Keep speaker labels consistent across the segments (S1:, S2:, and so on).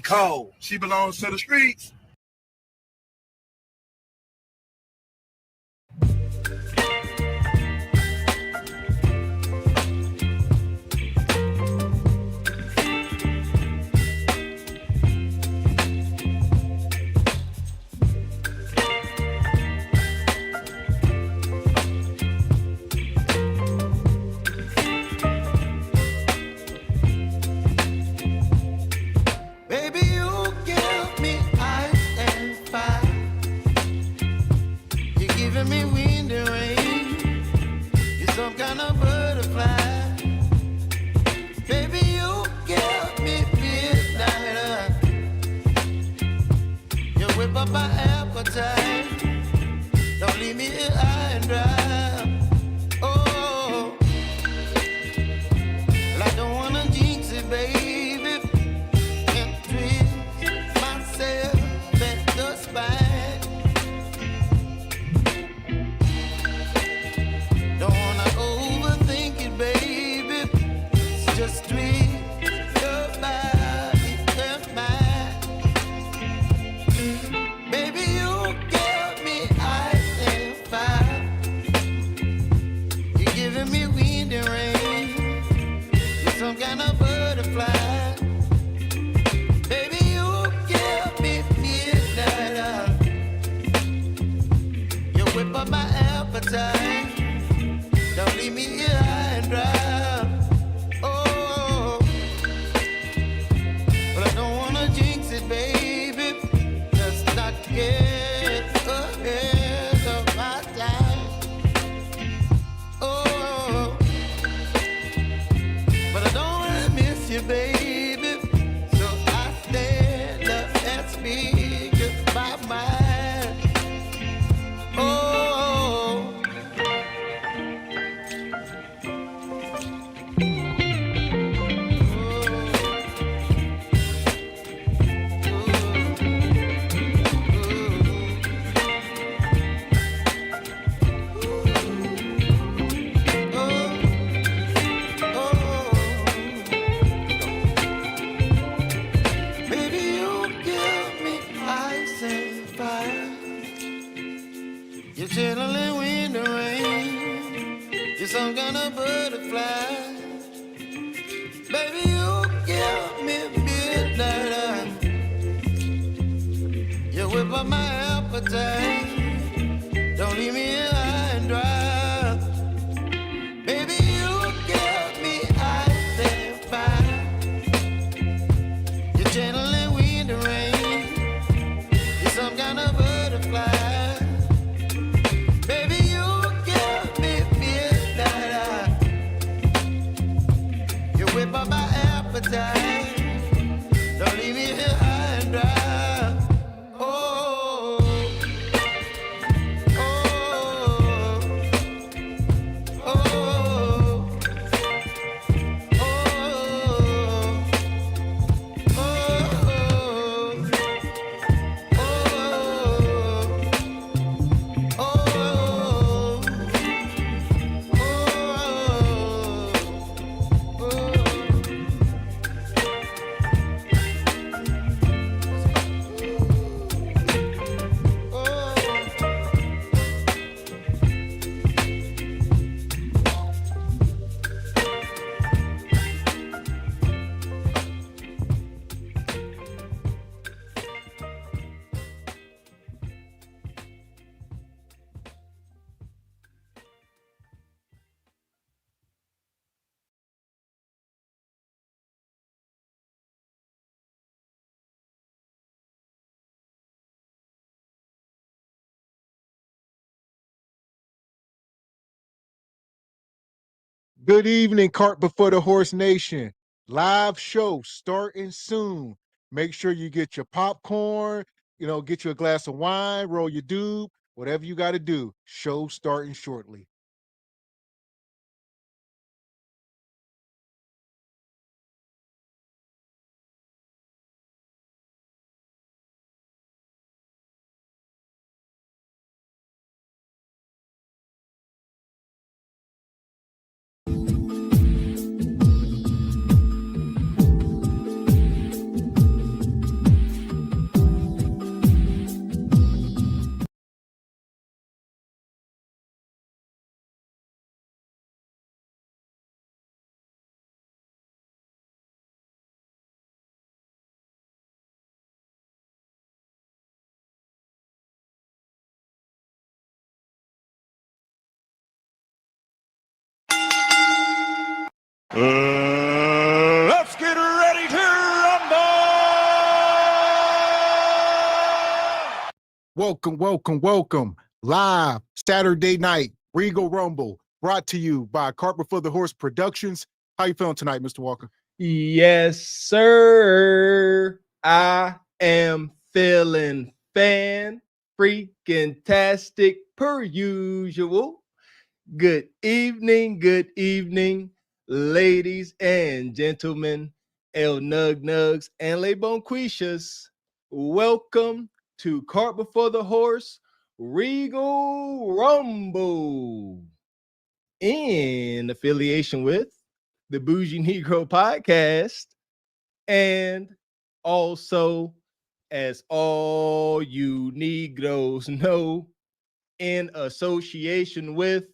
S1: cold. She belongs to the streets.
S2: Good evening, Cart Before the Horse Nation. Live show starting soon. Make sure you get your popcorn, get you a glass of wine, roll your doob, whatever you got to do. Show starting shortly.
S1: Let's get ready to rumble!
S2: Welcome. Live Saturday night, Regal Rumble, brought to you by Cart Before the Horse Productions. How you feeling tonight, Mr. Walker?
S3: Yes, sir. I am feeling freaking-tastic per usual. Good evening, ladies and gentlemen, El Nug Nugs and Le Bonquishas. Welcome to Cart Before the Horse Regal Rumble in affiliation with the Bougie Negro Podcast, and also, as all you Negroes know, in association with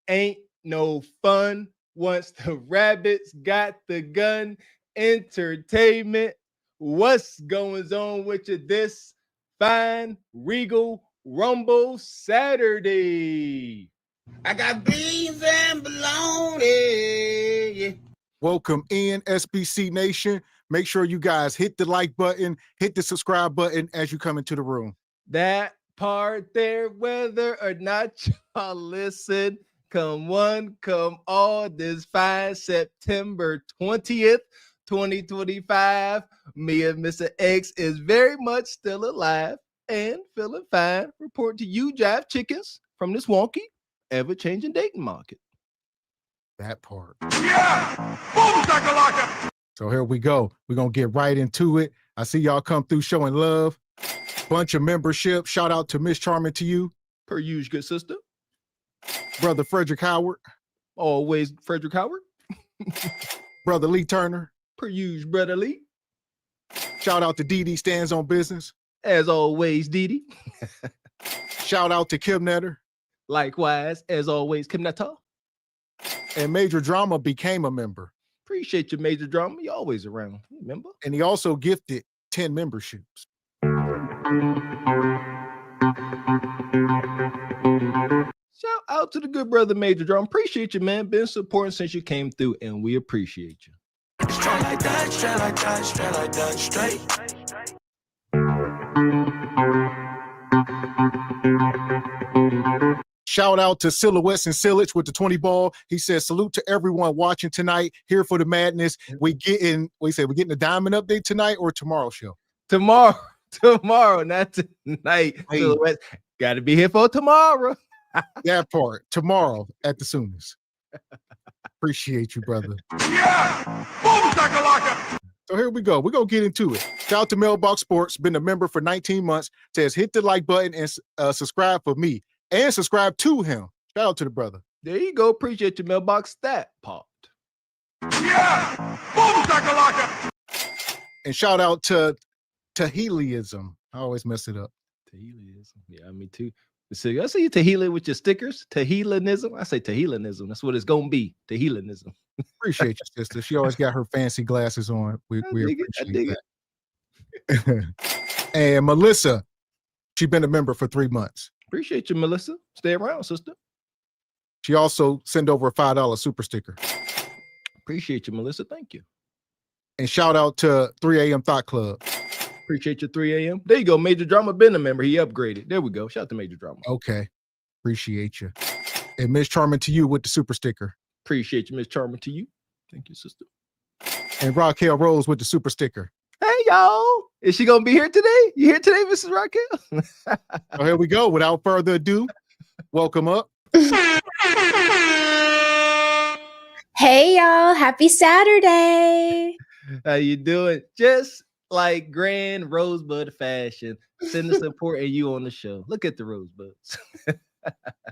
S3: Ain't No Fun Once the Rabbits Got the Gun Entertainment. What's going on with you this fine Regal Rumble Saturday?
S4: I got beans and bologna. Yeah.
S2: Welcome in, SBC Nation. Make sure you guys hit the like button, hit the subscribe button as you come into the room.
S3: That part there, whether or not y'all listen, come one, come all, this fine September 20th, 2025. Me and Mr. X is very much still alive and feeling fine. Report to you, Jive Chickens, from this wonky, ever-changing dating market.
S2: That part.
S1: Yeah! Boom, shakalaka!
S2: So here we go. We're going to get right into it. I see y'all come through showing love. Bunch of membership. Shout out to Miss Charming to you.
S3: Per usual, good sister.
S2: Brother Frederick Howard.
S3: Always Frederick Howard.
S2: Brother Lee Turner.
S3: Per usual, brother Lee.
S2: Shout out to Dee Stands on Business.
S3: As always, Dee.
S2: Shout out to Kim Netter.
S3: Likewise, as always, Kim Nata.
S2: And Major Drama became a member.
S3: Appreciate your Major Drama. You always around. Remember?
S2: And he also gifted 10 memberships.
S3: Shout out to the good brother Major Drama. Appreciate you, man. Been supporting since you came through, and we appreciate you.
S4: Straight like that, straight like that, straight like that, straight.
S2: Shout out to Silhouettes and Sillage with the 20 ball. He says, salute to everyone watching tonight. Here for the madness. We're getting the diamond update tonight or tomorrow's show?
S3: Tomorrow, not tonight.
S2: Hey.
S3: Silhouettes. Got to be here for tomorrow.
S2: That part. Tomorrow at the soonest. Appreciate you, brother.
S1: Yeah! Boom, shakalaka!
S2: So here we go. We're going to get into it. Shout out to Mailbox Sports. Been a member for 19 months. Says, hit the like button and subscribe for me. And subscribe to him. Shout out to the brother.
S3: There you go. Appreciate your mailbox that part.
S1: Yeah! Boom, shakalaka!
S2: And shout out to Tahiliism. I always mess it up.
S3: Tahilianism. Yeah, me too. I see you Tahila with your stickers. Tahilianism. I say Tahilianism. That's what it's going to be. Tahilianism.
S2: Appreciate you, sister. She always got her fancy glasses on. We appreciate that. And Melissa, she's been a member for 3 months.
S3: Appreciate you, Melissa. Stay around, sister.
S2: She also sent over a $5 super sticker.
S3: Appreciate you, Melissa. Thank you.
S2: And shout out to 3 a.m. Thought Club.
S3: Appreciate your 3 a.m. There you go. Major Drama been a member. He upgraded. There we go. Shout out to Major Drama.
S2: Okay. Appreciate you. And Miss Charming to you with the super sticker.
S3: Appreciate you, Miss Charming to you. Thank you, sister.
S2: And Raquel Rose with the super sticker.
S3: Hey, y'all. Is she going to be here today? You here today, Mrs. Raquel?
S2: So here we go. Without further ado, welcome up.
S5: Hey, y'all. Happy Saturday.
S3: How you doing? Just like grand rosebud fashion, send us supporting you on the show. Look at the rosebuds.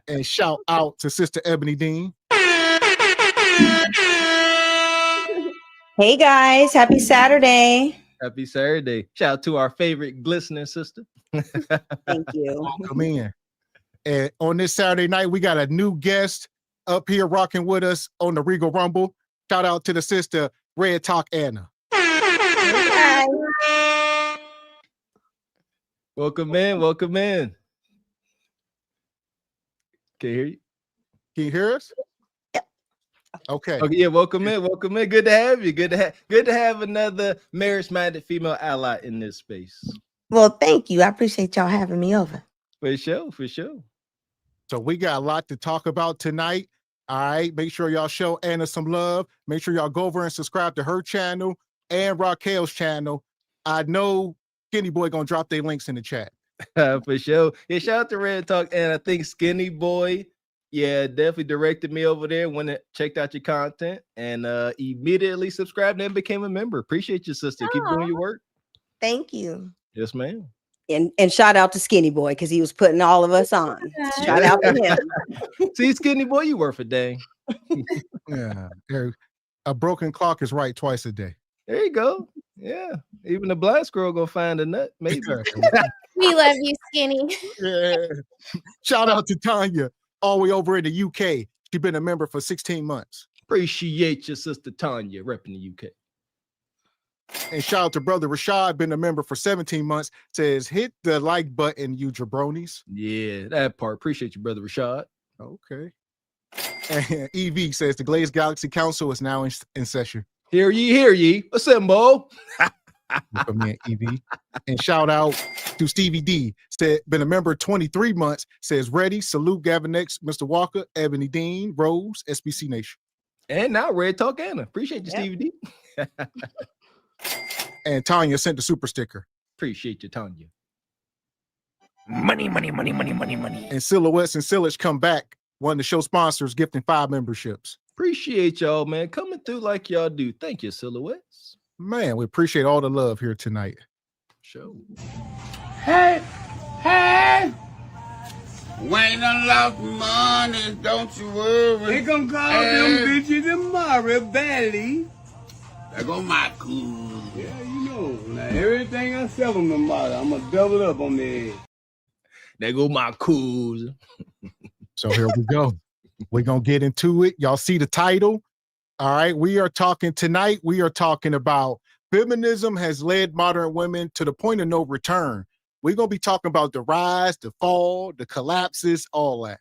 S2: And shout out to Sister Ebony Dean.
S5: Hey, guys. Happy Saturday.
S3: Happy Saturday. Shout out to our favorite glistening sister.
S5: Thank you.
S2: Welcome in. And on this Saturday night, we got a new guest up here rocking with us on the Regal Rumble. Shout out to the sister, Red Talk Anna.
S5: Hi.
S3: Welcome in. Welcome in. Can you hear you?
S2: Can you hear us? Okay.
S3: Okay, yeah, welcome in. Good to have you. Good to have another marriage-minded female ally in this space.
S6: Well, thank you. I appreciate y'all having me over.
S3: For sure.
S2: So we got a lot to talk about tonight. All right. Make sure y'all show Anna some love. Make sure y'all go over and subscribe to her channel and Raquel's channel. I know Skinny Boy gonna drop their links in the chat.
S3: For sure. Yeah, shout out to Red Talk. And I think Skinny Boy, definitely directed me over there when it checked out your content and immediately subscribed and became a member. Appreciate you, sister. Keep doing your work.
S6: Thank you.
S3: Yes, ma'am.
S5: And shout out to Skinny Boy because he was putting all of us on. Shout out to him.
S3: See, Skinny Boy, you worth a dang.
S2: Yeah. A broken clock is right twice a day.
S3: There you go. Yeah. Even the blind squirrel gonna find a nut, maybe.
S7: We love you, Skinny.
S2: Yeah. Shout out to Tanya, all the way over in the UK. She's been a member for 16 months.
S3: Appreciate your sister Tanya repping the UK.
S2: And shout out to brother Rashad, been a member for 17 months. Says, hit the like button, you jabronis.
S3: Yeah, that part. Appreciate you, brother Rashad.
S2: Okay. And EV says the Glazed Galaxy Council is now in session.
S3: Hear ye. Assemble.
S2: For me and EV. And shout out to Stevie D. Said, been a member 23 months. Says, ready. Salute Gavin X, Mr. Walker, Ebony Dean, Rose, SBC Nation.
S3: And now Red Talk Anna. Appreciate you, Stevie D.
S2: And Tanya sent the super sticker.
S3: Appreciate you, Tanya.
S4: Money.
S2: And Silhouettes and Sillage come back. One of the show sponsors gifting 5 memberships.
S3: Appreciate y'all, man. Coming through like y'all do. Thank you, Silhouettes.
S2: Man, we appreciate all the love here tonight.
S3: Sure.
S4: Hey. We ain't done lost money, don't you worry.
S8: They gonna call them bitches tomorrow, Valley.
S4: There go my cool.
S8: Yeah, you know. Now everything I sell them tomorrow, I'm gonna double up on their head.
S3: There go my cool.
S2: So here we go. We're going to get into it. Y'all see the title? All right. We are talking about feminism has led modern women to the point of no return. We're going to be talking about the rise, the fall, the collapses, all that.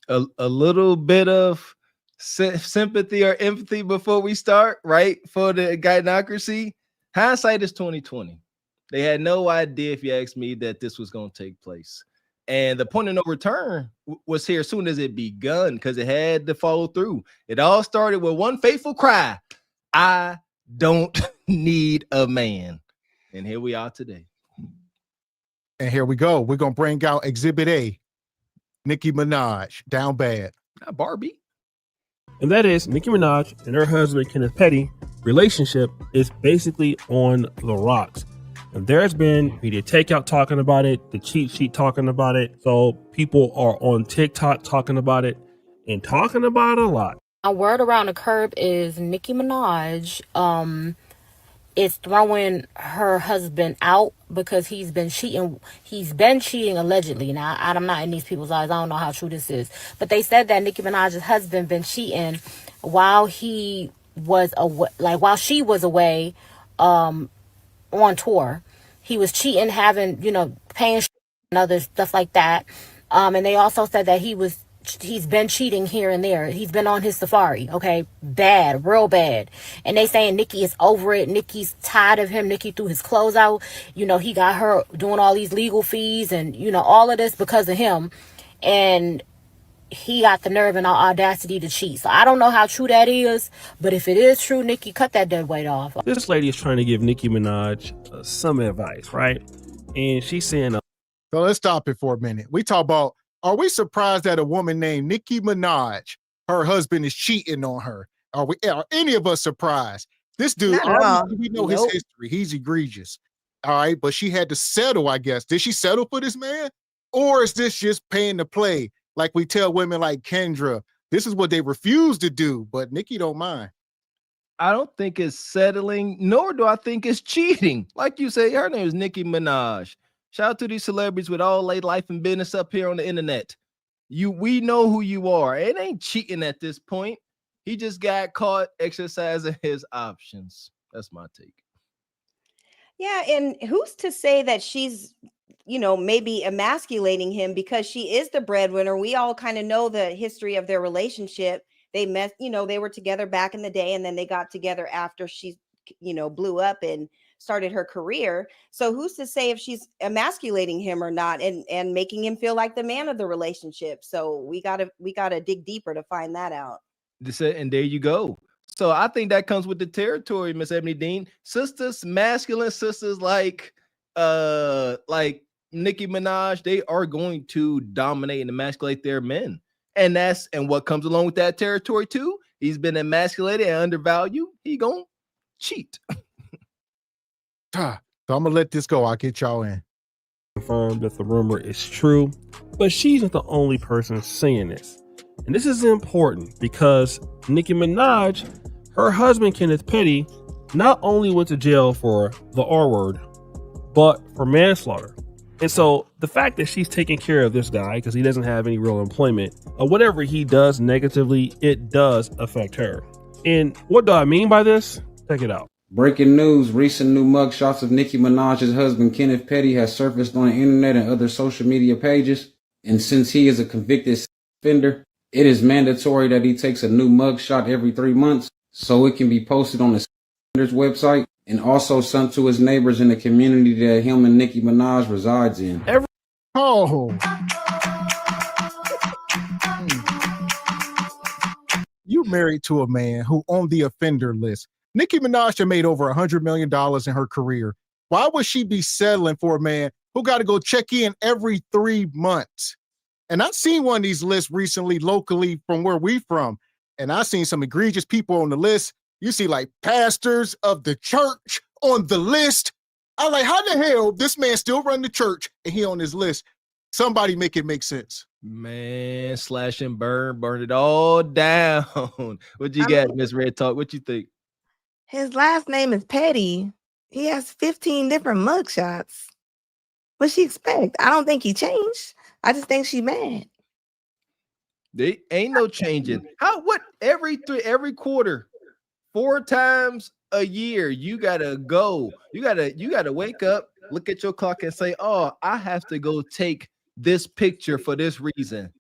S3: A little bit of sympathy or empathy before we start, right? For the gynocracy. Hindsight is 2020. They had no idea, if you ask me, that this was going to take place. And the point of no return was here as soon as it begun because it had to follow through. It all started with one fateful cry. I don't need a man. And here we are today.
S2: And here we go. We're going to bring out Exhibit A, Nicki Minaj, Down Bad.
S3: Not Barbie.
S9: And that is Nicki Minaj and her husband, Kenneth Petty, relationship is basically on the rocks. And there's been media takeout talking about it, the cheat sheet talking about it. So people are on TikTok talking about it and talking about it a lot.
S10: A word around the curb is Nicki Minaj is throwing her husband out because he's been cheating. He's been cheating allegedly. Now, I'm not in these people's eyes. I don't know how true this is. But they said that Nicki Minaj's husband been cheating while he was away, while she was away on tour. He was cheating, having, paying and other stuff like that. And they also said that he's been cheating here and there. He's been on his safari. Okay. Bad, real bad. And they saying Nicki is over it. Nicki's tired of him. Nicki threw his clothes out. He got her doing all these legal fees and, all of this because of him. And he got the nerve and audacity to cheat. So I don't know how true that is, but if it is true, Nicki, cut that dead weight off.
S9: This lady is trying to give Nicki Minaj some advice, right? And she's saying...
S2: So let's stop it for a minute. We talk about, are we surprised that a woman named Nicki Minaj, her husband is cheating on her? Are any of us surprised? This dude, we know his history. He's egregious. All right, but she had to settle, I guess. Did she settle for this man? Or is this just paying to play? Like we tell women like Kendra, this is what they refuse to do, but Nicki don't mind.
S3: I don't think it's settling, nor do I think it's cheating. Like you say, her name is Nicki Minaj. Shout out to these celebrities with all their life and business up here on the internet. We know who you are. It ain't cheating at this point. He just got caught exercising his options. That's my take.
S5: Yeah, and who's to say that she's maybe emasculating him because she is the breadwinner. We all kind of know the history of their relationship. they met, they were together back in the day, and then they got together after she, blew up and started her career. So who's to say if she's emasculating him or not, and making him feel like the man of the relationship? So we gotta dig deeper to find that out.
S3: And there you go. So I think that comes with the territory, Miss Ebony Dean. Sisters, masculine sisters like Nicki Minaj, they are going to dominate and emasculate their men. And what comes along with that territory too. He's been emasculated and undervalued. He gonna cheat.
S2: So I'm gonna let this go. I'll get y'all in.
S9: Confirmed that the rumor is true, but she's not the only person saying this. And this is important because Nicki Minaj, her husband Kenneth Petty, not only went to jail for the R word, but for manslaughter. And so the fact that she's taking care of this guy because he doesn't have any real employment, or whatever he does negatively, it does affect her. And what do I mean by this? Check it out.
S11: Breaking news, recent new mugshots of Nicki Minaj's husband Kenneth Petty has surfaced on the internet and other social media pages. And since he is a convicted offender, it is mandatory that he takes a new mugshot every 3 months so it can be posted on the offender's website and also sent to his neighbors in the community that him and Nicki Minaj resides in.
S2: You married to a man who on the offender list. Nicki Minaj had made over $100 million in her career. Why would she be settling for a man who got to go check in every 3 months? And I've seen one of these lists recently locally from where we from. And I've seen some egregious people on the list. You see like pastors of the church on the list. I'm like, how the hell this man still run the church and he on this list? Somebody make it make sense.
S3: Man, slash and burn it all down. What you got, Miss Red Talk? What you think?
S6: His last name is Petty. He has 15 different mugshots. What she expect? I don't think he changed. I just think she mad.
S3: They ain't no changing. Every quarter, 4 times a year, you gotta go. You gotta wake up, look at your clock, and say, "Oh, I have to go take this picture for this reason."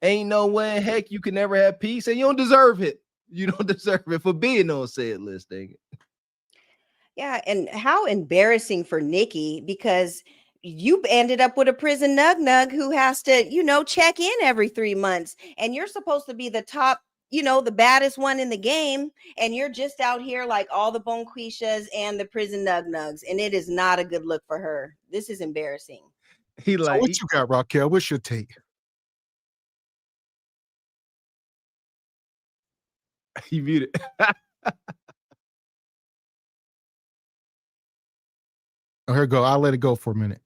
S3: Ain't no way, heck, you can never have peace, and you don't deserve it. You don't deserve it for being on said list, dang it.
S5: Yeah, and how embarrassing for Nicki, because you ended up with a prison nug who has to, check in every 3 months, and you're supposed to be the top, the baddest one in the game, and you're just out here like all the bonquishas and the prison nugs, and it is not a good look for her. This is embarrassing.
S2: So what you got, Raquel? What's your take?
S3: He muted.
S2: Oh, here we go. I'll let it go for a minute.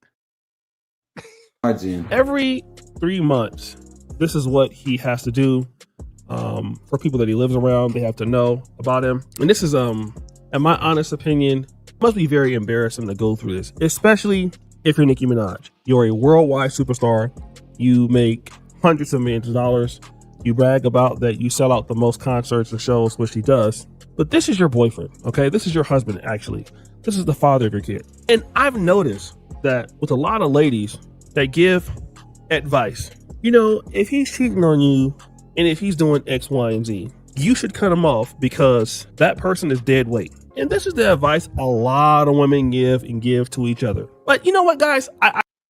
S9: Every 3 months, this is what he has to do. For people that he lives around, they have to know about him. And this is, in my honest opinion, must be very embarrassing to go through this, especially if you're Nicki Minaj. You're a worldwide superstar. You make hundreds of millions of dollars. You brag about that you sell out the most concerts and shows, which he does. But this is your boyfriend, okay? This is your husband, actually. This is the father of your kid. And I've noticed that with a lot of ladies that give advice, if he's cheating on you and if he's doing X, Y, and Z, you should cut him off because that person is dead weight. And this is the advice a lot of women give to each other. But you know what, guys?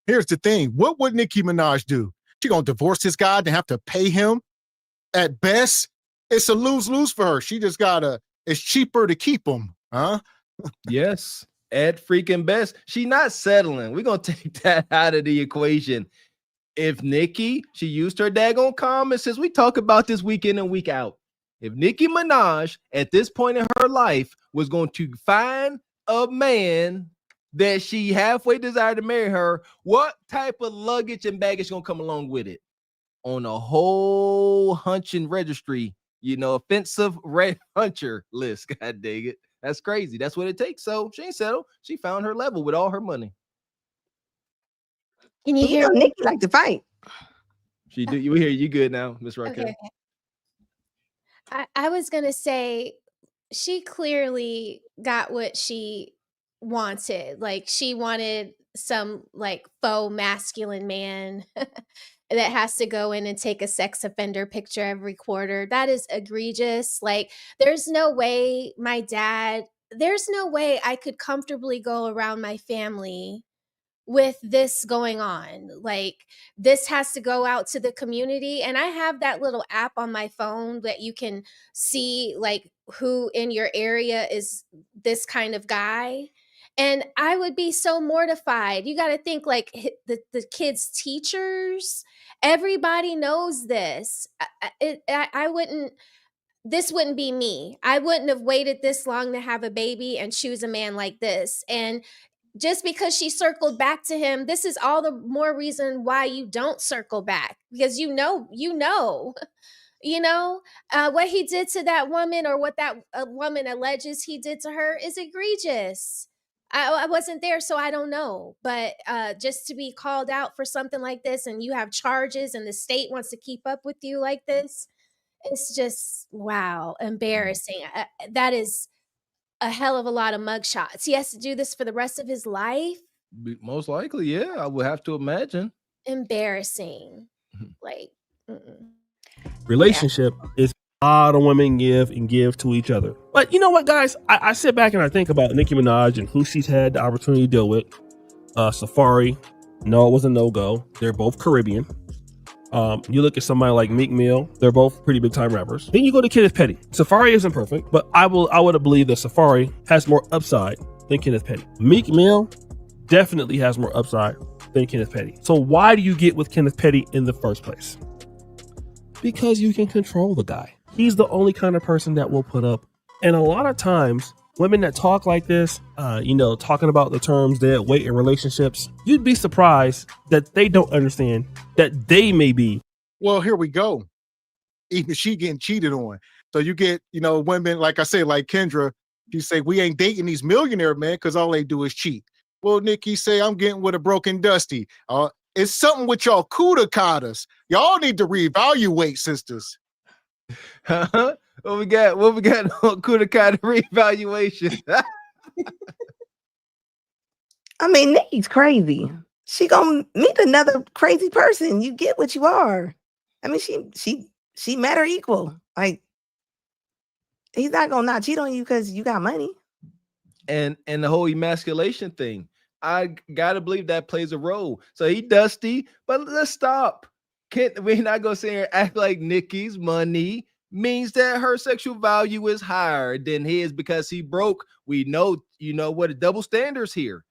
S2: Here's the thing. What would Nicki Minaj do? She gonna divorce this guy and have to pay him? At best, it's a lose-lose for her. She just it's cheaper to keep him, huh?
S3: Yes, at freaking best. She not settling. We're going to take that out of the equation. If Nicki, she used her daggone comments since we talk about this week in and week out. If Nicki Minaj at this point in her life was going to find a man that she halfway desired to marry her, what type of luggage and baggage going to come along with it? On a whole hunching registry, offensive red huncher list. God dang it. That's crazy. That's what it takes. So she ain't settled. She found her level with all her money.
S7: Can you hear me?
S6: Nicki like to fight.
S3: She do. You hear you good now, Miss Raquel?
S7: Okay. I was gonna say she clearly got what she wanted. Like she wanted some like faux masculine man that has to go in and take a sex offender picture every quarter. That is egregious. Like, there's no way I could comfortably go around my family with this going on. Like, this has to go out to the community. And I have that little app on my phone that you can see like who in your area is this kind of guy. And I would be so mortified. You got to think like the kids' teachers, everybody knows this. This wouldn't be me. I wouldn't have waited this long to have a baby and choose a man like this. And just because she circled back to him, this is all the more reason why you don't circle back, because you know, what he did to that woman, or what that woman alleges he did to her, is egregious. I wasn't there, so I don't know. But just to be called out for something like this, and you have charges, and the state wants to keep up with you like this, it's just, wow, embarrassing. That is a hell of a lot of mugshots. He has to do this for the rest of his life.
S3: Most likely, yeah, I would have to imagine.
S7: Embarrassing. Like,
S9: relationship is a lot of women give to each other. But you know what, guys? I sit back and I think about Nicki Minaj and who she's had the opportunity to deal with. Safari, no, it was a no-go. They're both Caribbean. You look at somebody like Meek Mill, they're both pretty big time rappers. Then you go to Kenneth Petty. Safari isn't perfect, but I would believe that Safari has more upside than Kenneth Petty. Meek Mill definitely has more upside than Kenneth Petty. So why do you get with Kenneth Petty in the first place? Because you can control the guy. He's the only kind of person that will put up. And a lot of times, women that talk like this, talking about the terms dead weight in relationships, you'd be surprised that they don't understand that they may be.
S2: Well, here we go. Even she getting cheated on. So you get, women, like I say, like Kendra, she say, we ain't dating these millionaire men because all they do is cheat. Well, Nicki say, I'm getting with a broken Dusty. It's something with y'all kuda-katas. Y'all need to reevaluate, sisters.
S3: What we got on kuda-kata reevaluation?
S6: I mean, Nicki's crazy. She gonna meet another crazy person. You get what you are. I mean, she met her equal. Like, he's not gonna not cheat on you because you got money.
S3: And the whole emasculation thing, I gotta believe that plays a role. So he Dusty, but let's stop. We're not gonna sit here and act like Nicki's money means that her sexual value is higher than his because he broke. We know, what the double standards here.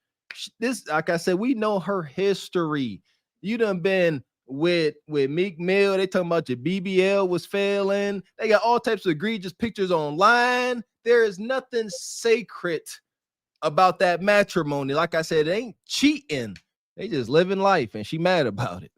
S3: This, like I said, we know her history. You done been with Meek Mill. They talking about your BBL was failing. They got all types of egregious pictures online. There is nothing sacred about that matrimony. Like I said, it ain't cheating. They just living life, and she mad about it.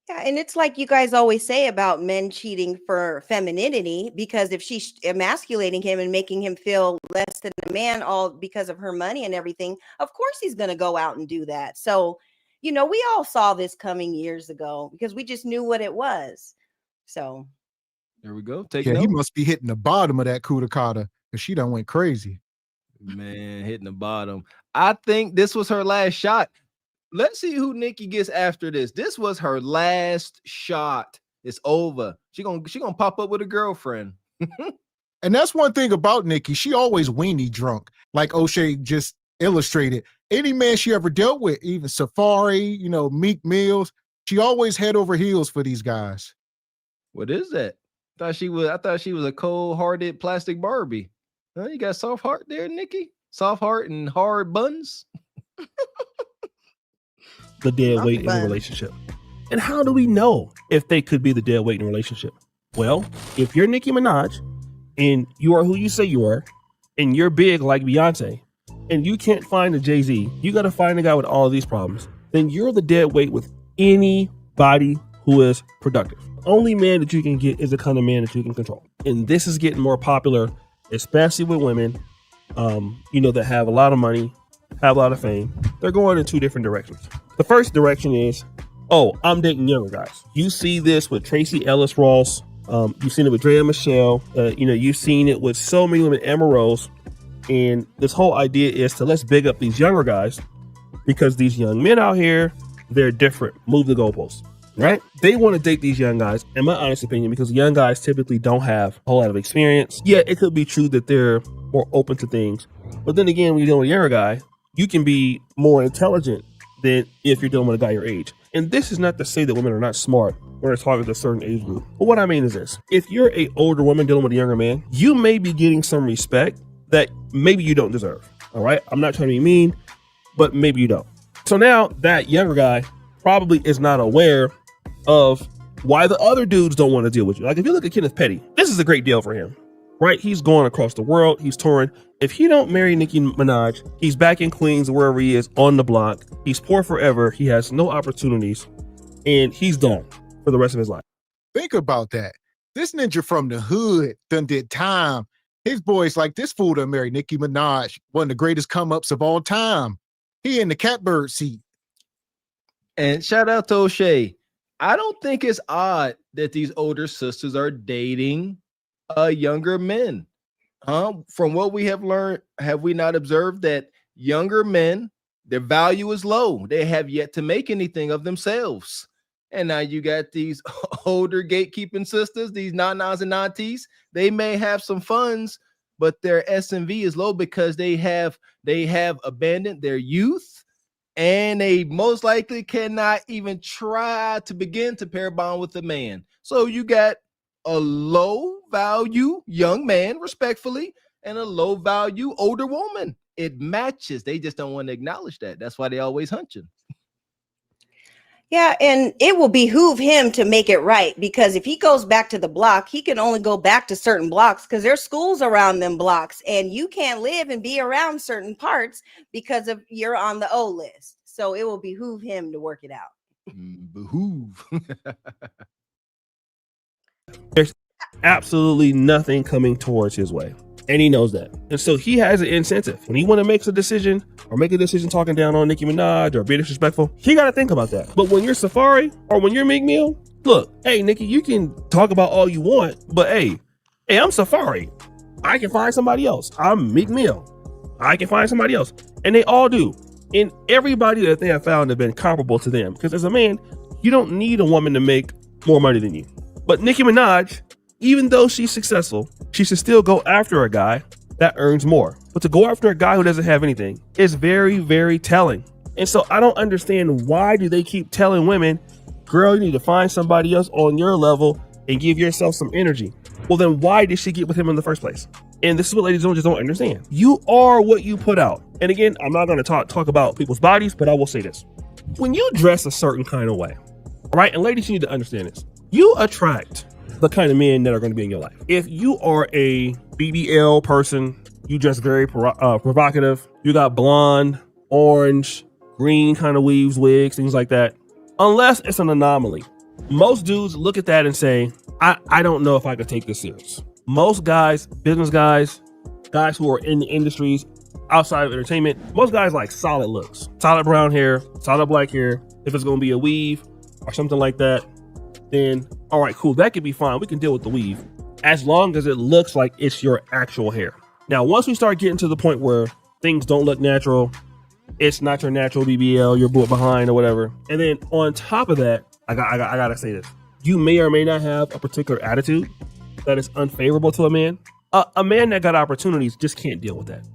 S5: Yeah, and it's like you guys always say about men cheating for femininity, because if she's emasculating him and making him feel less than a man, all because of her money and everything, of course he's going to go out and do that. So, we all saw this coming years ago because we just knew what it was. So
S3: there we go.
S2: He must be hitting the bottom of that kuda-kata because she done went crazy.
S3: Man, hitting the bottom. I think this was her last shot. Let's see who Nicki gets after this. This was her last shot. It's over. She gonna pop up with a girlfriend.
S2: And that's one thing about Nicki. She always weenie drunk, like O'Shea just illustrated. Any man she ever dealt with, even Safari, Meek Mills, she always head over heels for these guys.
S3: What is that? I thought she was a cold-hearted plastic Barbie. Huh? You got soft heart there, Nicki? Soft heart and hard buns?
S9: The dead weight in a relationship. And how do we know if they could be the dead weight in a relationship? Well, if you're Nicki Minaj and you are who you say you are, and you're big like Beyonce, and you can't find a Jay-Z, you got to find a guy with all of these problems, then you're the dead weight with anybody who is productive. Only man that you can get is the kind of man that you can control. And this is getting more popular, especially with women, that have a lot of money, have a lot of fame. They're going in two different directions. The first direction is, I'm dating younger guys. You see this with Tracy Ellis Ross. You've seen it with Drea Michelle. You've seen it with so many women, Emma Rose. And this whole idea is to let's big up these younger guys because these young men out here, they're different. Move the goalposts, right? They want to date these young guys, in my honest opinion, because young guys typically don't have a whole lot of experience. Yeah, it could be true that they're more open to things. But then again, when you're dealing with a younger guy, you can be more intelligent than if you're dealing with a guy your age. And this is not to say that women are not smart when they're talking to a certain age group. But what I mean is this. If you're an older woman dealing with a younger man, you may be getting some respect that maybe you don't deserve. All right? I'm not trying to be mean, but maybe you don't. So now that younger guy probably is not aware of why the other dudes don't want to deal with you. Like if you look at Kenneth Petty, this is a great deal for him, right? He's going across the world. He's touring. If he don't marry Nicki Minaj, he's back in Queens, wherever he is, on the block. He's poor forever. He has no opportunities, and he's done for the rest of his life.
S2: Think about that. This ninja from the hood done did time. His boys like, this fool done married Nicki Minaj, one of the greatest come-ups of all time. He in the catbird seat.
S3: And shout out to O'Shea. I don't think it's odd that these older sisters are dating younger men. From what we have learned, have we not observed that younger men, their value is low? They have yet to make anything of themselves. And now you got these older gatekeeping sisters, these nanas and aunties. They may have some funds, but their SMV is low because they have abandoned their youth, and they most likely cannot even try to begin to pair bond with a man. So you got a low value young man, respectfully, and a low value older woman. It matches. They just don't want to acknowledge that. That's why they always hunching.
S5: Yeah, and it will behoove him to make it right, because if he goes back to the block, he can only go back to certain blocks because there's schools around them blocks, and you can't live and be around certain parts because of you're on the O list. So it will behoove him to work it out.
S3: Behoove.
S9: There's absolutely nothing coming towards his way, and he knows that. And so he has an incentive. When he want to make a decision talking down on Nicki Minaj or be disrespectful, he got to think about that. But when you're Safari or when you're Meek Mill, look, hey, Nicki, you can talk about all you want, but hey, I'm Safari. I can find somebody else. I'm Meek Mill. I can find somebody else. And they all do. And everybody that they have found have been comparable to them. Because as a man, you don't need a woman to make more money than you. But Nicki Minaj, even though she's successful, she should still go after a guy that earns more. But to go after a guy who doesn't have anything is very, very telling. And so I don't understand, why do they keep telling women, girl, you need to find somebody else on your level and give yourself some energy. Well, then why did she get with him in the first place? And this is what ladies just don't understand. You are what you put out. And again, I'm not going to talk about people's bodies, but I will say this. When you dress a certain kind of way, right? And ladies, you need to understand this. You attract the kind of men that are going to be in your life. If you are a BBL person, you dress very provocative, you got blonde, orange, green kind of weaves, wigs, things like that. Unless it's an anomaly. Most dudes look at that and say, I don't know if I could take this serious. Most guys, business guys who are in the industries outside of entertainment, most guys like solid looks, solid brown hair, solid black hair. If it's going to be a weave or something like that, then all right, cool, that could be fine. We can deal with the weave as long as it looks like it's your actual hair. Now, once we start getting to the point where things don't look natural, it's not your natural BBL, you're brought behind or whatever. And then on top of that, I gotta say this. You may or may not have a particular attitude that is unfavorable to a man. A man that got opportunities just can't deal with that.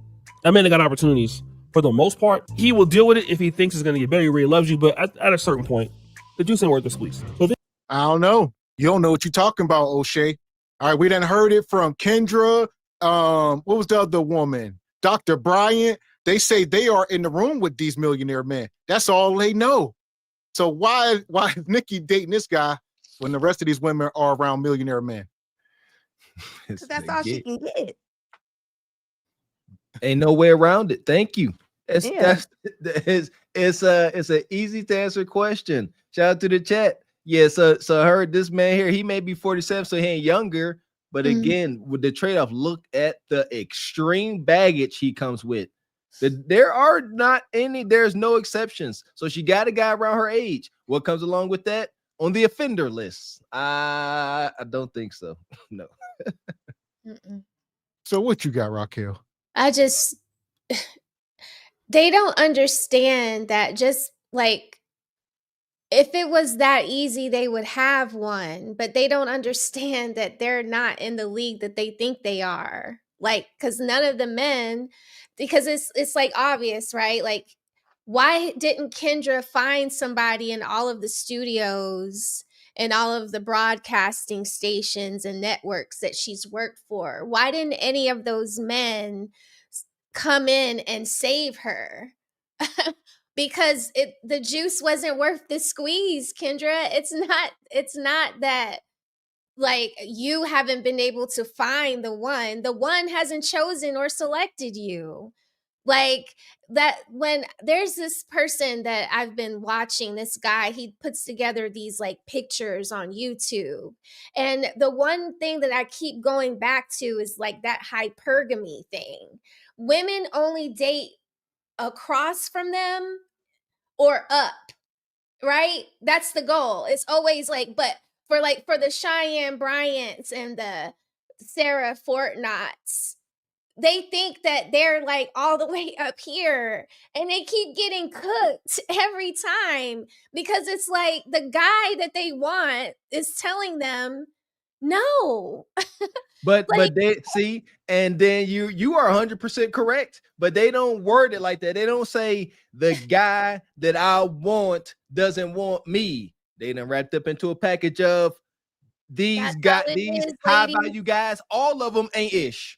S9: A man that got opportunities, for the most part, he will deal with it if he thinks it's going to get better. He really loves you, but at a certain point, the juice ain't worth the squeeze. So
S2: I don't know. You don't know what you're talking about, O'Shea. All right, we done heard it from Kendra. What was the other woman? Dr. Bryant. They say they are in the room with these millionaire men. That's all they know. So why is Nicki dating this guy when the rest of these women are around millionaire men?
S6: Because that's all she can get.
S3: Ain't no way around it. Thank you. It's an easy to answer question. Shout out to the chat. Yeah, so I heard this man here, he may be 47, so he ain't younger. But again, with the trade-off, look at the extreme baggage he comes with. There's no exceptions. So she got a guy around her age. What comes along with that? On the offender list? I don't think so. No.
S2: So what you got, Raquel?
S7: They don't understand that just like if it was that easy, they would have one, but they don't understand that they're not in the league that they think they are. Like, because none of the men, because it's like obvious, right? Like, why didn't Kendra find somebody in all of the studios and all of the broadcasting stations and networks that she's worked for? Why didn't any of those men come in and save her? Because the juice wasn't worth the squeeze, Kendra. It's not that like you haven't been able to find the one hasn't chosen or selected you. Like that, when there's this person that I've been watching, this guy, he puts together these like pictures on YouTube. And the one thing that I keep going back to is like that hypergamy thing. Women only date across from them or up, right? That's the goal. It's always like, but for the Cheyenne Bryants and the Sarah Fortnots, they think that they're like all the way up here and they keep getting cooked every time because it's like the guy that they want is telling them no.
S3: But
S7: Like,
S3: they see, and then you are 100% correct, but they don't word it like that. They don't say the guy that I want doesn't want me. They done wrapped up into a package of these high value guys. All of them ain't ish.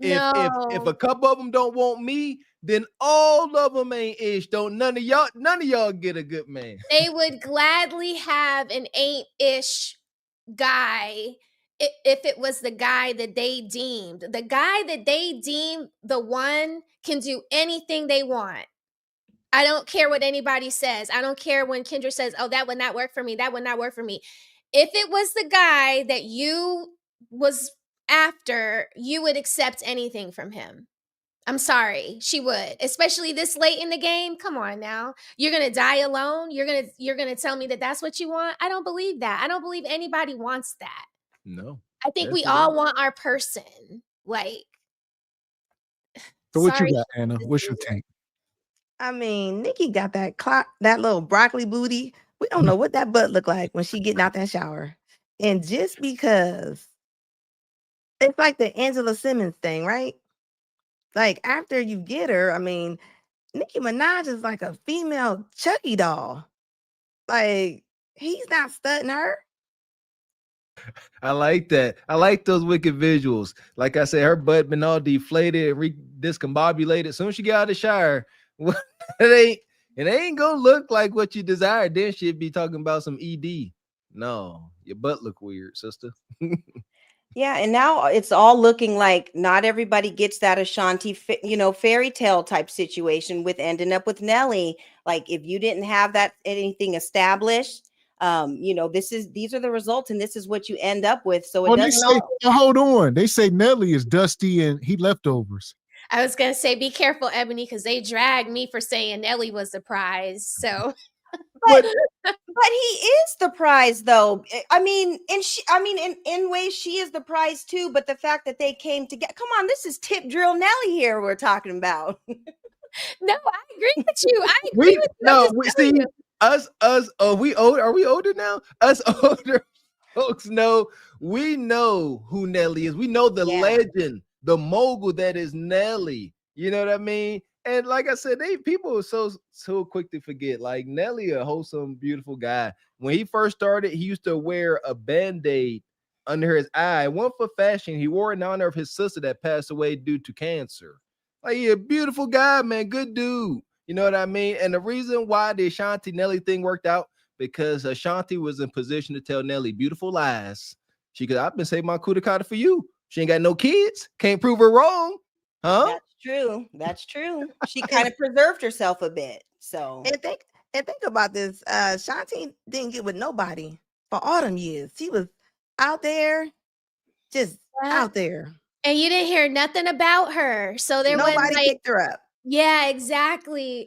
S3: If a couple of them don't want me, then all of them ain't ish. Don't none of y'all get a good man.
S7: They would gladly have an ain't ish guy if it was the guy that they deemed. The guy that they deem the one can do anything they want. I don't care what anybody says. I don't care when Kendra says, oh, that would not work for me. That would not work for me. If it was the guy that you was after, you would accept anything from him. I'm sorry, she would, especially this late in the game. Come on now. You're going to die alone. You're going to tell me that that's what you want. I don't believe that. I don't believe anybody wants that.
S3: No.
S7: I think we all want our person. Like,
S2: so what you got, Anna? What's your take?
S6: I mean, Nicki got that little broccoli booty. We don't know what that butt look like when she getting out that shower. And just because it's like the Angela Simmons thing, right? Like after you get her, I mean, Nicki Minaj is like a female Chucky doll. Like he's not studying her.
S3: I like that. I like those wicked visuals. Like I said, her butt been all deflated and discombobulated. As soon as she get out of the shower, it ain't gonna look like what you desire. Then she'd be talking about some ED. No, your butt look weird, sister.
S5: Yeah, and now it's all looking like not everybody gets that Ashanti, fairy tale type situation with ending up with Nelly. Like if you didn't have that anything established, these are the results, and this is what you end up with. So it doesn't.
S2: Hold on, they say Nelly is dusty and he leftovers.
S7: I was gonna say, be careful, Ebony, because they dragged me for saying Nelly was the prize. So,
S5: but he is the prize, though. I mean, in ways, she is the prize too. But the fact that they came together, come on, this is Tip Drill Nelly here we're talking about.
S7: No, I agree with you. I agree with you.
S3: No, we see us. Are we old? Are we older now? Us older folks we know who Nelly is. We know the legend, the mogul that is Nelly. You know what I mean? And like I said, people are so quick to forget. Like Nelly, a wholesome, beautiful guy. When he first started, he used to wear a Band-Aid under his eye. One for fashion. He wore it in honor of his sister that passed away due to cancer. Like he's a beautiful guy, man. Good dude. You know what I mean? And the reason why the Ashanti Nelly thing worked out, because Ashanti was in position to tell Nelly beautiful lies. She could, I've been saving my coup de cotta for you. She ain't got no kids. Can't prove her wrong. Huh?
S5: That's true. She kind of preserved herself a bit. So
S6: and think about this. Shanti didn't get with nobody for all them years. She was out there, just out there.
S7: And you didn't hear nothing about her. So there
S6: nobody picked her up.
S7: Yeah, exactly.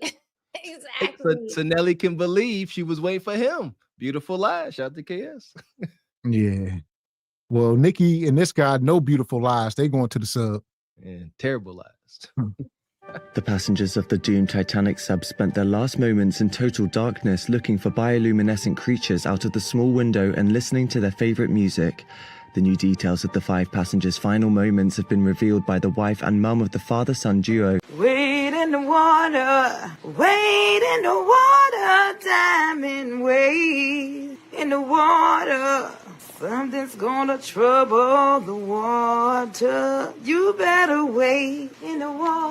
S7: Exactly.
S3: So Nelly can believe she was waiting for him. Beautiful lies. Shout out to KS.
S2: Yeah. Well, Nicki and this guy, no beautiful lies. They going to the sub.
S3: And terrible lies.
S12: The passengers of the doomed Titanic sub spent their last moments in total darkness looking for bioluminescent creatures out of the small window and listening to their favorite music. The new details of the 5 passengers' final moments have been revealed by the wife and mum of the father-son duo.
S6: Wade in the water, wade in the water, diamond wade in the water. Something's gonna trouble the water. You better wade in the water.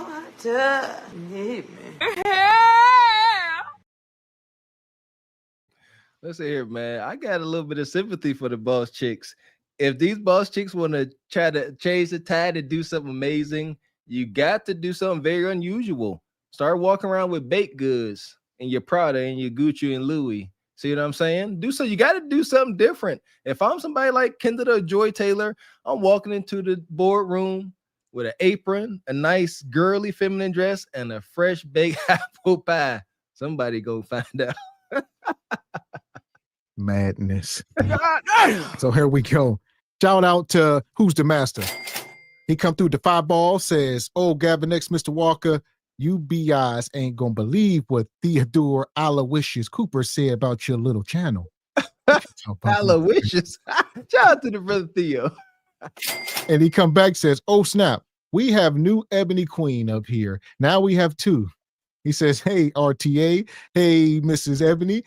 S3: Listen here, man. I got a little bit of sympathy for the boss chicks. If these boss chicks want to try to change the tide and do something amazing, you got to do something very unusual. Start walking around with baked goods and your Prada and your Gucci and Louis. See what I'm saying? You got to do something different. If I'm somebody like Kendra Joy Taylor, I'm walking into the boardroom with an apron, a nice girly feminine dress, and a fresh baked apple pie. Somebody go find out.
S2: Madness. So here we go. Shout out to Who's the Master. He come through the 5 ball, says, "Oh, Gavin X Mr. Walker, you BIs ain't gonna believe what Theodore Aloysius Cooper said about your little channel."
S3: Aloysius. Shout out to the brother Theo.
S2: And he come back, says, "Oh snap, we have new Ebony Queen up here. Now we have 2. He says, "Hey RTA, hey Mrs. Ebony."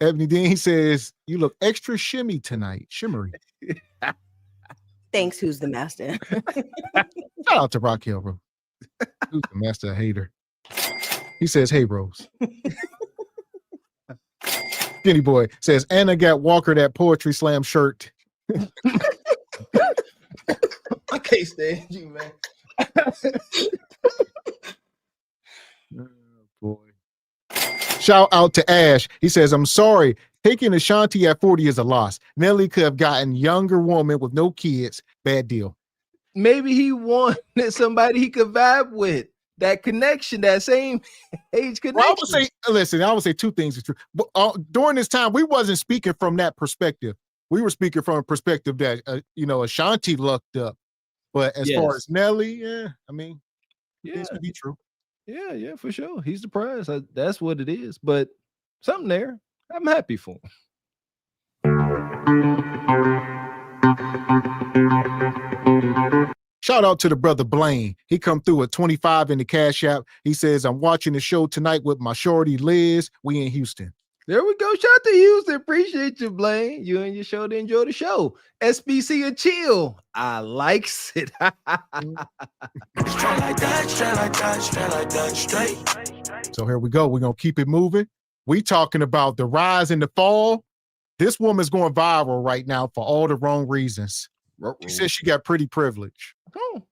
S2: Ebony then he says, "You look extra shimmy tonight, shimmery."
S5: Thanks, Who's the Master.
S2: Shout out to Rock Hill, bro. Who's the Master hater? He says, "Hey, Rose." Skinny Boy says, "Anna got Walker that poetry slam shirt."
S3: I can't stand you, man.
S2: Oh, boy. Shout out to Ash. He says, "I'm sorry. Taking Ashanti at 40 is a loss. Nelly could have gotten younger woman with no kids. Bad deal."
S3: Maybe he wanted somebody he could vibe with. That connection, that same age connection.
S2: Well, I would say 2 things are true. But during this time, we wasn't speaking from that perspective. We were speaking from a perspective that, Ashanti lucked up. But as far as Nelly, this could be true.
S3: Yeah, for sure. He's the prize. That's what it is. But something there. I'm happy for him.
S2: Shout out to the brother Blaine. He come through at 25 in the Cash App. He says, "I'm watching the show tonight with my shorty Liz. We in Houston."
S3: There we go. Shout out to Houston. Appreciate you, Blaine. You and your show to enjoy the show. SBC and chill. I likes it.
S13: Straight like that, straight like that, straight like that, straight.
S2: So here we go. We're going to keep it moving. We talking about the rise and the fall. This woman's going viral right now for all the wrong reasons. She says she got pretty privilege.
S10: Oh.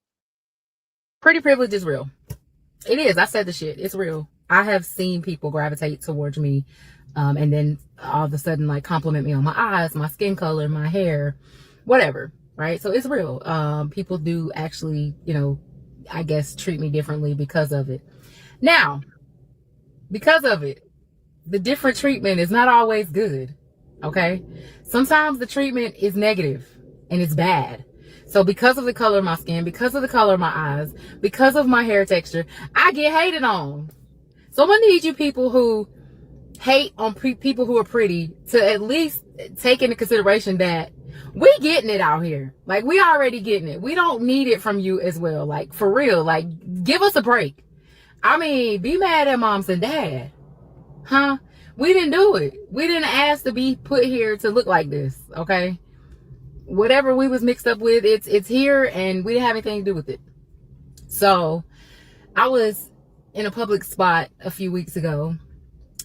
S10: Pretty privilege is real. It is. I said the shit. It's real. I have seen people gravitate towards me and then all of a sudden like compliment me on my eyes, my skin color, my hair, whatever. Right. So it's real. People do actually, I guess treat me differently because of it. Now, because of it, the different treatment is not always good. Okay. Sometimes the treatment is negative and it's bad. So because of the color of my skin, because of the color of my eyes, because of my hair texture, I get hated on. So I'm gonna need you people who hate on people who are pretty to at least take into consideration that we getting it out here. Like, we already getting it. We don't need it from you as well. Like, for real, like, give us a break. I mean, be mad at moms and dad. Huh? We didn't do it. We didn't ask to be put here to look like this, okay? Whatever we was mixed up with, it's here, and we didn't have anything to do with it. So I was in a public spot a few weeks ago,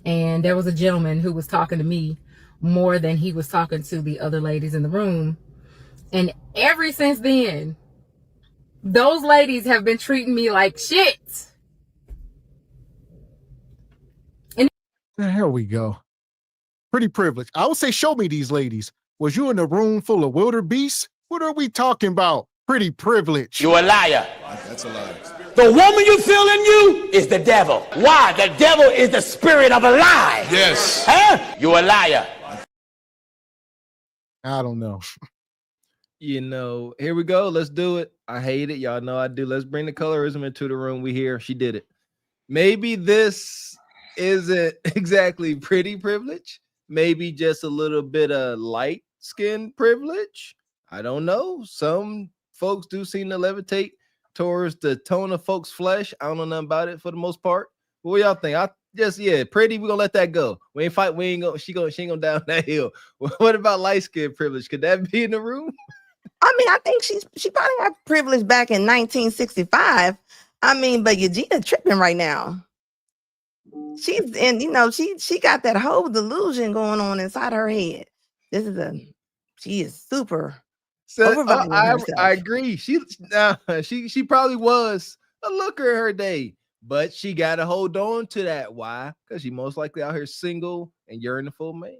S10: and there was a gentleman who was talking to me more than he was talking to the other ladies in the room. And ever since then, those ladies have been treating me like shit.
S2: And here we go. Pretty privileged. I would say, show me these ladies. Was you in a room full of wildebeests? What are we talking about? Pretty privilege.
S4: You a liar.
S1: That's a lie.
S4: The woman you feel in you is the devil. Why? The devil is the spirit of a lie.
S1: Yes.
S4: Huh? You a liar.
S2: I don't know.
S3: Here we go. Let's do it. I hate it. Y'all know I do. Let's bring the colorism into the room. We here. She did it. maybe this isn't exactly pretty privilege. Maybe just a little bit of light skin privilege. I don't know. Some folks do seem to levitate towards the tone of folks' flesh. I don't know nothing about it for the most part. What y'all think? Pretty. We're gonna let that go. We ain't fight. We ain't gonna. She ain't gonna down that hill. What about light skin privilege? Could that be in the room?
S6: I mean, I think she probably had privilege back in 1965. I mean, but Eugenia tripping right now. She got that whole delusion going on inside her head. She is super overvaluing herself.
S3: I agree. She probably was a looker in her day, but she got to hold on to that. Why? Because she most likely out here single and yearning for a man.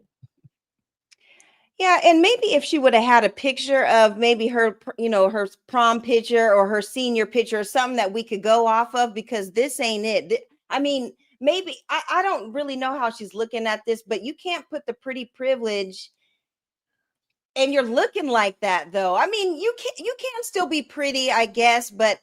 S5: Yeah, and maybe if she would have had a picture of maybe her, her prom picture or her senior picture or something that we could go off of, because this ain't it. I mean, maybe I don't really know how she's looking at this, but you can't put the pretty privilege and you're looking like that though. I mean, you can still be pretty, I guess, but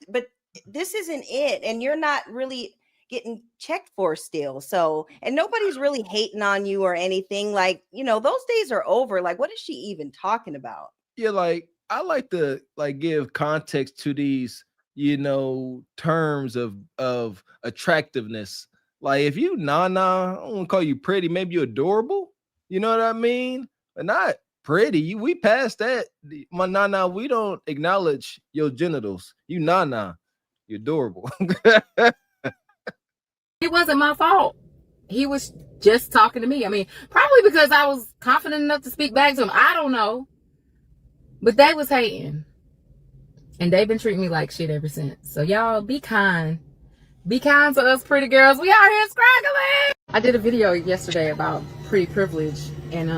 S5: this isn't it, and you're not really getting checked for still. So, and nobody's really hating on you or anything. Like, those days are over. Like, what is she even talking about?
S3: Yeah, like I like to give context to these, terms of attractiveness. Like, if you nana, I don't want to call you pretty, maybe you're adorable. You know what I mean? But not pretty. We passed that. My nana, we don't acknowledge your genitals. You nana, you're adorable.
S10: It wasn't my fault. He was just talking to me. I mean, probably because I was confident enough to speak back to him. I don't know. But they was hating. And they've been treating me like shit ever since. So y'all be kind. Be kind to us pretty girls. We out here scraggling. I did a video yesterday about pretty privilege. And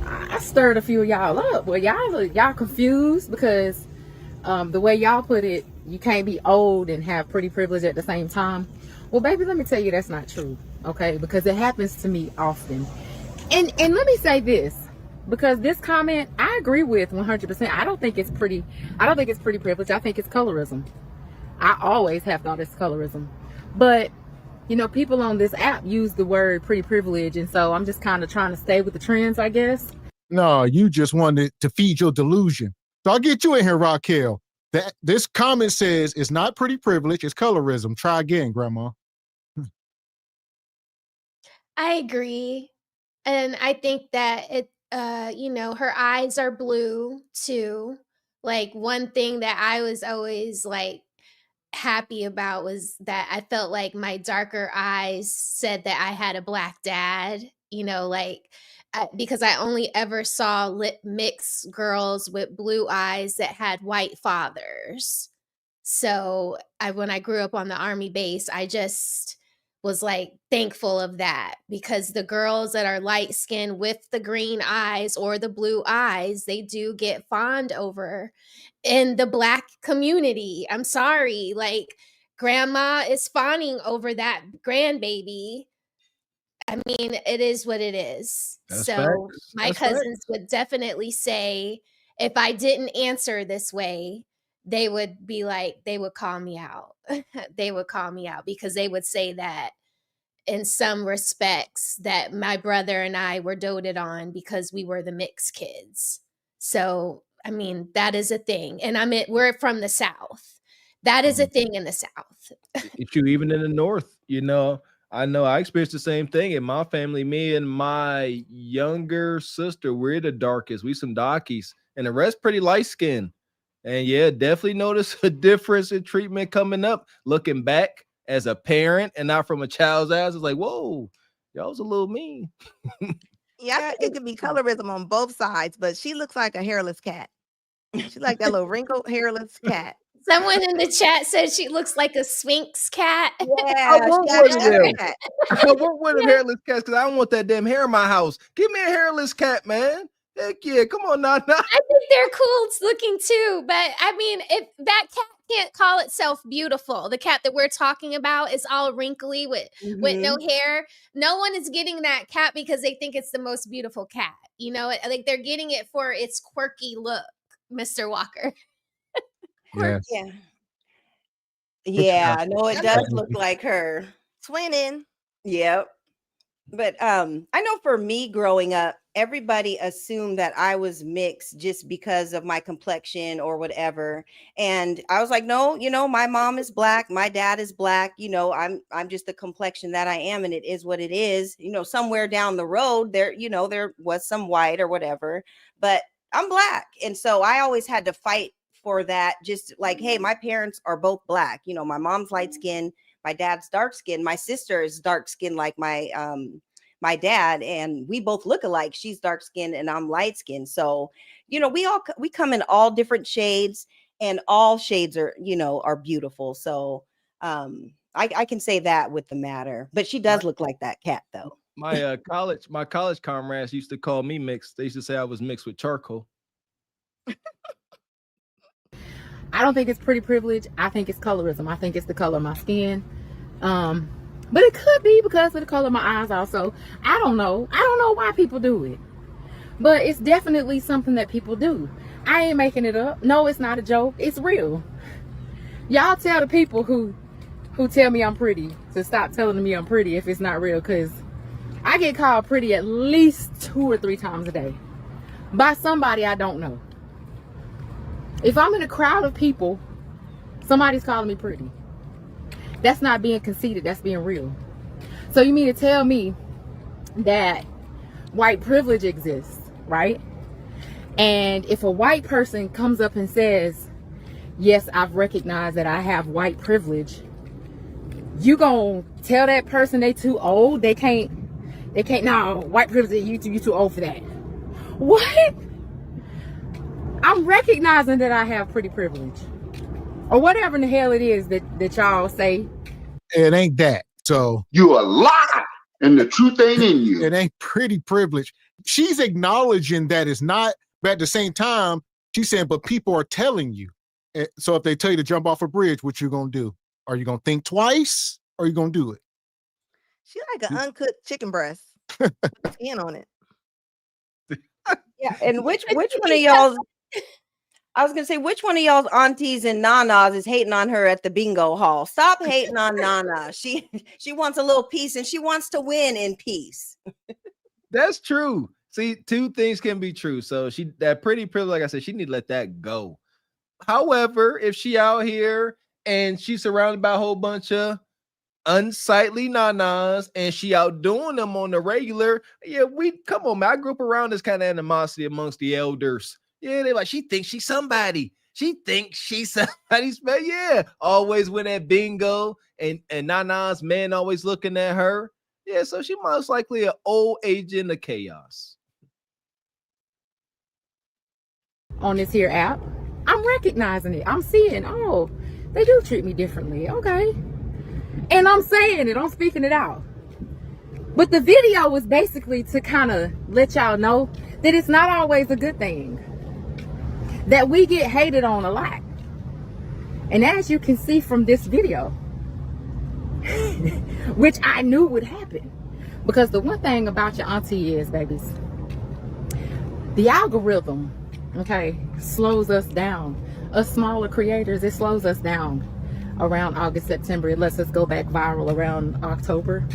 S10: I stirred a few of y'all up. Well, y'all confused because the way y'all put it, you can't be old and have pretty privilege at the same time. Well, baby, let me tell you that's not true, okay? Because it happens to me often. And let me say this, because this comment I agree with 100%. I don't think it's pretty privilege. I think it's colorism. I always have thought it's colorism. But, people on this app use the word pretty privilege, and so I'm just kind of trying to stay with the trends, I guess.
S2: No, you just wanted to feed your delusion. So I'll get you in here, Raquel. This comment says it's not pretty privilege, it's colorism. Try again, Grandma.
S7: I agree. And I think that her eyes are blue too. Like, one thing that I was always happy about was that I felt like my darker eyes said that I had a black dad, because I only ever saw mixed girls with blue eyes that had white fathers. So when I grew up on the Army base, I just was thankful of that, because the girls that are light skinned with the green eyes or the blue eyes, they do get fawned over in the Black community. I'm sorry, grandma is fawning over that grandbaby. I mean, it is what it is.
S3: That's
S7: so
S3: facts.
S7: my
S3: That's
S7: cousins
S3: facts.
S7: would definitely say, if I didn't answer this way, they would call me out. They would call me out because they would say that in some respects that my brother and I were doted on because we were the mixed kids. So, I mean, that is a thing. And we're from the South. That is a thing in the South.
S3: If you even in the North, I know I experienced the same thing in my family. Me and my younger sister, we're the darkest. We some darkies, and the rest pretty light skinned. And yeah, definitely notice a difference in treatment coming up. Looking back as a parent and not from a child's eyes, it's like, whoa, y'all was a little mean.
S6: Yeah, I think it could be colorism on both sides, but she looks like a hairless cat. She's like that little wrinkled hairless cat.
S7: Someone in the chat said she looks like a Sphinx cat.
S5: Yeah,
S3: I want one of them hairless cats because I don't want that damn hair in my house. Give me a hairless cat, man. Heck yeah, come on now.
S7: I think they're cool looking too, but I mean, if that cat can't call itself beautiful, the cat that we're talking about is all wrinkly with no hair. No one is getting that cat because they think it's the most beautiful cat. They're getting it for its quirky look, Mr. Walker.
S2: Yes.
S5: Yeah. Yeah, no, it does look like her.
S6: Twinning.
S5: Yep. But I know for me growing up, everybody assumed that I was mixed just because of my complexion or whatever. And I was like, no, my mom is black, my dad is black, I'm just the complexion that I am, and it is what it is. Somewhere down the road there, there was some white or whatever, but I'm black. And so I always had to fight for that, just like, hey, my parents are both black. My mom's light skinned, my dad's dark skinned, my sister is dark skinned like my dad, and we both look alike. She's dark skinned and I'm light skinned. So, we come in all different shades, and all shades are beautiful. So I can say that with the matter, but she does look like that cat though.
S3: My college comrades used to call me mixed. They used to say I was mixed with charcoal.
S10: I don't think it's pretty privilege. I think it's colorism. I think it's the color of my skin. But it could be because of the color of my eyes also. I don't know. I don't know why people do it. But it's definitely something that people do. I ain't making it up. No, it's not a joke. It's real. Y'all tell the people who tell me I'm pretty to stop telling me I'm pretty if it's not real, because I get called pretty at least 2 or 3 times a day by somebody I don't know. If I'm in a crowd of people, somebody's calling me pretty. That's not being conceited, that's being real. So you mean to tell me that white privilege exists, right? And if a white person comes up and says, yes, I've recognized that I have white privilege, you gonna tell that person they too old? They can't, no, white privilege, you too old for that. What? I'm recognizing that I have pretty privilege, or whatever in the hell it is that y'all say.
S2: It ain't that. So
S1: You a lie, and the truth ain't in you.
S2: it ain't pretty privilege. She's acknowledging that it's not, but at the same time, she's saying, but people are telling you. So if they tell you to jump off a bridge, what you gonna do? Are you gonna think twice, or are you gonna do it?
S6: She like an uncooked chicken breast with skin on it.
S5: Yeah, and which one of y'all? I was gonna say, which one of y'all's aunties and nanas is hating on her at the bingo hall? Stop hating on Nana. She wants a little peace, and she wants to win in peace.
S3: That's true. See, 2 things can be true. So that pretty privilege, like I said, she need to let that go. However, if she out here and she's surrounded by a whole bunch of unsightly nanas and she outdoing them on the regular, yeah, come on, man. I grew up around this kind of animosity amongst the elders. Yeah, they like, she thinks she's somebody. She thinks she's somebody's, but yeah, always win at bingo, and Nana's man always looking at her. Yeah, so she most likely an old agent of chaos.
S10: On this here app, I'm recognizing it. I'm seeing, oh, they do treat me differently. Okay. And I'm saying it, I'm speaking it out. But the video was basically to kind of let y'all know that it's not always a good thing, that we get hated on a lot. And as you can see from this video, which I knew would happen, because the one thing about your auntie is, babies, the algorithm, okay, slows us down. Us smaller creators, it slows us down around August, September. It lets us go back viral around October.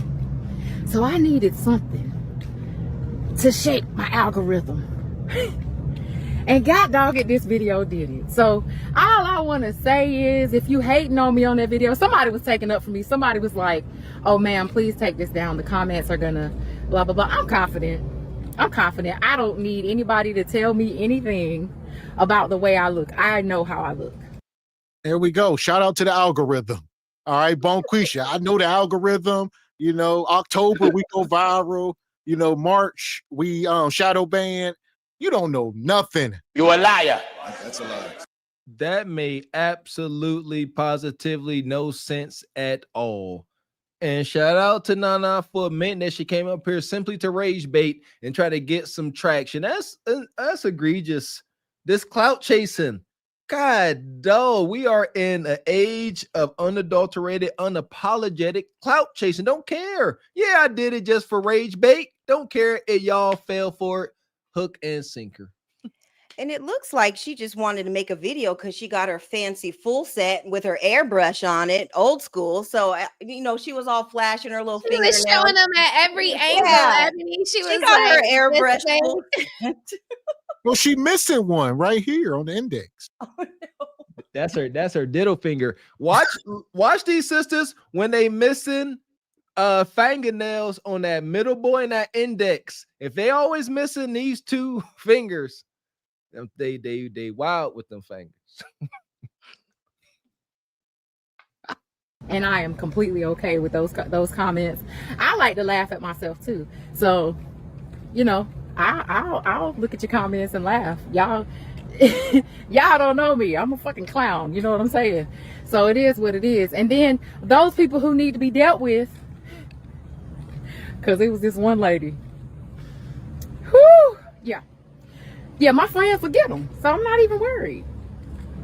S10: So I needed something to shape my algorithm. And God dog it, this video did it. So all I want to say is, if you hating on me on that video, somebody was taking up for me. Somebody was like, oh ma'am, please take this down. The comments are gonna blah, blah, blah. I'm confident. I don't need anybody to tell me anything about the way I look. I know how I look.
S2: There we go. Shout out to the algorithm. All right, Bonquisha. I know the algorithm. October we go viral. March we shadow ban. You don't know nothing.
S4: You a liar.
S1: That's a lie.
S3: That made absolutely, positively no sense at all. And shout out to Nana for admitting that she came up here simply to rage bait and try to get some traction. That's egregious. This clout chasing. God, dog, we are in an age of unadulterated, unapologetic clout chasing. Don't care. Yeah, I did it just for rage bait. Don't care if y'all fell for it. Hook and sinker.
S5: And it looks like she just wanted to make a video because she got her fancy full set with her airbrush on it, old school. So, she was all flashing her little
S7: She
S5: fingernails.
S7: was showing them at every angle. Ebony. She was
S5: got
S7: like,
S5: her airbrush
S7: this
S5: full
S7: way.
S2: Well, she missing one right here on the index.
S3: That's her diddle finger. Watch these sisters when they missing fingernails on that middle boy and that index. If they always missing these two fingers, they wild with them fingers.
S14: And I am completely okay with those comments. I like to laugh at myself too. So, I'll look at your comments and laugh. Y'all don't know me. I'm a fucking clown. You know what I'm saying? So it is what it is. And then those people who need to be dealt with, because it was this one lady. Whew. Yeah, my friends will get them. So I'm not even worried.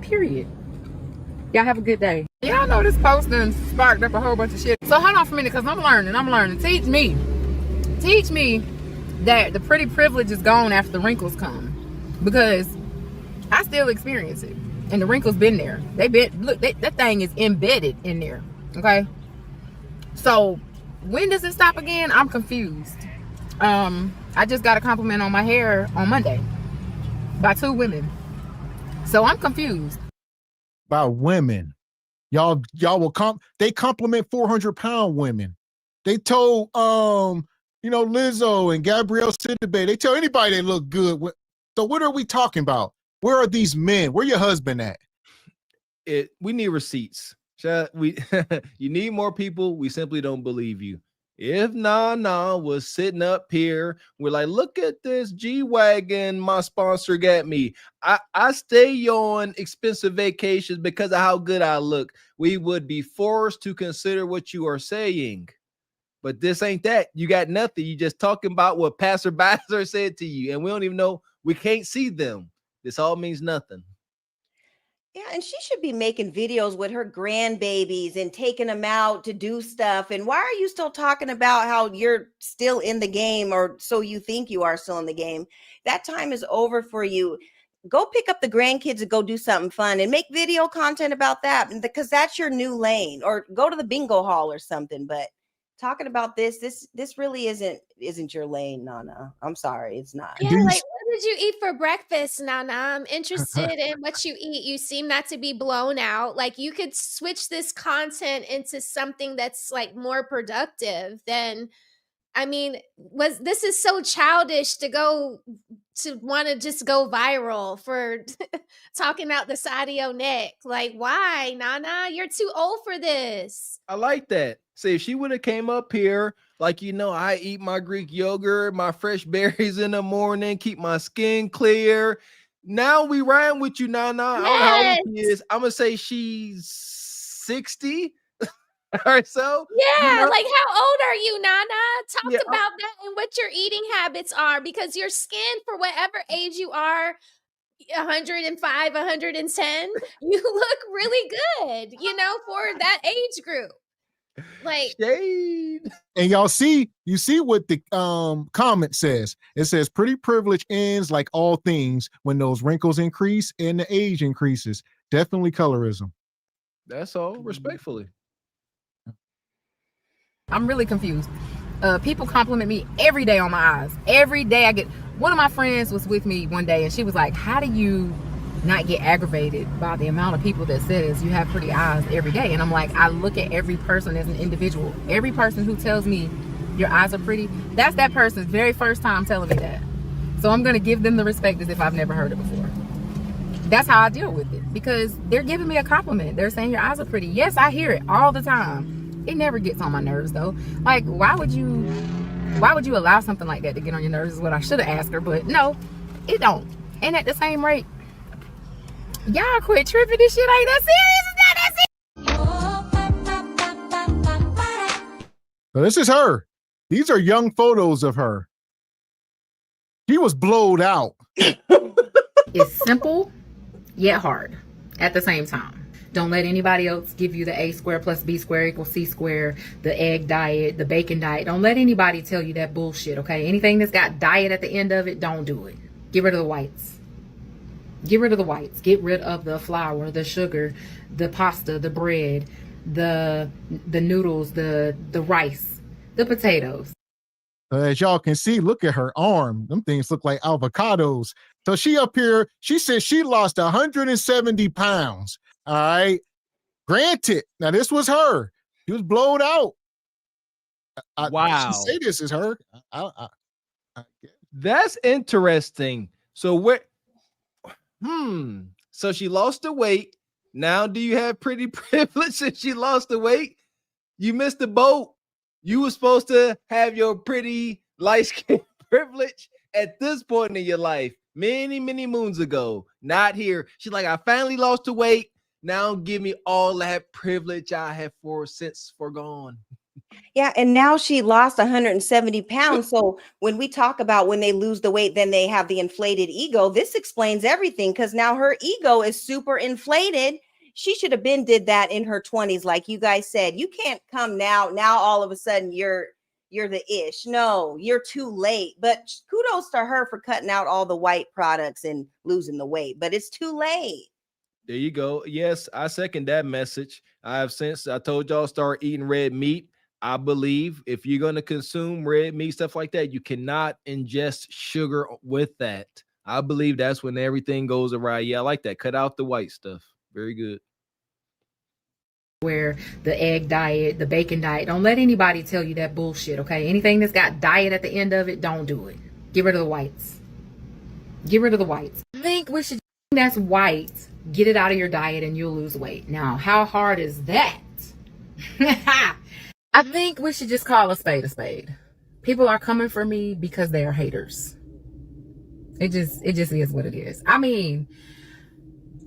S14: Period. Y'all have a good day. Y'all know this post done sparked up a whole bunch of shit. So hold on for a minute, because I'm learning. Teach me that the pretty privilege is gone after the wrinkles come. Because I still experience it. And the wrinkles been there. That thing is embedded in there. Okay? So when does it stop again? I'm confused. I just got a compliment on my hair on Monday by 2 women. So I'm confused.
S2: By women. Y'all will they compliment 400-pound women. They told Lizzo and Gabrielle Sidibe, they tell anybody they look good. So what are we talking about? Where are these men? Where your husband at?
S3: We need receipts. You need more people. We simply don't believe you. If Nana was sitting up here, we're like, look at this G-Wagon my sponsor got me. I stay on expensive vacations because of how good I look. We would be forced to consider what you are saying. But this ain't that. You got nothing. You just talking about what passerbys are said to you. And we don't even know. We can't see them. This all means nothing.
S5: Yeah, and she should be making videos with her grandbabies and taking them out to do stuff. And why are you still talking about how you're still in the game, or so you think you are still in the game? That time is over for you. Go pick up the grandkids and go do something fun and make video content about that, because that's your new lane. Or go to the bingo hall or something. But talking about this really isn't your lane, Nana. I'm sorry, it's not.
S7: Yeah, like, what did you eat for breakfast, Nana? I'm interested in what you eat. You seem not to be blown out. Like, you could switch this content into something that's like more productive than, this is so childish to want to just go viral for talking out the side of your neck. Like, why, Nana? You're too old for this.
S3: I like that. See, if she would have came up here, like, I eat my Greek yogurt, my fresh berries in the morning, keep my skin clear. Now we riding with you, Nana. Yes. I don't know how old she is. I'm going to say she's 60 or so.
S7: Yeah, like, how old are you, Nana? Talk about that and what your eating habits are, because your skin, for whatever age you are, 105, 110, you look really good, for that age group. Like,
S3: shade.
S2: And you see what the comment says. It says pretty privilege ends like all things when those wrinkles increase and the age increases. Definitely colorism.
S3: That's all, respectfully.
S14: I'm really confused. People compliment me every day on my eyes. Every day one of my friends was with me one day and she was like, how do you not get aggravated by the amount of people that says you have pretty eyes every day? And I'm like, I look at every person as an individual. Every person who tells me your eyes are pretty, that's that person's very first time telling me that. So I'm going to give them the respect as if I've never heard it before. That's how I deal with it, because they're giving me a compliment. They're saying your eyes are pretty. Yes, I hear it all the time. It never gets on my nerves though. Like, why would you allow something like that to get on your nerves is what I should have asked her, but no, it don't. And at the same rate, y'all quit tripping. This shit ain't that serious. It's not that serious.
S2: So this is her. These are young photos of her. She was blowed out.
S14: It's simple yet hard at the same time. Don't let anybody else give you the A squared plus B squared equals C squared, the egg diet, the bacon diet. Don't let anybody tell you that bullshit, okay? Anything that's got diet at the end of it, don't do it. Get rid of the whites. Get rid of the whites. Get rid of the flour, the sugar, the pasta, the bread, the noodles, the rice, the potatoes.
S2: As y'all can see, look at her arm. Them things look like avocados. So she up here, she said she lost 170 pounds. All right. Granted, now this was her. She was blowed out.
S3: Wow.
S2: She say this is her.
S3: That's interesting. So what? So she lost the weight. Now, do you have pretty privilege since she lost the weight? You missed the boat. You were supposed to have your pretty light skin privilege at this point in your life, many, many moons ago. Not here. She's like, I finally lost the weight. Now give me all that privilege I have since forgone.
S5: Yeah, and now she lost 170 pounds. So when we talk about when they lose the weight, then they have the inflated ego. This explains everything because now her ego is super inflated. She should have been did that in her 20s, like you guys said. You can't come now. Now all of a sudden you're the ish. No, you're too late. But kudos to her for cutting out all the white products and losing the weight. But it's too late.
S3: There you go. Yes, I second that message. I told y'all start eating red meat. I believe if you're going to consume red meat, stuff like that, you cannot ingest sugar with that. I believe that's when everything goes awry. Yeah, I like that. Cut out the white stuff. Very good.
S14: Where the egg diet, the bacon diet, don't let anybody tell you that bullshit, okay? Anything that's got diet at the end of it, don't do it. Get rid of the whites. Get rid of the whites. I think we should, that's white, get it out of your diet and you'll lose weight. Now, how hard is that? I think we should just call a spade a spade. People are coming for me because they are haters. It just is what it is. I mean,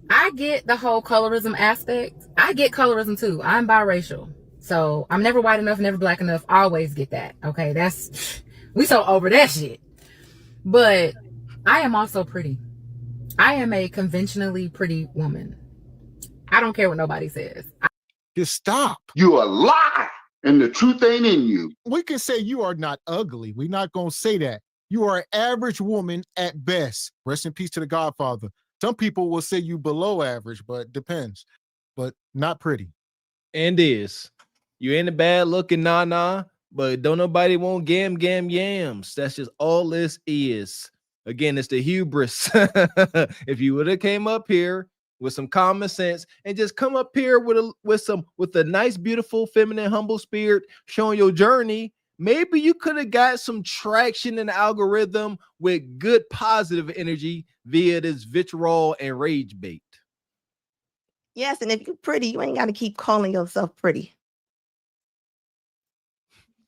S14: I get the whole colorism aspect. I get colorism too. I'm biracial. So I'm never white enough, never black enough. I always get that. Okay, we so over that shit. But I am also pretty. I am a conventionally pretty woman. I don't care what nobody says.
S2: Just stop.
S1: You a lie, and the truth ain't in you.
S2: We can say you are not ugly. We're not going to say that. You are an average woman at best. Rest in peace to the Godfather. Some people will say you below average, but depends. But not pretty.
S3: And is. You ain't a bad looking nah, but don't nobody want yams. That's just all this is. Again, it's the hubris. If you would have came up here with some common sense and just come up here with a nice, beautiful, feminine, humble spirit, showing your journey, maybe you could have got some traction in the algorithm with good positive energy via this vitriol and rage bait.
S6: Yes, and if you're pretty, you ain't got to keep calling yourself pretty.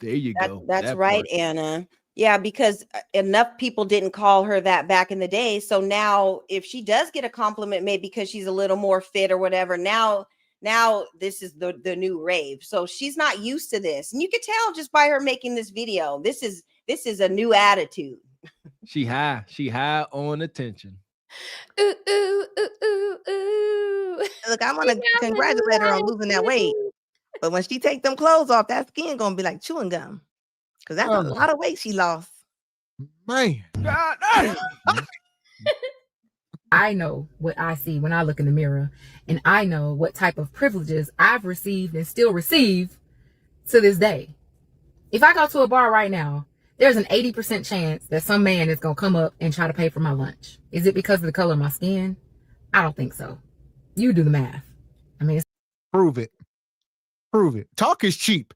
S3: There you go.
S5: That's right, Anna. Yeah, because enough people didn't call her that back in the day. So now if she does get a compliment, maybe because she's a little more fit or whatever, now this is the new rave. So she's not used to this. And you can tell just by her making this video. This is a new attitude.
S3: She high on attention.
S7: Ooh, ooh, ooh, ooh, ooh.
S6: Look, I want to congratulate her on losing that weight. But when she take them clothes off, that skin gonna be like chewing gum. Because that's a lot of weight she lost.
S2: Man.
S14: I know what I see when I look in the mirror, and I know what type of privileges I've received and still receive to this day. If I go to a bar right now, there's an 80% chance that some man is going to come up and try to pay for my lunch. Is it because of the color of my skin? I don't think so. You do the math. I mean,
S2: prove it. Talk is cheap.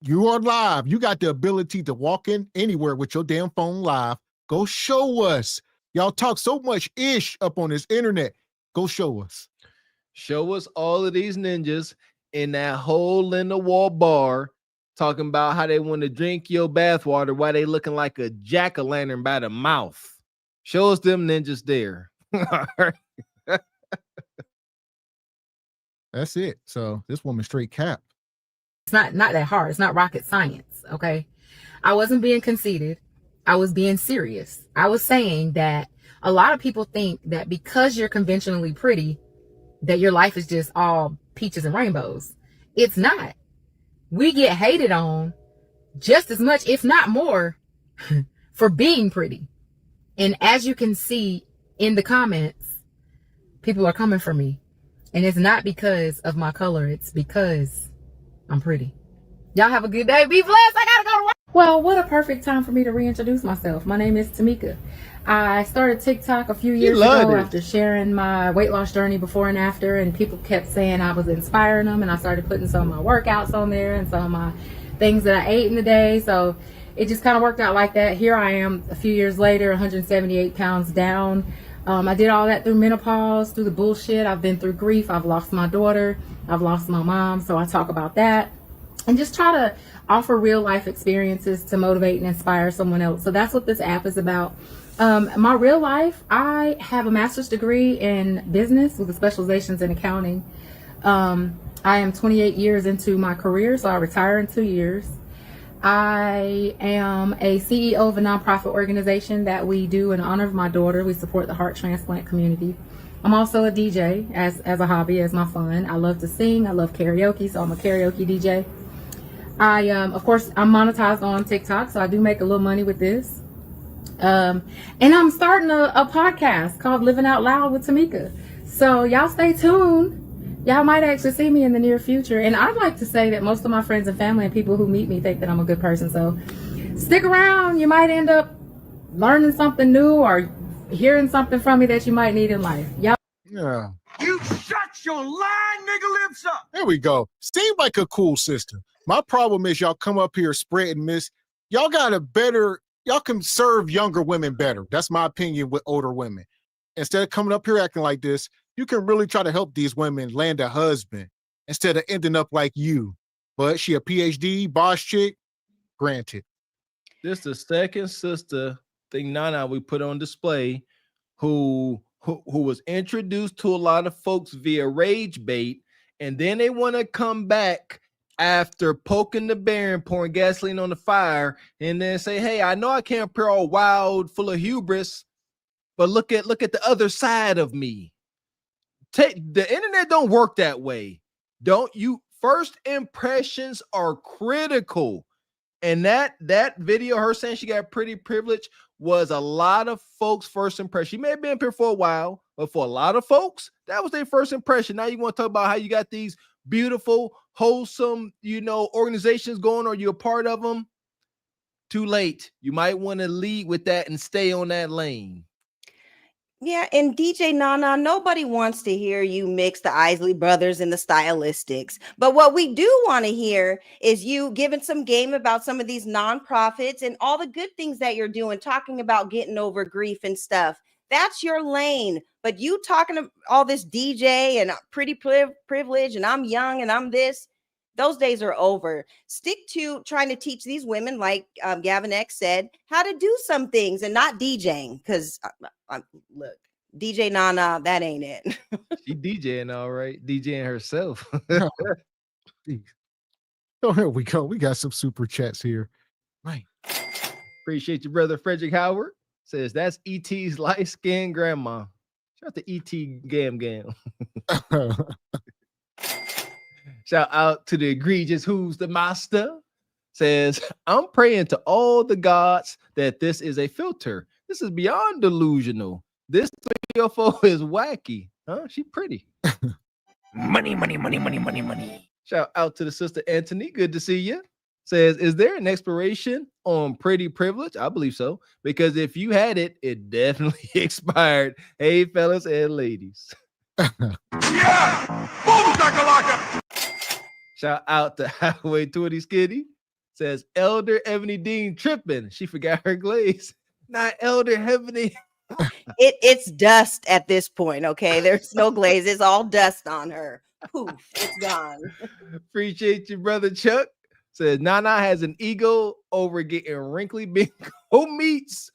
S2: You are live. You got the ability to walk in anywhere with your damn phone live. Go show us. Y'all talk so much ish up on this internet. Go show us.
S3: Show us all of these ninjas in that hole in the wall bar talking about how they want to drink your bathwater while they looking like a jack-o'-lantern by the mouth. Show us them ninjas there.
S2: That's it. So this woman straight cap.
S14: it's not that hard. It's not rocket science. Okay. I wasn't being conceited. I was being serious. I was saying that a lot of people think that because you're conventionally pretty, that your life is just all peaches and rainbows. It's not. We get hated on just as much, if not more, for being pretty. And as you can see in the comments, people are coming for me. And it's not because of my color. It's because I'm pretty. Y'all have a good day. Be blessed. I gotta go to work. Well, what a perfect time for me to reintroduce myself. My name is Tamika. I started TikTok a few years ago after sharing my weight loss journey before and after, and people kept saying I was inspiring them, and I started putting some of my workouts on there and some of my things that I ate in the day. So it just kind of worked out like that. Here I am a few years later, 178 pounds down. I did all that through menopause, through the bullshit. I've been through grief. I've lost my daughter. I've lost my mom. So I talk about that and just try to offer real life experiences to motivate and inspire someone else. So that's what this app is about. My real life, I have a master's degree in business with a specializations in accounting. I am 28 years into my career, so I retire in 2 years. I am a CEO of a nonprofit organization that we do in honor of my daughter. We support the heart transplant community. I'm also a DJ as a hobby, as my fun. I love to sing. I love karaoke, so I'm a karaoke DJ. Of course, I'm monetized on TikTok, so I do make a little money with this. And I'm starting a podcast called Living Out Loud with Tamika. So y'all stay tuned. Y'all might actually see me in the near future. And I'd like to say that most of my friends and family and people who meet me think that I'm a good person. So stick around. You might end up learning something new or hearing something from me that you might need in life. Y'all.
S2: Yeah.
S4: You shut your lying nigga lips up.
S2: There we go. Seems like a cool sister. My problem is y'all come up here spreading this. Y'all can serve younger women better. That's my opinion with older women. Instead of coming up here acting like this, you can really try to help these women land a husband instead of ending up like you. But she a PhD, boss chick, granted.
S3: This the second sister thing Nana we put on display who was introduced to a lot of folks via rage bait, and then they want to come back after poking the bear and pouring gasoline on the fire and then say, hey, I know I can't appear all wild, full of hubris, but look at the other side of me. The internet don't work that way. Don't you? First impressions are critical. And that video, her saying she got pretty privilege, was a lot of folks' first impression. She may have been up here for a while, but for a lot of folks, that was their first impression. Now you want to talk about how you got these beautiful, wholesome, organizations going, or you're a part of them. Too late. You might want to lead with that and stay on that lane.
S5: Yeah, and DJ Nana, nobody wants to hear you mix the Isley Brothers and the Stylistics. But what we do want to hear is you giving some game about some of these nonprofits and all the good things that you're doing, talking about getting over grief and stuff. That's your lane. But you talking about all this DJ and pretty privilege and I'm young and I'm this, those days are over. Stick to trying to teach these women, like Gavin X said, how to do some things and not DJing. Because look, DJ Nana, that ain't it.
S3: She DJing all right, DJing herself.
S2: Oh, here we go. We got some super chats here. Right.
S3: Appreciate your brother Frederick Howard. Says that's E.T.'s light-skinned grandma. Shout out to E.T. Gam Gam. Shout out to the egregious Who's the Master. Says, I'm praying to all the gods that this is a filter. This is beyond delusional. This 304 is wacky. Huh? She pretty.
S4: Money, money, money, money, money, money.
S3: Shout out to the sister Anthony. Good to see you. Says, is there an expiration on pretty privilege? I believe so. Because if you had it, it definitely expired. Hey, fellas and ladies.
S4: Yeah! Boom, shakalaka!
S3: Shout out to Highway 20 Skitty. Says, Elder Ebony Dean tripping. She forgot her glaze. Not Elder Ebony.
S5: It's dust at this point, okay? There's no glaze. It's all dust on her. Poof, it's gone.
S3: Appreciate you, brother Chuck. Says, Nana has an ego over getting wrinkly bingo meats.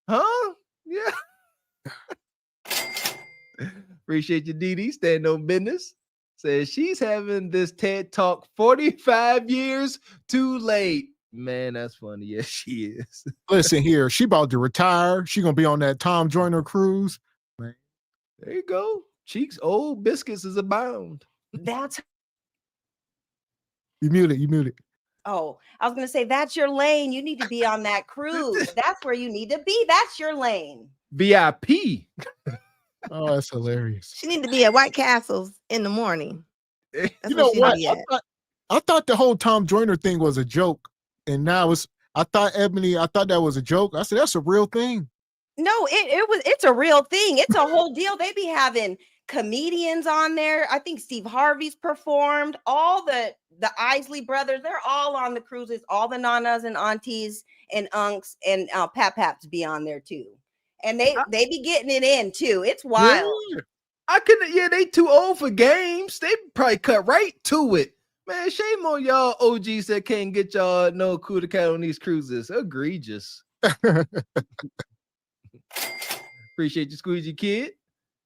S3: Huh? Yeah. Appreciate you, Dee Dee. Stand on business. Says she's having this TED Talk 45 years too late. Man, that's funny. Yes, she is.
S2: Listen here. She about to retire. She going to be on that Tom Joyner cruise. Man.
S3: There you go. Cheeks, old biscuits is abound.
S5: That's...
S2: You muted.
S5: Oh, I was going to say, that's your lane. You need to be on that cruise. That's where you need to be. That's your lane.
S3: VIP.
S2: Oh, that's hilarious.
S6: She need to be at White Castles in the morning. That's
S2: You know
S6: she
S2: what?
S6: need to be at.
S2: I thought the whole Tom Joyner thing was a joke, and now I thought that was a joke. I said that's a real thing.
S5: No, it's a real thing. It's a whole deal. They be having comedians on there. I think Steve Harvey's performed. All the Isley brothers, they're all on the cruises. All the nanas and aunties and unks and paps be on there too. And they be getting it in too. It's wild.
S3: Yeah. They too old for games. They probably cut right to it. Man, shame on y'all OGs that can't get y'all no coup de cat on these cruises. Egregious. Appreciate you, Squeegee Kid.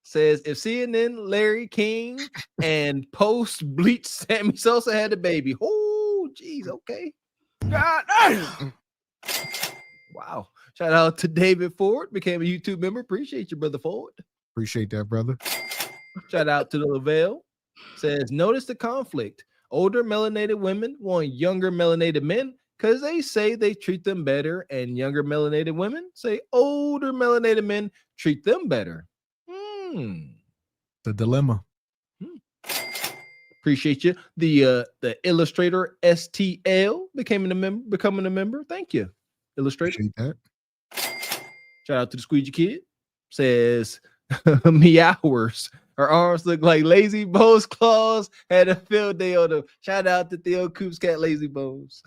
S3: Says if CNN, Larry King, and post bleach Sammy Sosa had a baby. Oh, geez, okay. God. Wow. Shout out to David Ford, became a YouTube member. Appreciate you, brother Ford.
S2: Appreciate that, brother.
S3: Shout out to the Lavelle. Says notice the conflict. Older melanated women want younger melanated men because they say they treat them better, and younger melanated women say older melanated men treat them better.
S2: The dilemma.
S3: Appreciate you. The illustrator STL becoming a member. Thank you, illustrator.
S2: Appreciate that.
S3: Shout out to the Squeegee Kid. Says meowers. Her arms look like Lazy Bones claws. Had a field day on them. Shout out to Theo Coops Cat Lazy Bones.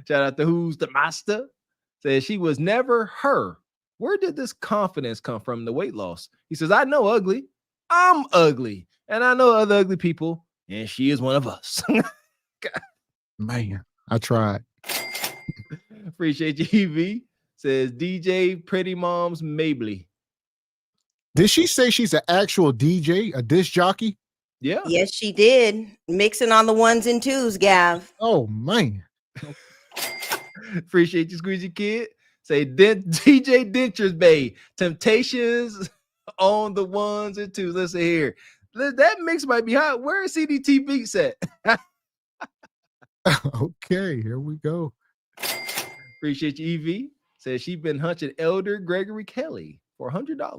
S3: Shout out to Who's the Master. Says she was never her. Where did this confidence come from? The weight loss. He says, I know ugly. I'm ugly. And I know other ugly people. And she is one of us.
S2: Man, I tried.
S3: Appreciate you, EV. Says DJ Pretty Moms Mabley.
S2: Did she say she's an actual DJ, a disc jockey?
S3: Yeah.
S5: Yes, she did. Mixing on the ones and twos, Gav.
S2: Oh, man.
S3: Appreciate you, Squeegee Kid. Say DJ Dentures Bay. Temptations on the ones and twos. Listen here. That mix might be hot. Where is CDT Beats at?
S2: Okay, here we go.
S3: Appreciate you, EV. Says she's been hunching Elder Gregory Kelly for $100.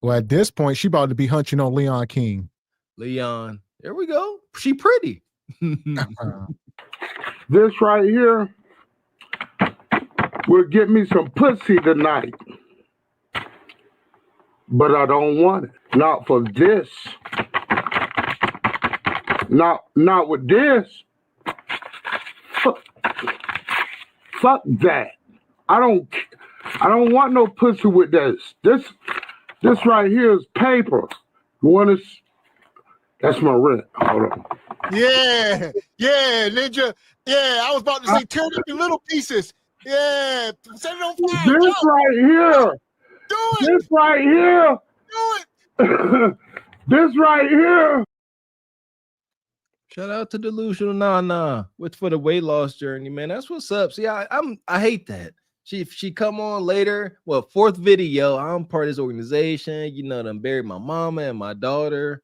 S2: Well, at this point, she about to be hunching on Leon King.
S3: Leon, there we go. She pretty.
S1: This right here will get me some pussy tonight. But I don't want it. Not for this. Not with this. Fuck that. I don't want no pussy with this. This right here is paper. You want to? That's my rent. Hold on.
S2: Yeah, Ninja. Yeah, I was about to say tear it up in little pieces. Yeah, set it on fire.
S1: This right here.
S2: Do it.
S1: This right here.
S2: Do it.
S1: This right here.
S3: Shout out to Delusional Nana for the weight loss journey, man. That's what's up. See, I hate that. She come on later. Well, fourth video. I'm part of this organization. You know, them buried my mama and my daughter.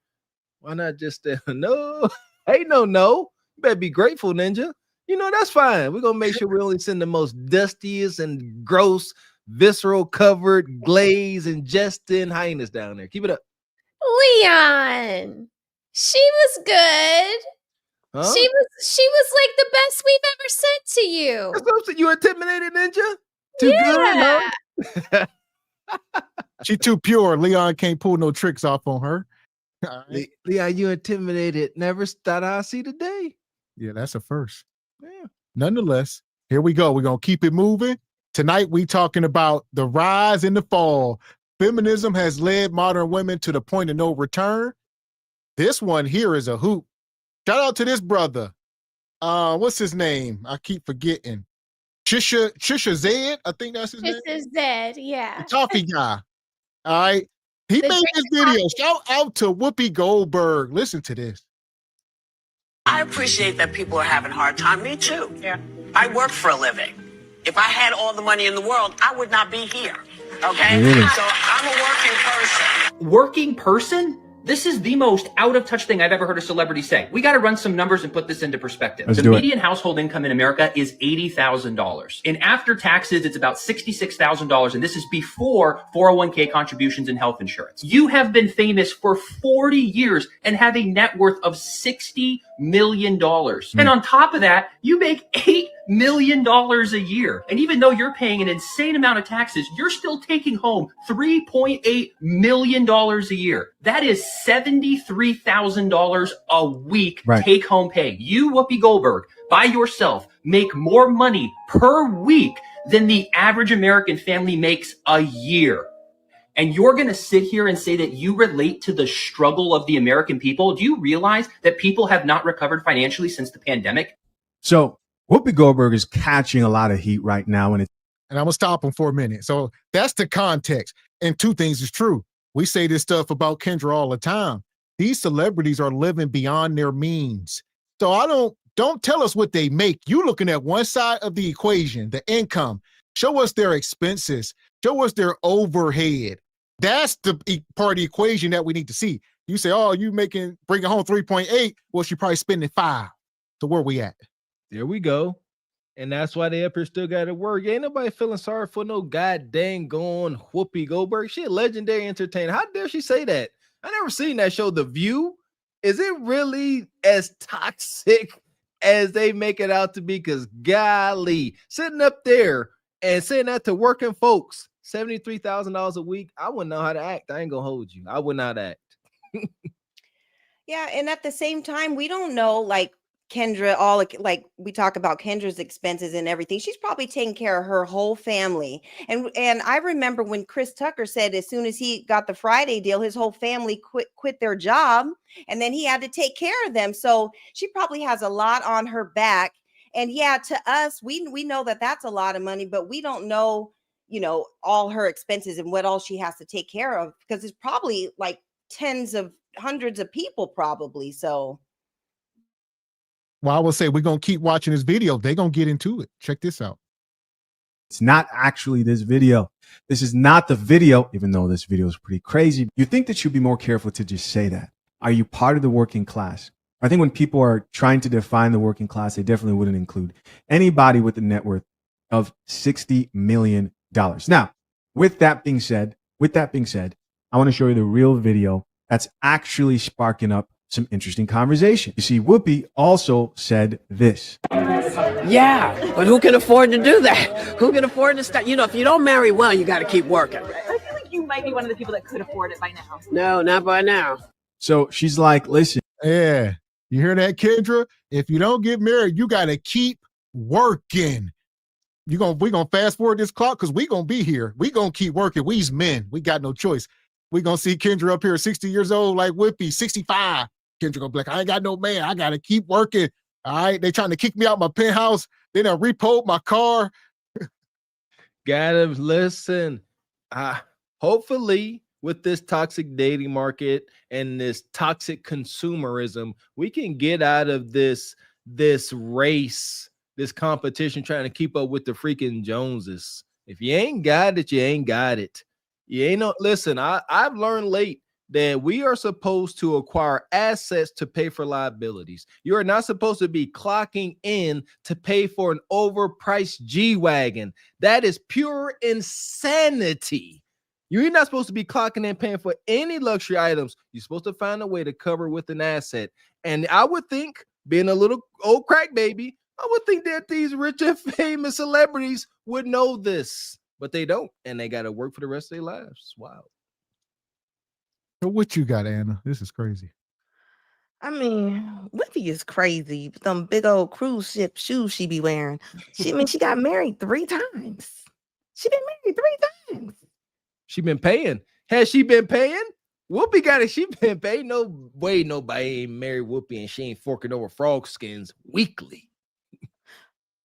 S3: Why not just no? Ain't no. You better be grateful, Ninja. You know, that's fine. We're gonna make sure we only send the most dustiest and gross, visceral covered, glaze, ingesting hyenas down there. Keep it up.
S7: Leon, she was good.
S3: Huh?
S7: She was like the best we've ever sent to you.
S3: That's what I'm saying. You intimidated, Ninja? Too
S7: Yeah.
S3: good, huh?
S2: She too pure. Leon can't pull no tricks off on her. All right.
S3: Leon, you intimidated. Never thought I'd see the day.
S2: Yeah, that's a first.
S3: Yeah.
S2: Nonetheless, here we go. We're going to keep it moving. Tonight, we talking about the rise and the fall. Feminism has led modern women to the point of no return. This one here is a hoop. Shout out to this brother. What's his name? I keep forgetting. Trisha Zed, I think that's his name.
S7: This is Zed, yeah.
S2: The coffee guy. All right. He made this video. Shout out to Whoopi Goldberg. Listen to this.
S15: I appreciate that people are having a hard time. Me too. Yeah. I work for a living. If I had all the money in the world, I would not be here. Okay?
S3: Really?
S15: So I'm a working person.
S16: Working person? This is the most out of touch thing I've ever heard a celebrity say. We got to run some numbers and put this into perspective.
S17: Let's
S16: The
S17: do it.
S16: median household income in America is $80,000. And after taxes, it's about $66,000. And this is before 401k contributions and health insurance. You have been famous for 40 years and have a net worth of $60 million. And on top of that, you make $8 million a year. And even though you're paying an insane amount of taxes, you're still taking home $3.8 million a year. That is $73,000 a week take home pay. You, Whoopi Goldberg, by yourself, make more money per week than the average American family makes a year. And you're going to sit here and say that you relate to the struggle of the American people? Do you realize that people have not recovered financially since the pandemic?
S17: So Whoopi Goldberg is catching a lot of heat right now. And
S2: I'm going to stop him for a minute. So that's the context. And two things is true. We say this stuff about Kendra all the time. These celebrities are living beyond their means. So don't tell us what they make. You looking at one side of the equation, the income. Show us their expenses. Show us their overhead. That's the part of the equation that we need to see. You say, oh, you bringing home 3.8. Well, she probably spending 5. So where we at?
S3: There we go. And that's why they up here still got to work. Ain't nobody feeling sorry for no goddamn gone Whoopi Goldberg. She a legendary entertainer. How dare she say that? I never seen that show, The View. Is it really as toxic as they make it out to be? Because golly, sitting up there and saying that to working folks, $73,000 a week, I wouldn't know how to act. I ain't gonna hold you. I would not act.
S5: Yeah, and at the same time, we don't know, like, Kendra, like we talk about Kendra's expenses and everything. She's probably taking care of her whole family. And I remember when Chris Tucker said as soon as he got the Friday deal, his whole family quit their job, and then he had to take care of them. So she probably has a lot on her back. And yeah, to us, we know that that's a lot of money, but we don't know, all her expenses and what all she has to take care of, because it's probably like hundreds of people probably. So.
S2: Well, I will say we're going to keep watching this video. They're going to get into it. Check this out.
S17: it's not actually this video. This is not the video, even though this video is pretty crazy. You think that you'd be more careful to just say that. Are you part of the working class? I think when people are trying to define the working class, they definitely wouldn't include anybody with a net worth of $60 million. Now, with that being said, I want to show you the real video that's actually sparking up some interesting conversation. You see, Whoopi also said this.
S15: Yeah, but who can afford to do that? Who can afford to start? You know, if you don't marry well, you got to keep working.
S18: I feel like you might be one of the people that could afford it by now.
S15: No, not by now.
S17: So she's like, listen.
S2: Yeah, you hear that, Kendra? If you don't get married, you got to keep working. We're going to fast forward this clock because we're going to be here. We're going to keep working. We's men. We got no choice. We're going to see Kendra up here 60 years old like Whoopi, 65. Kendra going to be like, I ain't got no man. I got to keep working. All right. They trying to kick me out my penthouse. They done repoed my car.
S3: Gotta listen. Hopefully with this toxic dating market and this toxic consumerism, we can get out of this race, this competition trying to keep up with the freaking Joneses. If you ain't got it, you ain't got it. You ain't no, listen, I've learned late that we are supposed to acquire assets to pay for liabilities. You are not supposed to be clocking in to pay for an overpriced G-Wagon. That is pure insanity. You're not supposed to be clocking in paying for any luxury items. You're supposed to find a way to cover with an asset. And I would think, being a little old crack baby, I would think that these rich and famous celebrities would know this, but they don't, and they got to work for the rest of their lives. Wow.
S2: What you got, Anna? This is crazy.
S6: I mean, Whoopi is crazy. Some big old cruise ship shoes she be wearing. She got married 3 times. She been married 3 times.
S3: She been paying. Has she been paying? Whoopi got it. She been paying. No way nobody ain't married Whoopi and she ain't forking over frog skins weekly.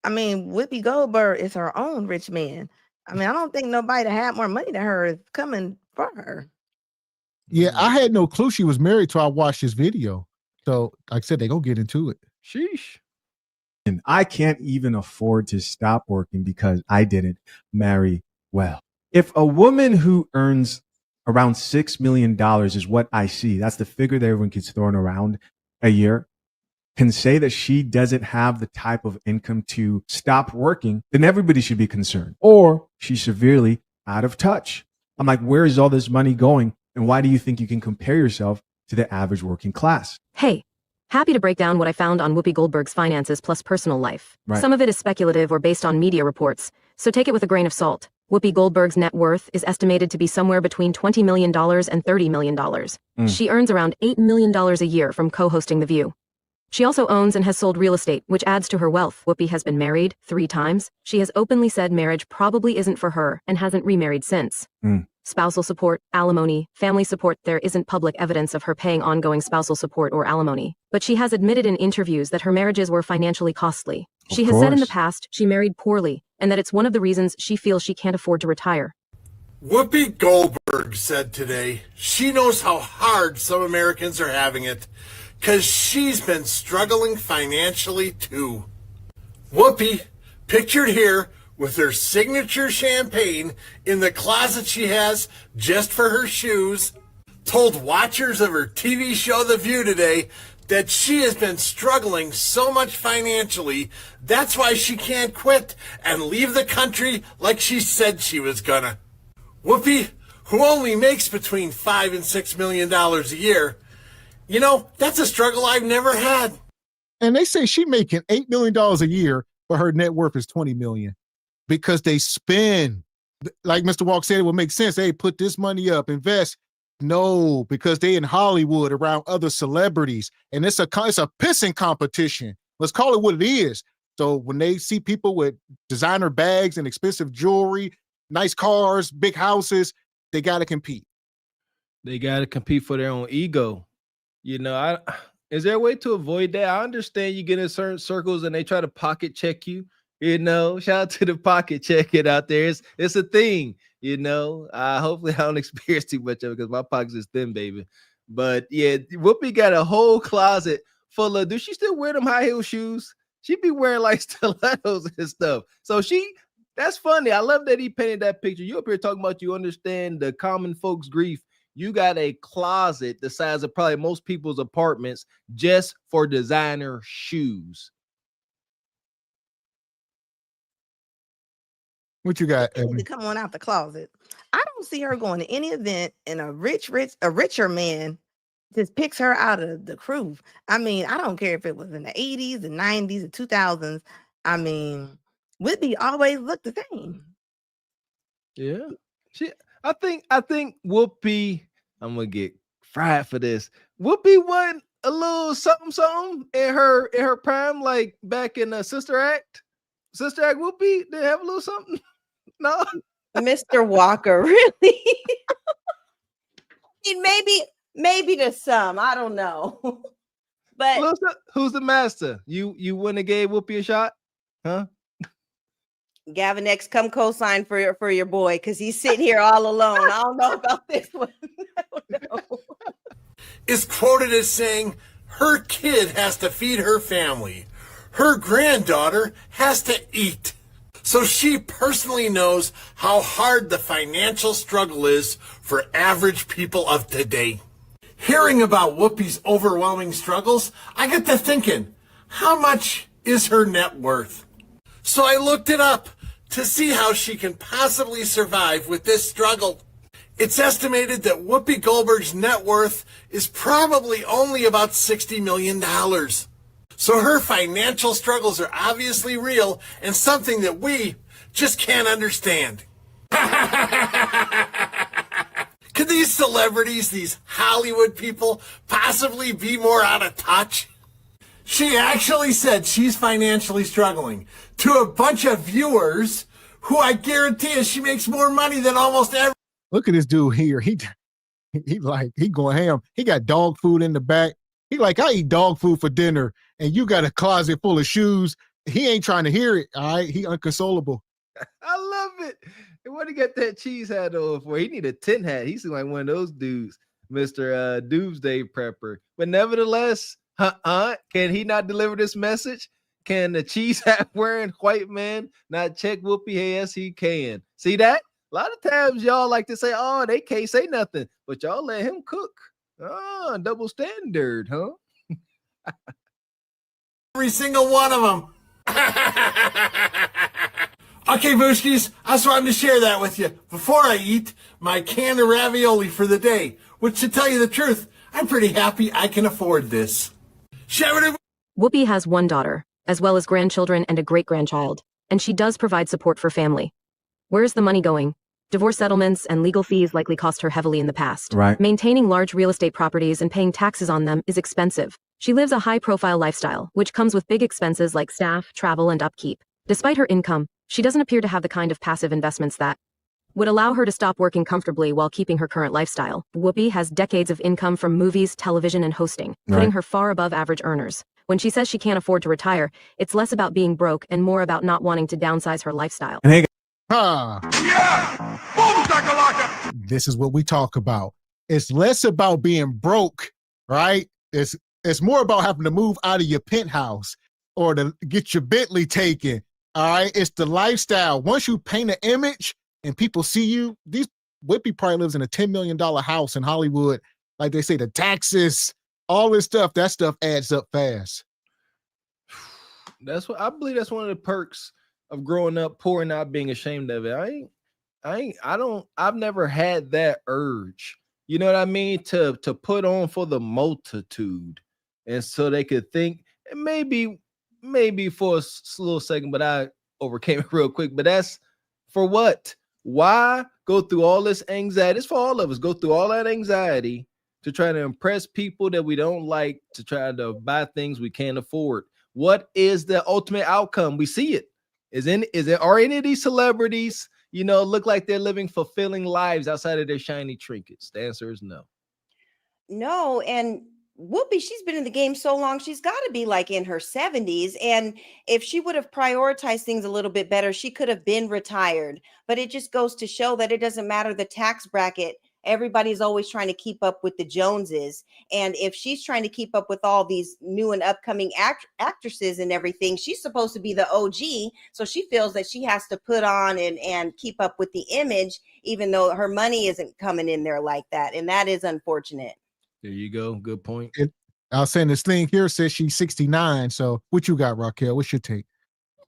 S6: I mean, Whoopi Goldberg is her own rich man. I mean, I don't think nobody that had more money than her is coming for her.
S2: Yeah, I had no clue she was married till I watched this video. So, like I said, they gonna get into it.
S3: Sheesh.
S17: And I can't even afford to stop working because I didn't marry well. If a woman who earns around $6 million is what I see. That's the figure that everyone gets thrown around a year. Can say that she doesn't have the type of income to stop working, then everybody should be concerned. Or she's severely out of touch. I'm like, where is all this money going? And why do you think you can compare yourself to the average working class?
S19: Hey, happy to break down what I found on Whoopi Goldberg's finances plus personal life.
S17: Right.
S19: Some of it is speculative or based on media reports, so take it with a grain of salt. Whoopi Goldberg's net worth is estimated to be somewhere between $20 million and $30 million. She earns around $8 million a year from co-hosting The View. She also owns and has sold real estate, which adds to her wealth. Whoopi has been married 3 times. She has openly said marriage probably isn't for her and hasn't remarried since. Spousal support, alimony, family support. There isn't public evidence of her paying ongoing spousal support or alimony, but she has admitted in interviews that her marriages were financially costly. She has said in the past she married poorly and that it's one of the reasons she feels she can't afford to retire.
S20: Whoopi Goldberg said today she knows how hard some Americans are having it because she's been struggling financially too. Whoopi, pictured here with her signature champagne in the closet she has just for her shoes, told watchers of her TV show The View today that she has been struggling so much financially, that's why she can't quit and leave the country like she said she was gonna. Whoopi, who only makes between $5 and $6 million a year, you know, that's a struggle I've never had.
S2: And they say she making $8 million a year, but her net worth is $20 million because they spend. Like Mr. Walk said, it would make sense. Hey, put this money up, invest. No, because they in Hollywood around other celebrities, and it's a pissing competition. Let's call it what it is. So when they see people with designer bags and expensive jewelry, nice cars, big houses, they got to compete.
S3: They got to compete for their own ego. You know, is there a way to avoid that? I understand you get in certain circles and they try to pocket check you. You know, shout out to the pocket checking out there. It's a thing. You know, hopefully I don't experience too much of it because my pockets is thin, baby. But yeah, Whoopi got a whole closet full of. Does she still wear them high heel shoes? She be wearing like stilettos and stuff. So that's funny. I love that he painted that picture. You up here talking about you understand the common folks' grief. You got a closet the size of probably most people's apartments just for designer shoes.
S2: What you got,
S6: Evan? To come on out the closet. I don't see her going to any event and a richer man just picks her out of the crew. I mean, I don't care if it was in the 80s, the 90s, the 2000s. I mean, Whitney always looked the same.
S3: Yeah. I think Whoopi, I'm gonna get fried for this. Whoopi won a little something in her prime, like back in Sister Act. Sister Act Whoopi, they have a little something. No,
S5: Mr. Walker, really? maybe to some, I don't know. But
S3: who's the master? You wouldn't have gave Whoopi a shot, huh?
S5: Gavin X, come co-sign for your boy because he's sitting here all alone. I don't know about this one. I don't know.
S20: Is quoted as saying her kid has to feed her family. Her granddaughter has to eat. So she personally knows how hard the financial struggle is for average people of today. Hearing about Whoopi's overwhelming struggles, I get to thinking, how much is her net worth? So I looked it up to see how she can possibly survive with this struggle. It's estimated that Whoopi Goldberg's net worth is probably only about $60 million. So her financial struggles are obviously real and something that we just can't understand. Could these celebrities, these Hollywood people, possibly be more out of touch? She actually said she's financially struggling to a bunch of viewers who I guarantee she makes more money than almost every.
S2: Look at this dude here. He going ham. He got dog food in the back. He like, I eat dog food for dinner, and you got a closet full of shoes. He ain't trying to hear it. All right, he unconsolable.
S3: I love it. And what he got that cheese hat on for? He need a tin hat. He seems like one of those dudes, Mr. Doomsday Prepper. But nevertheless, can he not deliver this message? Can the cheese hat wearing white man not check Whoopi? Yes, he can. See that? A lot of times y'all like to say, oh, they can't say nothing, but y'all let him cook. Oh, double standard, huh?
S20: Every single one of them. Okay, Booskies, I just wanted to share that with you before I eat my can of ravioli for the day, which, to tell you the truth, I'm pretty happy I can afford this.
S19: Whoopi has one daughter, as well as grandchildren and a great-grandchild, and she does provide support for family. Where's the money going? Divorce settlements and legal fees likely cost her heavily in the past.
S17: Right.
S19: Maintaining large real estate properties and paying taxes on them is expensive. She lives a high-profile lifestyle, which comes with big expenses like staff, travel, and upkeep. Despite her income, she doesn't appear to have the kind of passive investments that would allow her to stop working comfortably while keeping her current lifestyle. Whoopi has decades of income from movies, television, and hosting, putting her far above average earners. When she says she can't afford to retire, it's less about being broke and more about not wanting to downsize her lifestyle.
S2: This is what we talk about. It's less about being broke, right? It's more about having to move out of your penthouse or to get your Bentley taken. All right. It's the lifestyle. Once you paint an image and people see you, Whoopi probably lives in a $10 million house in Hollywood. Like they say, the taxes, all this stuff, that stuff adds up fast.
S3: I believe that's one of the perks of growing up poor and not being ashamed of it. I've never had that urge. You know what I mean? To put on for the multitude. And so they could think, and maybe for a little second, but I overcame it real quick. But that's for what? Why go through all this anxiety? It's for all of us. Go through all that anxiety to try to impress people that we don't like, to try to buy things we can't afford. What is the ultimate outcome? We see it. Are any of these celebrities, look like they're living fulfilling lives outside of their shiny trinkets? The answer is no.
S5: No, and Whoopi, she's been in the game so long, she's got to be like in her 70s. And if she would have prioritized things a little bit better, she could have been retired. But it just goes to show that it doesn't matter the tax bracket. Everybody's always trying to keep up with the Joneses. And if she's trying to keep up with all these new and upcoming actresses and everything, she's supposed to be the OG. So she feels that she has to put on and keep up with the image, even though her money isn't coming in there like that. And that is unfortunate.
S3: There you go. Good point.
S2: I was saying this thing here says she's 69. So what you got, Raquel? What's your take?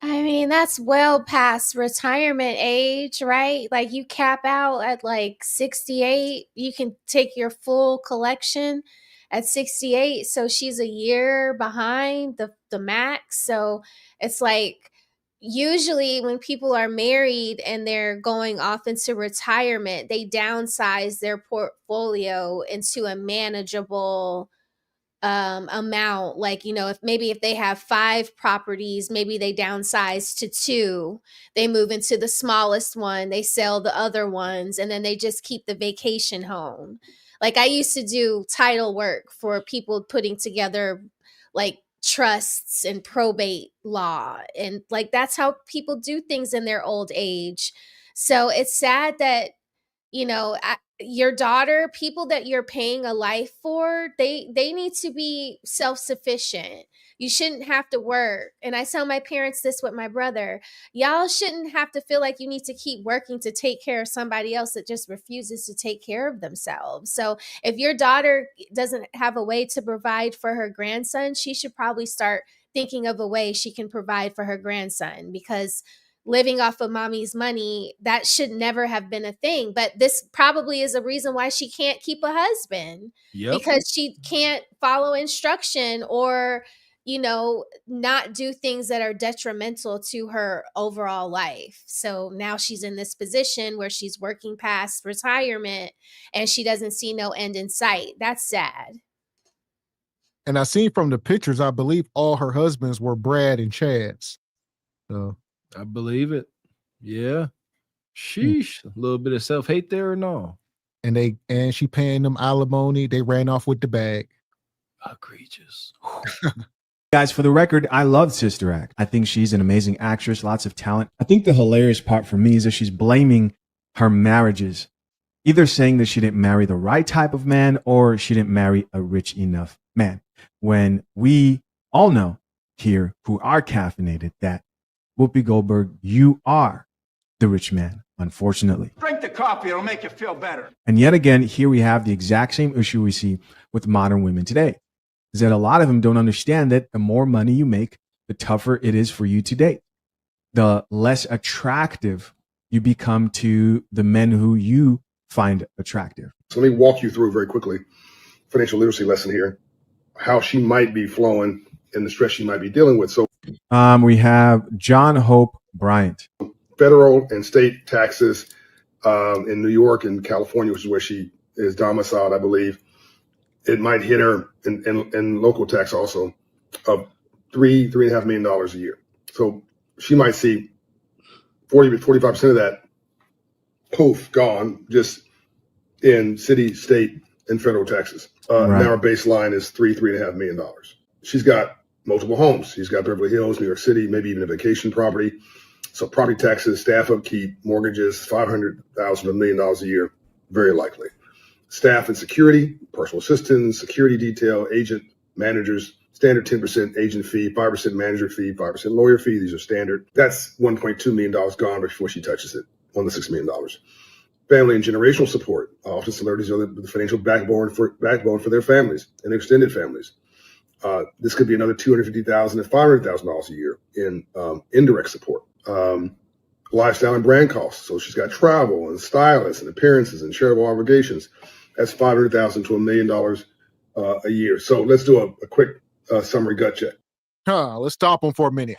S7: I mean, that's well past retirement age, right? Like you cap out at like 68. You can take your full collection at 68. So she's a year behind the max. So it's like usually when people are married and they're going off into retirement, they downsize their portfolio into a manageable amount. Like, if they have 5 properties, maybe they downsize to 2, they move into the smallest one, they sell the other ones, and then they just keep the vacation home. Like I used to do title work for people putting together like trusts and probate law, and like that's how people do things in their old age. So it's sad that your daughter, people that you're paying a life for, they need to be self-sufficient. You shouldn't have to work. And I tell my parents this with my brother. Y'all shouldn't have to feel like you need to keep working to take care of somebody else that just refuses to take care of themselves. So if your daughter doesn't have a way to provide for her grandson, she should probably start thinking of a way she can provide for her grandson, because living off of mommy's money, that should never have been a thing. But this probably is a reason why she can't keep a husband. Yep. Because she can't follow instruction or, not do things that are detrimental to her overall life. So now she's in this position where she's working past retirement and she doesn't see no end in sight. That's sad.
S2: And I seen from the pictures, I believe all her husbands were Brad and Chad's. So
S3: I believe it. Yeah. Sheesh. A little bit of self-hate there or no?
S2: And she paying them alimony. They ran off with the bag.
S3: Egregious.
S17: Guys, for the record, I love Sister Act. I think she's an amazing actress, lots of talent. I think the hilarious part for me is that she's blaming her marriages, either saying that she didn't marry the right type of man or she didn't marry a rich enough man. When we all know here who are caffeinated that Whoopi Goldberg, you are the rich man unfortunately.
S4: Drink the coffee, it'll make you feel better.
S17: And yet again, here we have the exact same issue we see with modern women today, is that a lot of them don't understand that the more money you make, the tougher it is for you to date. The less attractive you become to the men who you find attractive.
S21: So let me walk you through very quickly, financial literacy lesson here, how she might be flowing and the stress she might be dealing with. So
S17: We have John Hope Bryant.
S21: Federal and state taxes in New York and California, which is where she is domiciled, I believe, it might hit her in local tax also of $3.5 million a year. So she might see 45% of that poof gone just in city, state, and federal taxes. Now our baseline is $3.5 million. She's got multiple homes. She's got Beverly Hills, New York City, maybe even a vacation property. So property taxes, staff upkeep, mortgages, $500,000 to $1 million a year, very likely. Staff and security, personal assistants, security detail, agent, managers, standard 10% agent fee, 5% manager fee, 5% lawyer fee. These are standard. That's $1.2 million gone before she touches it on the $6 million. Family and generational support. Often celebrities are the financial backbone for their families and their extended families. This could be another $250,000 to $500,000 a year in indirect support. Lifestyle and brand costs. So she's got travel and stylists and appearances and charitable obligations. That's $500,000 to $1 million a year. So let's do a quick summary gut check.
S2: Let's stop them for a minute.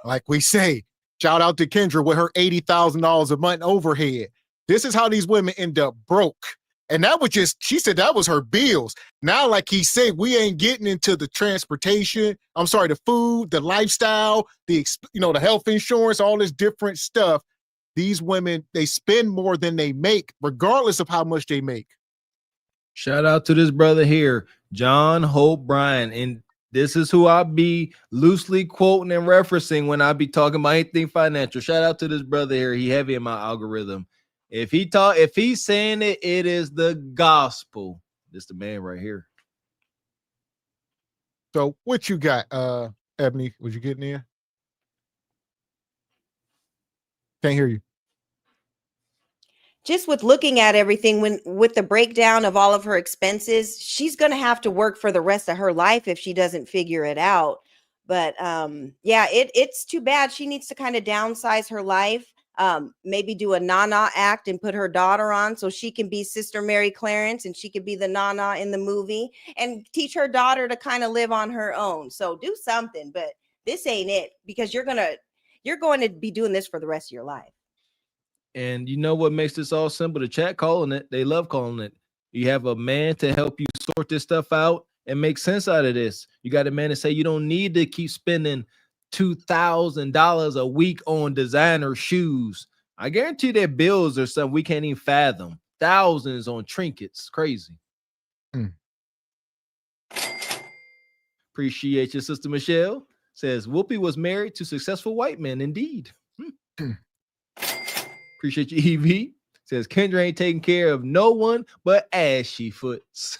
S2: Like we say, shout out to Kendra with her $80,000 a month overhead. This is how these women end up broke. And that was just, she said that was her bills. Now, like he said, we ain't getting into the transportation. I'm sorry, the food, the lifestyle, the health insurance, all this different stuff. These women, they spend more than they make, regardless of how much they make.
S3: Shout out to this brother here, John Hope Bryan. And this is who I be loosely quoting and referencing when I be talking about anything financial. Shout out to this brother here. He heavy in my algorithm. If he's saying it, it is the gospel. This the man right here.
S2: So what you got, Ebony? Was you getting there? Can't hear you.
S5: Just with looking at everything, with the breakdown of all of her expenses, she's going to have to work for the rest of her life if she doesn't figure it out. But yeah, it's too bad. She needs to kind of downsize her life. Maybe do a Nana act and put her daughter on so she can be Sister Mary Clarence and she could be the Nana in the movie and teach her daughter to kind of live on her own. So do something, but this ain't it, because you're going to be doing this for the rest of your life.
S3: And you know what makes this all simple? The chat calling it. They love calling it. You have a man to help you sort this stuff out and make sense out of this. You got a man to say you don't need to keep spending $2,000 a week on designer shoes. I guarantee their bills are something we can't even fathom. Thousands on trinkets. Crazy. Appreciate your sister Michelle. Says Whoopi was married to successful white men. Indeed. Appreciate you, Evie. Says Kendra ain't taking care of no one but ashy foots.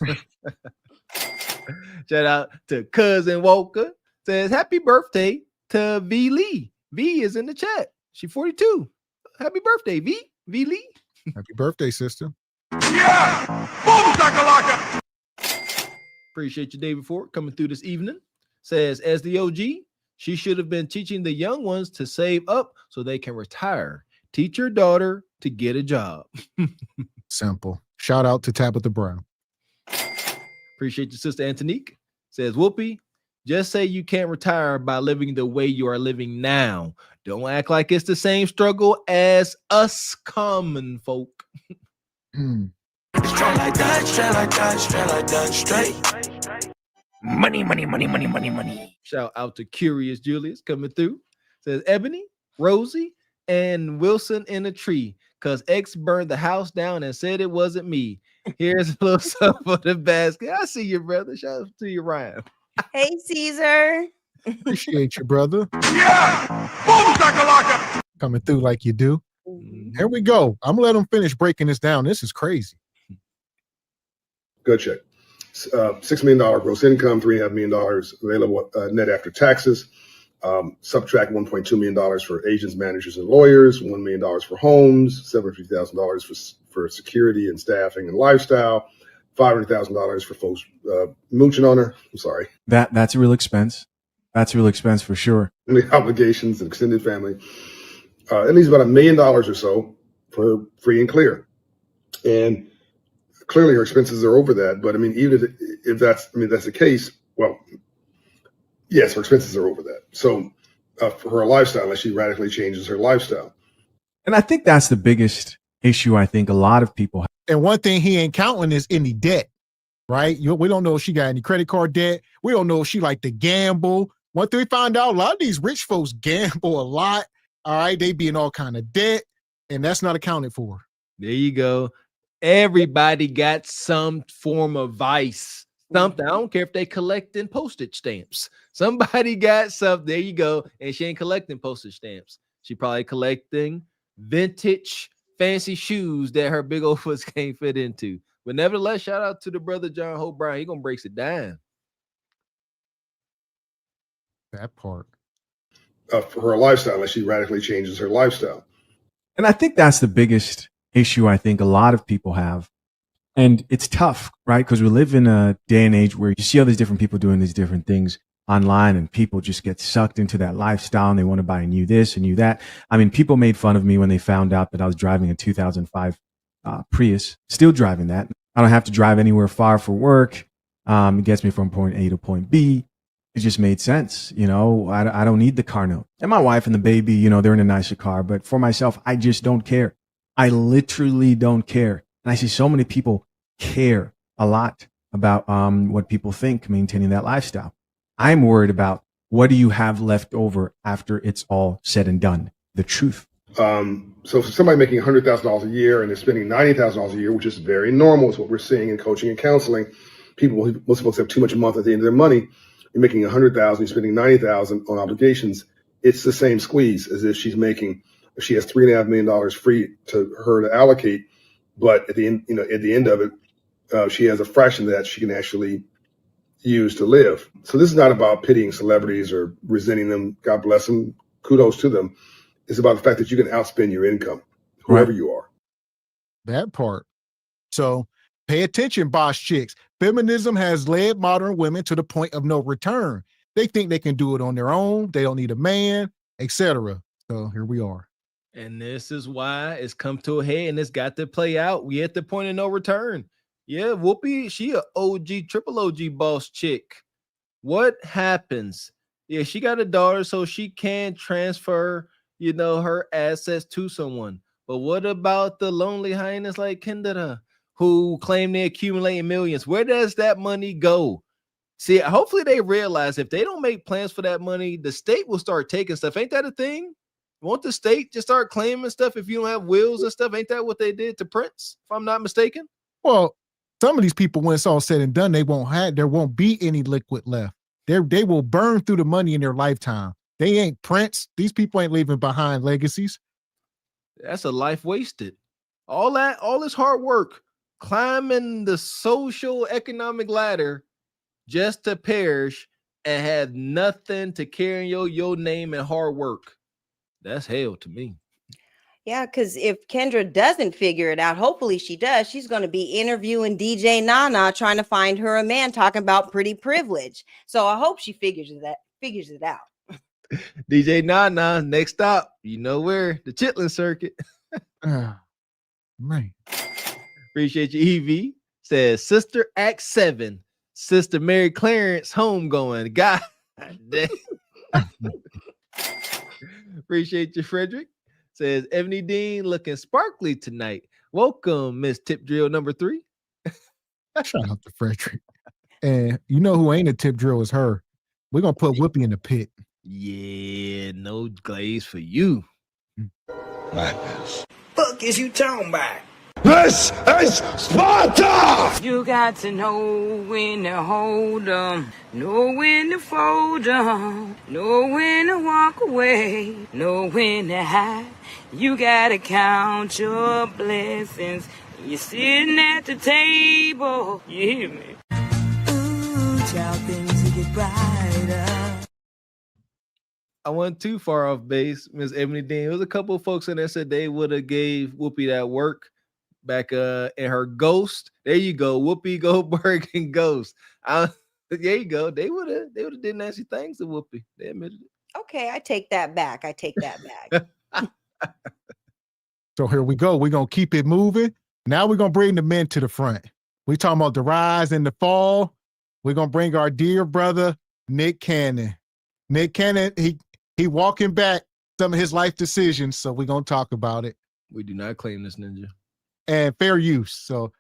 S3: Shout out to Cousin Walker. Says happy birthday to V Lee. V is in the chat. She 42. Happy birthday, V. V Lee.
S2: Happy birthday, sister.
S4: Yeah! Boom, shakalaka!
S3: Appreciate you, David Ford, coming through this evening. Says, as the OG, she should have been teaching the young ones to save up so they can retire. Teach your daughter to get a job.
S2: Simple. Shout out to Tabitha Brown.
S3: Appreciate your sister Antonique. Says, Whoopi, just say you can't retire by living the way you are living now. Don't act like it's the same struggle as us common folk.
S13: Straight like that, straight like that, straight like that, straight. Money, money, money, money, money, money.
S3: Shout out to Curious Julius coming through. Says Ebony, Rosie, and Wilson in a tree, because X burned the house down and said it wasn't me. Here's a little something for the basket. I see you, brother. Shout out to you, Ryan.
S5: Hey, Caesar.
S2: Appreciate you, brother.
S4: Yeah! Boom, shakalaka!
S2: Coming through like you do. Here we go. I'm gonna let them finish breaking this down. This is crazy.
S21: Good check. $6 million gross income, $3.5 million available net after taxes. Subtract $1.2 million for agents, managers, and lawyers, $1 million for homes, $750,000 for security and staffing and lifestyle, $500,000 for folks mooching on her. I'm sorry.
S17: That's a real expense. That's a real expense for sure.
S21: The obligations and extended family. It leaves about $1 million or so for free and clear. And clearly her expenses are over that. But I mean, even if that's the case, well, yes, her expenses are over that. So for her lifestyle, unless she radically changes her lifestyle.
S17: And I think that's the biggest issue I think a lot of people have.
S2: And one thing he ain't counting is any debt, right? We don't know if she got any credit card debt. We don't know if she like to gamble. One thing we found out, a lot of these rich folks gamble a lot. All right, they be in all kind of debt, and that's not accounted for.
S3: There you go. Everybody got some form of vice. Something. I don't care if they collecting postage stamps. Somebody got something. There you go. And she ain't collecting postage stamps. She probably collecting vintage fancy shoes that her big old foot can't fit into. But nevertheless, shout out to the brother John Hope Brown. He gonna break it down.
S2: That part.
S21: For her lifestyle, unless she radically changes her lifestyle.
S17: And I think that's the biggest issue I think a lot of people have. And it's tough, right? Because we live in a day and age where you see all these different people doing these different things online, and people just get sucked into that lifestyle and they want to buy a new this and new that. I mean, people made fun of me when they found out that I was driving a 2005 Prius, still driving that. I don't have to drive anywhere far for work. It gets me from point A to point B. It just made sense. You know, I don't need the car note. And my wife and the baby, you know, they're in a nicer car. But for myself, I just don't care. I literally don't care. And I see so many people care a lot about what people think maintaining that lifestyle. I'm worried about what do you have left over after it's all said and done, the truth.
S21: So for somebody making $100,000 a year and they're spending $90,000 a year, which is very normal, is what we're seeing in coaching and counseling. Most folks have too much a month at the end of their money. You're making $100,000, you're spending $90,000 on obligations. It's the same squeeze as if she has $3.5 million free to her to allocate, but at the end of it, she has a fraction of that she can actually use to live. So this is not about pitying celebrities or resenting them. God bless them. Kudos to them. It's about the fact that you can outspend your income, whoever you are.
S2: That part. So pay attention, boss chicks. Feminism has led modern women to the point of no return. They think they can do it on their own. They don't need a man, etc. So here we are.
S3: And this is why it's come to a head and it's got to play out. We at the point of no return. Yeah, Whoopi, she a OG, triple OG boss chick. What happens? Yeah, she got a daughter, so she can transfer, you know, her assets to someone. But what about the lonely hyenas like Kendra, who claim they accumulate millions? Where does that money go? See, hopefully they realize if they don't make plans for that money, the state will start taking stuff. Ain't that a thing? Won't the state just start claiming stuff if you don't have wills and stuff? Ain't that what they did to Prince, if I'm not mistaken?
S2: Well, some of these people, when it's all said and done, there won't be any liquid left. They will burn through the money in their lifetime. They ain't Prince. These people ain't leaving behind legacies.
S3: That's a life wasted. All this hard work, climbing the social economic ladder just to perish and have nothing to carry your name and hard work. That's hell to me.
S5: Yeah, because if Kendra doesn't figure it out, hopefully she does. She's going to be interviewing DJ Nana, trying to find her a man, talking about pretty privilege. So I hope she figures it out.
S3: DJ Nana, next stop, you know where? The Chitlin Circuit.
S2: Right.
S3: Appreciate you, Evie. Says Sister Act 7, Sister Mary Clarence homegoing. God damn. Appreciate you, Frederick. Says Ebony Dean looking sparkly tonight. Welcome, Miss Tip Drill number 3.
S2: Shout out to Frederick. And you know who ain't a tip drill is her. We're gonna put Whoopi in the pit.
S3: Yeah, no glaze for you.
S4: Madness. Fuck is you talking about?
S13: This is Sparta!
S8: You got to know when to hold 'em, know when to fold 'em, know when to walk away, know when to hide. You gotta count your blessings. You're sitting at the table. You hear me? Ooh, child, things will get brighter.
S3: I went too far off base, Miss Ebony Dean. There was a couple of folks in there said they would have gave Whoopi that work back in her Ghost. There you go, Whoopi Goldberg and Ghost. There you go. They would have did nasty things to Whoopi. They admitted it.
S5: Okay, I take that back.
S2: So here we go. We're gonna keep it moving. Now we're gonna bring the men to the front. We talking about the rise and the fall. We're gonna bring our dear brother Nick Cannon. Nick Cannon, he walking back some of his life decisions, so we're gonna talk about it.
S3: We do not claim this ninja.
S2: And fair use. So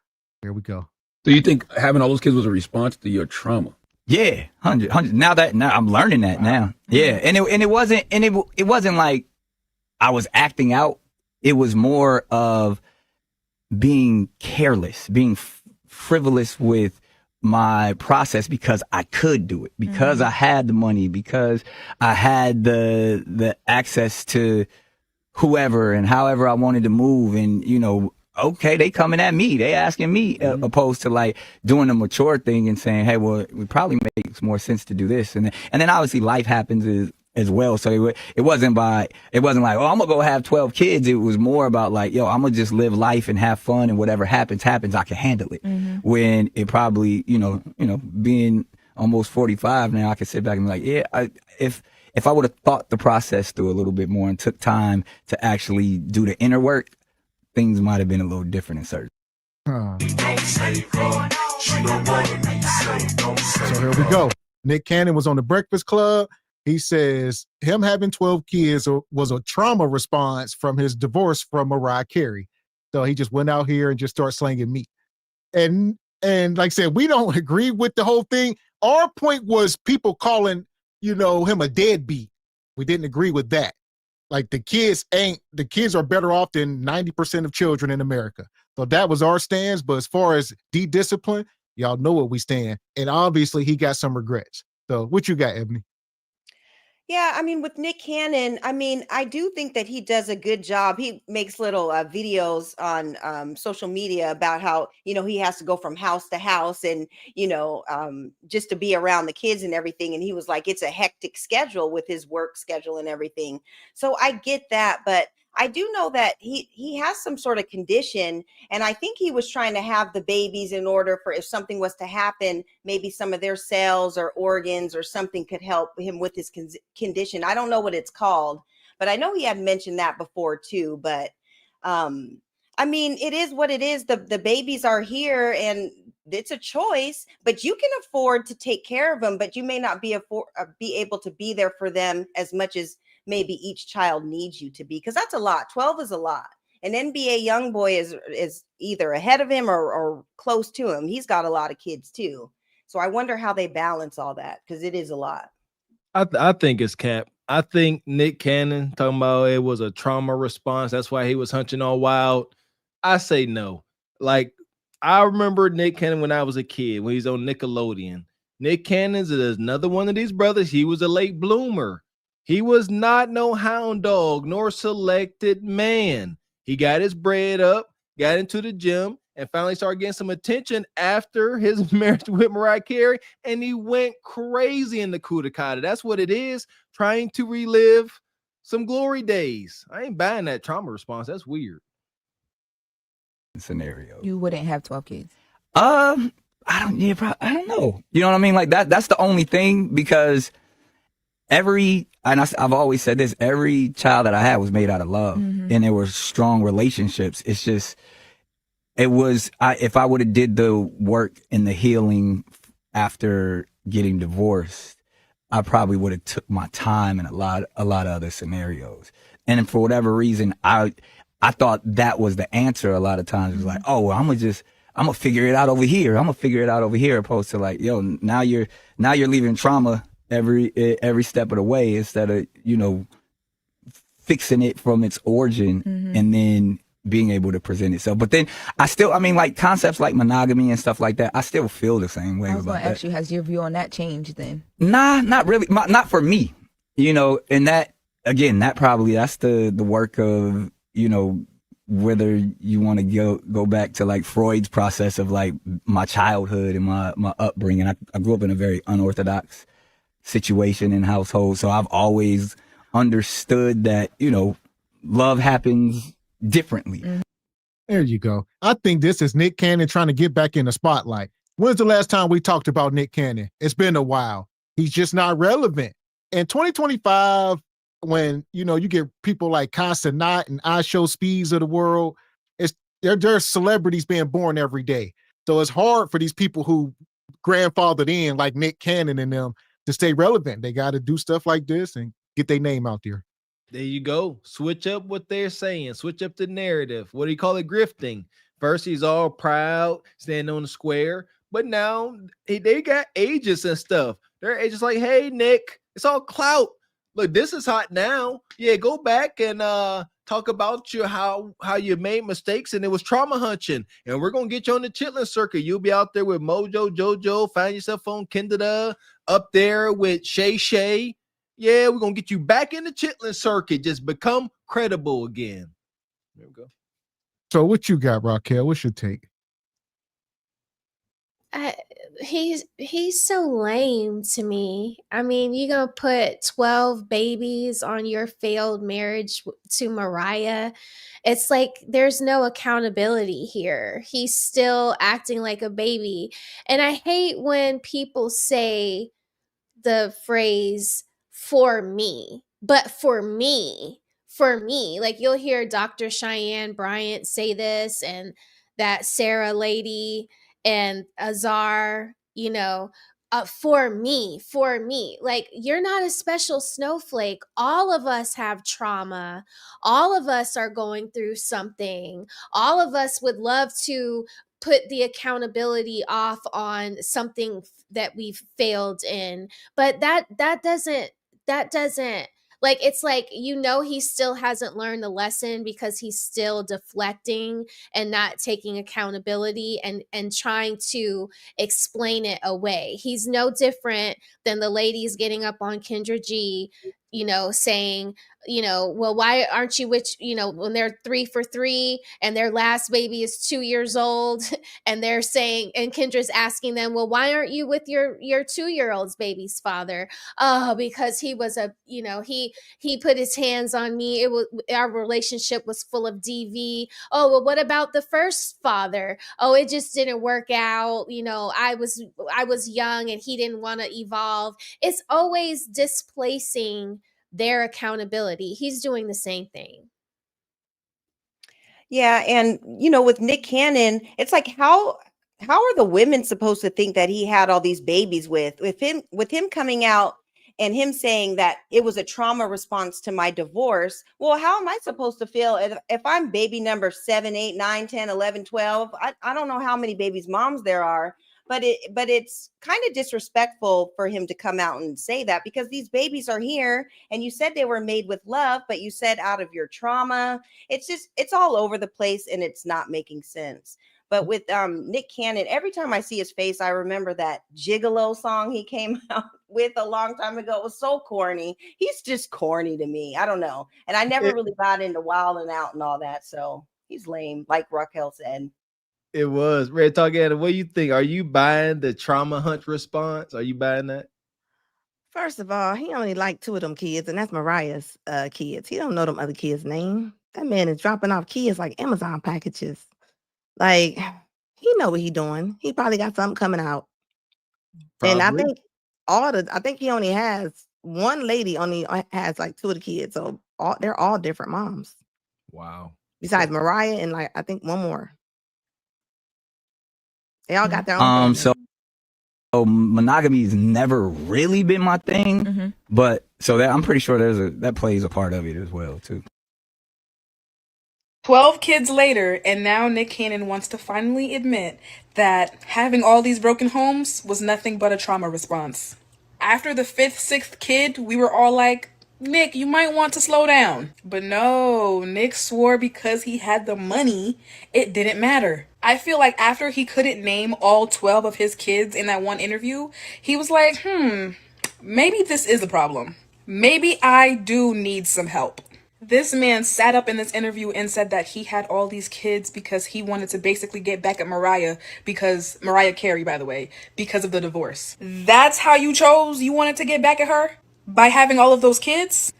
S2: here we go.
S11: Do you think having all those kids was a response to your trauma?
S22: Yeah, 100. Now I'm learning that now. Yeah, and it wasn't like I was acting out. It was more of being careless, being frivolous with my process because I could do it, because I had the money, because I had the access to whoever and however I wanted to move, and okay, they coming at me, they asking me, opposed to like doing the mature thing and saying, hey, well, it probably makes more sense to do this. And then obviously life happens as well. So it wasn't like, oh, I'm gonna go have 12 kids. It was more about like, yo, I'm gonna just live life and have fun, and whatever happens, I can handle it. When it probably, being almost 45 now, I can sit back and be like, yeah, if I would have thought the process through a little bit more and took time to actually do the inner work, things might have been a little different in certain.
S2: So here we go. Nick Cannon was on the Breakfast Club. He says him having 12 kids was a trauma response from his divorce from Mariah Carey. So he just went out here and just started slanging meat. And like I said, we don't agree with the whole thing. Our point was people calling, him a deadbeat. We didn't agree with that. Like the kids are better off than 90% of children in America. So that was our stance. But as far as de-discipline, y'all know where we stand. And obviously he got some regrets. So what you got, Ebony?
S5: Yeah, I mean, with Nick Cannon, I do think that he does a good job. He makes little videos on social media about how, he has to go from house to house and, just to be around the kids and everything. And he was like, it's a hectic schedule with his work schedule and everything. So I get that. But I do know that he has some sort of condition, and I think he was trying to have the babies in order for if something was to happen, maybe some of their cells or organs or something could help him with his condition. I don't know what it's called, but I know he had mentioned that before too. But it is what it is. The babies are here, and it's a choice. But you can afford to take care of them, but you may not be able to be there for them as much as maybe each child needs you to be, because that's a lot. 12 is a lot. An NBA young boy is either ahead of him or close to him. He's got a lot of kids too. So I wonder how they balance all that, because it is a lot.
S3: I think it's cap. I think Nick Cannon talking about it was a trauma response. That's why he was hunching all wild. I say no. Like, I remember Nick Cannon when I was a kid, when he's on Nickelodeon. Nick Cannon's is another one of these brothers. He was a late bloomer. He was not no hound dog nor selected man. He got his bread up, got into the gym, and finally started getting some attention after his marriage with Mariah Carey, and he went crazy in the coup de Cata. That's what it is, trying to relive some glory days. I ain't buying that trauma response. That's weird.
S22: Scenario.
S6: You wouldn't have 12 kids.
S22: I don't know. You know what I mean? Like that's the only thing, because I've always said this, every child that I had was made out of love, and there were strong relationships. It's just, if I would have did the work and the healing after getting divorced, I probably would have took my time in a lot of other scenarios. And for whatever reason, I thought that was the answer a lot of times. It was like, oh, well, I'm gonna figure it out over here. Opposed to like, yo, now you're leaving trauma every step of the way, instead of, fixing it from its origin and then being able to present itself. But then like concepts like monogamy and stuff like that, I still feel the same way.
S6: I was going to ask you, has your view on that changed then?
S22: Nah, not really. Not for me, and that, again, that's the work of, whether you want to go back to like Freud's process of like my childhood and my upbringing. I grew up in a very unorthodox situation and household, so I've always understood that, love happens differently.
S2: There you go. I think this is Nick Cannon trying to get back in the spotlight. When's the last time we talked about Nick Cannon? It's been a while. He's just not relevant. In 2025, when, you get people like Constant and I Show Speeds of the world, there's celebrities being born every day. So it's hard for these people who grandfathered in, like Nick Cannon and them, to stay relevant. They got to do stuff like this and get their name out there.
S3: There you go. Switch up what they're saying. Switch up the narrative. What do you call it? Grifting. First, he's all proud, standing on the square. But now they got agents and stuff. They're agents like, hey, Nick, it's all clout. Look, this is hot now. Yeah, go back and talk about how you made mistakes and it was trauma hunching. And we're going to get you on the chitlin circuit. You'll be out there with Mojo, JoJo, find yourself on Kendra, up there with Shay Shay. Yeah, we're going to get you back in the chitlin circuit. Just become credible again. There we go.
S2: So what you got, Raquel? What's your take?
S7: He's so lame to me. I mean, you gonna put 12 babies on your failed marriage to Mariah. It's like there's no accountability here. He's still acting like a baby. And I hate when people say the phrase for me, but for me, like you'll hear Dr. Cheyenne Bryant say this and that Sarah lady and Azar, for me, like you're not a special snowflake. All of us have trauma. All of us are going through something. All of us would love to put the accountability off on something that we've failed in, but that doesn't like, it's like, he still hasn't learned the lesson because he's still deflecting and not taking accountability and trying to explain it away. He's no different than the ladies getting up on Kendra G, saying, well, why aren't you when they're 3 for 3 and their last baby is 2 years old and they're saying, and Kendra's asking them, well, why aren't you with your 2-year-old's baby's father? Oh, because he was he put his hands on me. Our relationship was full of DV. Oh, well, what about the first father? Oh, it just didn't work out. I was young and he didn't want to evolve. It's always displacing their accountability. He's doing the same thing.
S5: Yeah, and with Nick Cannon, it's like how are the women supposed to think that he had all these babies with him coming out and him saying that it was a trauma response to my divorce? Well, how am I supposed to feel if I'm baby number 7, 8, 9, 10, 11, 12? I don't know how many babies moms there are, but it's kind of disrespectful for him to come out and say that, because these babies are here and you said they were made with love, but you said out of your trauma. It's all over the place and it's not making sense. But with Nick Cannon, every time I see his face, I remember that Gigolo song he came out with a long time ago. It was so corny. He's just corny to me. I don't know. And I never really got into Wild and Out and all that. So he's lame, like Raquel said.
S3: It was. Red Talk Adam, what do you think? Are you buying the trauma hunt response? Are you buying that?
S6: First of all, he only like 2 of them kids, and that's Mariah's kids. He don't know them other kids' name. That man is dropping off kids like Amazon packages. Like, he know what he doing. He probably got something coming out. Probably. And I think he only has one lady only has like 2 of the kids. So they're all different moms.
S3: Wow.
S6: Besides Mariah and like I think one more. They all got their own thing.
S22: So monogamy has never really been my thing, but I'm pretty sure that plays a part of it as well too.
S9: 12 kids later, and now Nick Cannon wants to finally admit that having all these broken homes was nothing but a trauma response. After the 5th, 6th kid, we were all like, Nick, you might want to slow down. But no, Nick swore because he had the money, it didn't matter. I feel like after he couldn't name all 12 of his kids in that one interview, he was like, maybe this is a problem. Maybe I do need some help. This man sat up in this interview and said that he had all these kids because he wanted to basically get back at Mariah Carey, by the way, because of the divorce. That's how you wanted to get back at her? By having all of those kids?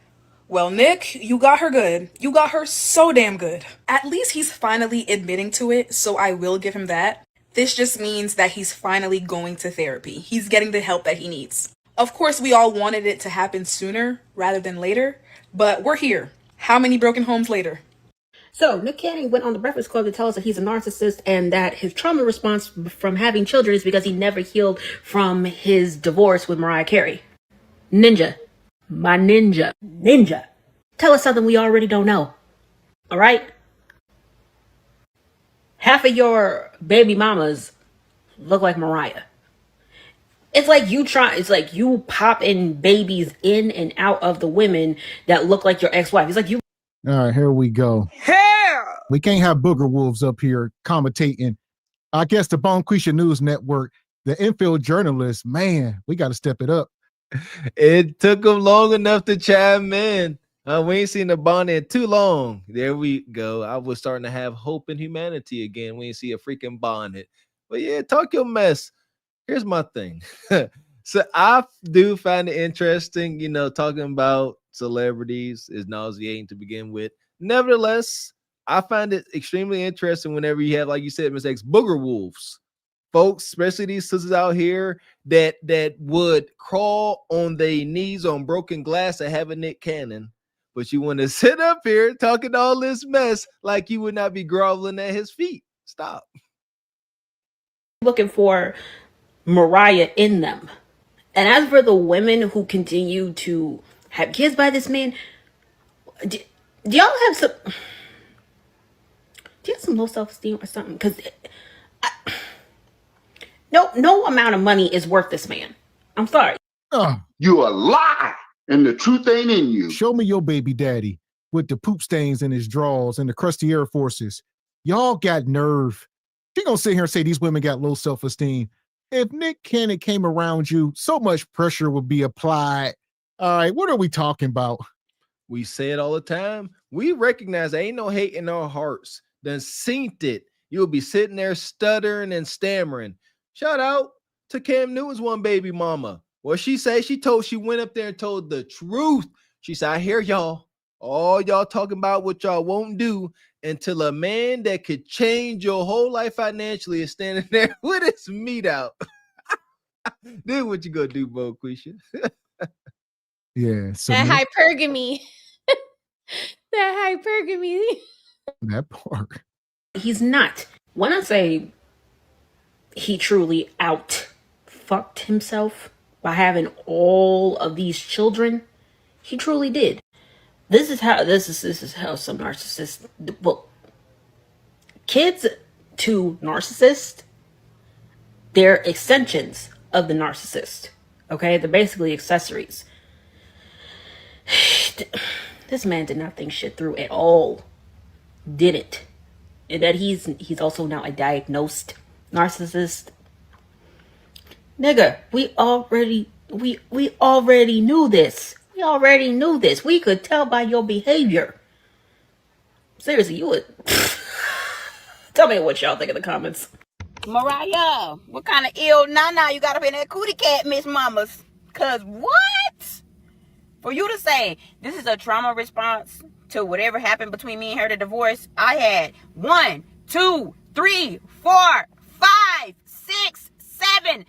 S9: Well, Nick, you got her good. You got her so damn good. At least he's finally admitting to it, so I will give him that. This just means that he's finally going to therapy. He's getting the help that he needs. Of course, we all wanted it to happen sooner rather than later, but we're here. How many broken homes later?
S10: So, Nick Cannon went on the Breakfast Club to tell us that he's a narcissist and that his trauma response from having children is because he never healed from his divorce with Mariah Carey. Ninja. My ninja. Ninja. Tell us something we already don't know. All right? Half of your baby mamas look like Mariah. It's like you popping babies in and out of the women that look like your ex-wife. It's like you.
S2: All right, here we go.
S15: Hell!
S2: We can't have booger wolves up here commentating. I guess the Bonquisha News Network, the infield journalists, man, we got to step it up.
S3: It took them long enough to chime in. We ain't seen the Bonnie in too long. There we go. I was starting to have hope in humanity again. We ain't see a freaking bonnet. But yeah, talk your mess. Here's my thing. So I do find it interesting, talking about celebrities is nauseating to begin with. Nevertheless, I find it extremely interesting whenever you have, like you said, Ms. X, booger wolves. Folks, especially these sisters out here that would crawl on their knees on broken glass to have a Nick Cannon. But you want to sit up here talking all this mess like you would not be groveling at his feet. Stop.
S10: Looking for Mariah in them. And as for the women who continue to have kids by this man, do y'all have some low self-esteem or something? Because no amount of money is worth this man. I'm sorry.
S1: You a lie, and the truth ain't in you.
S2: Show me your baby daddy with the poop stains in his drawers and the crusty Air Forces. Y'all got nerve. She gonna sit here and say these women got low self-esteem. If Nick Cannon came around you, so much pressure would be applied. All right, what are we talking about?
S3: We say it all the time. We recognize there ain't no hate in our hearts. Then seen it. You'll be sitting there stuttering and stammering. Shout out to Cam Newton's one baby mama. What she say? She went up there and told the truth. She said, I hear y'all. All y'all talking about what y'all won't do until a man that could change your whole life financially is standing there with his meat out. Then what you gonna do, Bonquisha?
S2: Yeah. So
S7: that hypergamy. That hypergamy.
S2: That part.
S10: He's not. When I say he truly out-fucked himself by having all of these children, he truly did. This is how some narcissists. Well, kids to narcissists, they're extensions of the narcissist. Okay, they're basically accessories. This man did not think shit through at all. Didn't. And that he's also now a diagnosed narcissist. Nigga, we already knew this. We already knew this. We could tell by your behavior. Seriously, you would. Tell me what y'all think in the comments.
S12: Mariah, what kind of ill nana you got up in that cootie cat, Miss Mamas? Cause what? For you to say this is a trauma response to whatever happened between me and her, the divorce, I had 1, 2, 3, 4, 5, 6, 7,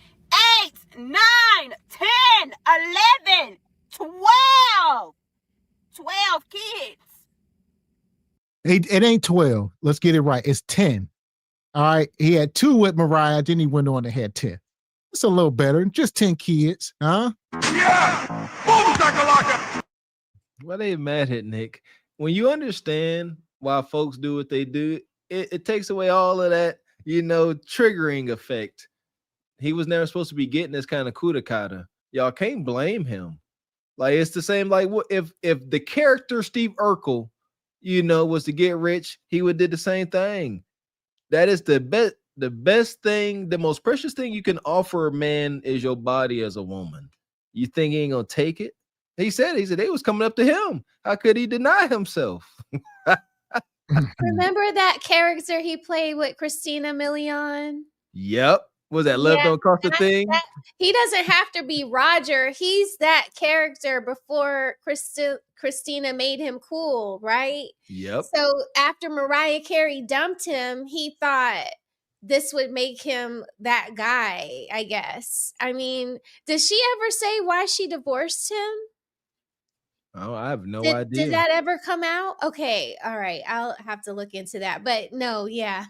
S12: 8, 9, 10, 11, 12. 12 kids.
S2: It ain't 12. Let's get it right. It's 10. All right. He had 2 with Mariah. Then he went on and had 10. It's a little better. Just 10 kids. Huh?
S3: Yeah! Boom, shakalaka! Why they mad at Nick? When you understand why folks do what they do, it takes away all of that, triggering effect. He was never supposed to be getting this kind of coup d'etat. Y'all can't blame him. Like, it's the same, like, if the character Steve Urkel, was to get rich, he would did the same thing. That is the best thing, the most precious thing you can offer a man is your body as a woman. You think he ain't gonna take it? He said they was coming up to him. How could he deny himself?
S7: Remember that character he played with Christina Milian?
S3: Yep. Was that love don't cost a thing?
S7: He doesn't have to be Roger. He's that character before Christina made him cool, right?
S3: Yep.
S7: So after Mariah Carey dumped him, he thought this would make him that guy, I guess. I mean, did she ever say why she divorced him?
S3: Oh, I have no idea.
S7: Did that ever come out? Okay, all right. I'll have to look into that. But no, yeah.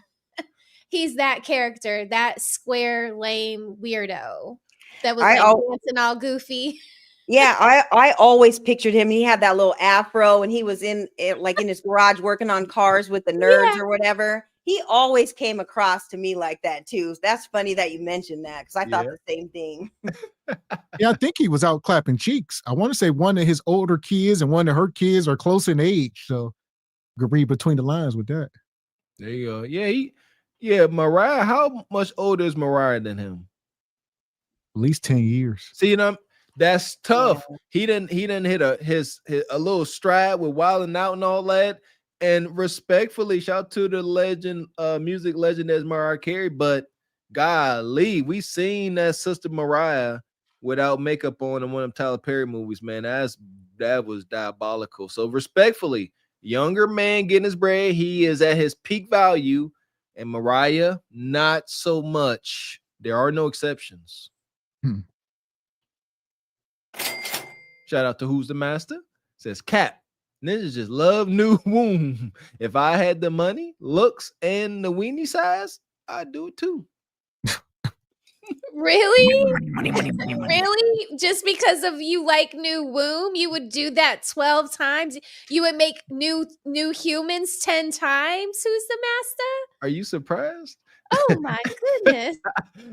S7: He's that character, that square, lame weirdo that was dancing all goofy.
S5: Yeah, I always pictured him. He had that little afro, and he was in his garage working on cars with the nerds or whatever. He always came across to me like that too. That's funny that you mentioned that because I thought the same thing.
S2: Yeah, I think he was out clapping cheeks. I want to say one of his older kids and one of her kids are close in age, so you could read between the lines with that.
S3: There you go. Yeah, Mariah. How much older is Mariah than him?
S2: At least 10 years.
S3: See, that's tough. Yeah. He didn't hit a little stride with Wildin' Out and all that. And respectfully, shout to the legend, music legend that's Mariah Carey. But golly, we seen that sister Mariah without makeup on in one of them Tyler Perry movies, man. That was diabolical. So respectfully, younger man getting his bread. He is at his peak value. And Mariah, not so much. There are no exceptions. Shout out to Who's the Master. Says Cap. Ninjas just love new womb. If I had the money, looks, and the weenie size, I'd do it too.
S7: Really? Money. Really? Just because of you like new womb, you would do that 12 times? You would make new humans 10 times? Who's the master?
S3: Are you surprised?
S7: Oh my goodness.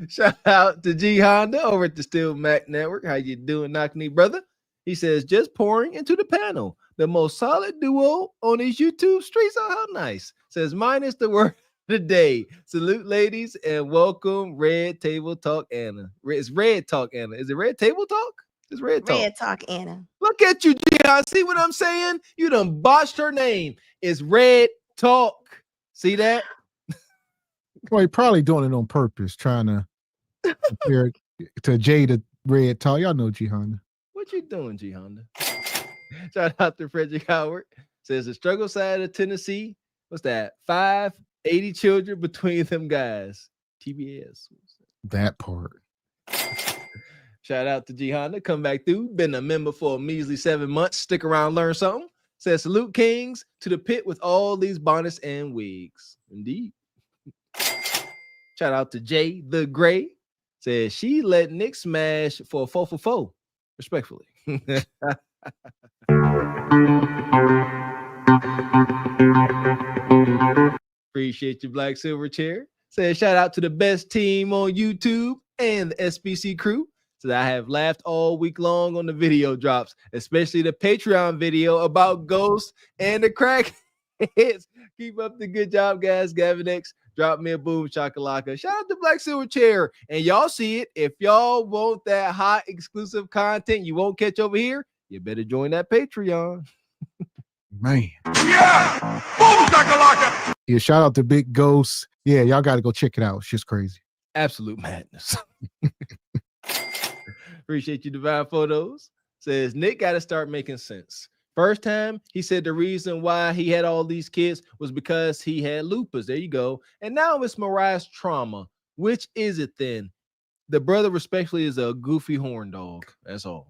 S3: Shout out to G Honda over at the Steel Mac Network. How you doing, knock knee brother? He says, just pouring into the panel. The most solid duo on these YouTube streets. Oh, how nice. Says, minus the word the day. Salute, ladies, and welcome Red Table Talk Anna. It's Red Talk Anna. Is it Red Table Talk? It's Red Talk.
S6: Red Talk Anna.
S3: Look at you, Gian. See what I'm saying? You done botched her name. It's Red Talk. See that?
S2: Well, you're probably doing it on purpose, trying to compare it to Jada Red Talk. Y'all know G Honda.
S3: What you doing, G Honda? Shout out to Frederick Howard. Says the struggle side of Tennessee. What's that? 580 children between them guys. TBS.
S2: That part.
S3: Shout out to G Honda. Come back through. Been a member for a measly 7 months. Stick around, learn something. Says salute kings to the pit with all these bonnets and wigs. Indeed. Shout out to Jay the Gray. Says she let Nick smash for a 4 for 4. Respectfully. Appreciate you, Black Silver Chair. Says shout out to the best team on YouTube and the SBC crew. So I have laughed all week long on the video drops, especially the Patreon video about ghosts and the crackheads. Keep up the good job, guys. Gavin X, drop me a boom shakalaka. Shout out to Black Silver Chair. And y'all see it. If y'all want that hot exclusive content you won't catch over here, you better join that Patreon.
S2: Man. Yeah! Boom shakalaka! Yeah, shout out to Big Ghost. Yeah, y'all got to go check it out. It's just crazy.
S3: Absolute madness. Appreciate you, Divine Photos. Says Nick got to start making sense. First time, he said the reason why he had all these kids was because he had lupus. There you go. And now it's Mariah's trauma. Which is it then? The brother respectfully is a goofy horn dog. That's all.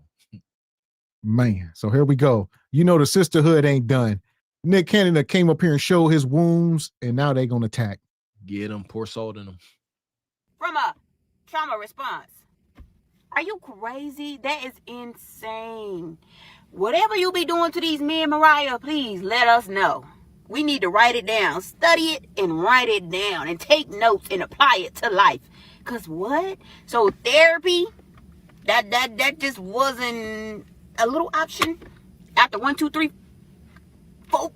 S2: Man, so here we go. You know the sisterhood ain't done. Nick Canada came up here and showed his wounds, and now they gonna attack.
S3: Get him, pour salt in them.
S12: From a trauma response. Are you crazy? That is insane. Whatever you be doing to these men, Mariah, please let us know. We need to write it down, study it, and write it down, and take notes and apply it to life. Cause what? So therapy, that just wasn't a little option. After 1, 2, 3, 4,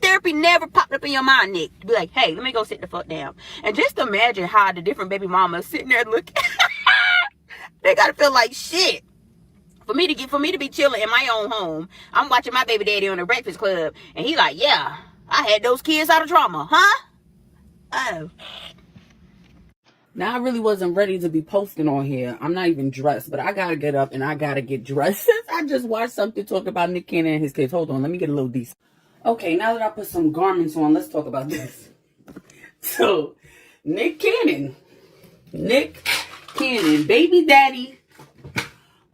S12: therapy never popped up in your mind, Nick. Be like, hey, let me go sit the fuck down. And just imagine how the different baby mamas sitting there looking. They gotta feel like shit. For me to be chilling in my own home, I'm watching my baby daddy on the Breakfast Club, and he like, yeah, I had those kids out of trauma, huh? Oh.
S14: Now I really wasn't ready to be posting on here. I'm not even dressed, but I gotta get up and I gotta get dressed. I just watched something talk about Nick Cannon and his kids. Hold on, let me get a little decent. Okay, now that I put some garments on, let's talk about this. So, Nick Cannon, baby daddy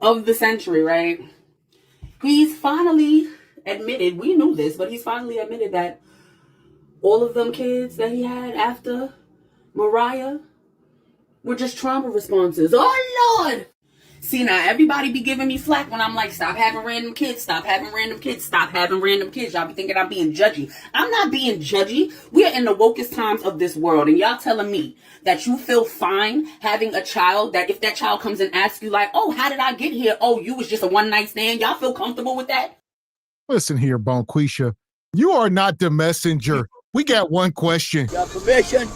S14: of the century, right? He's finally admitted, we knew this, but he's finally admitted that all of them kids that he had after Mariah were just trauma responses. Oh, Lord! See, now everybody be giving me flack when I'm like, stop having random kids, stop having random kids, stop having random kids. Y'all be thinking I'm being judgy. I'm not being judgy. We are in the wokest times of this world, and y'all telling me that you feel fine having a child, that if that child comes and asks you like, oh, how did I get here? Oh, you was just a one-night stand. Y'all feel comfortable with that?
S2: Listen here, Bonquisha. You are not the messenger. We got one question.
S16: Got permission?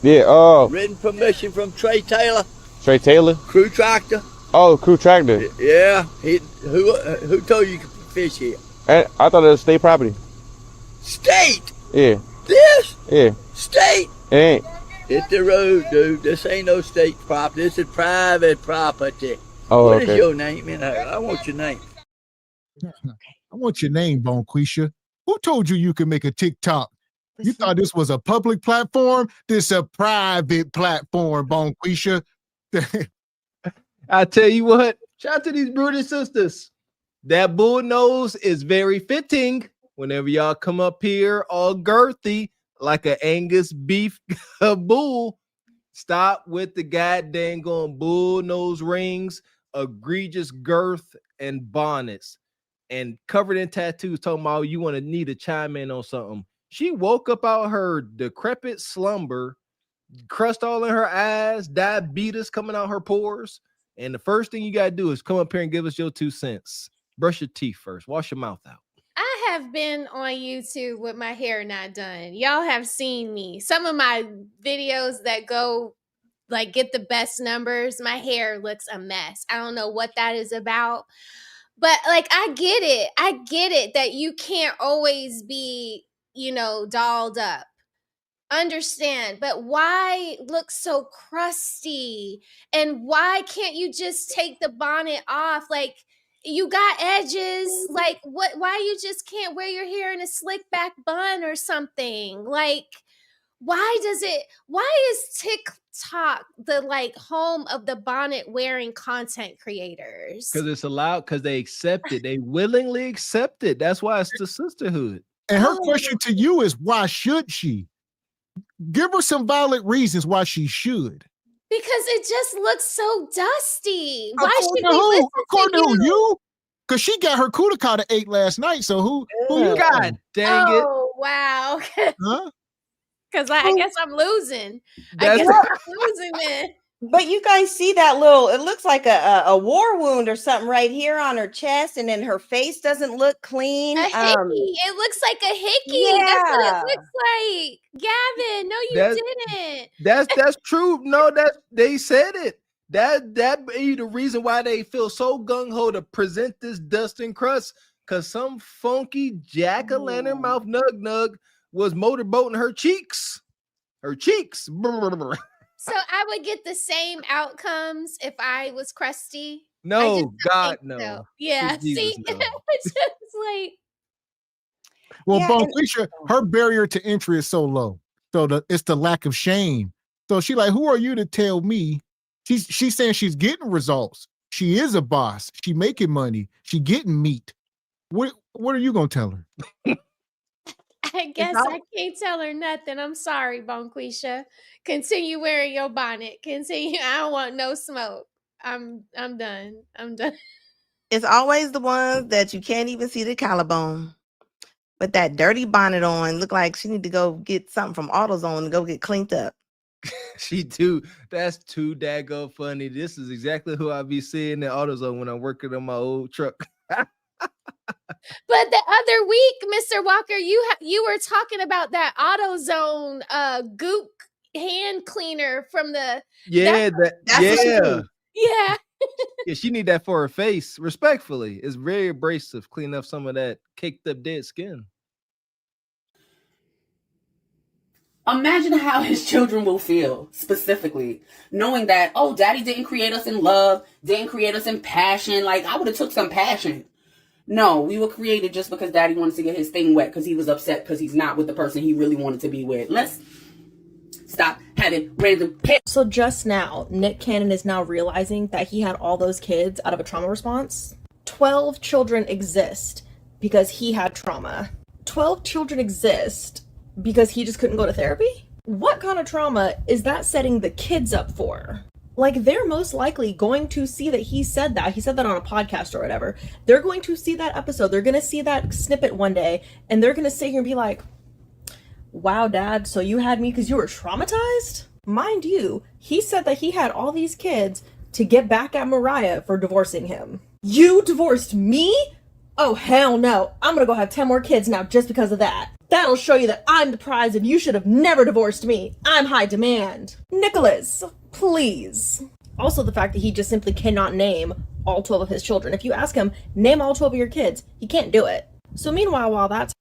S23: Yeah,
S16: Written permission from Trey Taylor,
S23: Trey Taylor?
S16: crew tractor.
S23: Oh, crew tractor.
S16: Yeah, who told you could fish here?
S23: I thought it was state property.
S16: State?
S23: Yeah.
S16: This?
S23: Yeah.
S16: State?
S23: It ain't.
S16: It's the road, dude. This ain't no state property. This is private property.
S23: Oh,
S16: What
S23: okay.
S16: is your name? I want your name.
S2: I want your name, Bonquisha. Who told you could make a TikTok? You thought this was a public platform? This a private platform, Bonquisha.
S3: I tell you what, shout out to these broody sisters. That bull nose is very fitting whenever y'all come up here all girthy like an Angus beef bull. Stop with the goddamn going bull nose rings, egregious girth, and bonnets, and covered in tattoos. Talking about you want to need to chime in on something. She woke up out her decrepit slumber, crust all in her eyes, diabetes coming out her pores. And the first thing you got to do is come up here and give us your 2 cents. Brush your teeth first. Wash your mouth out.
S7: I have been on YouTube with my hair not done. Y'all have seen me. Some of my videos that go like get the best numbers, my hair looks a mess. I don't know what that is about. But like I get it. I get it that you can't always be, dolled up. Understand, but why look so crusty? And why can't you just take the bonnet off? Like you got edges. Like why you just can't wear your hair in a slick back bun or something? Like why is TikTok the like home of the bonnet wearing content creators?
S3: Because it's allowed, because they accept it. They willingly accept it. That's why it's the sisterhood.
S2: And her question to you is, why should she? Give her some valid reasons why she should.
S7: Because it just looks so dusty. Why
S2: According
S7: should we listen
S2: According
S7: to
S2: to you? Because she got her cootie to 8 last night. So who you got?
S3: God dang it.
S7: Oh, wow.
S2: Huh?
S7: Because I guess I'm losing.
S3: That's-
S7: I guess I'm losing then.
S5: But you guys see that little, it looks like a war wound or something right here on her chest, and then her face doesn't look clean.
S7: A hickey. It looks like a hickey. That's what
S5: Yeah.
S7: it looks like. Gavin, no, you didn't.
S3: That's true. No, that they said it. That be the reason why they feel so gung-ho to present this dust and crust, because some funky jack-o'-lantern mouth nug was motorboating her cheeks. Her cheeks.
S7: So I would get the same outcomes if I was crusty. I just
S3: No,
S7: don't
S3: God,
S7: think
S3: no.
S7: so. Yeah,
S3: Jesus,
S7: see,
S3: no.
S7: it's just like
S2: Well,
S5: Yeah,
S2: Bonquisha, her barrier to entry is so low. So it's the lack of shame. So she like, who are you to tell me? She's saying she's getting results. She is a boss. She making money. She getting meat. What are you gonna tell her?
S7: I guess I can't tell her nothing. I'm sorry, Bonquisha. Continue wearing your bonnet. Continue. I don't want no smoke. I'm done. I'm done.
S6: It's always the ones that you can't even see the collarbone. But that dirty bonnet on, look like she need to go get something from AutoZone and go get cleaned up.
S3: That's too daggone funny. This is exactly who I be seeing in AutoZone when I'm working on my old truck.
S7: But the other week, Mr. Walker, you were talking about that AutoZone Goop hand cleaner from the
S3: Yeah,
S7: yeah.
S3: yeah, she need that for her face. Respectfully, it's very abrasive. Clean up some of that caked up dead skin.
S14: Imagine how his children will feel, specifically, knowing that, oh, daddy didn't create us in love, didn't create us in passion. Like, I would have took some passion. No, we were created just because daddy wanted to get his thing wet because he was upset because he's not with the person he really wanted to be with. Let's stop having random pets.
S18: So just now, Nick Cannon is now realizing that he had all those kids out of a trauma response. 12 children exist because he had trauma. 12 children exist because he just couldn't go to therapy? What kind of trauma is that setting the kids up for? Like, they're most likely going to see that he said that. He said that on a podcast or whatever. They're going to see that episode. They're going to see that snippet one day, and they're going to sit here and be like, wow, Dad, so you had me because you were traumatized? Mind you, he said that he had all these kids to get back at Mariah for divorcing him. You divorced me? Oh, hell no. I'm going to go have 10 more kids now just because of that. That'll show you that I'm the prize and you should have never divorced me. I'm high demand. Nicholas, please. Also, the fact that he just simply cannot name all 12 of his children. If you ask him, name all 12 of your kids, he can't do it. So meanwhile, while that's...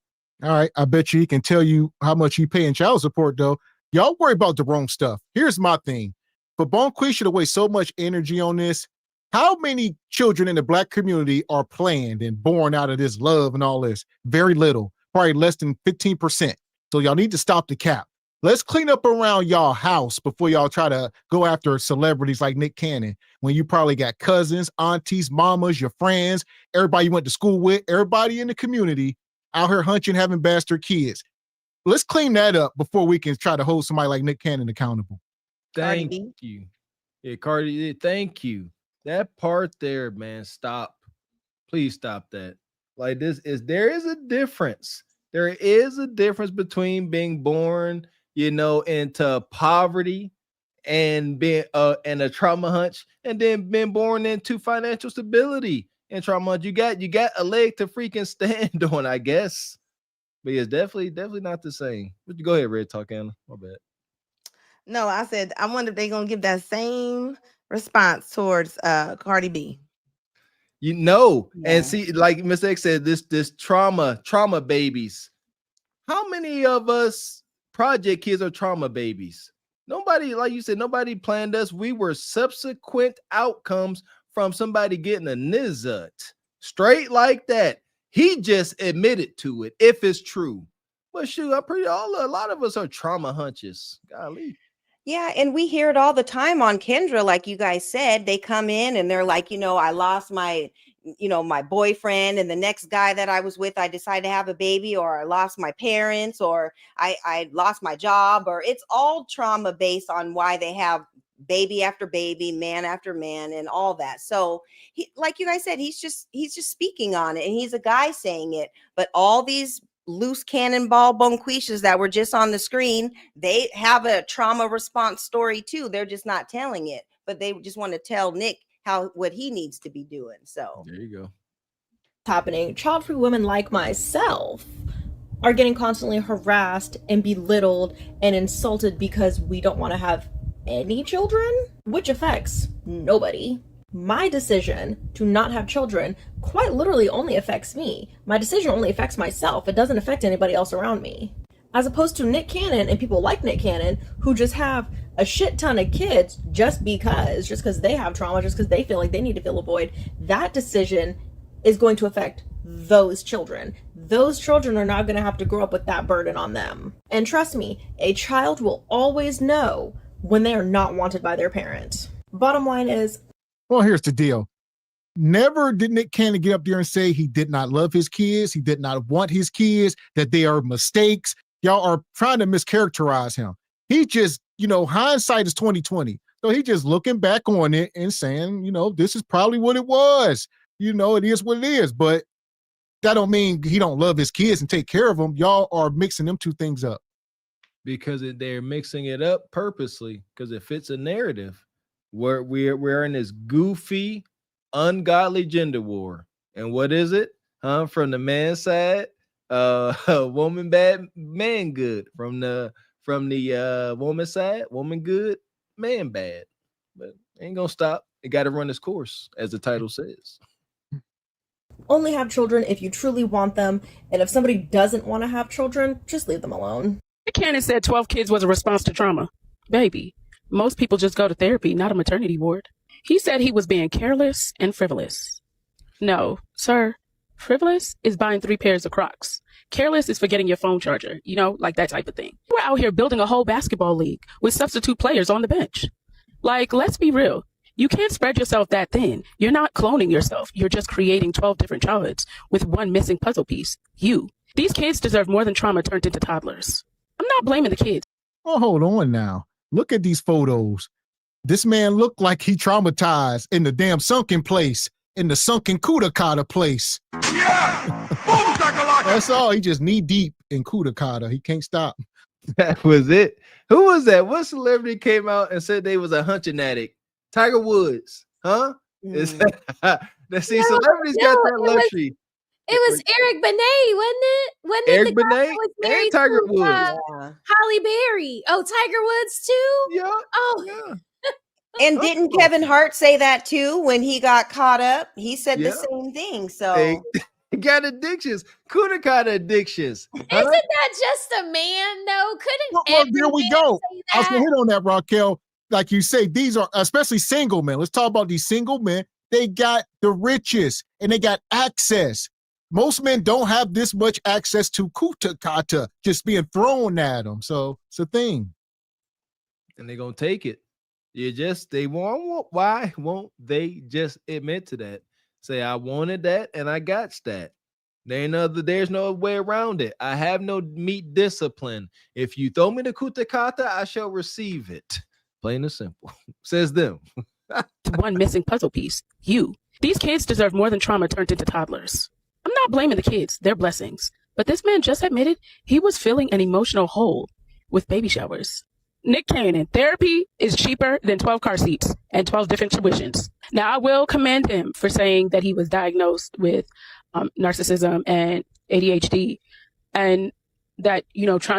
S2: All right, I bet you he can tell you how much you pay in child support, though. Y'all worry about the wrong stuff. Here's my thing. For Bonquisha to waste so much energy on this, how many children in the Black community are planned and born out of this love and all this? Very little, probably less than 15%. So y'all need to stop the cap. Let's clean up around y'all house before y'all try to go after celebrities like Nick Cannon, when you probably got cousins, aunties, mamas, your friends, everybody you went to school with, everybody in the community out here hunching, having bastard kids. Let's clean that up before we can try to hold somebody like Nick Cannon accountable.
S3: Thank you. Yeah, Cardi, thank you. That part there, man, stop. Please stop that. Like, there is a difference. There is a difference between being born, into poverty and being and a trauma hunch, and then being born into financial stability and trauma hunch. You got a leg to freaking stand on, I guess. But it's definitely not the same. But you go ahead, Red Talk, Anna. My bad.
S6: No, I said I wonder if they're gonna give that same response towards Cardi B.
S3: And see, like Mr. X said, this trauma babies. How many of us project kids are trauma babies? Nobody, like you said, nobody planned us. We were subsequent outcomes from somebody getting a nizut. Straight like that. He just admitted to it, if it's true. But shoot, a lot of us are trauma hunches. Golly.
S5: Yeah, and we hear it all the time on Kendra, like you guys said. They come in and they're like, I lost my, my boyfriend, and the next guy that I was with, I decided to have a baby, or I lost my parents, or I lost my job, or it's all trauma based on why they have baby after baby, man after man, and all that. So he, like you guys said, he's just speaking on it, and he's a guy saying it. But all these loose cannonball Bonquishas that were just on the screen, they have a trauma response story too. They're just not telling it, but they just want to tell Nick what he needs to be doing. So
S3: there you go.
S18: Happening. Child-free women like myself are getting constantly harassed and belittled and insulted because we don't want to have any children, which affects nobody. My decision to not have children quite literally only affects me. My decision only affects myself. It doesn't affect anybody else around me. As opposed to Nick Cannon and people like Nick Cannon who just have a shit ton of kids just because they have trauma, just because they feel like they need to fill a void. That decision is going to affect those children. Those children are not going to have to grow up with that burden on them. And trust me, a child will always know when they are not wanted by their parent. Bottom line is,
S2: well, here's the deal. Never did Nick Cannon get up there and say he did not love his kids, he did not want his kids, that they are mistakes. Y'all are trying to mischaracterize him. He just, hindsight is 2020. So he just looking back on it and saying, this is probably what it was. It is what it is. But that don't mean he don't love his kids and take care of them. Y'all are mixing them two things up.
S3: Because they're mixing it up purposely, because it fits a narrative. We're in this goofy, ungodly gender war. And what is it? From the man's side, woman bad, man good. From the woman's side, woman good, man bad. But ain't gonna stop. It got to run its course, as the title says.
S18: only have children if you truly want them. And if somebody doesn't want to have children, just leave them alone.
S14: Cannon said 12 kids was a response to trauma. Baby, most people just go to therapy, not a maternity ward. He said he was being careless and frivolous. No, sir. Frivolous is buying 3 pairs of Crocs. Careless is forgetting your phone charger, like that type of thing. We're out here building a whole basketball league with substitute players on the bench. Like, let's be real. You can't spread yourself that thin. You're not cloning yourself. You're just creating 12 different childhoods with one missing puzzle piece. You. These kids deserve more than trauma turned into toddlers. I'm not blaming the kids.
S2: Oh, hold on now. Look at these photos. This man looked like he traumatized in the damn sunken place, in the sunken Kudakata place. Yeah! That's all. He just knee deep in Kudakata. He can't stop.
S3: That was it. Who was that? What celebrity came out and said they was a hunching addict? Tiger Woods, huh? Let's see, celebrities got that luxury.
S7: It was Eric Benet, wasn't it? Wasn't
S3: Eric
S7: it the guy
S3: Benet
S7: that was married
S3: and Tiger
S7: to,
S3: Woods.
S7: Halle Berry. Oh, Tiger Woods too?
S3: Yeah.
S7: Oh,
S3: yeah.
S5: And didn't Kevin Hart say that too when he got caught up? He said the same thing. So
S3: he got addictions, Kudakata addictions.
S7: Isn't that just a man though? Couldn't
S2: Well, there we go.
S7: say
S2: I was
S7: that?
S2: gonna hit on that, Raquel. Like you say, these are especially single men. Let's talk about these single men. They got the riches and they got access. Most men don't have this much access to Kudakata just being thrown at them. So it's a thing.
S3: And they're gonna take it. Why won't they just admit to that? Say, I wanted that and I got that. There's no way around it. I have no meat discipline. If you throw me the Kudakata, I shall receive it. Plain and simple. Says them.
S14: One missing puzzle piece. You. These kids deserve more than trauma turned into toddlers. I'm not blaming the kids. They're blessings. But this man just admitted he was filling an emotional hole with baby showers. Nick Cannon, therapy is cheaper than 12 car seats and 12 different tuitions. Now, I will commend him for saying that he was diagnosed with narcissism and ADHD and that,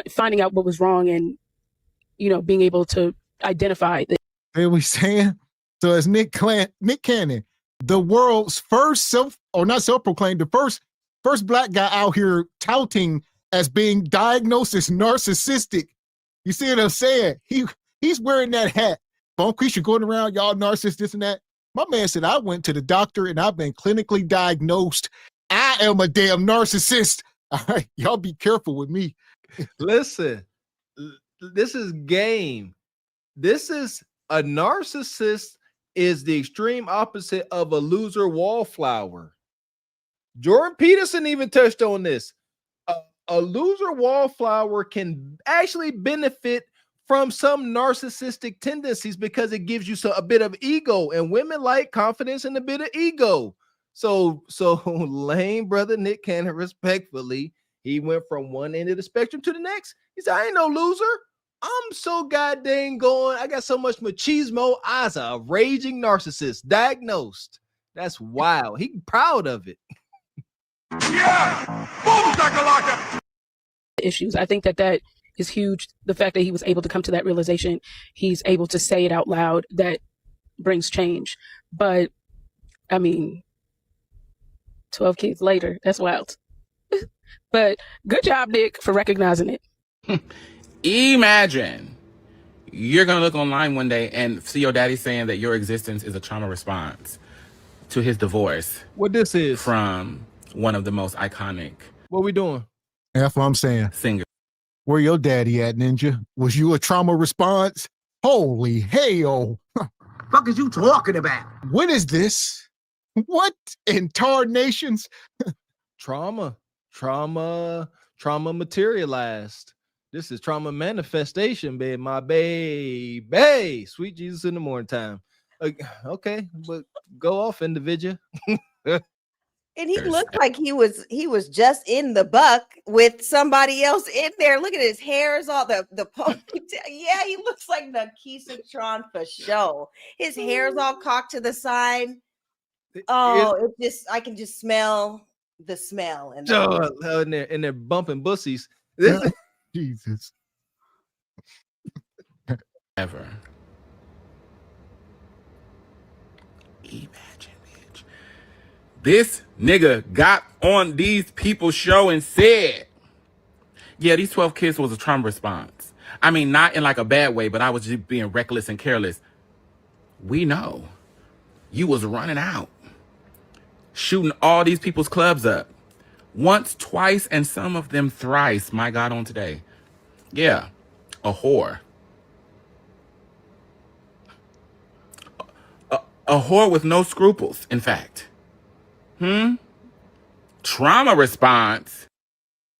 S14: finding out what was wrong and, being able to identify that.
S2: There we saying. So as Nick Cannon, the world's first self-proclaimed, the first black guy out here touting as being diagnosed as narcissistic. You see what I'm saying? He's wearing that hat. Bonquisha going around, y'all narcissists, this and that. My man said, I went to the doctor and I've been clinically diagnosed. I am a damn narcissist. All right, y'all be careful with me.
S3: Listen, this is game. This is a narcissist is the extreme opposite of a loser wallflower. Jordan Peterson even touched on this. A loser wallflower can actually benefit from some narcissistic tendencies because it gives you a bit of ego, and women like confidence and a bit of ego. So lame brother Nick Cannon, respectfully, he went from one end of the spectrum to the next. He said, I ain't no loser. I'm so goddamn going. I got so much machismo. I was a raging narcissist, diagnosed. That's wild. He proud of it. Yeah, boom,
S14: issues. I think that is huge. The fact that he was able to come to that realization, he's able to say it out loud, that brings change. But I mean, 12 kids later, that's wild. But good job, Nick, for recognizing it.
S17: Imagine you're going to look online one day and see your daddy saying that your existence is a trauma response to his divorce.
S3: What this is?
S17: From one of the most iconic.
S3: What we doing?
S2: That's what I'm saying.
S17: Singer.
S2: Where your daddy at, Ninja? Was you a trauma response? Holy hell.
S4: Fuck is you talking about?
S2: What is this? What in tar nations?
S3: Trauma materialized. This is trauma manifestation, babe. My baby. Sweet Jesus in the morning time. Okay, but go off, individual.
S5: And he looked like he was just in the buck with somebody else in there. Look at his hair is all the ponytail. Yeah, he looks like Nakisa Tron for sure. His hair's all cocked to the side. Oh, I can just smell the smell. And
S3: and they're bumping bussies.
S2: Jesus.
S17: Ever. Imagine, bitch. This nigga got on these people's show and said Yeah, these 12 kids was a trauma response. I mean, not in like a bad way, but I was just being reckless and careless. We know. You was running out. Shooting all these people's clubs up. Once, twice, and some of them thrice. My God, on today. Yeah, a whore. A whore with no scruples, in fact. Trauma response.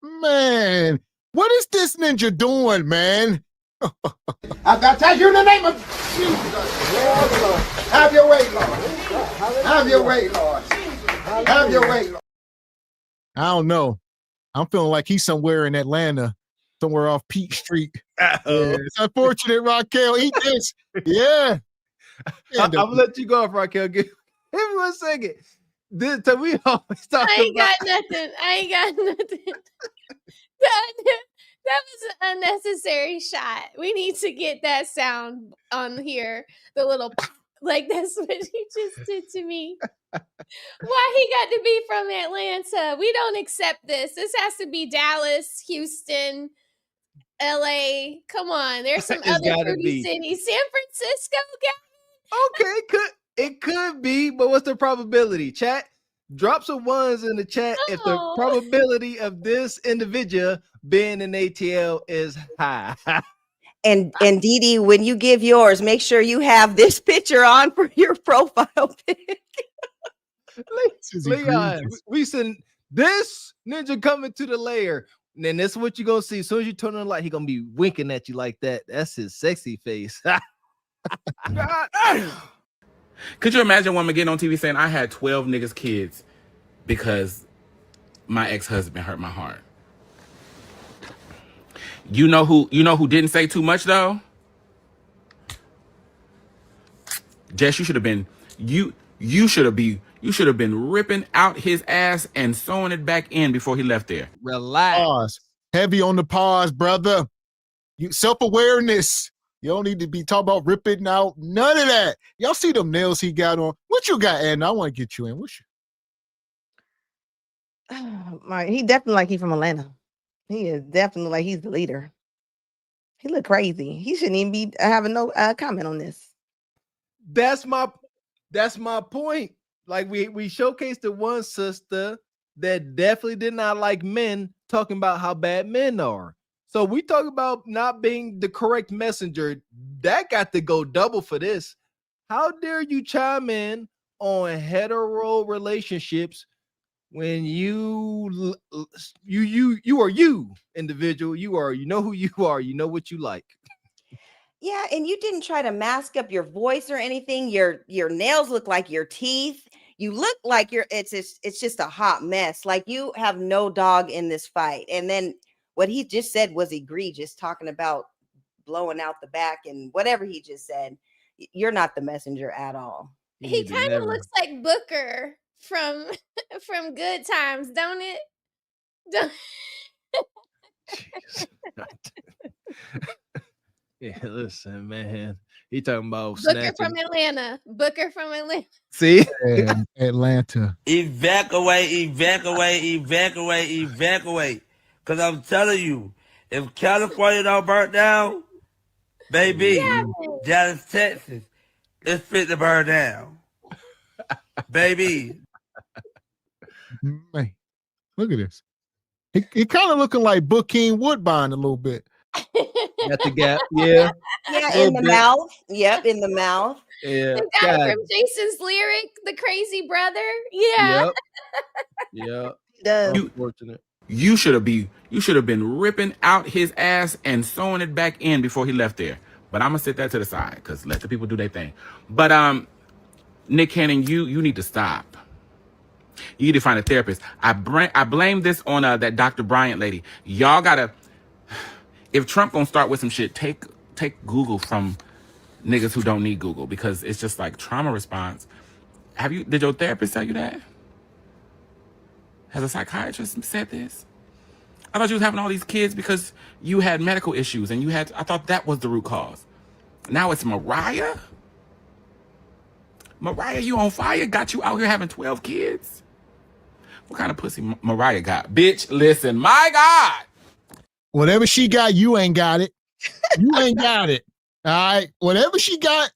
S2: Man, what is this ninja doing, man?
S19: I baptize you in the name of Jesus. Lord. Have your way, Lord. Have your way, Lord. Have your way, Lord.
S2: I don't know. I'm feeling like he's somewhere in Atlanta, somewhere off Peach Street. Yeah, it's unfortunate, Raquel. Eat this. Yeah.
S3: I'm gonna let you go off, Raquel. Give me 1 second. So we always talk
S7: I ain't
S3: about.
S7: got nothing. I ain't got nothing. That was an unnecessary shot. We need to get that sound on here. The little like that's what you just did to me. Why he got to be from Atlanta? We don't accept this. This has to be Dallas, Houston, LA. Come on. There's some other fruity cities. San Francisco,
S3: Okay, it could be, but what's the probability? Chat, drop some ones in the chat if the probability of this individual being an ATL is high.
S5: And Dee Dee, when you give yours, make sure you have this picture on for your profile pic.
S3: Leon, we send this ninja coming to the lair. And then this is what you're gonna see. As soon as you turn on the light, he gonna be winking at you like that. That's his sexy face.
S17: Could you imagine a woman getting on TV saying, I had 12 niggas kids because my ex-husband hurt my heart? You know who didn't say too much though? Jess, you should have been ripping out his ass and sewing it back in before he left there.
S3: Relax.
S2: Pause. Heavy on the pause, brother. You self-awareness. You don't need to be talking about ripping out none of that. Y'all see them nails he got on? What you got, Edna? I want to get you in. What's
S6: He definitely like he's from Atlanta. He is definitely like he's the leader. He look crazy. He shouldn't even be having no comment on this.
S3: That's my point. Like we showcased the one sister that definitely did not like men talking about how bad men are. So we talk about not being the correct messenger. That got to go double for this. How dare you chime in on hetero relationships when you are you, individual. You know who you are. You know what you like.
S5: Yeah, and you didn't try to mask up your voice or anything. Your nails look like your teeth. You look like it's just a hot mess. Like you have no dog in this fight. And then what he just said was egregious, talking about blowing out the back and whatever he just said. You're not the messenger at all.
S7: He kind of looks like Booker from Good Times, don't it?
S3: Yeah, listen, man. He talking about
S7: Booker from Atlanta. Booker from Atlanta.
S3: See?
S2: Atlanta.
S16: Evacuate. Because I'm telling you, if California don't burn down, baby, Dallas, Texas, it's fit to burn down. Baby.
S2: Man, look at this. He kind of looking like Bookeen Woodbine a little bit.
S3: At the gap, yeah.
S5: Yeah, in the mouth. Yep, in the mouth.
S3: Yeah.
S7: The guy from Jason's Lyric, the crazy brother. Yeah.
S3: Yep.
S17: Unfortunate. You should have been ripping out his ass and sewing it back in before he left there. But I'm gonna sit that to the side because let the people do their thing. But Nick Cannon, you need to stop. You need to find a therapist. I blame this on that Dr. Bryant lady. Y'all gotta. If Trump gonna start with some shit, take Google from niggas who don't need Google because it's just like trauma response. Did your therapist tell you that? Has a psychiatrist said this? I thought you was having all these kids because you had medical issues and I thought that was the root cause. Now it's Mariah? Mariah, you on fire? Got you out here having 12 kids? What kind of pussy Mariah got? Bitch, listen, my God.
S2: Whatever she got, you ain't got it. You ain't got it. All right. Whatever she got,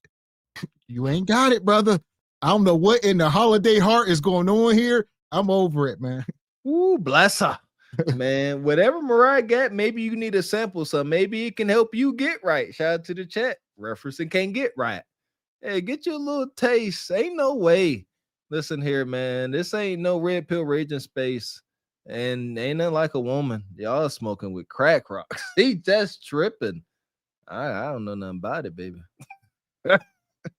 S2: you ain't got it, brother. I don't know what in the holiday heart is going on here. I'm over it, man.
S3: Ooh, bless her. Man, whatever Mariah got, maybe you need a sample, so maybe it can help you get right. Shout out to the chat. Referencing can't get right. Hey, get you a little taste. Ain't no way. Listen here, man. This ain't no red pill raging space. And ain't nothing like a woman. Y'all smoking with crack rocks. He just tripping. I don't know nothing about it, baby.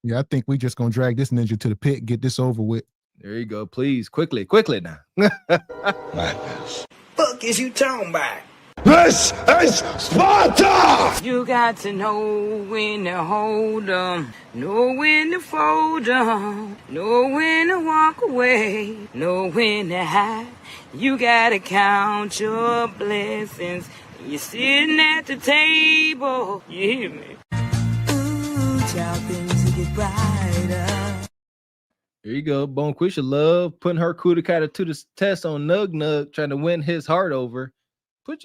S2: Yeah, I think we just gonna drag this ninja to the pit, get this over with.
S3: There you go. Please, quickly now.
S4: Madness.
S15: Fuck is you talking about?
S4: This is Sparta!
S8: You got to know when to hold 'em, know when to fold 'em, know when to walk away, know when to hide. You gotta count your blessings. You're sitting at the table. You hear me?
S15: Ooh, child, things get brighter.
S3: There you go. Bonquisha love putting her Kudakata to the test on Nug Nug, trying to win his heart over. Put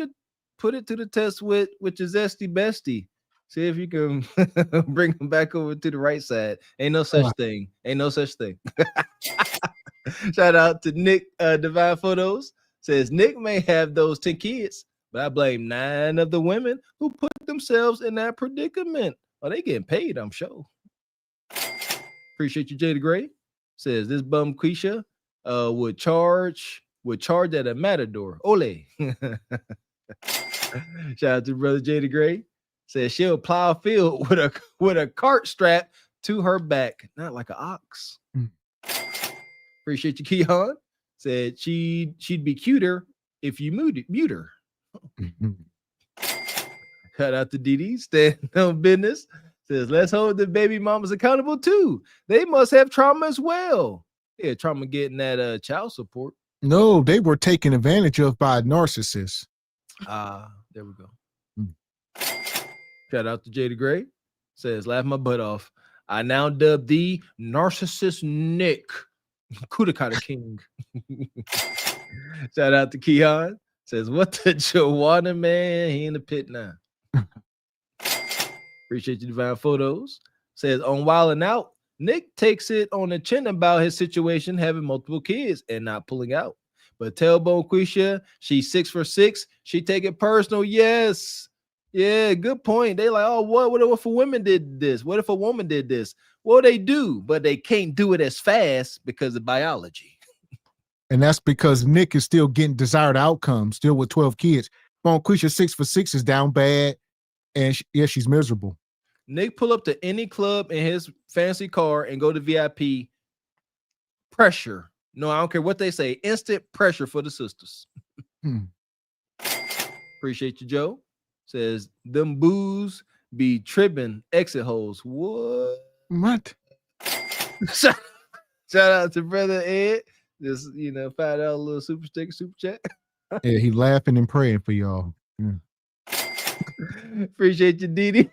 S3: it to the test with your zesty bestie. See if you can bring him back over to the right side. Ain't no such thing. Ain't no such thing. Shout out to Nick Divine Photos. Says Nick may have those 10 kids, but I blame 9 of the women who put themselves in that predicament. Oh, they getting paid, I'm sure. Appreciate you, Jada Gray. Says this bum Quisha would charge at a matador. Ole. Shout out to brother Jada Gray. Says she'll plow a field with a cart strap to her back, not like an ox. Appreciate you, Keon. Said she'd be cuter if you mute her. Shout out to Didi, stand on business. Says let's hold the baby mamas accountable too. They must have trauma as well. Yeah, trauma getting that child support.
S2: No, they were taken advantage of by narcissists.
S3: There we go. Shout out to Jada Gray. Says laugh my butt off. I now dub the narcissist Nick Kudakata King. Shout out to Keon. Says what the Joanna man? He in the pit now. Appreciate you, Divine Photos. Says on Wildin' Out, Nick takes it on the chin about his situation, having multiple kids and not pulling out. But tell Bonquisha she's 6 for 6. She take it personal. Yes. Yeah, good point. They like, oh, what if a woman did this? What if a woman did this? Well, they do, but they can't do it as fast because of biology.
S2: And that's because Nick is still getting desired outcomes, still with 12 kids. Bonquisha 6 for 6 is down bad. And she's miserable.
S3: Nick pull up to any club in his fancy car and go to VIP. Pressure. No, I don't care what they say. Instant pressure for the sisters. Appreciate you, Joe. Says them booze be tripping exit holes. What? Shout out to brother Ed. Just $5 little super sticker, super chat.
S2: Yeah, he laughing and praying for y'all. Yeah.
S3: Appreciate you, Didi.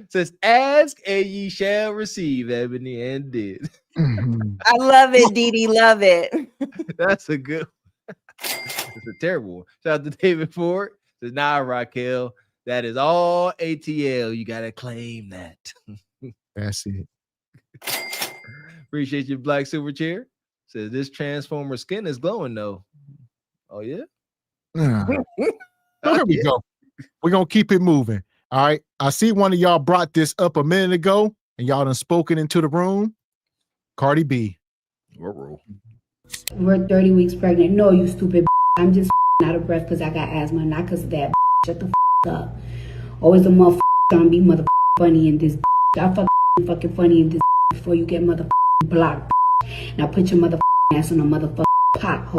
S3: Says, ask and ye shall receive, Ebony, and did.
S5: I love it, Didi. Love it.
S3: That's a good one. It's a terrible one. Shout out to David Ford. Says, nah, Raquel, that is all ATL. You got to claim that.
S2: That's it.
S3: Appreciate you, Black Silver Chair. Says, this Transformer skin is glowing, though. Oh, yeah?
S2: There we go. We're going to keep it moving. All right. I see one of y'all brought this up a minute ago and y'all done spoken into the room. Cardi B.
S13: We're 30 weeks pregnant. No, you stupid. I'm just out of breath because I got asthma, not because of that. Shut the up. Always a motherfucker gonna be funny in this. I fucking funny in this before you get blocked. Now put your ass on a pot.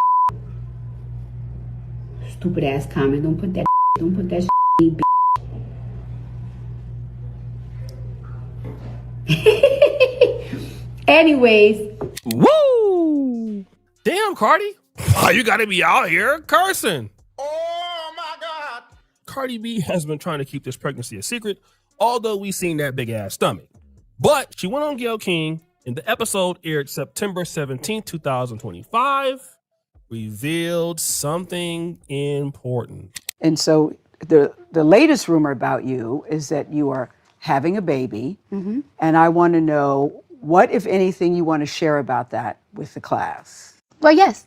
S13: Stupid ass comment. Don't put that shit in me, Anyways.
S20: Woo! Damn, Cardi. Why you gotta be out here cursing? Oh my God. Cardi B has been trying to keep this pregnancy a secret, although we seen that big ass stomach. But she went on Gayle King, and the episode aired September 17, 2025, revealed something important.
S21: And so
S11: the latest rumor about you is that you are having a baby, and I want to know what, if anything, you want to share about that with the class.
S13: Well, yes,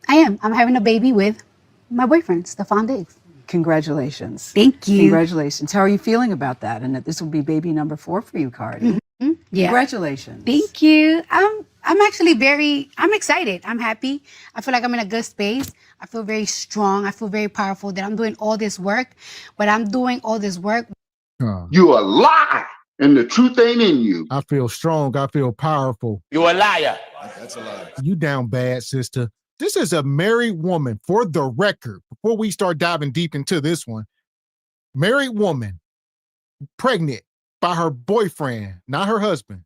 S13: I am. I'm having a baby with my boyfriend, Stefan Diggs.
S11: Congratulations.
S13: Thank you.
S11: Congratulations. How are you feeling about that? And that this will be baby number 4 for you, Cardi.
S13: Yeah.
S11: Congratulations.
S13: Thank you. I'm actually I'm excited. I'm happy. I feel like I'm in a good space. I feel very strong. I feel very powerful that I'm doing all this work, but I'm doing all this work.
S1: You a lie, and the truth ain't in you.
S2: I feel strong. I feel powerful.
S4: You a liar.
S2: That's a lie. You down bad, sister. This is a married woman, for the record, before we start diving deep into this one. Married woman, pregnant by her boyfriend, not her husband.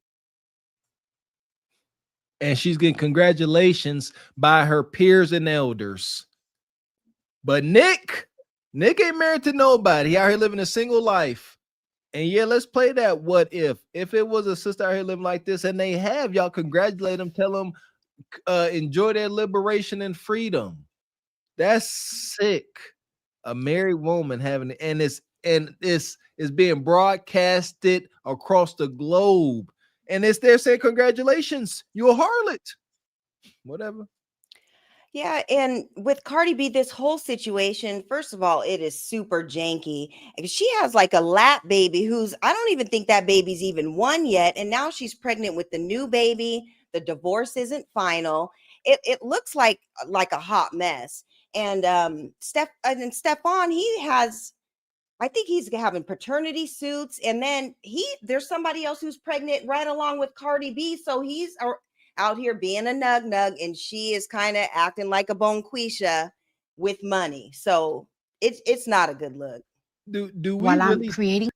S3: And she's getting congratulations by her peers and elders. But Nick ain't married to nobody. He out here living a single life. And yeah, let's play that what if. If it was a sister out here living like this, and they have, y'all congratulate them, tell them enjoy their liberation and freedom. That's sick. A married woman having, and it's being broadcasted across the globe. And they're saying, congratulations, you a harlot. Whatever.
S5: Yeah, and with Cardi B, this whole situation, first of all, it is super janky. She has like a lap baby I don't even think that baby's even 1 yet. And now she's pregnant with the new baby. The divorce isn't final. It looks like a hot mess. And Stefan, I think he's having paternity suits. And then there's somebody else who's pregnant right along with Cardi B. So he's out here being a nug, and she is kind of acting like a bonquisha with money. So it's not a good look.
S3: Do we
S13: While I'm
S3: really
S13: creating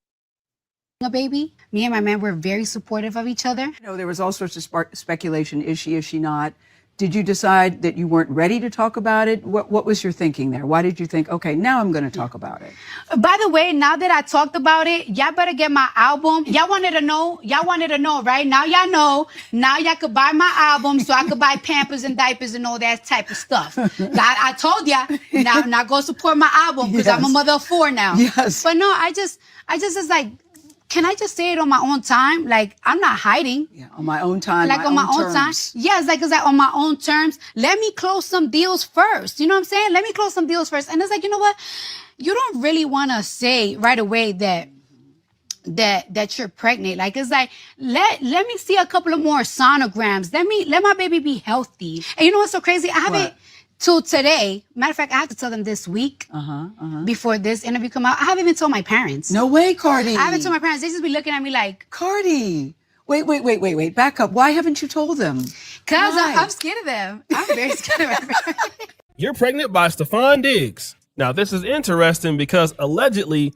S13: a baby, me and my man were very supportive of each other.
S11: There was all sorts of speculation. Is she not? Did you decide that you weren't ready to talk about it? What was your thinking there? Why did you think, okay, now I'm going to talk about it?
S13: By the way, now that I talked about it, y'all better get my album. Y'all wanted to know, right? Now y'all know. Now y'all could buy my album so I could buy Pampers and diapers and all that type of stuff. I told y'all, now go support my album because I'm a mother of 4 now.
S11: Yes.
S13: But no, I just was like, can I just say it on my own time? Like, I'm not hiding.
S11: Yeah, on my own time.
S13: Like on my own time. Yeah, it's like on my own terms. Let me close some deals first. You know what I'm saying? Let me close some deals first. And it's like, you know what? You don't really want to say right away that you're pregnant. Like, it's like, let me see a couple of more sonograms. Let my baby be healthy. And you know what's so crazy? I haven't till today. Matter of fact, I have to tell them this week before this interview come out. I haven't even told my parents.
S11: No way, Cardi.
S13: I haven't told my parents. They just be looking at me like,
S11: Cardi. Wait. Back up. Why haven't you told them?
S13: Because I'm scared of them. I'm very scared of them.
S20: You're pregnant by Stefan Diggs. Now, this is interesting because allegedly...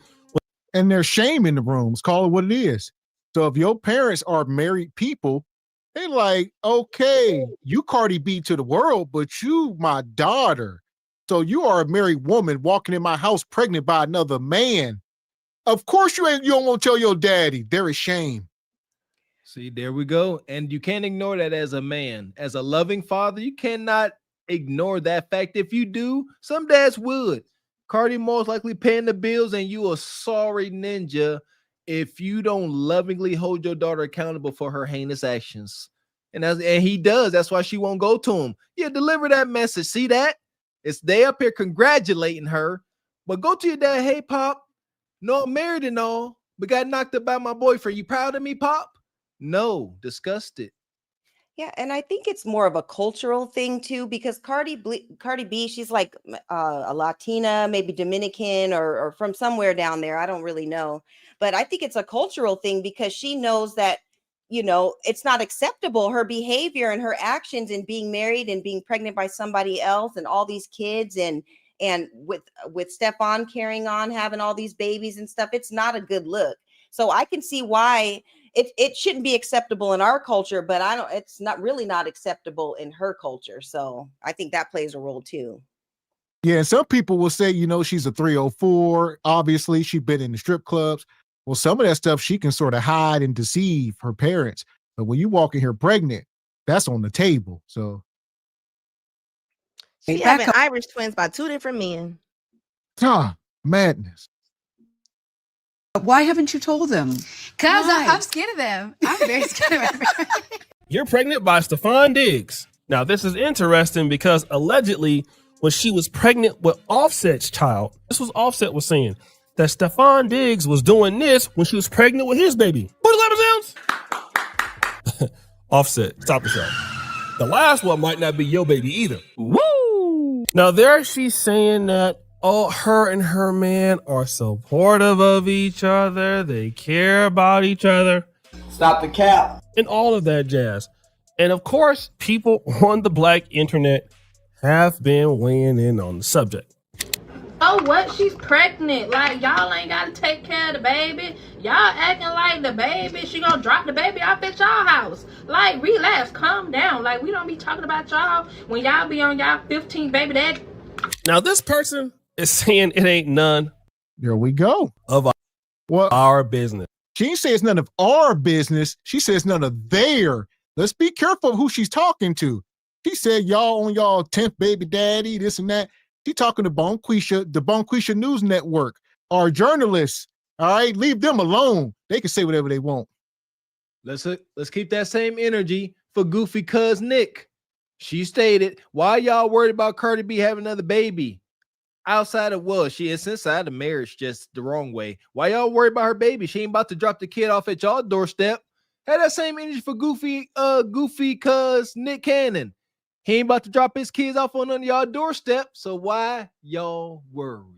S2: And there's shame in the rooms. Call it what it is. So if your parents are married people, they like, okay, you Cardi B to the world, but you my daughter. So you are a married woman walking in my house pregnant by another man. Of course you don't want to tell your daddy. There is shame.
S3: See, there we go. And you can't ignore that as a man. As a loving father, you cannot ignore that fact. If you do, some dads would. Cardi most likely paying the bills, and you a sorry ninja if you don't lovingly hold your daughter accountable for her heinous actions. And he does. That's why she won't go to him. Yeah, deliver that message. See that? It's they up here congratulating her. But go to your dad. Hey, Pop. No, I'm married and all, but got knocked up by my boyfriend. You proud of me, Pop? No, disgusted.
S5: Yeah, and I think it's more of a cultural thing too, because Cardi B, she's like a Latina, maybe Dominican or from somewhere down there. I don't really know, but I think it's a cultural thing because she knows that, it's not acceptable, her behavior and her actions in being married and being pregnant by somebody else and all these kids and with Stefan carrying on, having all these babies and stuff. It's not a good look. So I can see why it shouldn't be acceptable in our culture, but it's not acceptable in her culture. So I think that plays a role too.
S2: Yeah, and some people will say, she's a 304. Obviously, she's been in the strip clubs. Well, some of that stuff she can sort of hide and deceive her parents. But when you walk in here pregnant, that's on the table. So
S6: She having Irish twins by 2 different men.
S2: madness.
S11: Why haven't you told them?
S9: Because
S11: Why?
S9: I'm scared of them. I'm very scared of them.
S20: You're pregnant by Stefan Diggs. Now, this is interesting because allegedly, when she was pregnant with Offset's child, this was Offset was saying that Stefan Diggs was doing this when she was pregnant with his baby. Put the sounds. Offset, stop the show. The last one might not be your baby either. Woo! Now, there she's saying that her and her man are supportive of each other. They care about each other.
S4: Stop the cap.
S20: And all of that jazz. And of course, people on the black internet have been weighing in on the subject.
S10: Oh, what? She's pregnant. Like, y'all ain't got to take care of the baby. Y'all acting like the baby. She gonna drop the baby off at y'all house. Like, relax, calm down. Like, we don't be talking about y'all when y'all be on y'all 15th baby daddy.
S20: Now, this person is saying it ain't none.
S2: There we go.
S20: Of our business.
S2: She didn't say it's none of our business. She says none of their. Let's be careful of who she's talking to. She said y'all on y'all 10th baby daddy, this and that. She talking to Bonquisha, the Bonquisha News Network, our journalists. All right, leave them alone. They can say whatever they want.
S3: Let's keep that same energy for Goofy Cuz Nick. She stated, "Why y'all worried about Cardi B having another baby? Outside of she is inside the marriage just the wrong way. Why y'all worried about her baby? She ain't about to drop the kid off at y'all doorstep." Had that same energy for Goofy Cuz Nick Cannon. He ain't about to drop his kids off on none of y'all doorstep. So why y'all worried?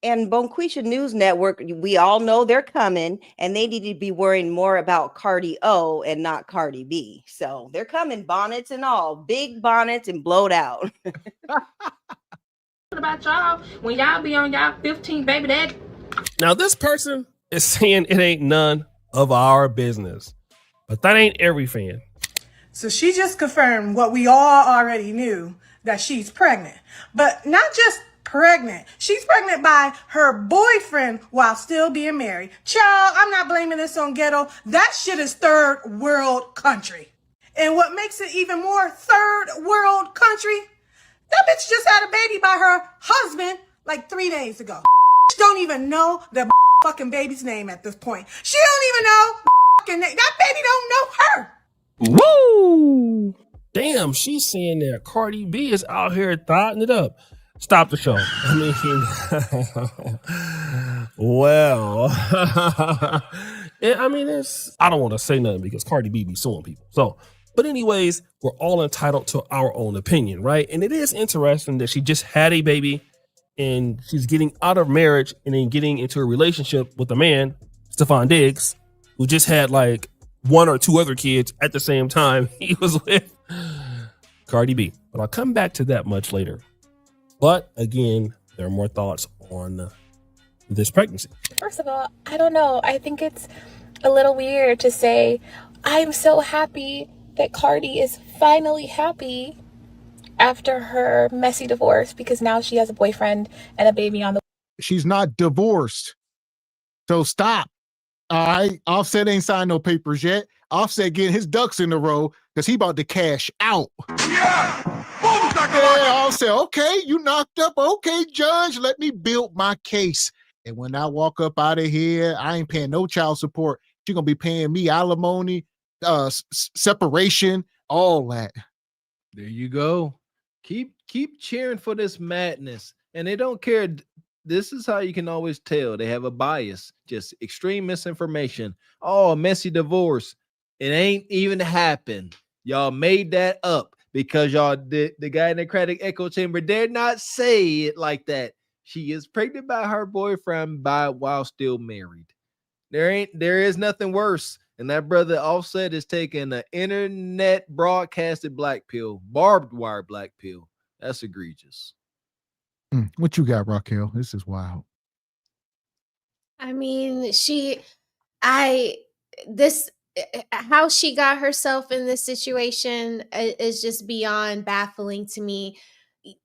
S5: And Bonquisha News Network, we all know they're coming, and they need to be worrying more about Cardi O and not Cardi B. So they're coming, bonnets and all, big bonnets and blowed out.
S10: About y'all when y'all be on y'all 15th baby daddy.
S20: Now, this person is saying it ain't none of our business, but that ain't every fan.
S21: So she just confirmed what we all already knew, that she's pregnant. But not just pregnant. She's pregnant by her boyfriend while still being married. Child, I'm not blaming this on ghetto. That shit is third world country. And what makes it even more third world country, that bitch just had a baby by her husband like 3 days ago. Don't even know the fucking baby's name at this point. She don't even know the fucking name. That baby don't know her.
S20: Woo! Damn, she's saying that Cardi B is out here thotting it up. Stop the show. I mean, well, I don't want to say nothing because Cardi B be suing people. So, but anyways, we're all entitled to our own opinion, right? And it is interesting that she just had a baby and she's getting out of marriage and then getting into a relationship with a man, Stefan Diggs, who just had like 1 or 2 other kids at the same time he was with Cardi B. But I'll come back to that much later. But again, there are more thoughts on this pregnancy.
S22: First of all, I don't know. I think it's a little weird to say, I'm so happy that Cardi is finally happy after her messy divorce because now she has a boyfriend and a baby on the way.
S2: She's not divorced. So stop. All right. Offset ain't signed no papers yet. Offset getting his ducks in a row because he about to cash out. Yeah. Offset, okay, you knocked up. Okay, judge, let me build my case. And when I walk up out of here, I ain't paying no child support. She's going to be paying me alimony, separation, all that.
S3: There you go. Keep cheering for this madness. And they don't care. This is how you can always tell. They have a bias, just extreme misinformation. Oh, a messy divorce. It ain't even happened. Y'all made that up because y'all did. The guy in the Democratic echo chamber dare not say it like that. She is pregnant by her boyfriend while still married. There is nothing worse. And that brother Offset is taking an internet broadcasted black pill, barbed wire black pill. That's egregious.
S2: What you got, Raquel? This is wild.
S7: I mean, how she got herself in this situation is just beyond baffling to me.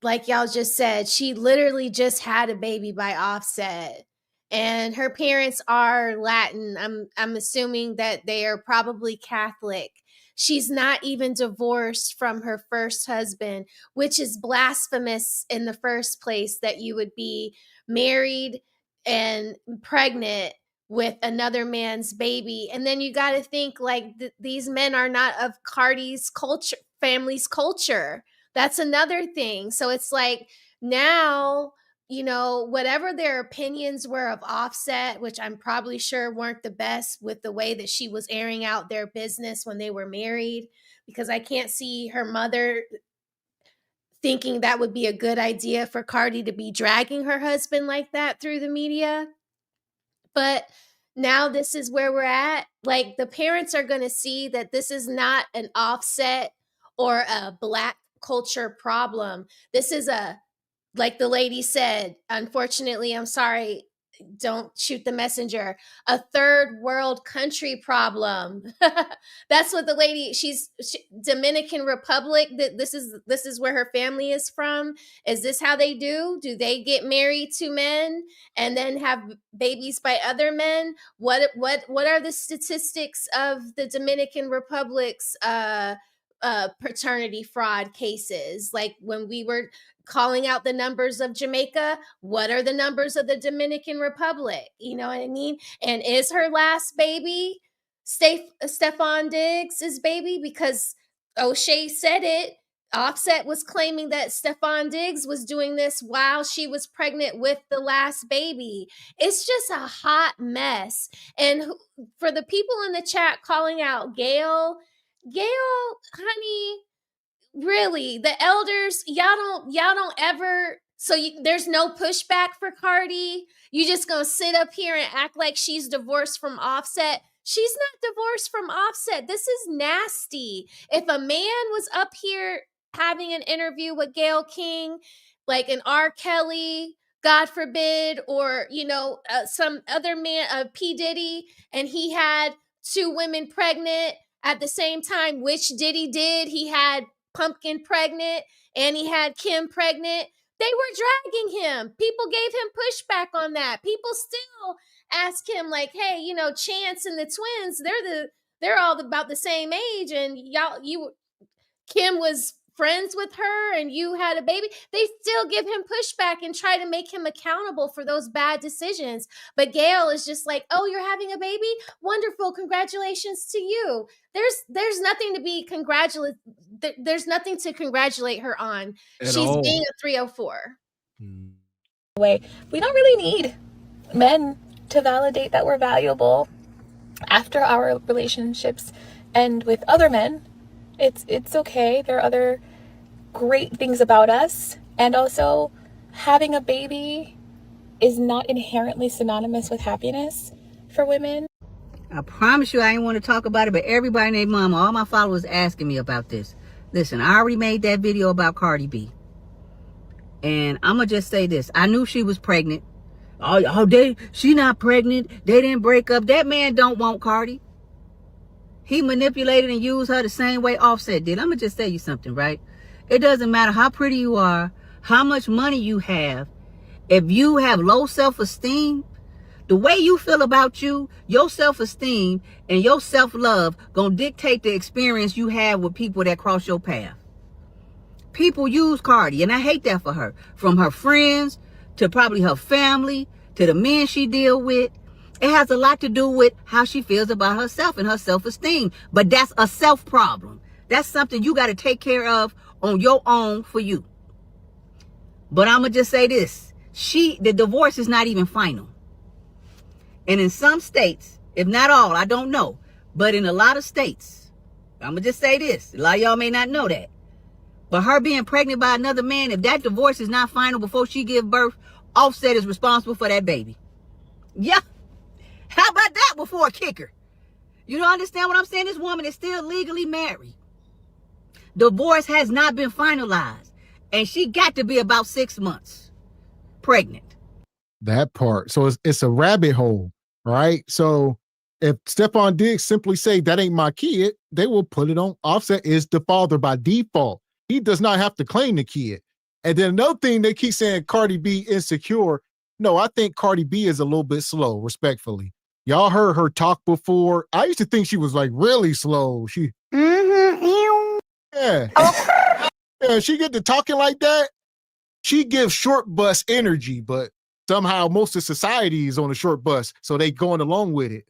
S7: Like y'all just said, she literally just had a baby by Offset. And her parents are Latin. I'm assuming that they are probably Catholic. She's not even divorced from her first husband, which is blasphemous in the first place, that you would be married and pregnant with another man's baby. And then you got to think like these men are not of Cardi's culture, family's culture. That's another thing. So it's like now, you know, whatever their opinions were of Offset, which I'm probably sure weren't the best with the way that she was airing out their business when they were married, because I can't see her mother thinking that would be a good idea for Cardi to be dragging her husband like that through the media. But now this is where we're at. Like, the parents are going to see that this is not an Offset or a Black culture problem. This is like the lady said, unfortunately, I'm sorry, don't shoot the messenger, a third world country problem. That's what the lady, Dominican Republic, this is where her family is from. Is this how they do? Do they get married to men and then have babies by other men? What are the statistics of the Dominican Republic's paternity fraud cases? Like when we were calling out the numbers of Jamaica, what are the numbers of the Dominican Republic? You know what I mean? And is her last baby Stephon Diggs' baby? Because O'Shea said it. Offset was claiming that Stephon Diggs was doing this while she was pregnant with the last baby. It's just a hot mess. And for the people in the chat calling out Gail, honey, really, the elders, y'all don't ever, there's no pushback for Cardi. You just gonna sit up here and act like she's divorced from Offset. She's not divorced from Offset. This is nasty. If a man was up here having an interview with Gayle King, like an R. Kelly, God forbid, or, you know, some other man, P. Diddy, and he had 2 women pregnant at the same time, which Diddy did. He had Pumpkin pregnant and he had Kim pregnant. They were dragging him. People gave him pushback on that. People still ask him like, hey, you know, Chance and the twins, they're all about the same age, and Kim was friends with her and you had a baby. They still give him pushback and try to make him accountable for those bad decisions. But Gail is just like, oh, you're having a baby? Wonderful. Congratulations to you. There's nothing to be there's nothing to congratulate her on. She's being a 304.
S22: Way, we don't really need men to validate that we're valuable after our relationships end with other men. It's okay. There are other great things about us. And also, having a baby is not inherently synonymous with happiness for women.
S12: I promise you I didn't want to talk about it, but everybody named Mama, all my followers asking me about this. Listen, I already made that video about Cardi B. And I'm going to just say this. I knew she was pregnant. She not pregnant. They didn't break up. That man don't want Cardi. He manipulated and used her the same way Offset did. I'm going to just tell you something, right? It doesn't matter how pretty you are, how much money you have. If you have low self-esteem, the way you feel about you, your self-esteem and your self-love gonna dictate the experience you have with people that cross your path. People use Cardi, and I hate that for her. From her friends to probably her family to the men she deal with. It has a lot to do with how she feels about herself and her self-esteem. But that's a self problem. That's something you got to take care of on your own for you. But I'm going to just say this. The divorce is not even final. And in some states, if not all, I don't know. But in a lot of states, I'm going to just say this. A lot of y'all may not know that. But her being pregnant by another man, if that divorce is not final before she give birth, Offset is responsible for that baby. Yeah. How about that before a kicker? You don't understand what I'm saying? This woman is still legally married. Divorce has not been finalized. And she got to be about 6 months pregnant.
S2: That part. So it's a rabbit hole, right? So if Stephon Diggs simply say that ain't my kid, they will put it on. Offset is the father by default. He does not have to claim the kid. And then another thing, they keep saying Cardi B insecure. No, I think Cardi B is a little bit slow, respectfully. Y'all heard her talk before. I used to think she was like really slow. Yeah. Yeah, she get to talking like that. She gives short bus energy, but somehow most of society is on a short bus, so they going along with it.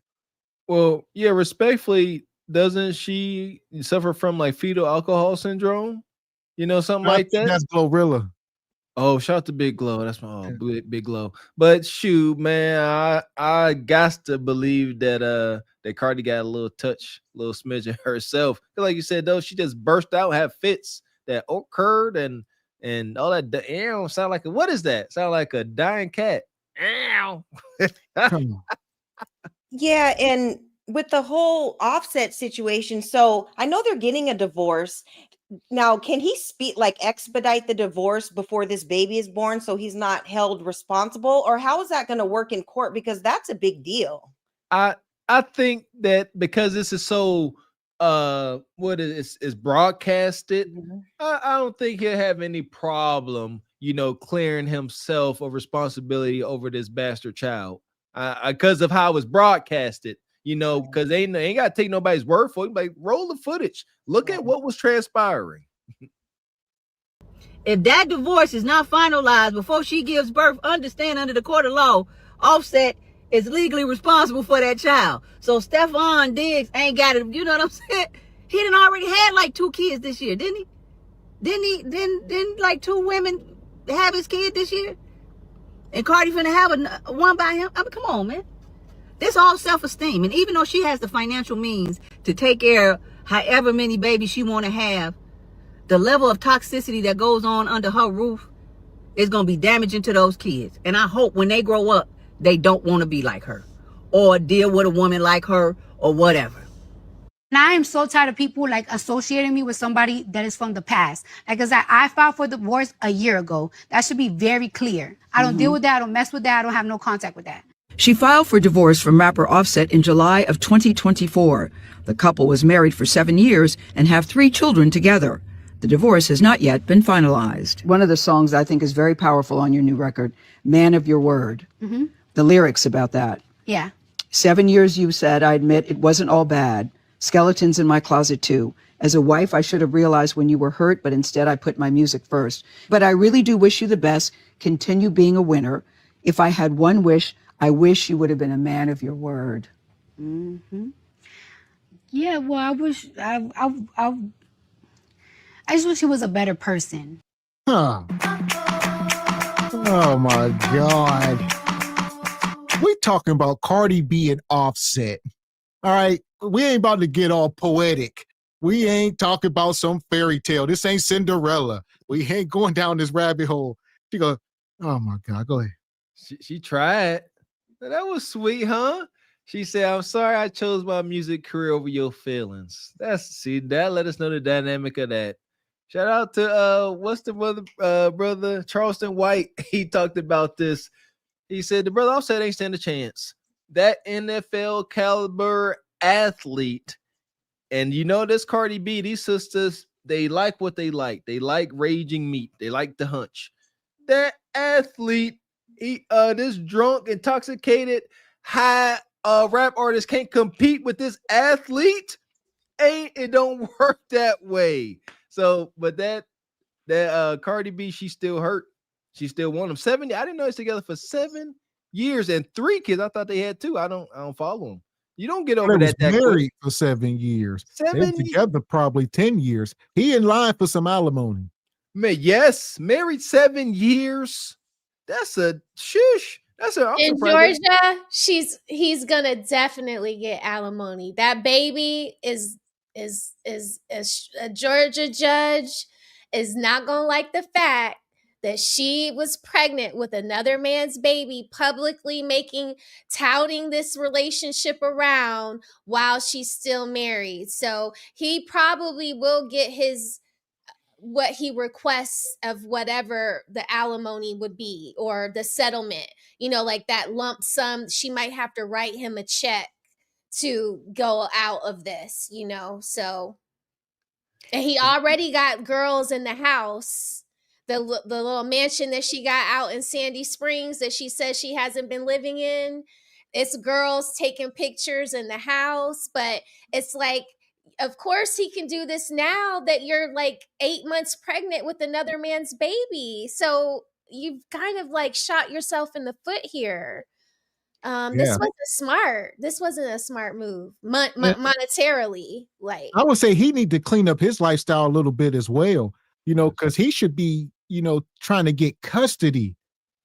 S3: Well, yeah, respectfully, doesn't she suffer from like fetal alcohol syndrome? You know, something like that.
S2: That's Glorilla.
S3: Oh, shout out to Big Glow. That's my big Glow. But shoot, man, I got to believe that that Cardi got a little touch, a little smidgen herself. Like you said, though, she just burst out, have fits that occurred and all that. Sound like what is that? Sound like a dying cat. Ow.
S5: Yeah, and with the whole Offset situation, so I know they're getting a divorce. Now, can he expedite the divorce before this baby is born so he's not held responsible? Or how is that going to work in court? Because that's a big deal.
S3: I think that because this is so what is broadcasted, I don't think he'll have any problem, clearing himself of responsibility over this bastard child. Because of how it's broadcasted. Because they ain't got to take nobody's word for it. Like, roll the footage. Look at what was transpiring.
S12: If that divorce is not finalized before she gives birth, understand under the court of law, Offset is legally responsible for that child. So Stephon Diggs ain't got it. You know what I'm saying? He done already had like 2 kids this year, didn't he? Didn't like 2 women have his kid this year? And Cardi finna have one by him? I mean, come on, man. This all self-esteem. And even though she has the financial means to take care of however many babies she want to have, the level of toxicity that goes on under her roof is going to be damaging to those kids. And I hope when they grow up, they don't want to be like her or deal with a woman like her or whatever.
S14: And I am so tired of people like associating me with somebody that is from the past. Like, cause I filed for divorce a year ago. That should be very clear. I don't deal with that. I don't mess with that. I don't have no contact with that.
S18: She filed for divorce from rapper Offset in July of 2024. The couple was married for 7 years and have 3 children together. The divorce has not yet been finalized. One of the songs I think is very powerful on your new record, Man of Your Word.
S14: Mm-hmm.
S18: The lyrics about that.
S14: Yeah.
S18: 7 years, you said, I admit it wasn't all bad. Skeletons in my closet too. As a wife, I should have realized when you were hurt, but instead I put my music first. But I really do wish you the best. Continue being a winner. If I had one wish, I wish you would have been a man of your word.
S14: Mm-hmm. Yeah, well, I just wish he was a better person.
S2: Huh. Oh my God. We talking about Cardi B and Offset. All right. We ain't about to get all poetic. We ain't talking about some fairy tale. This ain't Cinderella. We ain't going down this rabbit hole. She goes, oh my God, go ahead.
S3: She tried. That was sweet, huh? She said, I'm sorry I chose my music career over your feelings. That let us know the dynamic of that. Shout out to what's the brother Charleston White. He talked about this. He said the brother Offset ain't stand a chance. That NFL caliber athlete, and this Cardi B, these sisters, they like what they like. They like raging meat. They like the hunch. That athlete, this drunk, intoxicated, high rap artist can't compete with this athlete. It don't work that way. So, but that Cardi B, she still hurt. She still want him. 7. I didn't know it's together for 7 years and 3 kids. I thought they had 2. I don't follow them. You don't get over that.
S2: Married for 7 years.
S3: 7
S2: They're together probably 10 years. He in line for some alimony.
S3: Man, yes, married 7 years. That's a shush. That's a.
S7: In Georgia, he's gonna definitely get alimony. That baby is a Georgia judge is not gonna like the fact that she was pregnant with another man's baby, publicly touting this relationship around while she's still married. So he probably will get what he requests of whatever the alimony would be or the settlement, like that lump sum. She might have to write him a check to go out of this, so. And he already got girls in the house. The little mansion that she got out in Sandy Springs that she says she hasn't been living in. It's girls taking pictures in the house, but it's like, of course he can do this now that you're like 8 months pregnant with another man's baby. So you've kind of like shot yourself in the foot here. This
S2: Yeah.
S7: wasn't smart. This wasn't a smart move monetarily. Like,
S2: I would say he need to clean up his lifestyle a little bit as well, you know, because he should be, you know, trying to get custody.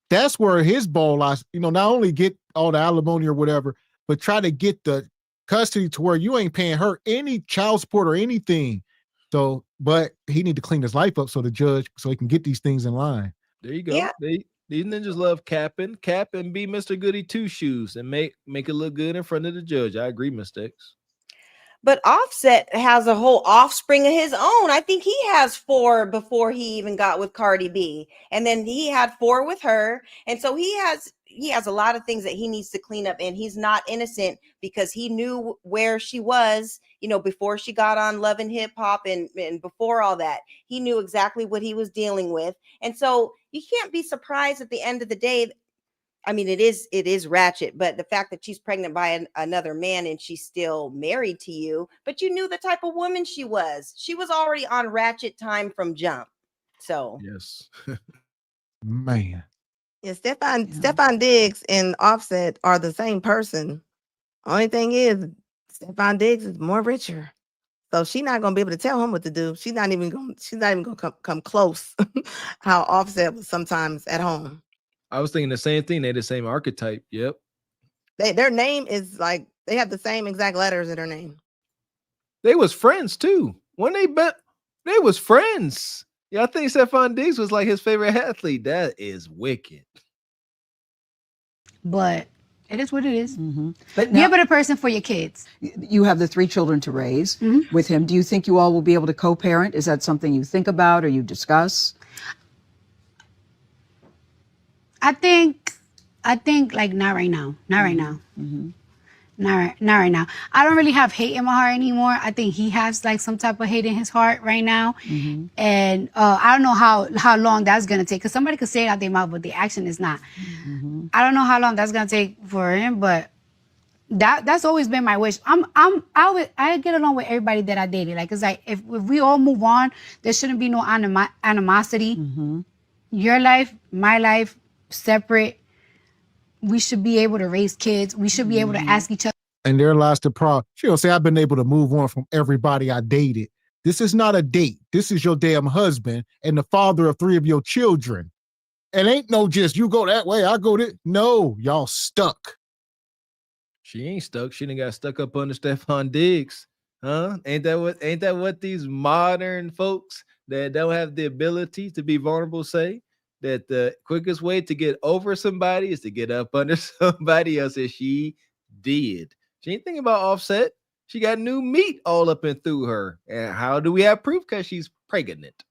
S2: That's where his ball lies, you know, not only get all the alimony or whatever, but try to get the custody to where you ain't paying her any child support or anything. So, but he need to clean his life up so the judge, so he can get these things in line.
S3: There you go.
S5: Yeah.
S3: These ninjas love cap and be Mr. Goody Two Shoes and make it look good in front of the judge. I agree, Mr. X.
S5: But Offset has a whole offspring of his own. I think he has 4 before he even got with Cardi B. And then he had 4 with her. And so he has a lot of things that he needs to clean up. And he's not innocent because he knew where she was, you know, before she got on Love and Hip Hop and before all that. He knew exactly what he was dealing with. And so you can't be surprised at the end of the day. I mean, it is ratchet, but the fact that she's pregnant by another man and she's still married to you, but you knew the type of woman she was. She was already on ratchet time from jump. So
S3: yes,
S2: man.
S6: Yeah, Stefan Diggs and Offset are the same person. Only thing is, Stefan Diggs is more richer, so she's not gonna be able to tell him what to do. She's not even gonna come close. How Offset was sometimes at home.
S3: I was thinking the same thing. They're the same archetype. Yep.
S6: Their name is like they have the same exact letters in their name.
S3: They was friends too. When they was friends. Yeah, I think Stefan Diggs was like his favorite athlete. That is wicked.
S14: But it is what it is.
S11: Mm-hmm.
S14: But be a better person for your kids.
S11: You have the 3 children to raise with him. Do you think you all will be able to co-parent? Is that something you think about or you discuss?
S14: I think like not right now. Not right now.
S11: Mm-hmm.
S14: Not right now. I don't really have hate in my heart anymore. I think he has like some type of hate in his heart right now.
S11: Mm-hmm.
S14: And I don't know how long that's going to take. Because somebody could say it out their mouth, but the action is not.
S11: Mm-hmm.
S14: I don't know how long that's going to take for him, but that's always been my wish. I get along with everybody that I dated. Like, it's like, if we all move on, there shouldn't be no animosity.
S11: Mm-hmm.
S14: Your life, my life, separate. We should be able to raise kids. We should be able to ask each other.
S2: And there lies the problem. She don't say, I've been able to move on from everybody I dated. This is not a date. This is your damn husband and the father of 3 of your children. And ain't no just, you go that way, I go that. No, y'all stuck.
S3: She ain't stuck. She done got stuck up under Stefan Diggs. Huh? Ain't that what these modern folks that don't have the ability to be vulnerable say? That the quickest way to get over somebody is to get up under somebody else, as she did. She ain't thinking about Offset. She got new meat all up and through her. And how do we have proof? Because she's pregnant.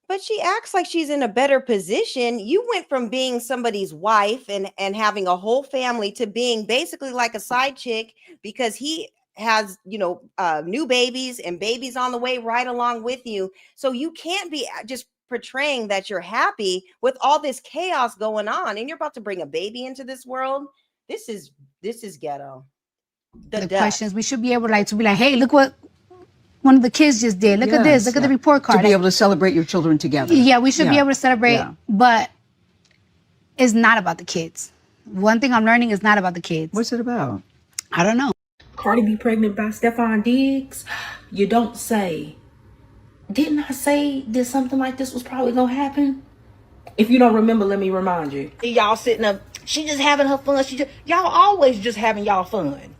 S5: But she acts like she's in a better position. You went from being somebody's wife and having a whole family to being basically like a side chick because he has, you know, new babies and babies on the way right along with you. So you can't be just portraying that you're happy with all this chaos going on and you're about to bring a baby into this world. This is ghetto. The
S14: questions we should be able to be like, hey, look what one of the kids just did. Look at this. Look at the report card.
S11: To be able to celebrate your children together.
S14: Yeah, we should be able to celebrate, but it's not about the kids. One thing I'm learning is not about the kids.
S11: What's it about?
S14: I don't know.
S10: Cardi be pregnant by Stefan Diggs? You don't say. Didn't I say that something like this was probably gonna happen? If you don't remember, let me remind you. Y'all sitting up, she just having her fun. Y'all always just having y'all fun.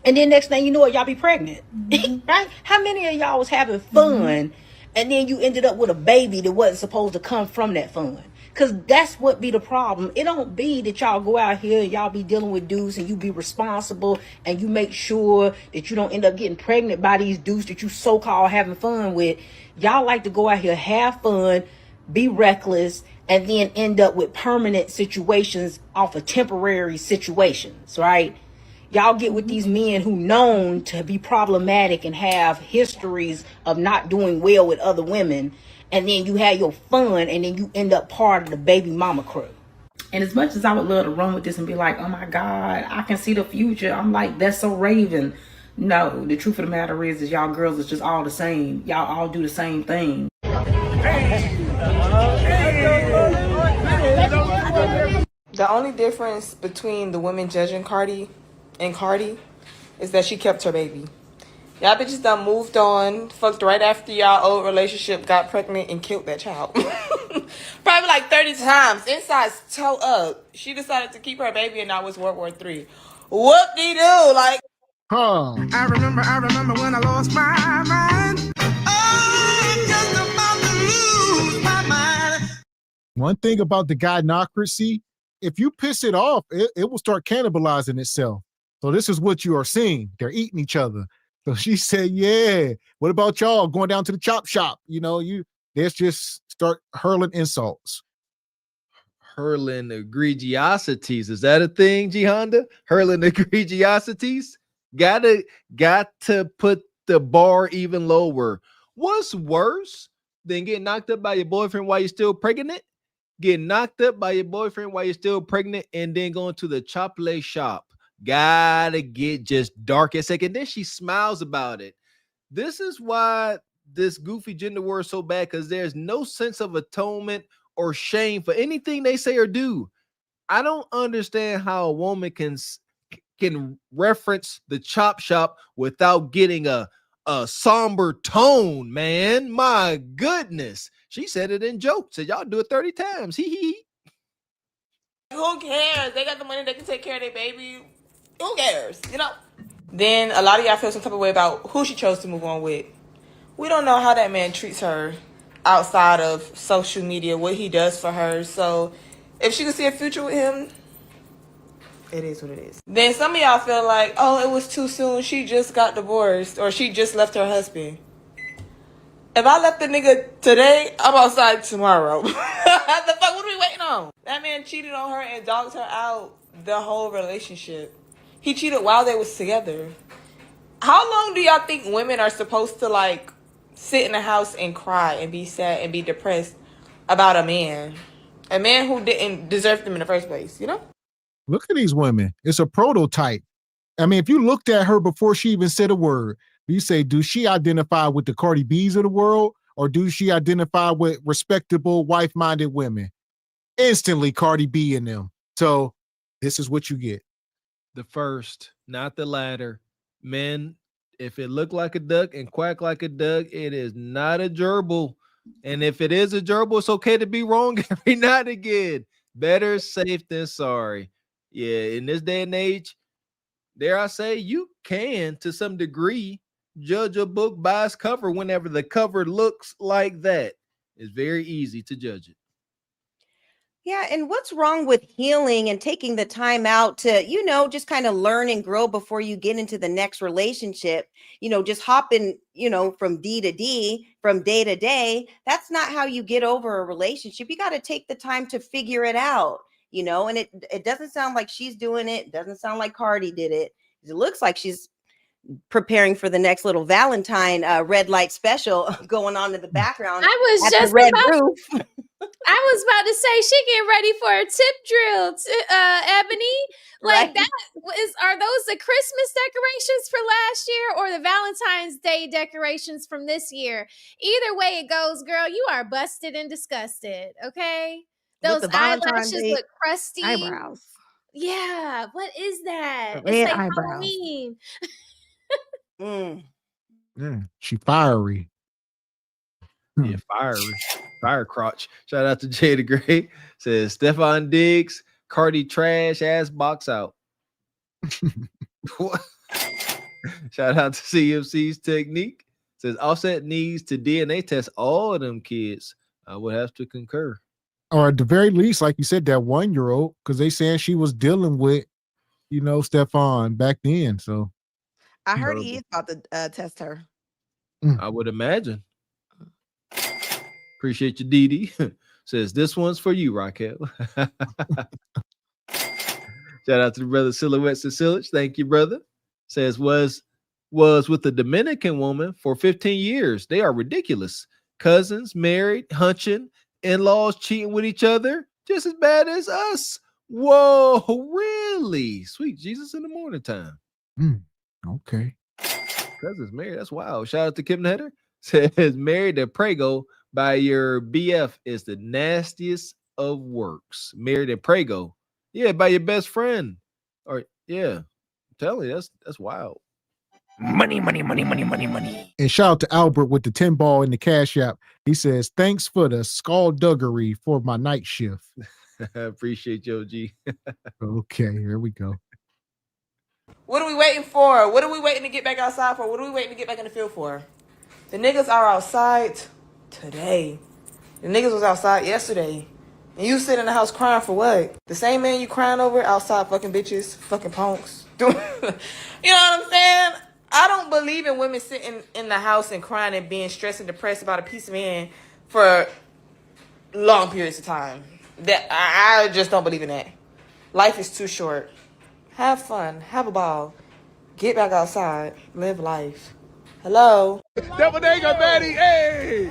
S10: And then next thing you know it, y'all be pregnant. Right? How many of y'all was having fun and then you ended up with a baby that wasn't supposed to come from that fun? Because that's what be the problem. It don't be that y'all go out here and y'all be dealing with dudes and you be responsible and you make sure that you don't end up getting pregnant by these dudes that you so-called having fun with. Y'all like to go out here, have fun, be reckless, and then end up with permanent situations off of temporary situations, right? Y'all get with these men who known to be problematic and have histories of not doing well with other women. And then you have your fun and then you end up part of the baby mama crew. And as much as I would love to run with this and be like, oh my God, I can see the future. I'm like, that's so Raven. No, the truth of the matter is y'all girls is just all the same. Y'all all do the same thing.
S16: The only difference between the women judging Cardi and Cardi is that she kept her baby. Y'all bitches done moved on, fucked right after y'all old relationship, got pregnant, and killed that child. Probably like 30 times. Inside's toe up. She decided to keep her baby, and now it's World War III. Whoop-de-doo. Like,
S2: I
S19: remember when I lost my mind. Oh, I'm just about to lose my mind.
S2: One thing about the gynocracy, if you piss it off, it will start cannibalizing itself. So this is what you are seeing. They're eating each other. So she said, yeah, what about y'all going down to the chop shop? You know, let's just start hurling insults.
S3: Hurling egregiosities. Is that a thing, G Honda? Hurling egregiosities? Got to put the bar even lower. What's worse than getting knocked up by your boyfriend while you're still pregnant? Getting knocked up by your boyfriend while you're still pregnant and then going to the chocolate shop. Gotta get just dark a second. Then she smiles about it. This is why this goofy gender war is so bad, because there's no sense of atonement or shame for anything they say or do. I don't understand how a woman can reference the chop shop without getting a somber tone, man. My goodness. She said it in joke. Said y'all do it 30 times. Hee.
S16: who cares? They got the money. They can take care of their baby. Who cares? You know? Then a lot of y'all feel some type of way about who she chose to move on with. We don't know how that man treats her outside of social media, what he does for her. So if she can see a future with him, it is what it is. Then some of y'all feel like, oh, it was too soon. She just got divorced, or she just left her husband. If I left the nigga today, I'm outside tomorrow. The fuck, what are we waiting on? That man cheated on her and dogged her out the whole relationship. He cheated while they was together. How long do y'all think women are supposed to, like, sit in the house and cry and be sad and be depressed about a man? A man who didn't deserve them in the first place, you know?
S2: Look at these women. It's a prototype. I mean, if you looked at her before she even said a word, you say, do she identify with the Cardi B's of the world, or do she identify with respectable, wife-minded women? Instantly Cardi B in them. So this is what you get.
S3: The first, not the latter. Men, if it look like a duck and quack like a duck, it is not a gerbil. And if it is a gerbil, it's okay to be wrong every now and again. Better safe than sorry. Yeah, in this day and age, dare I say, you can, to some degree, judge a book by its cover whenever the cover looks like that. It's very easy to judge it.
S5: Yeah, and what's wrong with healing and taking the time out to, just kind of learn and grow before you get into the next relationship? Just hopping, from D to D, from day to day. That's not how you get over a relationship. You got to take the time to figure it out, and it doesn't sound like she's doing it. It doesn't sound like Cardi did it. It looks like she's preparing for the next little Valentine red light special going on in the background.
S7: I was just about to say she getting ready for a tip drill, Ebony. Like, right. Are those the Christmas decorations for last year or the Valentine's Day decorations from this year? Either way it goes, girl, you are busted and disgusted. Okay, those eyelashes look crusty.
S6: Eyebrows.
S7: Yeah, what is that?
S6: Red
S7: It's like
S6: eyebrows.
S7: Halloween.
S2: Yeah, she fiery.
S3: Yeah, fire crotch. Shout out to Jada Gray. Says Stefan Diggs, Cardi trash ass box out. Shout out to CMC's Technique. Says Offset needs to DNA test all of them kids. I would have to concur.
S2: Or at the very least, like you said, that 1-year-old, because they saying she was dealing with, Stefan back then. So
S6: I heard he is about to test her.
S3: I would imagine. Appreciate you, Dee Dee. Says this one's for you, Raquel. Shout out to the brother Silhouettes and Sillage. Thank you, brother. Says was with a Dominican woman for 15 years. They are ridiculous. Cousins, married, hunching, in-laws cheating with each other, just as bad as us. Whoa, really? Sweet Jesus in the morning time.
S2: Okay.
S3: Cousins married. That's wild. Shout out to Kim Netter. Says married to Prego by your BF is the nastiest of works. Married to Prego. Yeah, by your best friend. Or yeah, I'm telling you, that's wild.
S20: Money, money, money, money, money, money.
S2: And shout out to Albert with the 10 ball in the Cash App. He says, thanks for the skullduggery for my night shift.
S3: I appreciate you, G.
S2: Okay, here we go.
S16: What are we waiting for? What are we waiting to get back outside for? What are we waiting to get back in the field for? The niggas are outside today. The niggas was outside yesterday. And you sit in the house crying for what? The same man you crying over outside fucking bitches, fucking punks. You know what I'm saying? I don't believe in women sitting in the house and crying and being stressed and depressed about a piece of man for long periods of time. That I just don't believe in that. Life is too short. Have fun. Have a ball. Get back outside. Live life. Hello.
S8: Double Dega, Betty, hey!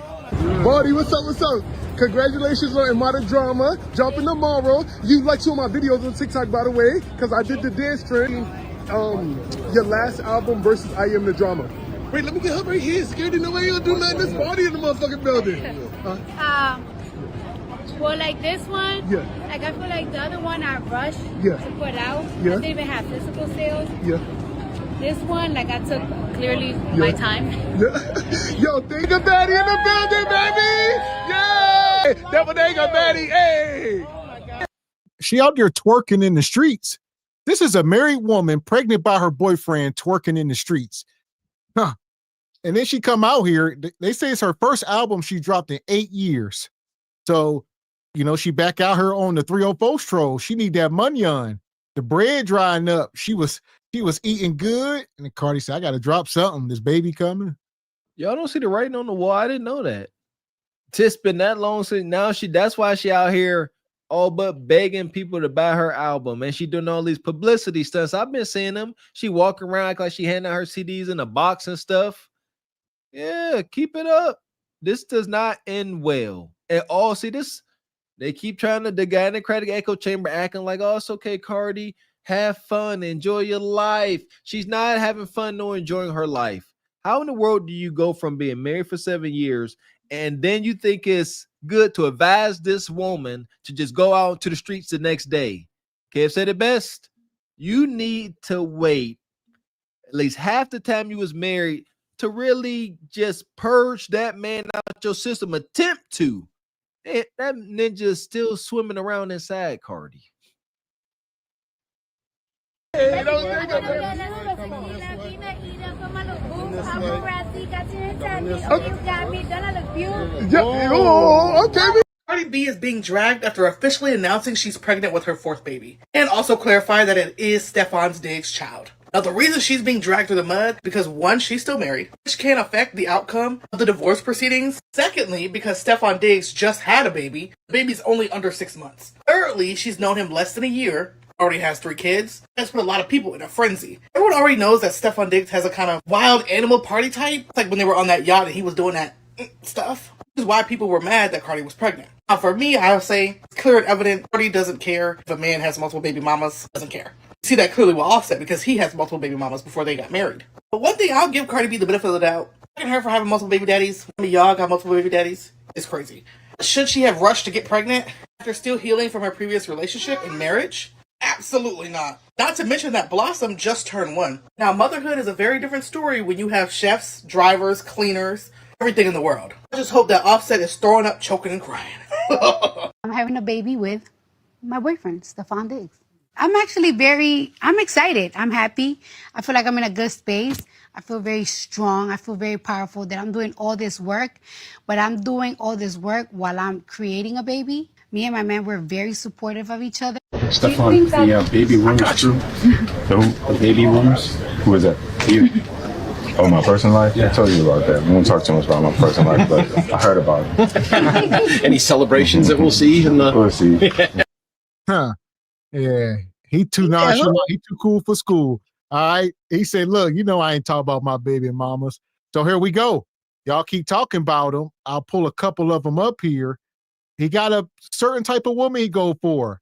S8: Buddy, what's up, what's up? Congratulations on Modern Drama, dropping tomorrow. You like some of my videos on TikTok, by the way, because I did the dance trend. Your last album versus I Am the Drama. Wait, let me get her right here. Scared to know why you don't do nothing. This body in the motherfucking building.
S17: Well, like this one,
S8: Yeah.
S17: like I feel like the other one I rushed
S8: Yeah.
S17: to put out.
S8: Yeah.
S17: I didn't even have physical sales.
S8: Yeah.
S17: This one, like I took clearly my time.
S8: Yeah. Yo, Dega Betty in the building, baby! Yay! Double Dega Betty, hey!
S2: She out there twerking in the streets. This is a married woman pregnant by her boyfriend twerking in the streets. Huh. And then she come out here. They say it's her first album she dropped in 8 years. So, you know, she back out her on the 304 stroll. She need that money on. The bread drying up. She was eating good. And then Cardi said, I got to drop something. This baby coming.
S3: Y'all don't see the writing on the wall. I didn't know that. It's been that long since now that's why she out here all but begging people to buy her album. And she doing all these publicity stunts. I've been seeing them. She walking around like she handing out her CDs in a box and stuff. Yeah, keep it up. This does not end well at all. See this? They keep trying to, the guy in the Democratic echo chamber acting like, oh, it's okay, Cardi. Have fun. Enjoy your life. She's not having fun nor enjoying her life. How in the world do you go from being married for 7 years and then you think it's good to advise this woman to just go out to the streets the next day? Kev said it best. You need to wait at least half the time you was married to really just purge that man out your system. Attempt to. That ninja is still swimming around inside Cardi.
S8: Hey, don't think of it.
S23: Okay. Cardi B is being dragged after officially announcing she's pregnant with her fourth baby, and also clarify that it is Stefan Diggs' child. Now, the reason she's being dragged through the mud, because one, she's still married, which can affect the outcome of the divorce proceedings. Secondly, because Stefan Diggs just had a baby. The baby's only under 6 months. Thirdly, she's known him less than a year, already has 3 kids. That's put a lot of people in a frenzy. Everyone already knows that Stefan Diggs has a kind of wild animal party type. It's like when they were on that yacht and he was doing that stuff. This is why people were mad that Cardi was pregnant. Now, for me, I would say it's clear and evident Cardi doesn't care if a man has multiple baby mamas. Doesn't care. You see that clearly with Offset because he has multiple baby mamas before they got married. But one thing I'll give Cardi B the benefit of the doubt, fucking her for having multiple baby daddies. I mean, y'all got multiple baby daddies. It's crazy. Should she have rushed to get pregnant after still healing from her previous relationship and marriage? Absolutely not. Not to mention that Blossom just turned 1. Now, motherhood is a very different story when you have chefs, drivers, cleaners, everything in the world. I just hope that Offset is throwing up, choking, and crying.
S14: I'm having a baby with my boyfriend, Stefan Diggs. I'm excited. I'm happy. I feel like I'm in a good space. I feel very strong. I feel very powerful that I'm doing all this work, but I'm doing all this work while I'm creating a baby. Me and my man, we're very supportive of each other.
S24: Stefan, the baby rumors true? The baby rumors? Who is that? You? Oh, my personal life? Yeah, I told you about that. I won't talk too much about my personal life, but I heard about it.
S25: Any celebrations that we'll see?
S24: We'll see.
S2: Huh. Yeah. He too nonchalant. He too cool for school. All right. He said, look, you know I ain't talking about my baby mamas. So here we go. Y'all keep talking about them. I'll pull a couple of them up here. He got a certain type of woman he go for.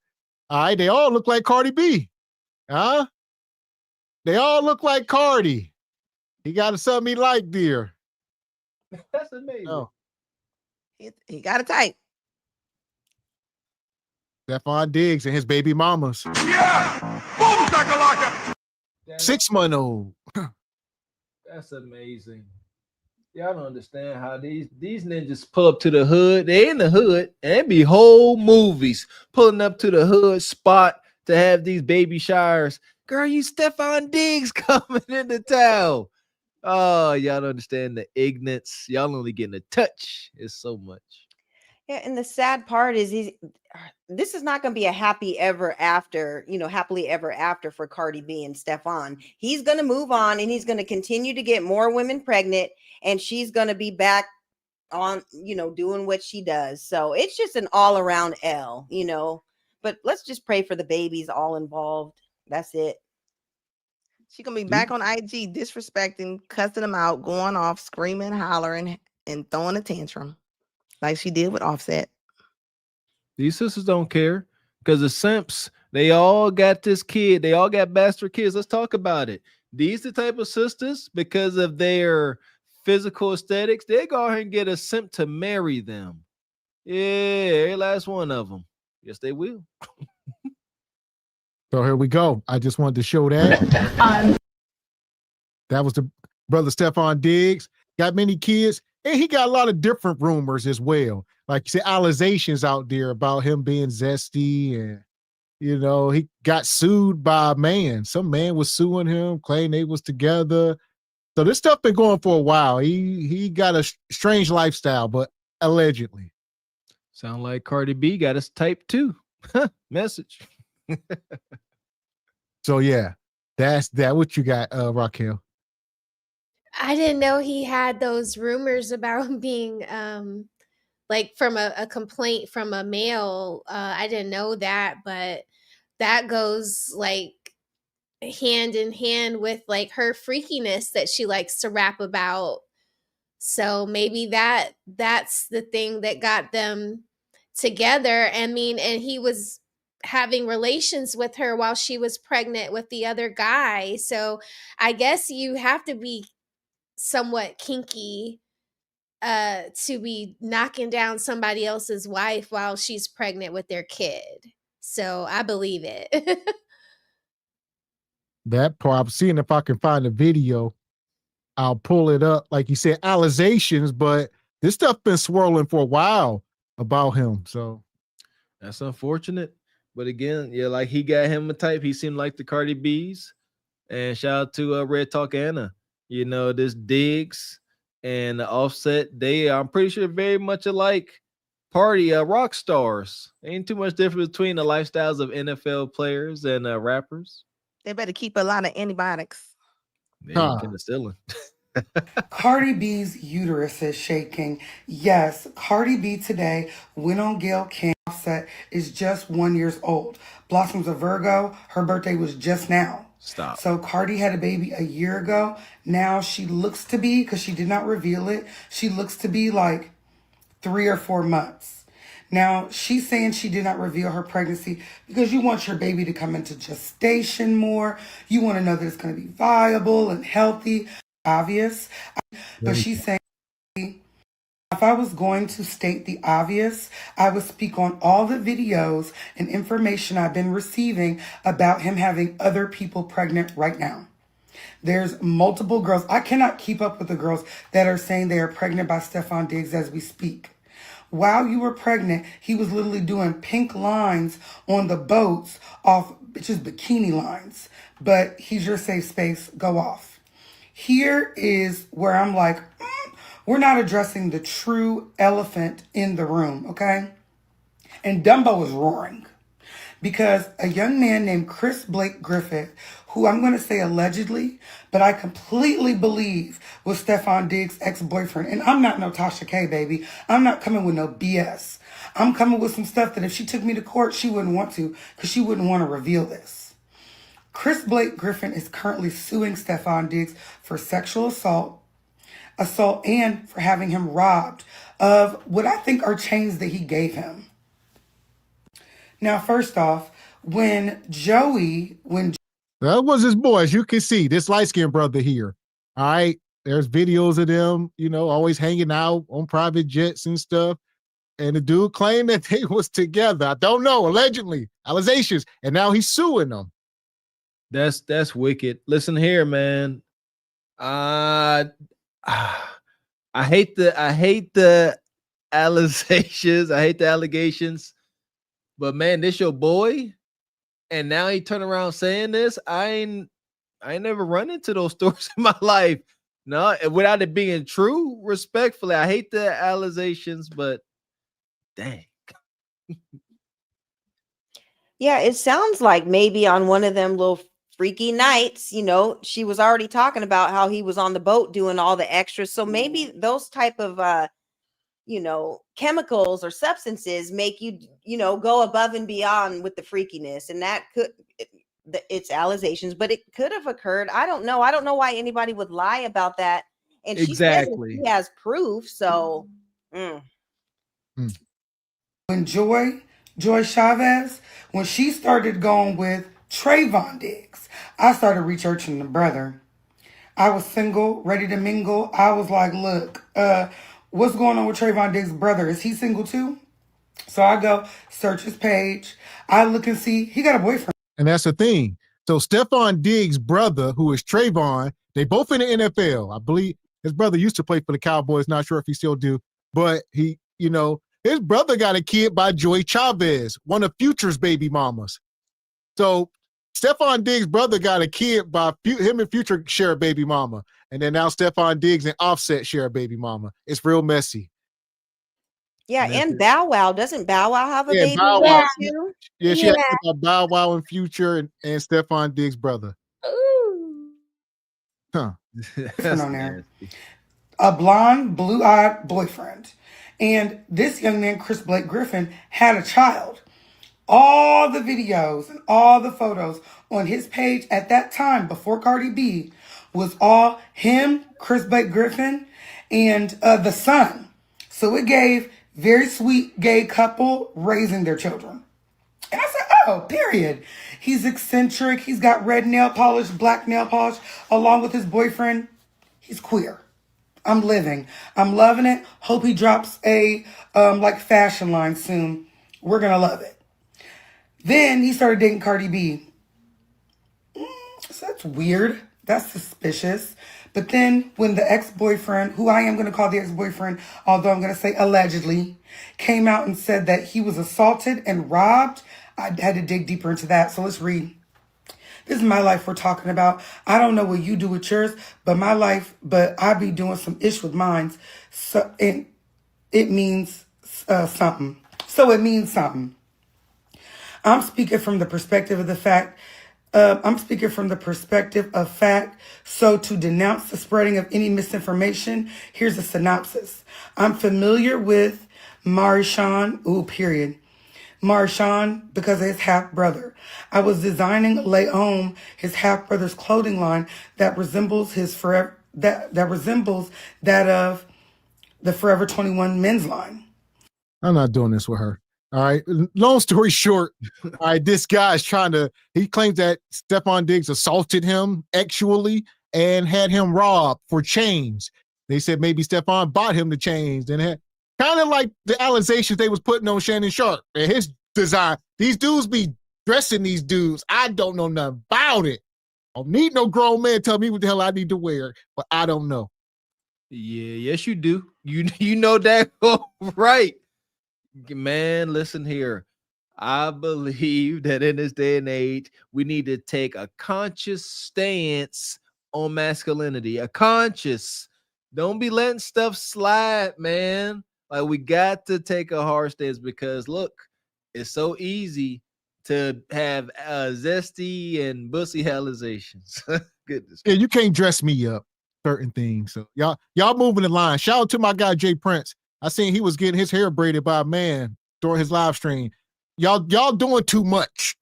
S2: All right. They all look like Cardi B. Huh? They all look like Cardi. He got something he like, dear.
S3: That's amazing.
S2: Oh.
S6: He got a type.
S2: Stephon Diggs and his baby mamas.
S19: Yeah! Boom, shakalaka!
S2: 6-month-old.
S3: That's amazing. Y'all don't understand how these ninjas pull up to the hood. They in the hood and be whole movies pulling up to the hood spot to have these baby showers. Girl, you Stephon Diggs coming into town. Oh, y'all don't understand the ignorance. Y'all only getting a touch. It's so much.
S5: Yeah, and the sad part is this is not going to be a happily ever after for Cardi B and Stephon. He's going to move on and he's going to continue to get more women pregnant, and she's going to be back on, doing what she does. So it's just an all around L, but let's just pray for the babies all involved. That's it.
S6: She gonna be back on IG disrespecting, cussing them out, going off, screaming, hollering, and throwing a tantrum like she did with Offset.
S3: These sisters don't care because the simps, they all got this kid. They all got bastard kids. Let's talk about it. These the type of sisters, because of their physical aesthetics, they go ahead and get a simp to marry them. Yeah, every last one of them. Yes, they will.
S2: So here we go. I just wanted to show that. That was the brother Stephon Diggs. Got many kids, and he got a lot of different rumors as well. Like you said, allegations out there about him being zesty, and he got sued by a man. Some man was suing him, claiming they was together. So this stuff been going for a while. He got a strange lifestyle, but allegedly.
S3: Sound like Cardi B got us type 2 message.
S2: So yeah, that's that. What you got, Raquel?
S7: I didn't know he had those rumors about being like from a complaint from a male. I didn't know that, but that goes like hand in hand with like her freakiness that she likes to rap about. So maybe that's the thing that got them together. I mean, and he was having relations with her while she was pregnant with the other guy. So I guess you have to be somewhat kinky to be knocking down somebody else's wife while she's pregnant with their kid. So I believe it.
S2: That part, I'm seeing if I can find a video. I'll pull it up. Like you said, allegations, but this stuff been swirling for a while about him. So
S3: that's unfortunate. But again, yeah, like he got him a type. He seemed like the Cardi B's. And shout out to Red Talk Anna. This Diggs and the Offset, I'm pretty sure very much alike party rock stars. Ain't too much difference between the lifestyles of NFL players and rappers.
S6: They better keep a lot of antibiotics.
S3: Penicillin.
S1: Cardi B's uterus is shaking. Yes, Cardi B today went on Gayle King. Offset is just 1 year old. Blossom's a Virgo. Her birthday was just now.
S3: Stop.
S1: So Cardi had a baby a year ago. Now she looks to be, because she did not reveal it, she looks to be like 3 or 4 months. Now she's saying she did not reveal her pregnancy because you want your baby to come into gestation more. You want to know that it's going to be viable and healthy. Obvious. But she's saying, if I was going to state the obvious, I would speak on all the videos and information I've been receiving about him having other people pregnant right now. There's multiple girls. I cannot keep up with the girls that are saying they are pregnant by Stephon Diggs as we speak. While you were pregnant, he was literally doing pink lines on the boats off bitches' bikini lines. But he's your safe space. Go off. Here is where I'm like, we're not addressing the true elephant in the room, okay? And Dumbo is roaring because a young man named Chris Blake Griffith, who I'm going to say allegedly, but I completely believe was Stephon Diggs' ex-boyfriend. And I'm not no Tasha K, baby. I'm not coming with no BS. I'm coming with some stuff that if she took me to court, she wouldn't want to because she wouldn't want to reveal this. Chris Blake Griffin is currently suing Stephon Diggs for sexual assault, and for having him robbed of what I think are chains that he gave him. Now, first off, when
S2: that was his boy, as you can see, this light-skinned brother here. All right. There's videos of them, always hanging out on private jets and stuff. And the dude claimed that they was together. I don't know, allegedly, allegations, and now he's suing them.
S3: That's wicked. Listen here, man. I hate the allegations. I hate the allegations. But man, this your boy, and now he turn around saying this. I ain't never run into those stories in my life. No, without it being true. Respectfully, I hate the allegations, but dang.
S5: Yeah, it sounds like maybe on one of them little freaky nights, you know, she was already talking about how he was on the boat doing all the extras. So maybe those type of you know, chemicals or substances make you, you know, go above and beyond with the freakiness. And that could, it's allegations, but it could have occurred. I don't know. I don't know why anybody would lie about that. And she says
S3: Exactly.
S5: she has proof. So
S1: when Joy Chavez, when she started going with Trayvon Diggs, I started researching the brother. I was single, ready to mingle. I was like, look, what's going on with Trayvon Diggs' brother? Is he single too? So I go search his page. I look and see he got a boyfriend.
S2: And that's the thing. So Stephon Diggs' brother, who is Trayvon, they both in the NFL. I believe his brother used to play for the Cowboys. Not sure if he still do, but he, you know, his brother got a kid by Joy Chavez, one of Future's baby mamas. So Stephon Diggs' brother got a kid by him and Future share a baby mama. And then now Stephon Diggs and Offset share a baby mama. It's real messy.
S5: yeah, and Bow Wow, doesn't Bow Wow have a baby
S2: Bow Wow.
S5: too?
S2: Yeah, she had about Bow Wow and Future and Stephon Diggs' brother.
S5: Ooh.
S2: Huh.
S1: On there. A blonde, blue-eyed boyfriend. And this young man, Chris Blake Griffin, had a child. All the videos and all the photos on his page at that time, before Cardi B, was all him, Chris Blake Griffin, and the son. So it gave very sweet gay couple raising their children. And I said, oh, period. He's eccentric. He's got red nail polish, black nail polish, along with his boyfriend. He's queer. I'm living. I'm loving it. Hope he drops a like fashion line soon. We're going to love it. Then he started dating Cardi B. So that's weird. That's suspicious. But then when the ex-boyfriend, who I am going to call the ex-boyfriend, although I'm going to say allegedly, came out and said that he was assaulted and robbed, I had to dig deeper into that. So let's read. This is my life we're talking about. I don't know what you do with yours, but my life, but I be doing some ish with mine. So and it means something. So it means something. I'm speaking from the perspective of the fact. So to denounce the spreading of any misinformation, here's a synopsis. I'm familiar with Marshawn, Marshawn, because of his half-brother. I was designing Leon, his half-brother's clothing line that resembles that resembles that of the Forever 21 men's line.
S2: I'm not doing this with her. All right. Long story short, all right, this guy's he claims that Stephon Diggs assaulted him actually and had him robbed for chains. They said maybe Stephon bought him the chains and had kind of like the allegations they was putting on Shannon Sharp and his design. These dudes be dressing these dudes. I don't know nothing about it. I don't need no grown man tell me what the hell I need to wear, but I don't know.
S3: Yeah, yes, you do. You know that right. Man, listen here. I believe that in this day and age, we need to take a conscious stance on masculinity. A conscious. Don't be letting stuff slide, man. Like, we got to take a hard stance because, look, it's so easy to have zesty and bussy realizations. Goodness.
S2: Yeah, you can't dress me up, certain things. So y'all moving the line. Shout out to my guy, Jay Prince. I seen he was getting his hair braided by a man during his live stream. Y'all doing too much.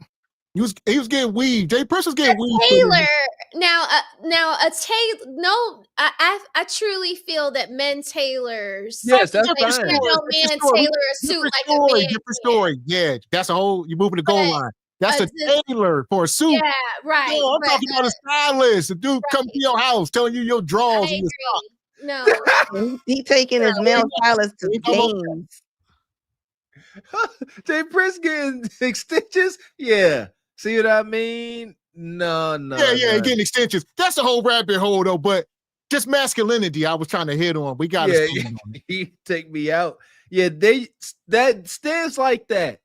S2: He was getting weaved. Jay Prince was getting weaved.
S7: Taylor. Now a tailor. No, I truly feel that men tailors.
S3: Yes, that's
S7: make
S3: fine.
S7: sure no man tailor a suit like a man.
S2: Different story. Yeah, that's you're moving the goal line. That's a tailor for a suit.
S7: Yeah, right.
S2: No, I'm talking about a stylist. A dude come to your house telling you your drawers and your stuff.
S7: No.
S6: He taking his male stylist to games.
S3: Jay Prince getting extensions. Yeah. See what I mean? No.
S2: Yeah, getting extensions. That's a whole rabbit hole though, but just masculinity I was trying to hit on. We got to stand on it.
S3: He take me out. Yeah, that stands like that.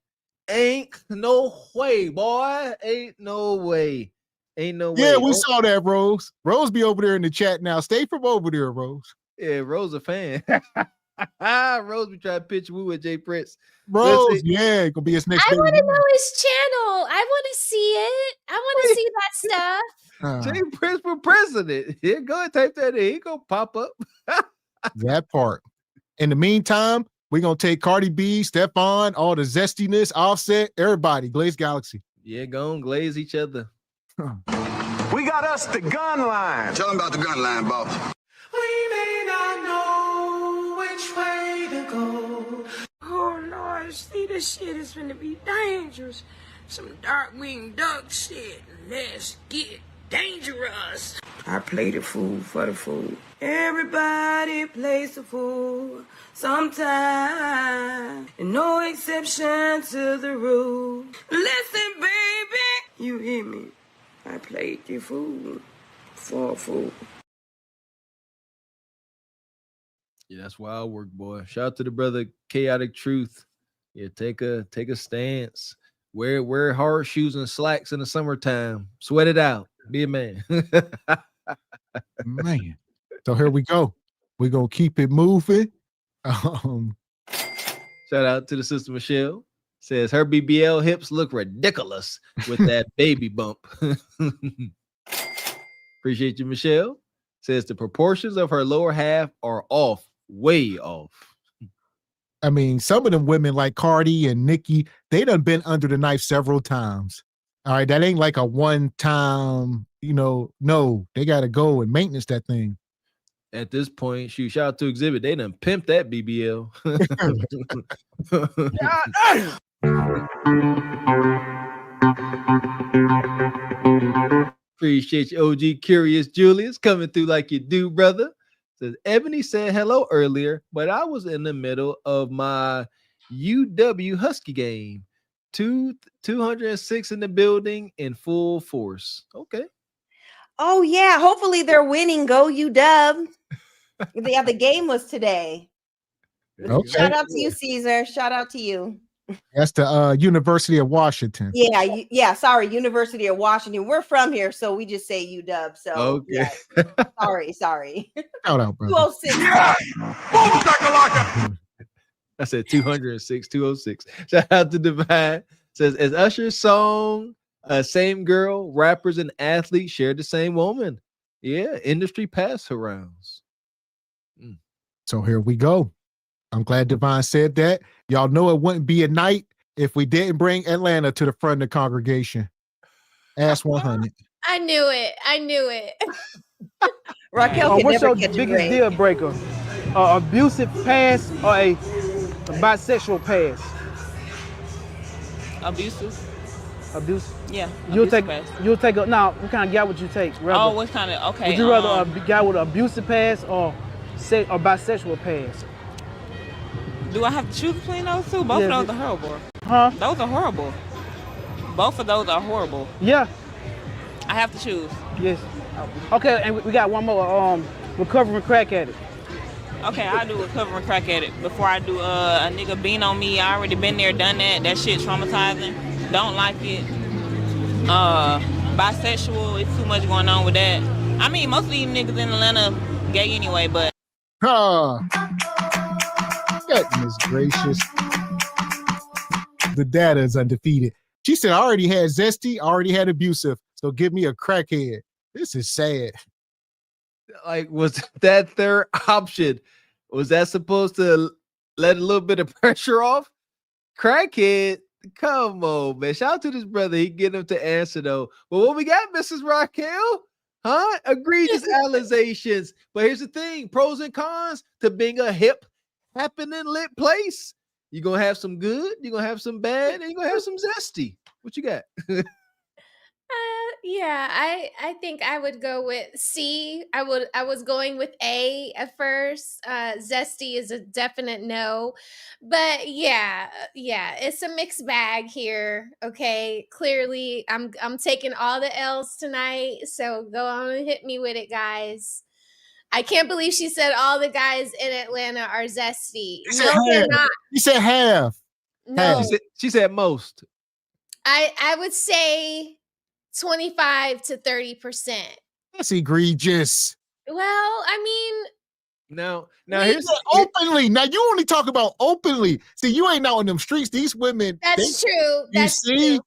S3: Ain't no way, boy. Ain't no way.
S2: Yeah, we saw that, Rose. Rose be over there in the chat now. Stay from over there, Rose.
S3: Yeah, Rose a fan. Rose be trying to pitch woo with Jay Prince.
S2: Rose, yeah, gonna be his next.
S7: I want to know his channel. I want to see it. I want to see that stuff.
S3: Jay Prince for president. Yeah, go ahead, type that in. He gonna pop up.
S2: That part. In the meantime, we're gonna take Cardi B, Stephon, all the zestiness, Offset, everybody, Glaze Galaxy.
S3: Yeah, go on, glaze each other.
S19: We got us the gun line. Tell them about the gun line, boss.
S4: We may not know which way to go.
S9: Oh Lord, see, this shit is gonna be dangerous. Some dark-winged duck shit. Let's get dangerous. I play the fool for the fool. Everybody plays the fool sometime. And no exception to the rule. Listen, baby, you hear me? I played the fool for a fool.
S3: Yeah, that's wild work, boy. Shout out to the brother Chaotic Truth. Yeah, take a stance. Wear hard shoes and slacks in the summertime. Sweat it out. Be a man.
S2: Man. So here we go. We're gonna keep it moving.
S3: Shout out to the sister Michelle. Says her BBL hips look ridiculous with that baby bump. Appreciate you, Michelle. Says the proportions of her lower half are off, way off.
S2: I mean, some of them women like Cardi and Nicki, they done been under the knife several times. All right, that ain't like a one-time, no, they got to go and maintenance that thing.
S3: At this point, shout out to Exhibit. They done pimped that BBL. Appreciate you, OG Curious Julius, coming through like you do, brother. Says Ebony said hello earlier, but I was in the middle of my UW Husky game. 206 in the building in full force. Okay.
S5: Oh yeah, hopefully they're winning. Go UW. Yeah, the game was today.
S2: Okay.
S5: Shout out to you, Caesar. Shout out to you.
S2: That's the University of Washington.
S5: Yeah. Sorry, University of Washington. We're from here, so we just say UW. So
S3: okay.
S5: Yeah. Sorry.
S2: Shout out, brother.
S5: 206.
S3: I said 206, 206. Shout out to Divine. Says, as Usher's song, same girl, rappers and athletes share the same woman. Yeah, industry pass arounds.
S2: So here we go. I'm glad Divine said that. Y'all know it wouldn't be a night if we didn't bring Atlanta to the front of the congregation. Ask 100.
S7: I knew it.
S5: Raquel,
S13: what's your biggest deal breaker? Abusive past or a bisexual past?
S15: Abusive. Yeah.
S13: You'll take a no. What kind of guy would you take?
S15: Oh, what kind of? Okay.
S13: Would you rather a guy with an abusive past or bisexual past?
S15: Do I have to choose between those two? Both of those are horrible.
S13: Huh?
S15: Those are horrible. Both of those are horrible.
S13: Yeah.
S15: I have to choose.
S13: Yes. Okay, and we got one more. Recovering crack addict.
S15: Okay, I do recovering crack addict. Before I do a nigga being on me, I already been there, done that. That shit traumatizing. Don't like it. Bisexual, it's too much going on with that. I mean, most of these niggas in Atlanta gay anyway, but.
S2: Goodness gracious. The data is undefeated. She said, I already had zesty, I already had abusive, so give me a crackhead. This is sad.
S3: Like, was that their option? Was that supposed to let a little bit of pressure off? Crackhead? Come on, man. Shout out to this brother. He get him to answer, though. But what we got, Mrs. Raquel? Huh? Egregious allegations. But here's the thing. Pros and cons to being a hip, happening, lit place. You're going to have some good, you're going to have some bad, and you're going to have some zesty. What you got?
S7: Yeah, I think I would go with C. I was going with A at first. Zesty is a definite no. But yeah, it's a mixed bag here. Okay. Clearly I'm taking all the L's tonight. So go on and hit me with it, guys. I can't believe she said all the guys in Atlanta are zesty. No, they're not.
S2: You said half.
S7: No.
S3: She said most.
S7: I would say 25 to 30%.
S2: That's egregious.
S7: Well, I mean,
S3: Now
S2: here's openly. Now you only talk about openly. See, you ain't out in them streets. These women.
S7: That's true. That's true.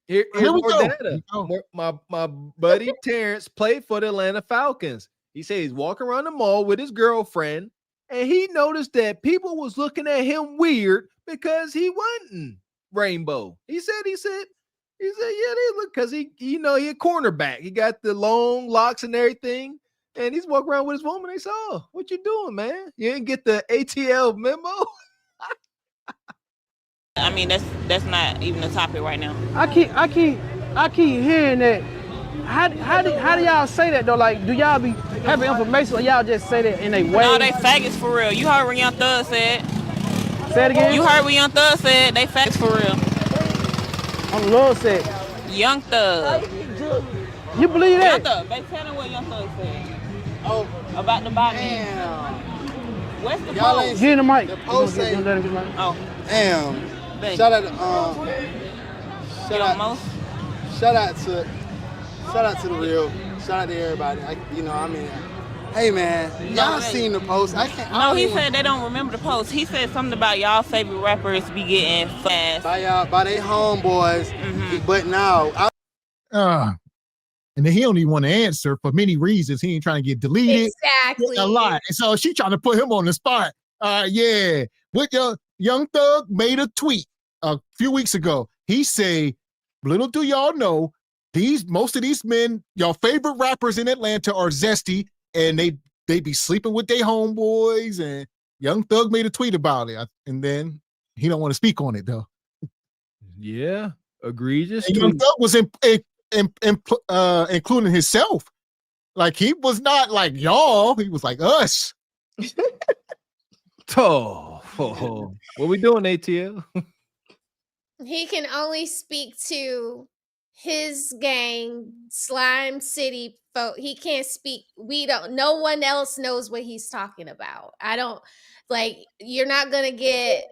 S3: Here's
S2: we
S3: more
S2: go.
S3: data. My buddy Terrence played for the Atlanta Falcons. He said he's walking around the mall with his girlfriend, and he noticed that people was looking at him weird because he wasn't rainbow. He said, yeah, they look, because he he a cornerback. He got the long locks and everything, and he's walking around with his woman. They said, "Oh, what you doing, man? You didn't get the ATL memo?"
S15: I mean, that's not even a topic right now.
S13: I keep hearing that. How do y'all say that though? Like, do y'all be having information, or y'all just say that in a way?
S15: No, they faggots for real. You heard what Young Thug said.
S13: Say it again.
S15: You heard what Young Thug said. They faggots for real.
S13: On Lord said.
S15: Young Thug.
S13: You believe that?
S15: Young Thug. They tell them what Young Thug said. Oh, about the body. What's the post?
S13: Get in the mic.
S11: The post say,
S15: oh,
S11: damn.
S15: Baby.
S11: Shout out to the real. Shout out to everybody. Hey man, y'all seen the post?
S15: He said they don't remember the post. He said something about y'all favorite rappers be getting fast
S11: by they homeboys. But now,
S2: and then he don't even want to answer for many reasons. He ain't trying to get deleted.
S7: Exactly.
S2: A lot. And so she trying to put him on the spot. Yeah. With your Young Thug made a tweet a few weeks ago. He say, little do y'all know, most of these men, y'all favorite rappers in Atlanta are zesty, and they be sleeping with their homeboys, and Young Thug made a tweet about it. And then he don't want to speak on it though.
S3: Yeah. Egregious.
S2: And Young Thug was including himself. Like, he was not like y'all, he was like us.
S3: What we doing, ATL?
S7: He can only speak to his gang, Slime City folk. He can't speak. No one else knows what he's talking about. You're not going to get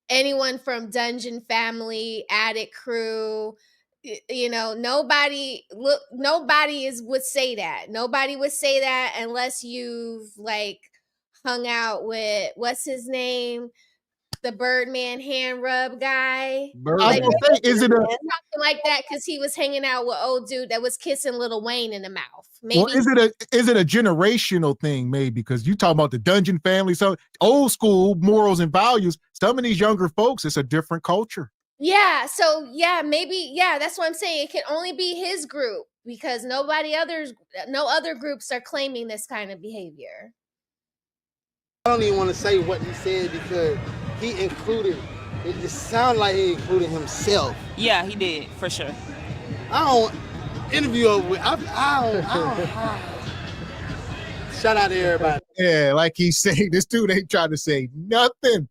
S7: anyone from Dungeon Family, Attic Crew. Nobody would say that. Nobody would say that unless you've hung out with, what's his name? The Birdman hand rub guy.
S2: Is it
S7: something like that? Because he was hanging out with old dude that was kissing Lil Wayne in the mouth. Maybe.
S2: Well, is it a generational thing? Maybe because you talk about the Dungeon Family, so old school morals and values. Some of these younger folks, it's a different culture.
S7: Yeah. So maybe that's what I'm saying. It can only be his group because no other groups are claiming this kind of behavior.
S11: I don't even want to say what he said because he included. It just sounded like he included himself.
S15: Yeah, he did for sure.
S11: I don't interview with. I don't. Shout out to everybody.
S2: Yeah, like he said, this dude ain't trying to say nothing.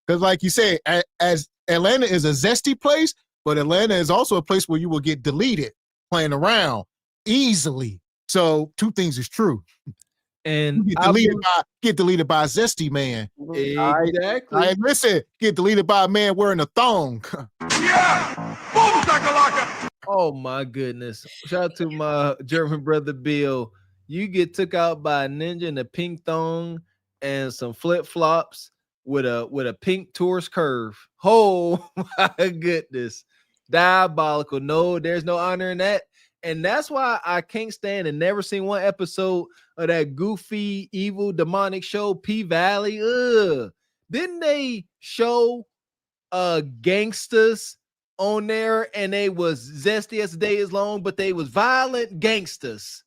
S2: Because like you said, as Atlanta is a zesty place, but Atlanta is also a place where you will get deleted playing around easily. So two things is true.
S3: And
S2: get deleted by a zesty man.
S3: Exactly.
S2: Listen, get deleted by a man wearing a thong.
S3: Oh my goodness. Shout out to my German brother Bill. You get took out by a ninja in a pink thong and some flip-flops with a pink tourist curve. Oh my goodness. Diabolical. No, there's no honor in that. And that's why I can't stand and never seen one episode of that goofy, evil, demonic show, P-Valley. Didn't they show gangsters on there and they was zesty as the day is long, but they was violent gangsters?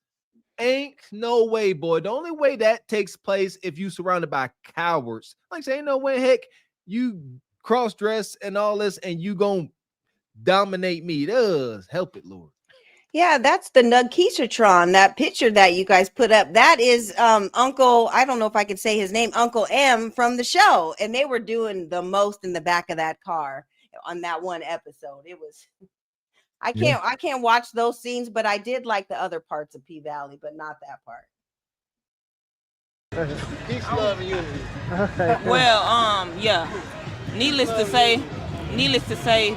S3: Ain't no way, boy. The only way that takes place if you surrounded by cowards. Like say, ain't no way, heck, you cross-dress and all this and you gonna dominate me. Help it, Lord.
S5: Yeah, that's the Nugkeishatron. That picture that you guys put up, that is Uncle, I don't know if I can say his name, Uncle M from the show. And they were doing the most in the back of that car on that one episode. It was I can't watch those scenes, but I did like the other parts of P Valley, but not that part.
S11: Peace, love, and unity.
S15: Well, yeah. Needless to say,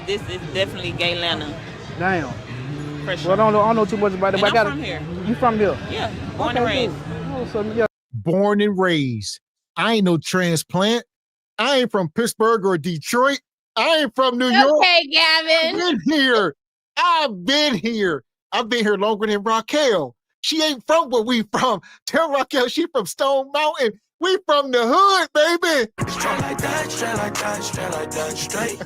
S15: this is definitely Gaylana.
S13: Damn.
S15: For sure.
S13: Well, I don't know too much about it.
S15: And
S13: But
S15: I'm from here.
S13: You from here?
S15: Yeah, born and raised.
S13: Cool. Oh, so, yeah.
S2: Born and raised. I ain't no transplant. I ain't from Pittsburgh or Detroit. I ain't from New York.
S7: Okay, Gavin.
S2: I've been here. I've been here longer than Raquel. She ain't from where we from. Tell Raquel she from Stone Mountain. We from the hood, baby.
S19: Straight like that, straight like that, straight like that, straight.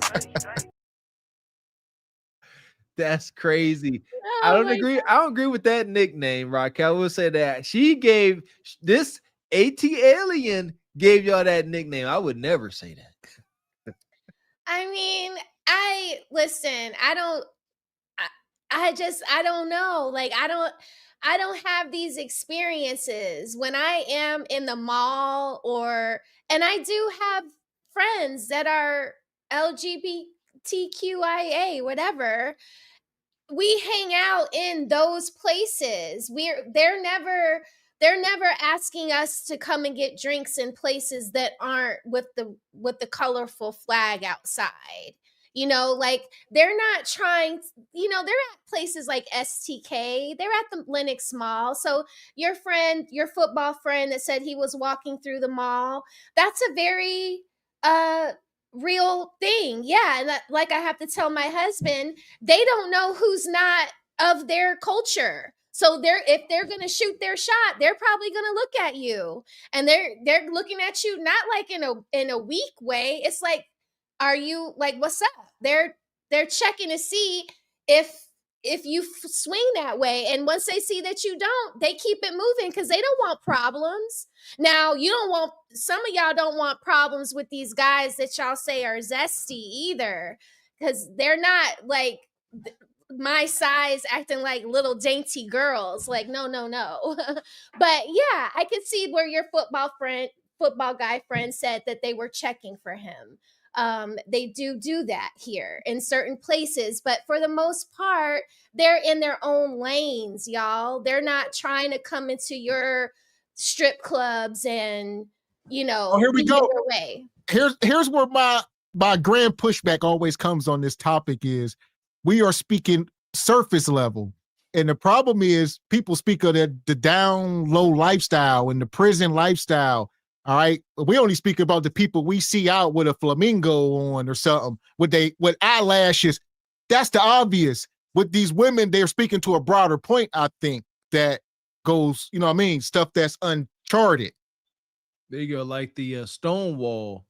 S3: That's crazy.
S7: Oh
S3: I don't
S7: my
S3: agree. I don't agree with that nickname, Raquel. Will say that she gave this AT alien gave y'all that nickname. I would never say that.
S7: I mean, I don't know. Like I don't have these experiences when I am in the mall and I do have friends that are LGBTQIA, whatever. We hang out in those places. They're never asking us to come and get drinks in places that aren't with the colorful flag outside. You know, like they're not trying, they're at places like STK, they're at the Lenox Mall. So your football friend that said he was walking through the mall, that's a very real thing. Yeah. And like I have to tell my husband, they don't know who's not of their culture. So if they're going to shoot their shot, they're probably going to look at you, and they're looking at you, not like in a weak way. It's like, are you like, what's up? They're checking to see if you swing that way. And once they see that you don't, they keep it moving because they don't want problems. Now, some of y'all don't want problems with these guys that y'all say are zesty either, because they're not like my size acting like little dainty girls. Like, no. But yeah, I could see where your football guy friend said that they were checking for him. They do that here in certain places, but for the most part, they're in their own lanes, y'all. They're not trying to come into your strip clubs and,
S2: here we go.
S7: Way.
S2: Here's where my grand pushback always comes on this topic is we are speaking surface level. And the problem is people speak of the down low lifestyle and the prison lifestyle. All right. We only speak about the people we see out with a flamingo on or something with eyelashes. That's the obvious. With these women, they're speaking to a broader point, I think, that goes, stuff that's uncharted.
S3: There you go. Like the Stonewall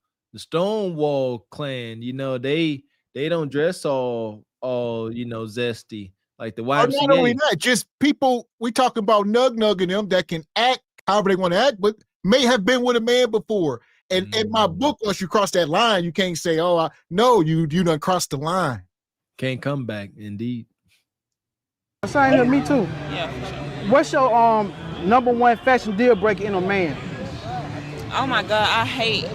S3: clan, they don't dress all zesty like the YMCA.
S2: Not only that, just people, we talking about nugging them that can act however they want to act, but may have been with a man before. And in my book, once you cross that line, you can't say, no, you done crossed the line.
S3: Can't come back, indeed.
S13: Sign up, me too.
S15: Yeah, for sure.
S13: What's your number one fashion deal breaker in a man?
S15: Oh my God, I hate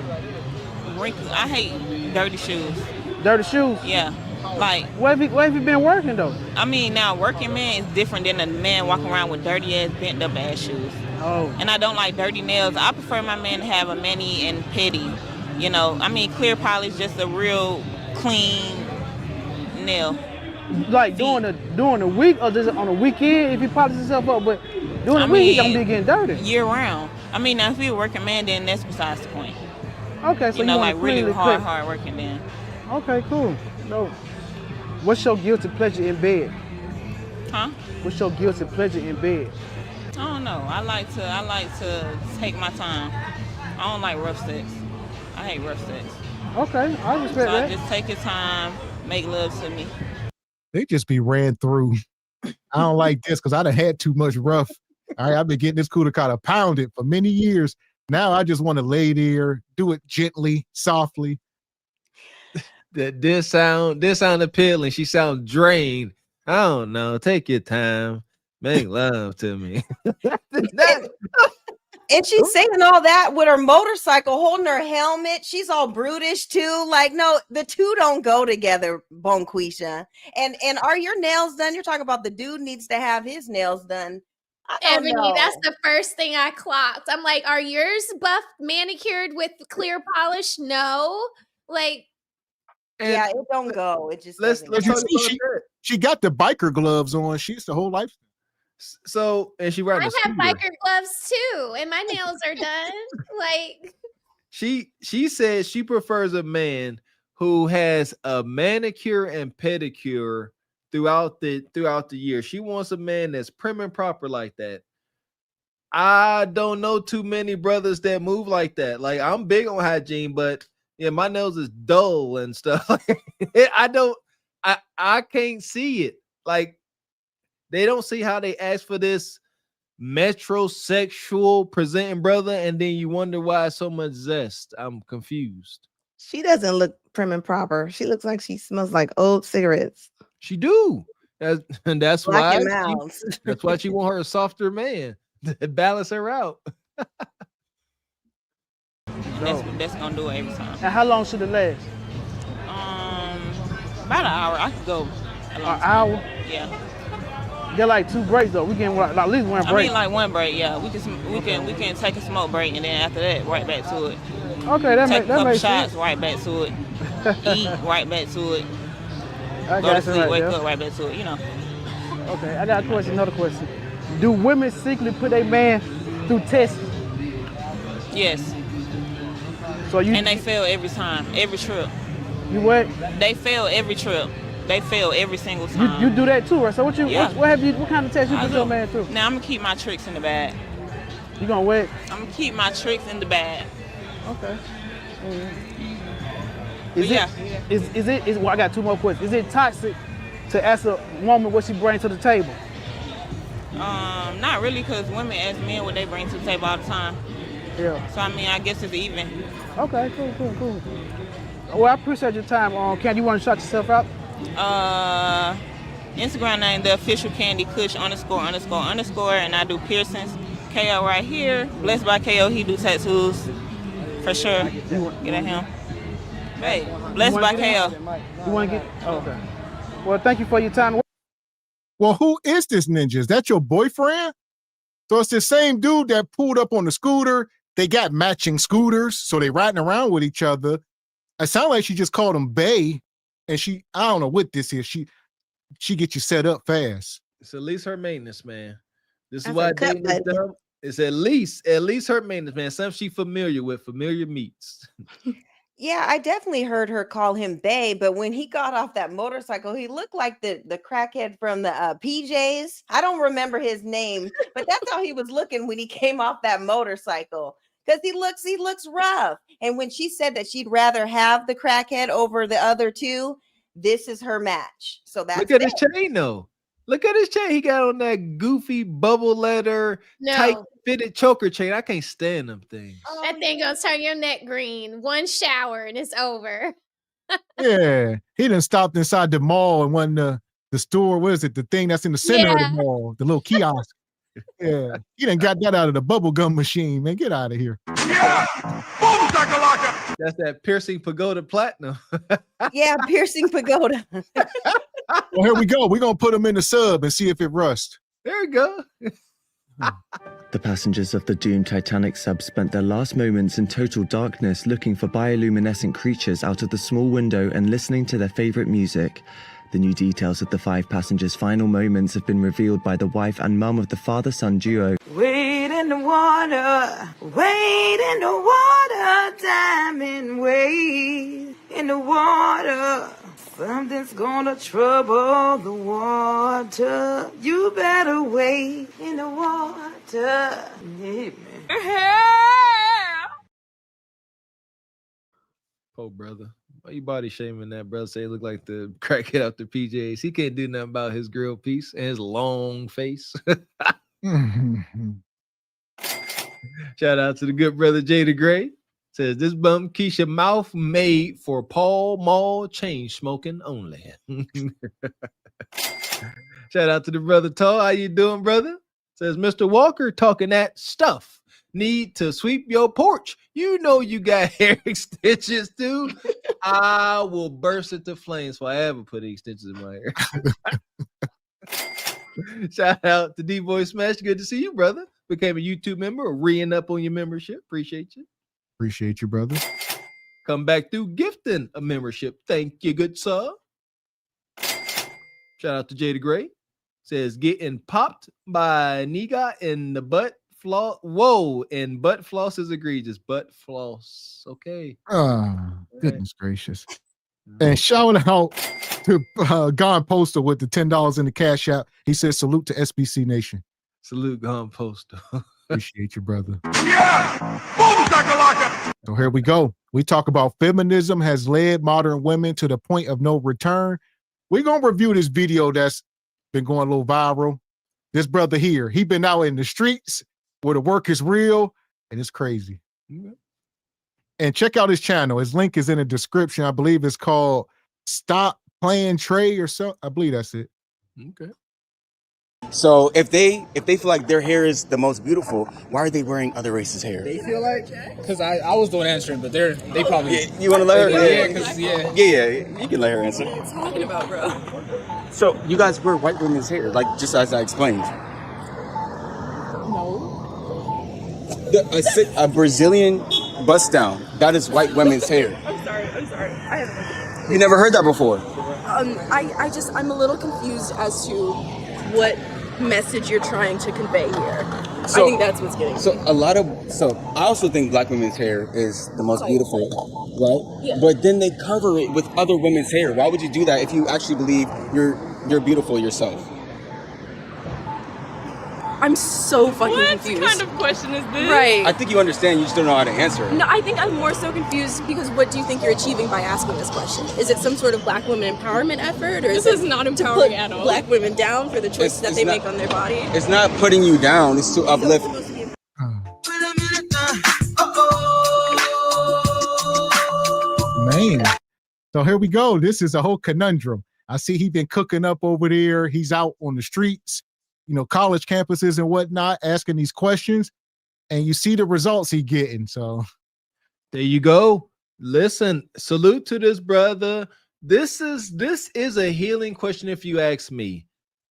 S15: wrinkles. I hate dirty shoes.
S13: Dirty shoes?
S15: Yeah. Like,
S13: where have you been working though?
S15: I mean, now working man is different than a man walking around with dirty ass, bent up ass shoes.
S13: Oh.
S15: And I don't like dirty nails. I prefer my man to have a mani and pedi. Clear polish, just a real clean nail.
S13: Like during the week or just on the weekend if he polish himself up, but during the week he's gonna be getting dirty.
S15: Year round. Now if you're a working man, then that's besides the point.
S13: Okay, so
S15: like really hard working then.
S13: Okay, cool. No. What's your guilty pleasure in bed?
S15: Huh?
S13: What's your guilty pleasure in bed?
S15: I don't know. I like to take my time. I don't like rough sex. I hate rough sex.
S13: Okay, I respect that.
S15: So just take your time, make love to me.
S2: They just be ran through. I don't like this because I done had too much rough. All right, I've been getting this cooler kind of pounded for many years. Now I just want to lay there, do it gently, softly.
S3: That this sound appealing. She sounds drained. I don't know. Take your time. Make love to me.
S5: And she's saying all that with her motorcycle, holding her helmet. She's all brutish too. Like, no, the two don't go together, Bonquisha. And are your nails done? You're talking about the dude needs to have his nails done. I don't
S7: Ebony,
S5: know.
S7: that's the first thing I clocked. I'm like, are yours buffed, manicured with clear polish? No. Like,
S5: yeah, it don't go. It just
S3: let's
S2: You
S3: talk
S2: see,
S3: about
S2: she got the biker gloves on. She's the whole life.
S3: So, and she
S7: I
S3: riding a
S7: have
S3: scooter.
S7: biker gloves too, and my nails are done. Like,
S3: She says she prefers a man who has a manicure and pedicure throughout the year. She wants a man that's prim and proper like that. I don't know too many brothers that move like that. Like, I'm big on hygiene, but yeah, my nails is dull and stuff. I can't see it. Like, they don't see how they ask for this metrosexual presenting brother, and then you wonder why so much zest. I'm confused.
S6: She doesn't look prim and proper. She looks like she smells like old cigarettes.
S3: She do. And that's
S5: Black
S3: why
S5: and mouths.
S3: that's why she want her a softer man to balance her out.
S15: That's gonna do it every time.
S13: And how long should it last?
S15: About an hour. I could go
S13: An hour?
S15: Yeah.
S13: Get like 2 breaks though. We can at least one break.
S15: I mean, like one break. Yeah, we can take a smoke break, and then after that, right back to it.
S13: Okay, that
S15: take a couple
S13: makes
S15: shots,
S13: sense.
S15: right back to it. Eat, right back to it.
S13: I
S15: Go to
S13: got you
S15: sleep,
S13: right
S15: wake
S13: there.
S15: up, right back to it. You know.
S13: Okay, I got a question. Another question. Do women secretly put a man through tests?
S15: Yes.
S13: So
S15: and they fail every time, every trip.
S13: You what?
S15: They fail every trip. They fail every single time.
S13: You do that too, right? So what you
S15: Yeah.
S13: what kind of test you
S15: I
S13: put
S15: do.
S13: your man through?
S15: Now I'm gonna keep my tricks in the bag.
S13: You gonna what?
S15: I'm gonna keep my tricks in the bag.
S13: Okay. Well, I got 2 more questions. Is it toxic to ask a woman what she brings to the table?
S15: Not really, because women ask men what they bring to the table all the time.
S13: Yeah.
S15: So I mean, I guess it's even.
S13: Okay, cool. Well, I appreciate your time. Ken, you want to shout yourself out?
S15: Instagram name, the official Candy Kush ____, and I do piercings. KO right here. Blessed by KO, he do tattoos. For sure. Get at him. Hey, blessed by KO.
S13: You want to get? Oh, okay. Well, thank you for your time.
S2: Well, who is this ninja? Is that your boyfriend? So it's the same dude that pulled up on the scooter. They got matching scooters, so they riding around with each other. It sounds like she just called him Bae, and I don't know what this is. She get you set up fast.
S3: It's at least her maintenance, man. This is
S5: That's
S3: why
S5: a cut
S3: dating is
S5: button.
S3: dumb. It's at least her maintenance, man. Something she familiar with, familiar meats.
S5: Yeah, I definitely heard her call him Bae, but when he got off that motorcycle, he looked like the crackhead from the PJs. I don't remember his name, but that's how he was looking when he came off that motorcycle. Because he looks rough. And when she said that she'd rather have the crackhead over the other two, this is her match. So that's
S3: Look at his chain, though. Look at his chain. He got on that goofy bubble leather, tight fitted choker chain. I can't stand them things.
S7: that thing gonna turn your neck green. One shower and it's over.
S2: Yeah, he done stopped inside the mall and went the store. What is it? The thing that's in the center of the mall, the little kiosk. Yeah, he done got that out of the bubble gum machine. Man, get out of here.
S3: That's that piercing pagoda platinum.
S5: Yeah, piercing pagoda.
S2: Well, here we go. We're going to put them in the sub and see if it rusts.
S3: There you go.
S10: The passengers of the doomed Titanic sub spent their last moments in total darkness looking for bioluminescent creatures out of the small window and listening to their favorite music. The new details of the 5 passengers' final moments have been revealed by the wife and mum of the father-son duo.
S9: Wade in the water, diamond, wade in the water. Something's gonna trouble the water. You better wade in the water. Yeah, man.
S3: Poor brother. Why you body shaming that brother? Say he look like the crackhead out the PJs. He can't do nothing about his grill piece and his long face. Shout out to the good brother Jada Gray. Says this bum Keisha mouth made for Paul Mall chain smoking only. Shout out to the brother Toe. How you doing, brother? Says Mr. Walker talking that stuff. Need to sweep your porch. You know you got hair extensions too. I will burst into flames if I ever put extensions in my hair. Shout out to D-Boy Smash. Good to see you, brother. Became a YouTube member, re-ing up on your membership. Appreciate you.
S2: Appreciate you, brother.
S3: Come back through gifting a membership. Thank you, good sir. Shout out to Jada Gray. Says getting popped by Niga in the butt floss. Whoa, and butt floss is egregious. Butt floss. Okay.
S2: Goodness gracious. And shout out to Gone Postal with the $10 in the cash app. He says salute to SBC Nation.
S3: Salute Gone Postal.
S2: Appreciate you, brother.
S19: Yeah! Boom, shakalaka!
S2: So here we go. We talk about feminism has led modern women to the point of no return. We're going to review this video that's been going a little viral. This brother here, he been out in the streets where the work is real and it's crazy. Mm-hmm. And check out his channel. His link is in the description. I believe it's called Stop Playing Trey or so. I believe that's it.
S3: Okay.
S12: So if they feel like their hair is the most beautiful, why are they wearing other races' hair?
S18: They feel like, because I was the one answering, but they probably.
S12: Yeah, you want to let her?
S18: Yeah,
S12: you can let her answer.
S20: What are you talking about, bro?
S12: So you guys wear white women's hair, like just as I explained.
S20: No.
S12: A Brazilian bust down. That is white women's hair.
S20: I'm sorry. I haven't.
S12: You never heard that before?
S20: I'm a little confused as to what message you're trying to convey here.
S12: So,
S20: I think that's what's getting me.
S12: So I also think black women's hair is the most beautiful, right?
S20: Yeah.
S12: But then they cover it with other women's hair. Why would you do that if you actually believe you're beautiful yourself?
S20: I'm so fucking confused. What kind of question is this?
S12: I think you understand, you just don't know how to answer it.
S20: No, I think I'm more so confused because what do you think you're achieving by asking this question? Is it some sort of black women empowerment effort, or This is not empowering at all. Black women down for the choices that they
S12: not-
S20: make on their body?
S12: It's not putting you down, it's to uplift.
S2: Man. So here we go. This is a whole conundrum. I see he been cooking up over there. He's out on the streets, college campuses and whatnot, asking these questions. And you see the results he getting. So
S3: there you go. Listen, salute to this brother. This is a healing question, if you ask me.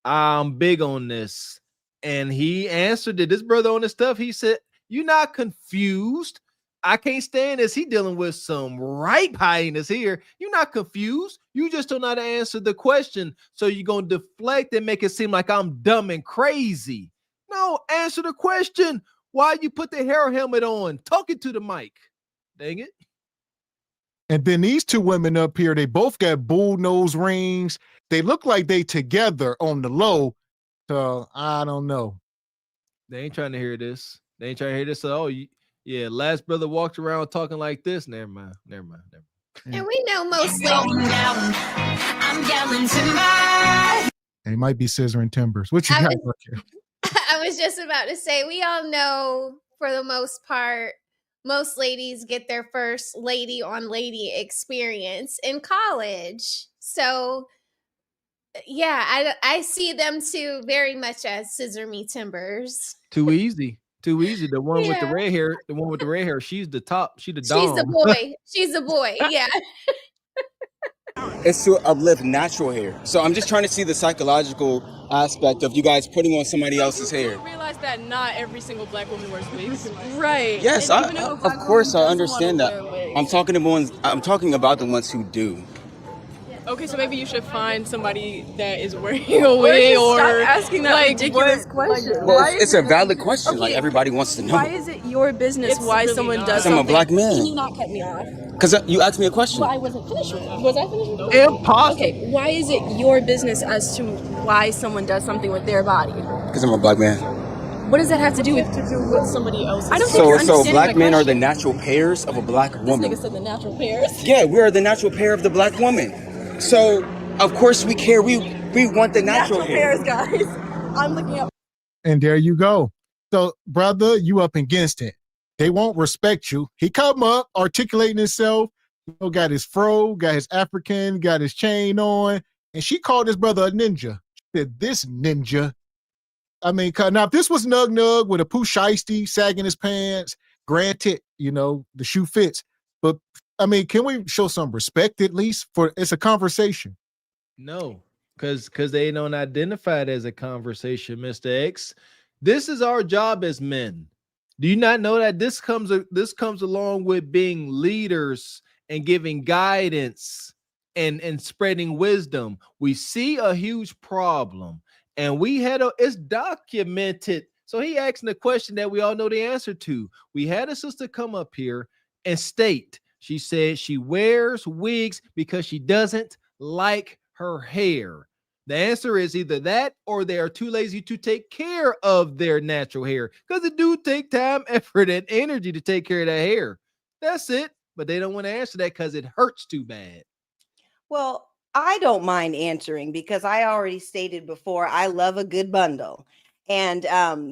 S3: I'm big on this. And he answered it. This brother on this stuff, he said, you're not confused. I can't stand this. He dealing with some ripe highness here. You're not confused. You just don't know how to answer the question. So you're going to deflect and make it seem like I'm dumb and crazy. No, answer the question. Why you put the hair helmet on? Talking to the mic. Dang it.
S2: And then these two women up here, they both got bull nose rings. They look like they together on the low. So I don't know.
S3: They ain't trying to hear this. They ain't trying to hear this. So, yeah, last brother walked around talking like this. Never mind.
S7: And we know mostly.
S19: I'm yelling timber.
S2: They might be scissoring timbers. What you got?
S7: I was just about to say, we all know for the most part, most ladies get their first lady on lady experience in college. So, yeah, I see them too very much as scissor me timbers.
S3: Too easy. The one with the red hair, she's the top. She's the dom.
S7: She's the boy. Yeah.
S12: It's to uplift natural hair. So I'm just trying to see the psychological aspect of you guys putting on somebody else's hair.
S20: You realize that not every single black woman wears wigs, right?
S12: Yes, of course I understand that. I'm talking about the ones who do.
S20: Okay, so maybe you should find somebody that is wearing a wig or stop asking that ridiculous question.
S12: Well, it's a valid question. Okay. Like everybody wants to know.
S20: Why is it your business why really someone does something?
S12: I'm a black man.
S20: Can you not cut me off?
S12: Because you asked me a question.
S20: Well, I wasn't finished with it. Was I finished with it?
S3: Impossible.
S20: Okay, why is it your business as to why someone does something with their body?
S12: Because I'm a black man.
S20: What does that have to do with somebody else's? I don't think
S12: so black men are the natural pairs of a black woman.
S20: This nigga said the natural pairs.
S12: Yeah, we are the natural pair of the black woman. So, of course, we care. We want the natural hair.
S20: Pairs, guys. I'm looking up.
S2: And there you go. So, brother, you up against it. They won't respect you. He come up, articulating himself. Got his fro, got his African, got his chain on. And she called his brother a ninja. that this ninja, I mean, now if this was Nug Nug with a Pooh Shiesty sagging his pants, granted, you know, the shoe fits. But I mean, can we show some respect at least for it's a conversation?
S3: No, because they don't identify it as a conversation, Mr. X. This is our job as men. Do you not know that this comes along with being leaders and giving guidance and spreading wisdom? We see a huge problem, and it's documented. So he asking the question that we all know the answer to. We had a sister come up here and state, she said she wears wigs because she doesn't like her hair. The answer is either that or they are too lazy to take care of their natural hair, because it do take time, effort, and energy to take care of that hair. That's it. But they don't want to answer that because it hurts too bad.
S5: Well, I don't mind answering because I already stated before, I love a good bundle. And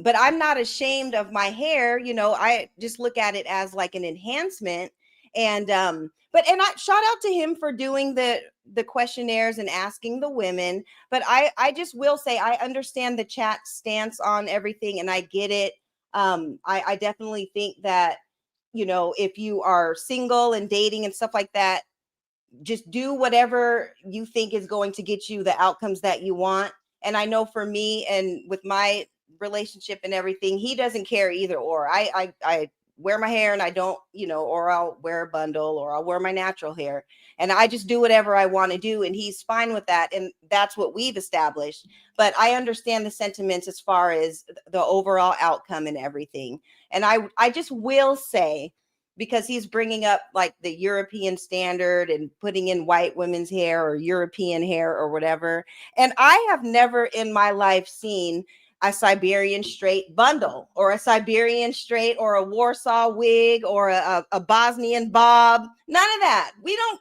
S5: but I'm not ashamed of my hair. You know, I just look at it as like an enhancement. And I shout out to him for doing the questionnaires and asking the women. But I just will say I understand the chat stance on everything, and I get it. I definitely think that, you know, if you are single and dating and stuff like that, just do whatever you think is going to get you the outcomes that you want. And I know for me and with my relationship and everything, he doesn't care either or. I wear my hair and I don't, you know, or I'll wear a bundle or I'll wear my natural hair, and I just do whatever I want to do, and he's fine with that. And that's what we've established. But I understand the sentiments as far as the overall outcome and everything. And I just will say, because he's bringing up like the European standard and putting in white women's hair or European hair or whatever. And I have never in my life seen a Siberian straight bundle or a Siberian straight or a Warsaw wig or a Bosnian bob. None of that. We don't,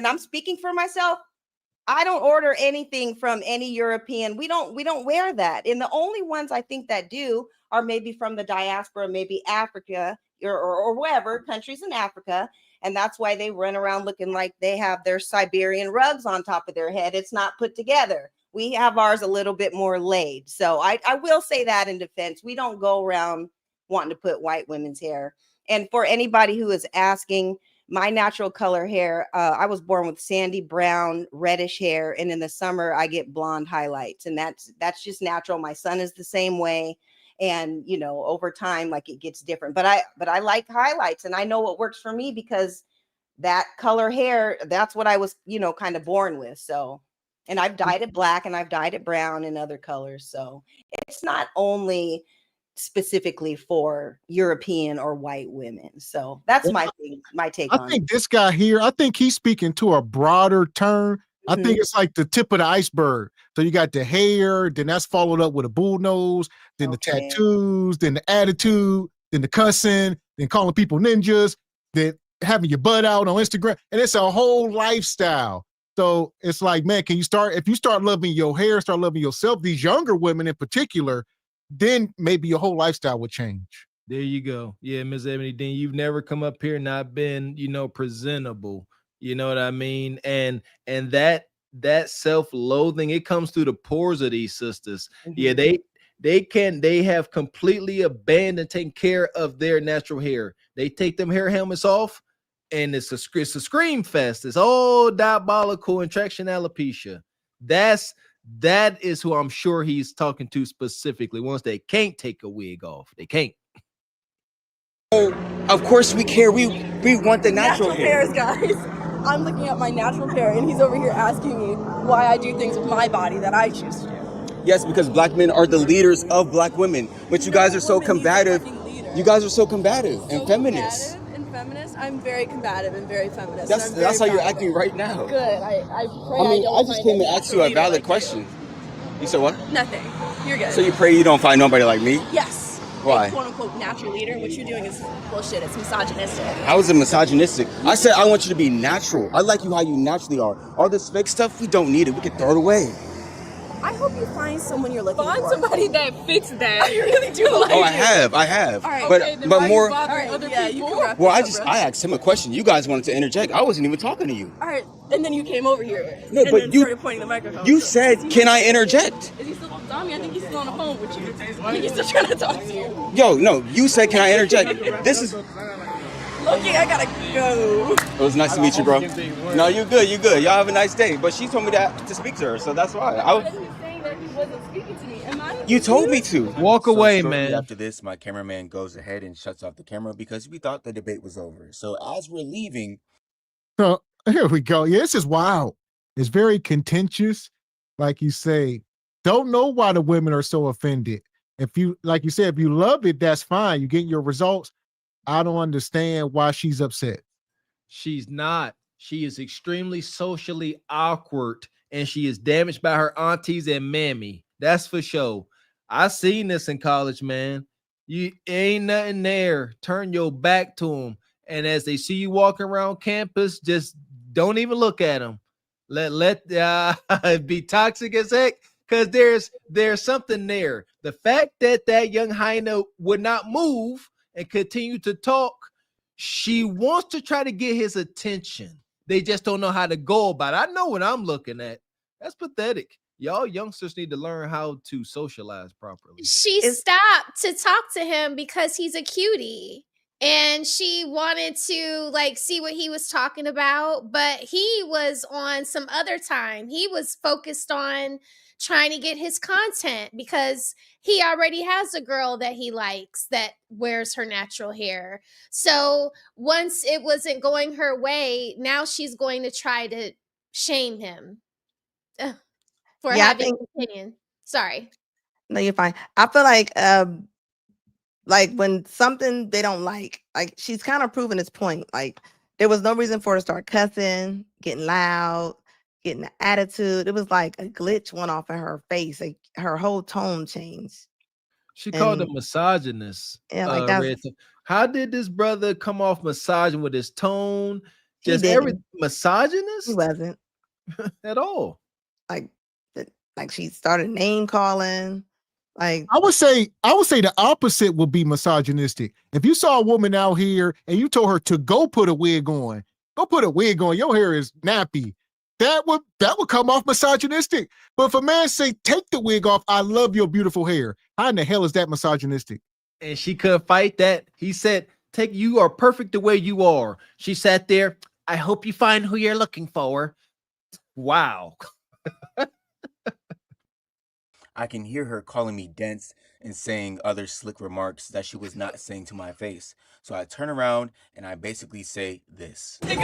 S5: I'm speaking for myself. I don't order anything from any European. We don't wear that. And the only ones I think that do are maybe from the diaspora, maybe Africa or wherever, countries in Africa. And that's why they run around looking like they have their Siberian rugs on top of their head. It's not put together. We have ours a little bit more laid. So I will say that in defense. We don't go around wanting to put white women's hair. And for anybody who is asking, my natural color hair, I was born with sandy brown, reddish hair. And in the summer, I get blonde highlights. And that's just natural. My son is the same way. And, you know, over time, like it gets different. But I like highlights, and I know what works for me because that color hair, that's what I was, you know, kind of born with. So, and I've dyed it black and I've dyed it brown and other colors. So it's not only specifically for European or white women. So that's my thing, my take on it.
S2: I think this guy here, I think he's speaking to a broader term. I think it's like the tip of the iceberg. So you got the hair, then that's followed up with a bull nose, then the tattoos, then the attitude, then the cussing, then calling people ninjas, then having your butt out on Instagram. And it's a whole lifestyle. So it's like, man, if you start loving your hair, start loving yourself, these younger women in particular, then maybe your whole lifestyle would change.
S3: There you go. Yeah, Ms. Ebony Dean, you've never come up here not been, you know, presentable. You know what I mean? And that self-loathing, it comes through the pores of these sisters. Yeah, they have completely abandoned taking care of their natural hair. They take them hair helmets off, and it's a scream fest. It's all diabolical and traction alopecia. That is who I'm sure he's talking to specifically. Once they can't take a wig off, they can't.
S12: Of course we care. We want the natural hair.
S20: Hairs, guys. I'm looking at my natural hair, and he's over here asking me why I do things with my body that I choose to do.
S12: Yes, because black men are the leaders of black women. But you guys are so combative. You guys are so combative and feminist.
S20: Combative and feminist. I'm very combative and very feminist.
S12: That's how you're acting right now.
S20: Good. I pray
S12: I just came to ask you a valid question. You said what?
S20: Nothing. You're good.
S12: So you pray you don't find nobody like me?
S20: Yes.
S12: Why?
S20: A quote-unquote natural leader. What you're doing is bullshit. It's misogynistic.
S12: How is it misogynistic? I said I want you to be natural. I like you how you naturally are. All this fake stuff, we don't need it. We can throw it away.
S20: I hope you find someone you're looking
S8: Find
S20: for.
S8: somebody that fits that.
S20: I really do like
S12: Oh,
S20: it.
S12: I have.
S20: All right,
S12: but
S20: okay, then
S12: but
S20: why
S12: more.
S20: you bothering other people?
S12: Well, I asked him a question. You guys wanted to interject. I wasn't even talking to you.
S20: All right, and then you came over here.
S12: No,
S20: and
S12: but
S20: then
S12: you-
S20: started pointing the microphone.
S12: You said, "Can I interject?"
S20: Is he still, Tommy? I think he's still on the phone with you. I think he's still trying to talk to you.
S12: Yo, no, you said, "Can I interject?" This is.
S20: Loki, I gotta go.
S12: It was nice to meet you, bro. No, you good. Y'all have a nice day. But she told me to speak to her, so that's why.
S20: Saying that he wasn't speaking to me. Am I?
S12: You told me to.
S3: Walk away,
S12: shortly
S3: man.
S12: After this, my cameraman goes ahead and shuts off the camera because we thought the debate was over. So as we're leaving,
S2: So here we go. Yeah, this is wild. It's very contentious. Like you say, don't know why the women are so offended. If you, like you said, if you love it, that's fine. You get your results. I don't understand why she's upset.
S3: She's not. She is extremely socially awkward, and she is damaged by her aunties and mammy. That's for sure. I seen this in college, man. You ain't nothing there. Turn your back to them, and as they see you walking around campus, just don't even look at them. Let be toxic as heck, because there's something there. The fact that young hyena would not move and continue to talk, she wants to try to get his attention. They just don't know how to go about it. I know what I'm looking at. That's pathetic. Y'all youngsters need to learn how to socialize properly.
S7: She stopped to talk to him because he's a cutie. And she wanted to like see what he was talking about, but he was on some other time. He was focused on trying to get his content because he already has a girl that he likes that wears her natural hair. So once it wasn't going her way, now she's going to try to shame him for having an opinion. Sorry.
S6: No, you're fine. I feel like when something they don't like she's kind of proving this point. Like there was no reason for her to start cussing, getting loud, getting an attitude. It was like a glitch went off in her face. Like her whole tone changed.
S3: She called him misogynist.
S6: Yeah, like that's
S3: How did this brother come off misogynist with his tone?
S6: He
S3: Just
S6: didn't.
S3: every misogynist?
S6: He wasn't.
S3: At all.
S6: Like she started name calling. Like
S2: I would say the opposite would be misogynistic. If you saw a woman out here and you told her to go put a wig on, your hair is nappy, that would come off misogynistic. But if a man say, take the wig off, I love your beautiful hair, how in the hell is that misogynistic?
S3: And she couldn't fight that. He said, you are perfect the way you are. She sat there, I hope you find who you're looking for. Wow.
S12: I can hear her calling me dense and saying other slick remarks that she was not saying to my face. So I turn around and I basically say this. Wait,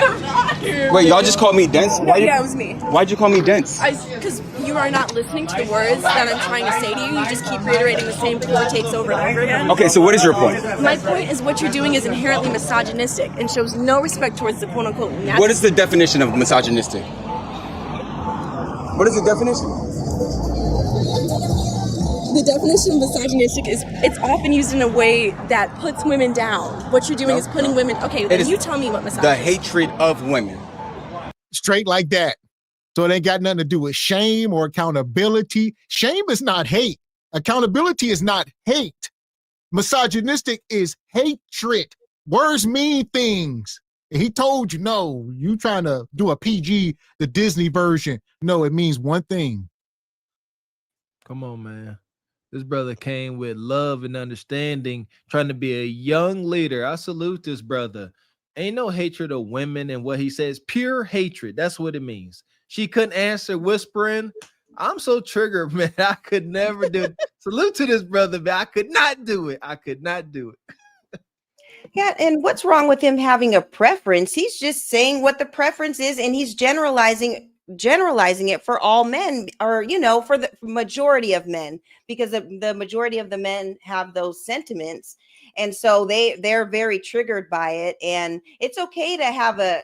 S12: y'all just called me dense?
S20: Yeah, it was me.
S12: Why'd you call me dense?
S20: Because you are not listening to the words that I'm trying to say to you. You just keep reiterating the same poor takes over and over again.
S12: Okay, so what is your point?
S20: My point is what you're doing is inherently misogynistic and shows no respect towards the quote-unquote natural.
S12: What is the definition of misogynistic? What is the definition?
S20: The definition of misogynistic is it's often used in a way that puts women down. What you're doing is putting women. Okay, then you tell me what misogynistic.
S12: The hatred of women.
S2: Straight like that. So it ain't got nothing to do with shame or accountability. Shame is not hate. Accountability is not hate. Misogynistic is hatred. Words mean things. And he told you, no, you trying to do a PG, the Disney version. No, it means one thing.
S3: Come on, man. This brother came with love and understanding, trying to be a young leader. I salute this brother. Ain't no hatred of women and what he says. Pure hatred. That's what it means. She couldn't answer, whispering. I'm so triggered, man. I could never do it. Salute to this brother, man. I could not do it.
S5: Yeah, and what's wrong with him having a preference? He's just saying what the preference is, and he's generalizing it for all men, or for the majority of men, because the majority of the men have those sentiments, and so they're very triggered by it. And it's okay to have a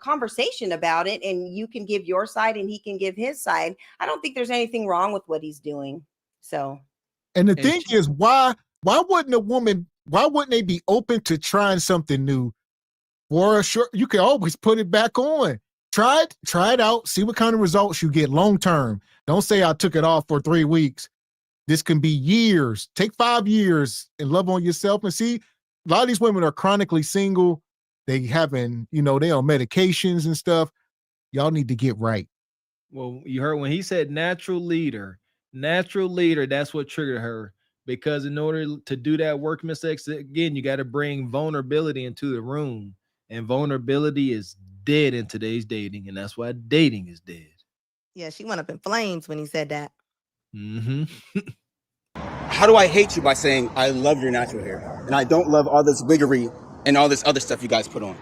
S5: conversation about it, and you can give your side and he can give his side. I don't think there's anything wrong with what he's doing. So,
S2: and the thing is, why wouldn't they be open to trying something new? For sure, you can always put it back on. Try it out. See what kind of results you get long term. Don't say I took it off for 3 weeks. This can be years. Take 5 years and love on yourself and see. A lot of these women are chronically single. They having, they on medications and stuff. Y'all need to get right.
S3: Well, you heard when he said natural leader, that's what triggered her. Because in order to do that work, Mr. X, again, you got to bring vulnerability into the room. And vulnerability is dead in today's dating. And that's why dating is dead.
S6: Yeah, she went up in flames when he said that.
S3: Mm-hmm.
S12: How do I hate you by saying I love your natural hair and I don't love all this wiggery and all this other stuff you guys put on?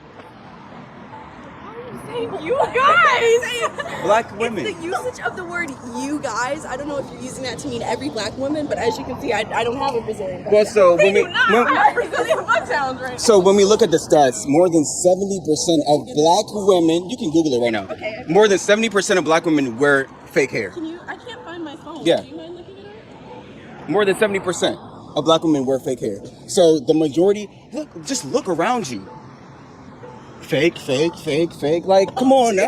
S20: You guys!
S12: Black women.
S20: It's the usage of the word you guys. I don't know if you're using that to mean every black woman, but as you can see, I don't have a Brazilian background.
S12: Well, so
S20: we do not have Brazilian backgrounds right now.
S12: So when we look at the stats, more than 70% of black women, you can Google it right now.
S20: Okay.
S12: More than 70% of black women wear fake hair.
S20: I can't find my phone.
S12: Yeah.
S20: Do you mind looking it up?
S12: More than 70% of black women wear fake hair. So the majority, just look around you. Fake. Like, come on now.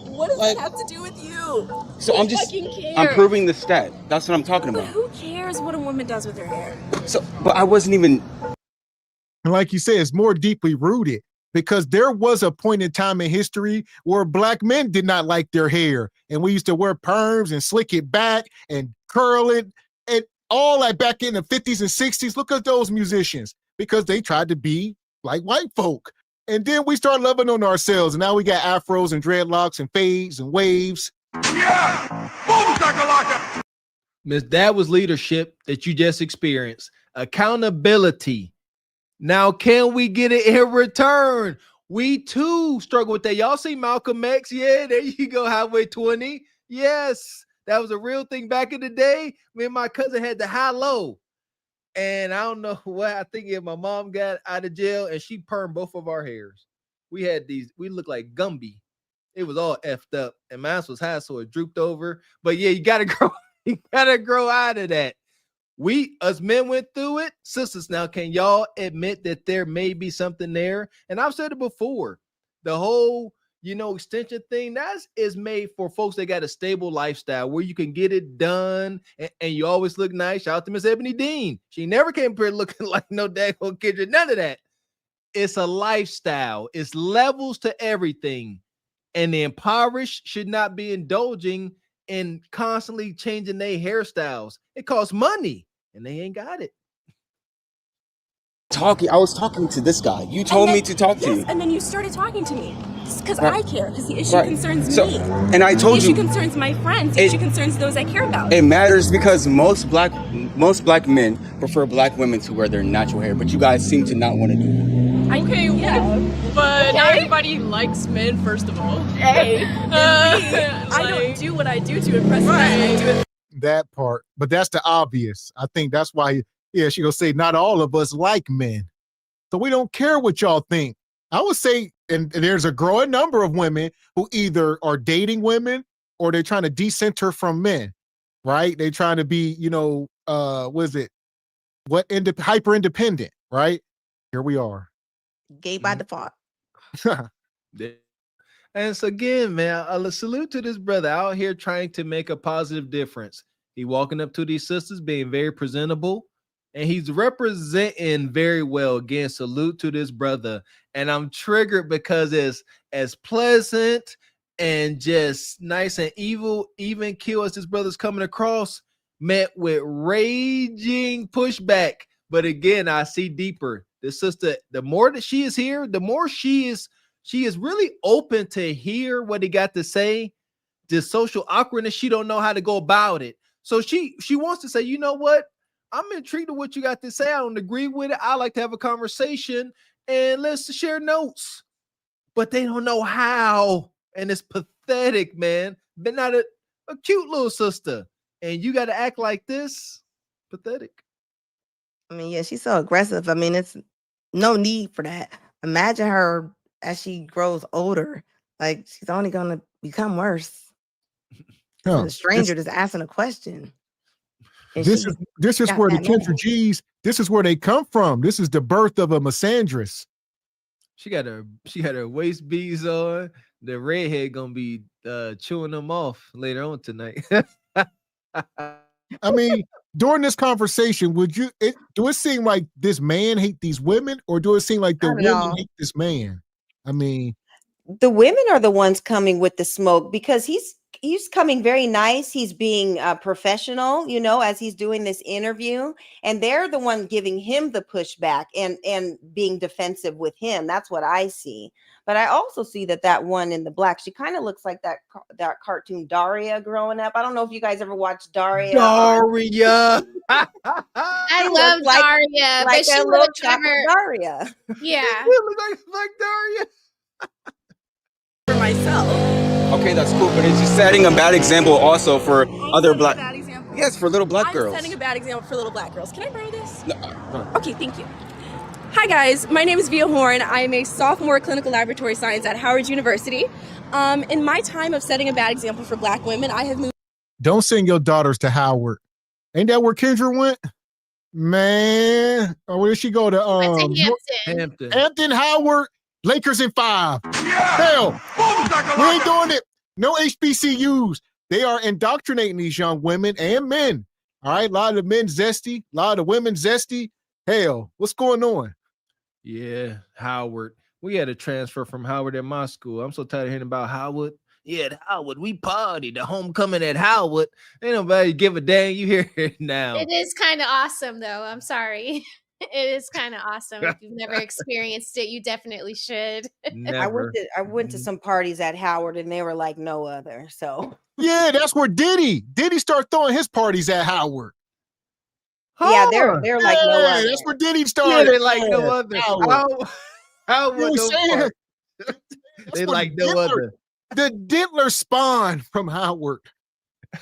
S20: What does that have to do with you?
S12: So I'm proving the stat. That's what I'm talking
S20: But
S12: about.
S20: who cares what a woman does with her hair?
S12: So, but I wasn't even.
S2: And like you said, it's more deeply rooted because there was a point in time in history where black men did not like their hair. And we used to wear perms and slick it back and curl it and all that back in the 50s and 60s. Look at those musicians because they tried to be like white folk. And then we start loving on ourselves. And now we got afros and dreadlocks and fades and waves.
S3: Yeah! Boom, shakalaka! Miss, that was leadership that you just experienced. Accountability. Now, can we get it in return? We too struggle with that. Y'all see Malcolm X? Yeah, there you go, Highway 20. Yes, that was a real thing back in the day. Me and my cousin had the high-low. And I don't know what, I think my mom got out of jail and she permed both of our hairs. We looked like Gumby. It was all effed up. And mine was high, so it drooped over. But yeah, you gotta grow out of that. Us men went through it. Sisters, now can y'all admit that there may be something there? And I've said it before. The whole extension thing, that is made for folks that got a stable lifestyle where you can get it done and you always look nice. Shout out to Miss Ebony Dean. She never came up here looking like no daggone kid. None of that. It's a lifestyle. It's levels to everything. And the impoverished should not be indulging in constantly changing their hairstyles. It costs money and they ain't got it.
S12: I was talking to this guy. You told me to talk to you.
S20: And then you started talking to me because
S12: Right.
S20: I care, because the issue
S12: Right.
S20: concerns
S12: So-
S20: me.
S12: and I told
S20: the
S12: you-
S20: issue concerns my friends. The issue concerns those I care about.
S12: It matters because most black men prefer black women to wear their natural hair, but you guys seem to not want to do it.
S8: Okay, but not everybody likes men, first of all.
S20: Hey, I don't do what I do to impress men. I do it.
S2: That part, but that's the obvious. I think that's why, she gonna say not all of us like men. So we don't care what y'all think. I would say, and there's a growing number of women who either are dating women or they're trying to decenter from men, right? They're trying to be, hyper independent, right? Here we are.
S6: Gay by default.
S3: And so again, man, a salute to this brother out here trying to make a positive difference. He walking up to these sisters, being very presentable, and he's representing very well. Again, salute to this brother. And I'm triggered because it's as pleasant and just nice and even kill as this brother's coming across, met with raging pushback. But again, I see deeper. This sister, the more that she is here, the more she is really open to hear what he got to say. The social awkwardness, she don't know how to go about it. So she wants to say, you know what? I'm intrigued with what you got to say. I don't agree with it. I like to have a conversation and let's share notes. But they don't know how. And it's pathetic, man. But not a cute little sister. And you got to act like this. Pathetic.
S6: I mean, yeah, she's so aggressive. I mean, it's no need for that. Imagine her as she grows older. Like, she's only going to become worse. A stranger just asking a question.
S2: This is where the Kendra G's, this is where they come from. This is the birth of a misandrist.
S3: She got her waist beads on. The redhead gonna be chewing them off later on tonight.
S2: I mean, during this conversation, do it seem like this man hate these women, or do it seem like the
S5: Not at
S2: women
S5: all.
S2: hate this man? I mean,
S5: The women are the ones coming with the smoke because he's coming very nice. He's being professional, as he's doing this interview, and they're the one giving him the pushback and being defensive with him. That's what I see. But I also see that one in the black, she kind of looks like that cartoon Daria growing up. I don't know if you guys ever watched Daria.
S3: Daria.
S7: I love Daria,
S5: like
S7: but she
S5: a
S7: would
S5: little
S7: have
S5: chocolate
S7: never.
S5: Daria.
S7: Yeah.
S3: like Daria.
S20: For myself.
S12: Okay, that's cool, but it's just setting a bad example also for other black.
S20: Bad example.
S12: Yes, for little black
S20: I'm
S12: girls.
S20: setting a bad example for little black girls. Can I borrow this?
S12: No.
S20: Okay, thank you. Hi guys, my name is Via Horn. I'm a sophomore clinical laboratory science at Howard University. In my time of setting a bad example for black women, I have moved.
S2: don't send your daughters to Howard. Ain't that where Kendra went? Man, or where did she go to? Hampton, Howard, Lakers in 5. Hell, we ain't doing it. No HBCUs. They are indoctrinating these young women and men. All right, a lot of the men zesty, a lot of the women zesty. Hell, what's going on?
S3: Yeah, Howard. We had a transfer from Howard at my school. I'm so tired of hearing about Howard. Yeah, at Howard, we party. The homecoming at Howard. Ain't nobody give a damn. You hear it now.
S7: It is kind of awesome, though. I'm sorry. It is kind of awesome. If you've never experienced it, you definitely should.
S5: I went to some parties at Howard, and they were like no other. So
S2: yeah, that's where Diddy started throwing his parties at Howard.
S5: Yeah, they're like no other.
S2: That's where Diddy started.
S3: Yeah, they like no other. Howard, they like no other.
S2: The Diddler spawned from Howard.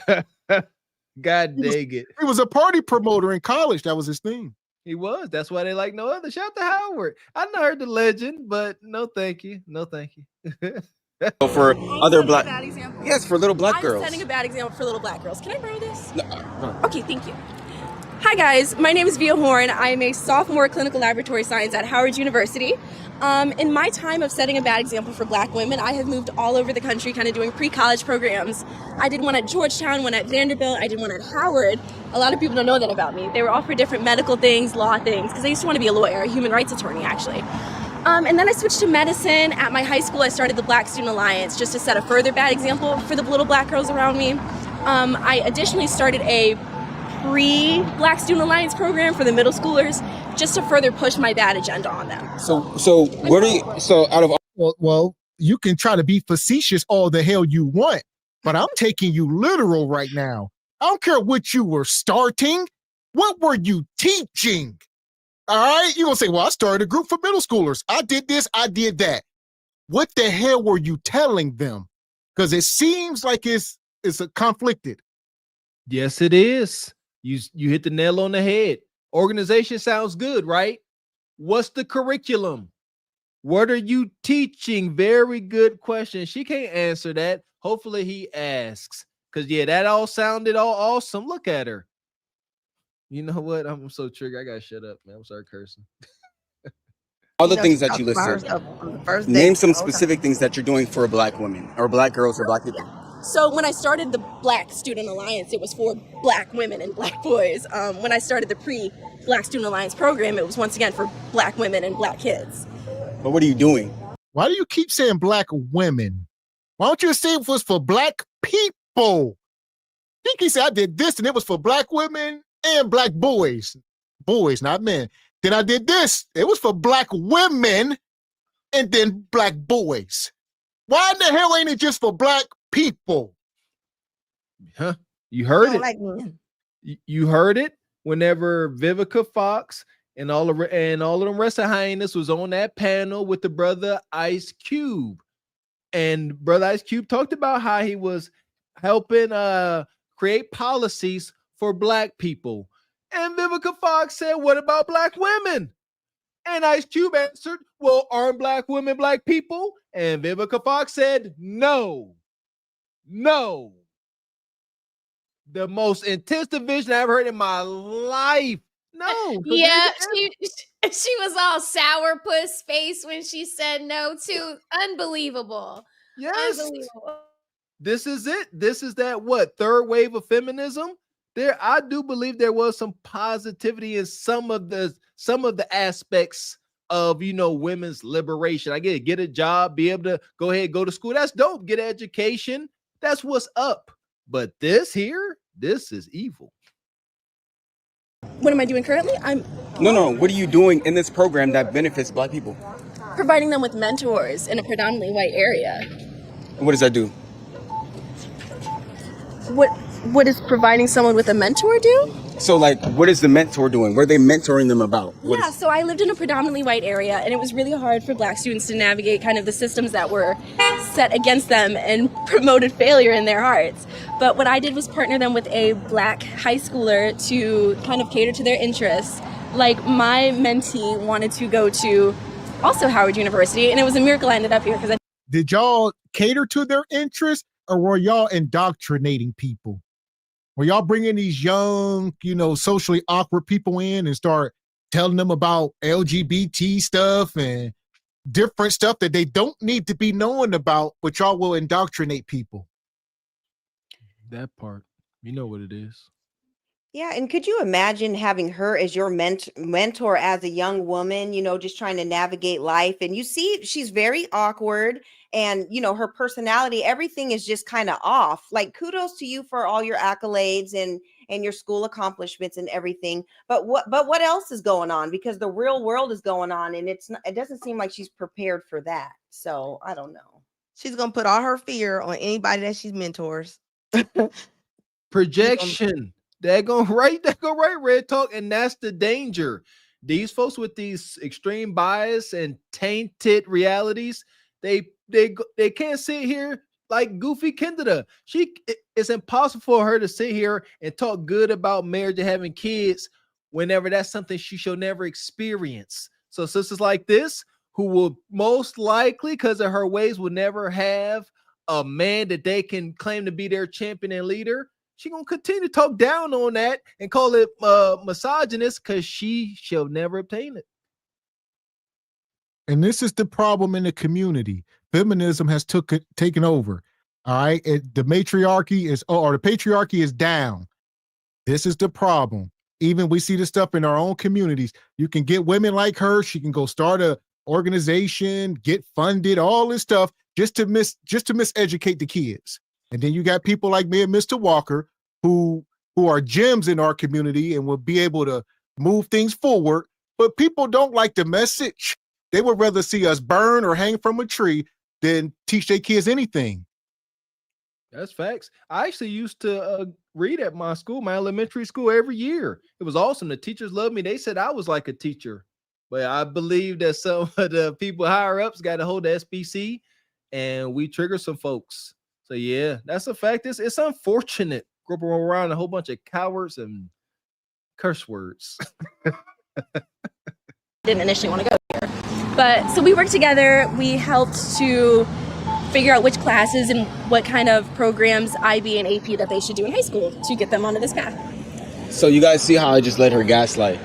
S3: God dang it.
S2: He was a party promoter in college. That was his thing.
S3: He was. That's why they like no other. Shout out to Howard. I know heard the legend, but no thank you. No thank you.
S12: For other black. Yes, for little black
S20: I'm
S12: girls.
S20: setting a bad example for little black girls. Can I borrow this?
S12: No.
S20: Okay, thank you. Hi guys, my name is Via Horn. I'm a sophomore clinical laboratory science at Howard University. In my time of setting a bad example for black women, I have moved all over the country kind of doing pre-college programs. I did one at Georgetown, one at Vanderbilt, I did one at Howard. A lot of people don't know that about me. They were all for different medical things, law things, because I used to want to be a lawyer, a human rights attorney actually. And then I switched to medicine. At my high school, I started the Black Student Alliance just to set a further bad example for the little black girls around me. I additionally started a pre-Black Student Alliance program for the middle schoolers just to further push my bad agenda on them.
S12: So what are you, so out of
S2: well, you can try to be facetious all the hell you want, but I'm taking you literal right now. I don't care what you were starting. What were you teaching? All right, you're gonna say, well, I started a group for middle schoolers. I did this, I did that. What the hell were you telling them? Because it seems like it's a conflicted.
S3: Yes, it is. You hit the nail on the head. Organization sounds good, right? What's the curriculum? What are you teaching? Very good question. She can't answer that. Hopefully he asks. Because, yeah, that all sounded all awesome. Look at her. You know what? I'm so triggered. I got to shut up, man. I'm sorry cursing.
S12: Other things that you listed. Name some specific things that you're doing for black women or black girls or black people.
S20: So when I started the Black Student Alliance, it was for black women and black boys. When I started the pre-Black Student Alliance program, it was once again for black women and black kids.
S12: But what are you doing?
S2: Why do you keep saying black women? Why don't you say it was for black people? Nicki said I did this and it was for black women and black boys. Boys, not men. Then I did this. It was for black women and then black boys. Why in the hell ain't it just for black people?
S3: Huh? You heard it.
S6: Like men.
S3: You heard it whenever Vivica Fox and all of them rest of highness was on that panel with the brother Ice Cube. And brother Ice Cube talked about how he was helping create policies for black people. And Vivica Fox said, what about black women? And Ice Cube answered, well, aren't black women black people? And Vivica Fox said, no. The most intense division I've heard in my life. No.
S7: Yeah, She was all sourpuss face when she said no too. Unbelievable.
S3: Yes.
S7: Unbelievable.
S3: This is it. This is that third wave of feminism. I do believe there was some positivity in some of the aspects of women's liberation. I get a job, be able to go ahead, go to school. That's dope. Get an education. That's what's up. But this is evil.
S20: What am I doing currently?
S12: No. What are you doing in this program that benefits Black people?
S20: Providing them with mentors in a predominantly white area.
S12: What does that do?
S20: What does providing someone with a mentor do?
S12: So, what is the mentor doing? What are they mentoring them about?
S20: So I lived in a predominantly white area, and it was really hard for Black students to navigate kind of the systems that were set against them and promoted failure in their hearts. But what I did was partner them with a Black high schooler to kind of cater to their interests. Like, my mentee wanted to go to also Howard University, and it was a miracle I ended up here because
S2: Did y'all cater to their interests, or were y'all indoctrinating people? Were y'all bringing these young, socially awkward people in and start telling them about LGBT stuff and different stuff that they don't need to be knowing about, but y'all will indoctrinate people?
S3: That part, you know what it is.
S5: Yeah, and could you imagine having her as your mentor as a young woman, just trying to navigate life? And you see, she's very awkward, and her personality, everything is just kind of off. Like, kudos to you for all your accolades and your school accomplishments and everything. But what else is going on? Because the real world is going on, and it doesn't seem like she's prepared for that. So I don't know.
S6: She's gonna put all her fear on anybody that she mentors.
S3: Projection. That go right, Red Talk, and that's the danger. These folks with these extreme bias and tainted realities, they can't sit here like Goofy Kendra. It's impossible for her to sit here and talk good about marriage and having kids whenever that's something she shall never experience. So sisters like this, who will most likely, because of her ways, will never have a man that they can claim to be their champion and leader. She gonna continue to talk down on that and call it misogynist because she shall never obtain it.
S2: And this is the problem in the community. Feminism has taken over. All right, the patriarchy is down. This is the problem. Even we see this stuff in our own communities. You can get women like her. She can go start a organization, get funded, all this stuff just to miseducate the kids. And then you got people like me and Mr. Walker who are gems in our community and will be able to move things forward. But people don't like the message. They would rather see us burn or hang from a tree than teach their kids anything.
S3: That's facts. I actually used to read at my school, my elementary school, every year. It was awesome. The teachers loved me. They said I was like a teacher. But I believe that some of the people higher ups got a hold of SBC and we triggered some folks. So yeah, that's a fact. It's unfortunate. Grew up around a whole bunch of cowards and curse words.
S20: Didn't initially want to go here. But so we worked together. We helped to figure out which classes and what kind of programs, IB and AP, that they should do in high school to get them onto this path.
S12: So you guys see how I just let her gaslight?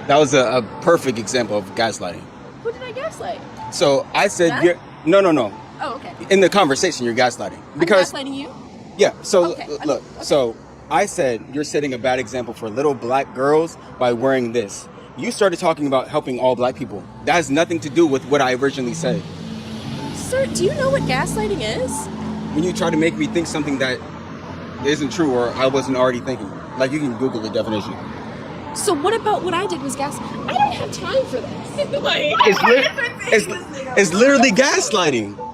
S12: That was a perfect example of gaslighting.
S20: Who did I gaslight?
S12: So I said, no.
S20: Oh, okay.
S12: In the conversation, you're gaslighting. Because
S20: I'm gaslighting you?
S12: Yeah, so
S20: Okay,
S12: look, so I said you're setting a bad example for little Black girls by wearing this. You started talking about helping all Black people. That has nothing to do with what I originally said.
S20: Sir, do you know what gaslighting is?
S12: When you try to make me think something that isn't true or I wasn't already thinking. Like, you can Google the definition.
S20: So what about what I did was gas? I don't have time for this.
S12: It's literally gaslighting.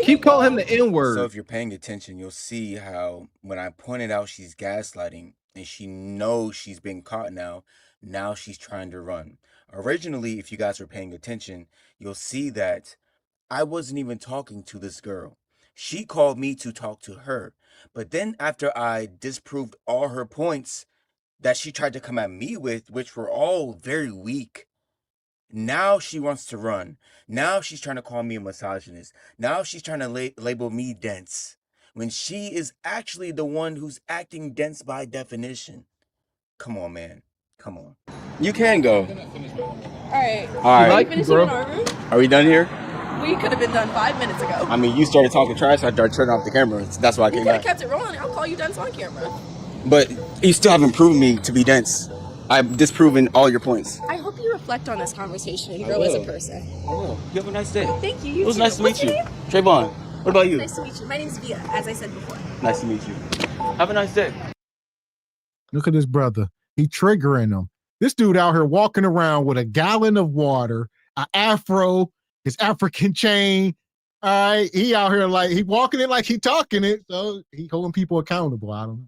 S3: Keep calling him the N-word.
S12: So if you're paying attention, you'll see how when I pointed out she's gaslighting and she knows she's been caught now she's trying to run. Originally, if you guys were paying attention, you'll see that I wasn't even talking to this girl. She called me to talk to her. But then after I disproved all her points that she tried to come at me with, which were all very weak, now she wants to run. Now she's trying to call me a misogynist. Now she's trying to label me dense, when she is actually the one who's acting dense by definition. Come on, man. Come on. You can go.
S20: All right.
S12: All right.
S20: Are we finishing in our room?
S12: Are we done here?
S20: We could have been done 5 minutes ago.
S12: I mean, you started talking trash. I started turning off the camera. That's why I
S20: You
S12: came
S20: could have
S12: back.
S20: kept it rolling. I'll call you dense on camera.
S12: But you still haven't proven me to be dense. I've disproven all your points.
S20: I hope you reflect on this conversation and grow as a person.
S12: I will. You have a nice day.
S20: Thank you. You
S12: It was
S20: too.
S12: nice to
S20: What's
S12: meet
S20: your
S12: you.
S20: name?
S12: Trayvon, what about you?
S20: Nice to meet you. My name's Via, as I said before.
S12: Nice to meet you. Have a nice day.
S2: Look at this brother. He triggering them. This dude out here walking around with a gallon of water, an afro, his African chain. All right. He out here like he walking it like he talking it. So he holding people accountable. I don't know.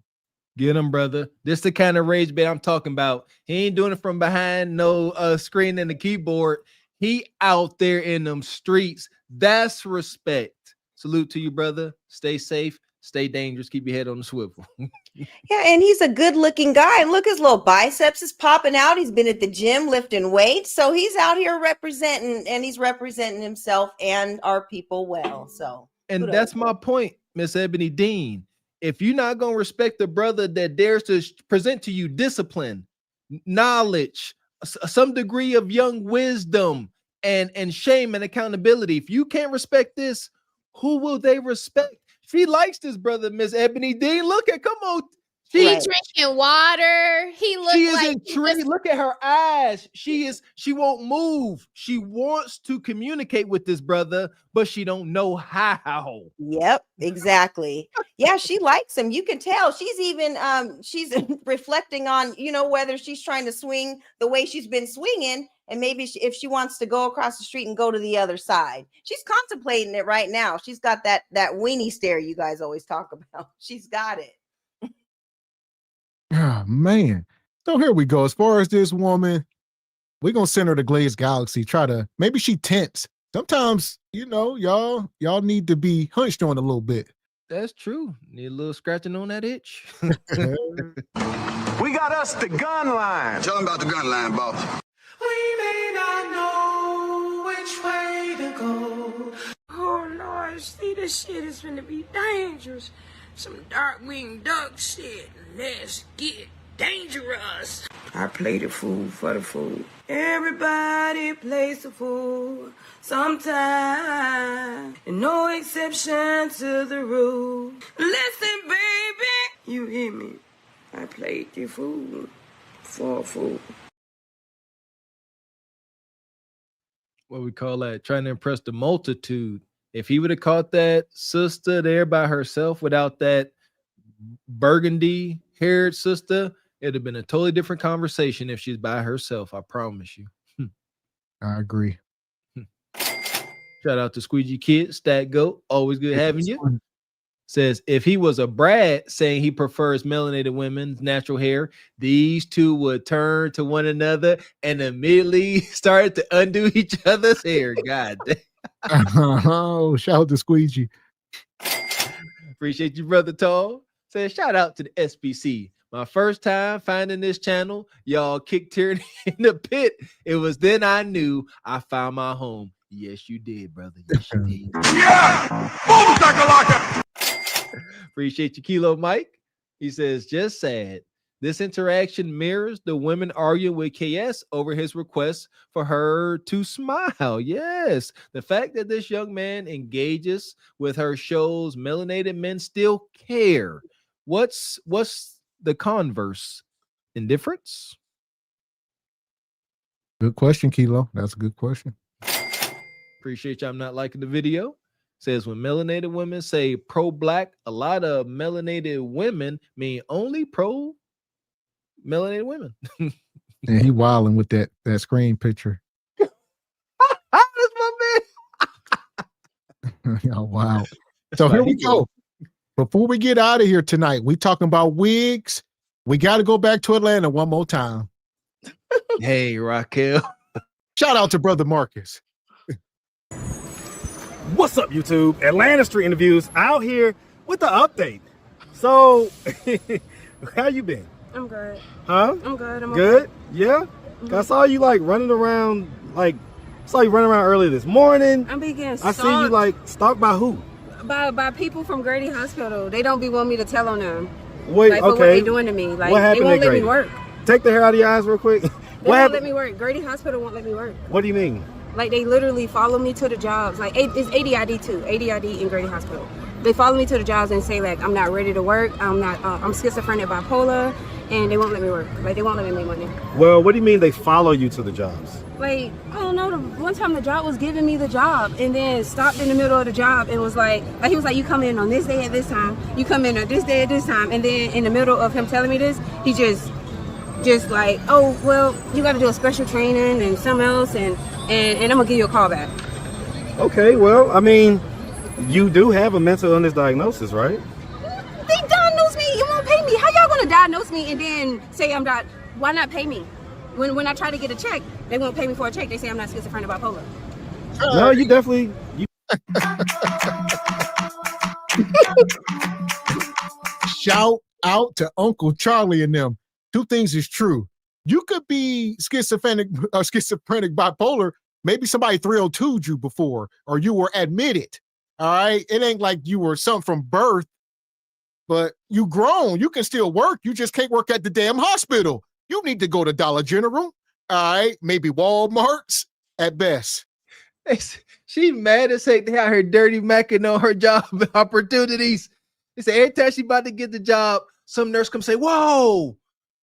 S3: Get him, brother. This the kind of rage bait I'm talking about. He ain't doing it from behind no screen and the keyboard. He out there in them streets. That's respect. Salute to you, brother. Stay safe. Stay dangerous. Keep your head on the swivel.
S5: Yeah, and he's a good-looking guy. And look, his little biceps is popping out. He's been at the gym lifting weights, so he's out here representing, and he's representing himself and our people well. So,
S3: And
S5: kudos.
S3: that's my point, Miss Ebony Dean. If you're not going to respect the brother that dares to present to you discipline, knowledge, some degree of young wisdom, and shame and accountability, if you can't respect this, who will they respect? She likes this brother, Miss Ebony Dean. Look at, come on.
S7: She drinking water. He looks
S3: She is
S7: like
S3: intrigued. Look at her eyes. She won't move. She wants to communicate with this brother, but she don't know how.
S5: Yep, exactly. Yeah, she likes him. You can tell. She's even she's reflecting on, whether she's trying to swing the way she's been swinging, and maybe if she wants to go across the street and go to the other side. She's contemplating it right now. She's got that weenie stare you guys always talk about. She's got it.
S2: Oh, man. So here we go. As far as this woman, we're going to send her to Glazed Galaxy. Maybe she tense. Sometimes, y'all need to be hunched on a little bit.
S3: That's true. Need a little scratching on that itch.
S19: We got us the gun line.
S16: Tell them about the gun line, boss.
S4: We may not know which way to go.
S9: Oh Lord, see, this shit is gonna be dangerous. Some dark-winged duck shit. Let's get dangerous. I play the fool for the fool. Everybody plays the fool sometime. And no exception to the rule. Listen, baby, you hear me? I played the fool for a fool.
S3: What we call that? Trying to impress the multitude. If he would have caught that sister there by herself without that burgundy haired sister, it'd have been a totally different conversation if she's by herself. I promise you.
S2: I agree.
S3: Shout out to Squeegee Kid, Stat Goat. Always good having you. Says if he was a Brad saying he prefers melanated women's natural hair, these two would turn to one another and immediately start to undo each other's hair. God damn.
S2: Oh, shout out to Squeegee.
S3: Appreciate you, brother Tall. Says shout out to the SBC. My first time finding this channel, y'all kicked Tyranny in the pit. It was then I knew I found my home. Yes, you did, brother. Yes, you did.
S19: Yeah! Boom, shakalaka!
S3: Appreciate you, Kilo Mike. He says, just sad. This interaction mirrors the women arguing with KS over his request for her to smile. Yes. The fact that this young man engages with her shows melanated men still care. What's the converse? Indifference?
S2: Good question, Kilo. That's a good question.
S3: Appreciate you. I'm not liking the video. Says when melanated women say pro-black, a lot of melanated women mean only pro-melanated women.
S2: And he wilding with that screen picture.
S3: That's my man.
S2: Oh, wow. So here we go. Before we get out of here tonight, we talking about wigs. We got to go back to Atlanta one more time.
S3: Hey, Raquel.
S2: Shout out to brother Marcus.
S17: What's up, YouTube? Atlanta Street Interviews out here with the update. So, how you been?
S9: I'm good.
S17: Huh?
S9: I'm good. I'm
S17: good.
S9: Okay.
S17: Yeah. I saw you running around. Saw you running around early this morning.
S9: I'm being
S17: I see you stalked by who?
S9: By people from Grady Hospital. They don't be wanting me to tell on them.
S17: Wait,
S9: for what they doing to me.
S17: What happened
S9: they won't
S17: at
S9: let me
S17: Grady?
S9: work.
S17: take the hair out of your eyes real quick?
S14: They won't let me work. Grady Hospital won't let me work.
S17: What do you mean?
S14: Like, they literally follow me to the jobs. Like, it's ADID too. ADID in Grady Hospital. They follow me to the jobs and say, like, I'm not ready to work. I'm schizophrenic, bipolar, and they won't let me work. Like, they won't let me make money.
S17: Well, what do you mean they follow you to the jobs?
S14: Like, I don't know. One time the job was giving me the job and then stopped in the middle of the job and was like he was like, you come in on this day at this time. You come in on this day at this time. And then in the middle of him telling me this, he just like, oh, well, you got to do a special training and something else. And I'm going to give you a call back.
S17: Okay, well, I mean, you do have a mental illness diagnosis, right?
S14: They diagnosed me. You won't pay me. How y'all going to diagnose me and then say I'm not? Why not pay me? When I try to get a check, they won't pay me for a check. They say I'm not schizophrenic, bipolar.
S17: No, you definitely.
S2: Shout out to Uncle Charlie and them. Two things is true. You could be schizophrenic bipolar. Maybe somebody 302'd you before, or you were admitted. All right. It ain't like you were something from birth, but you grown. You can still work. You just can't work at the damn hospital. You need to go to Dollar General. All right. Maybe Walmart's at best.
S3: She mad as heck. They out here dirty macking on her job opportunities. They say every time she about to get the job, some nurse come say, whoa,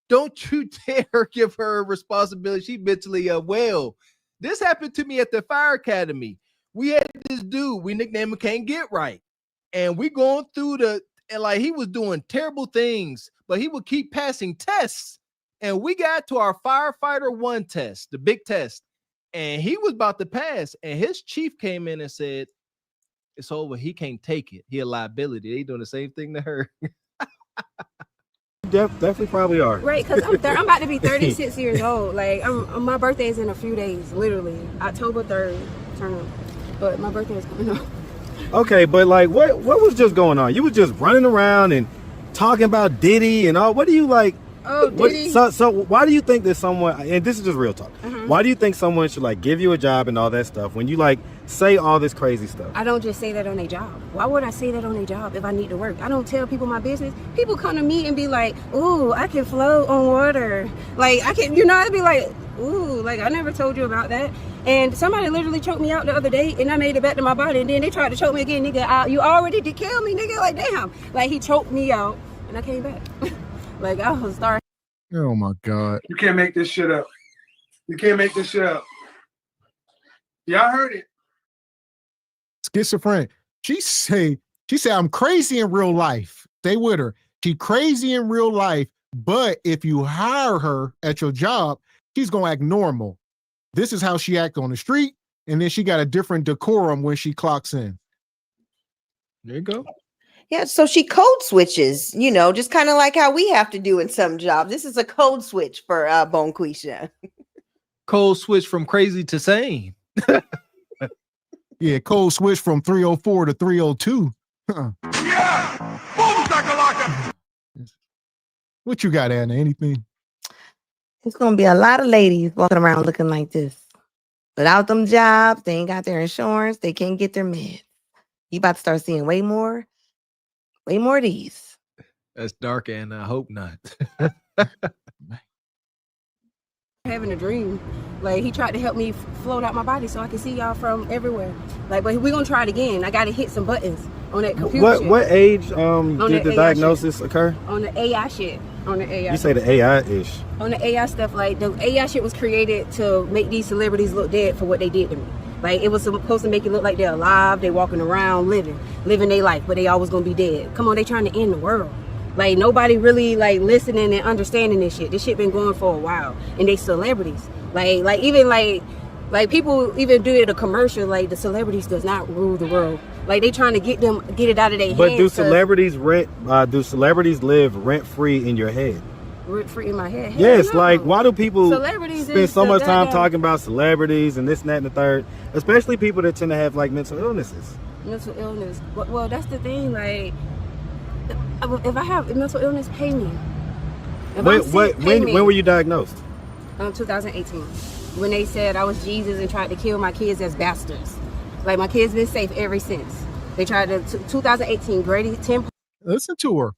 S3: don't you dare give her a responsibility. She mentally unwell. This happened to me at the fire academy. We had this dude, we nicknamed him Can't Get Right. And we going through and like he was doing terrible things, but he would keep passing tests. And we got to our firefighter 1 test, the big test. And he was about to pass. And his chief came in and said, it's over. He can't take it. He a liability. They doing the same thing to her.
S17: Definitely probably are.
S14: Right, because I'm about to be 36 years old. Like, my birthday is in a few days, literally. October 3rd, but my birthday is coming up.
S17: Okay, but like, what was just going on? You was just running around and talking about Diddy and all. What do you like?
S14: Oh, Diddy.
S17: So why do you think that someone, and this is just real talk, why do you think someone should like give you a job and all that stuff when you like say all this crazy stuff?
S14: I don't just say that on their job. Why would I say that on their job if I need to work? I don't tell people my business. People come to me and be like, ooh, I can float on water. Like, I can, I'd be like, ooh, like, I never told you about that. And somebody literally choked me out the other day and I made it back to my body. And then they tried to choke me again, nigga. You already did kill me, nigga. Like, damn. Like, he choked me out and I came back. Like, I was starting.
S2: Oh my God.
S16: You can't make this shit up. You can't make this shit up. Y'all heard it.
S2: Schizophrenic. She say I'm crazy in real life. Stay with her. She crazy in real life, but if you hire her at your job, she's gonna act normal. This is how she act on the street, and then she got a different decorum when she clocks in. There you go.
S5: Yeah, so she code switches, just kind of like how we have to do in some jobs. This is a code switch for Bonquisha.
S3: Code switch from crazy to sane.
S2: Yeah, code switch from 304 to 302.
S19: Yeah! Boom, shakalaka!
S2: What you got, Anna? Anything?
S6: It's gonna be a lot of ladies walking around looking like this. Without them jobs, they ain't got their insurance, they can't get their meds. You about to start seeing way more of these.
S3: That's dark, and I hope not.
S14: Having a dream. Like, he tried to help me float out my body so I can see y'all from everywhere. Like, but we're gonna try it again. I gotta hit some buttons on that computer.
S17: What age did the diagnosis occur?
S14: On the AI shit. On the AI.
S17: You say the AI-ish.
S14: On the AI stuff, like the AI shit was created to make these celebrities look dead for what they did to me. Like, it was supposed to make it look like they're alive, they walking around living their life, but they always gonna be dead. Come on, they trying to end the world. Like, nobody really like listening and understanding this shit. This shit been going for a while, and they celebrities. Like even like people even do it a commercial. Like, the celebrities does not rule the world. Like, they trying to get it out of their head.
S17: But do celebrities live rent free in your head?
S14: Rent free in my head? Hell
S17: Yes,
S14: no.
S17: like, why do people
S14: Celebrities
S17: spend so much time talking about celebrities and this and that and the third, especially people that tend to have like mental illnesses?
S14: Mental illness. Well, that's the thing. Like, if I have mental illness, pay me.
S17: When were you diagnosed?
S14: 2018. When they said I was Jesus and tried to kill my kids as bastards. Like, my kids been safe ever since. They tried to 2018 Grady 10.
S2: Listen to her.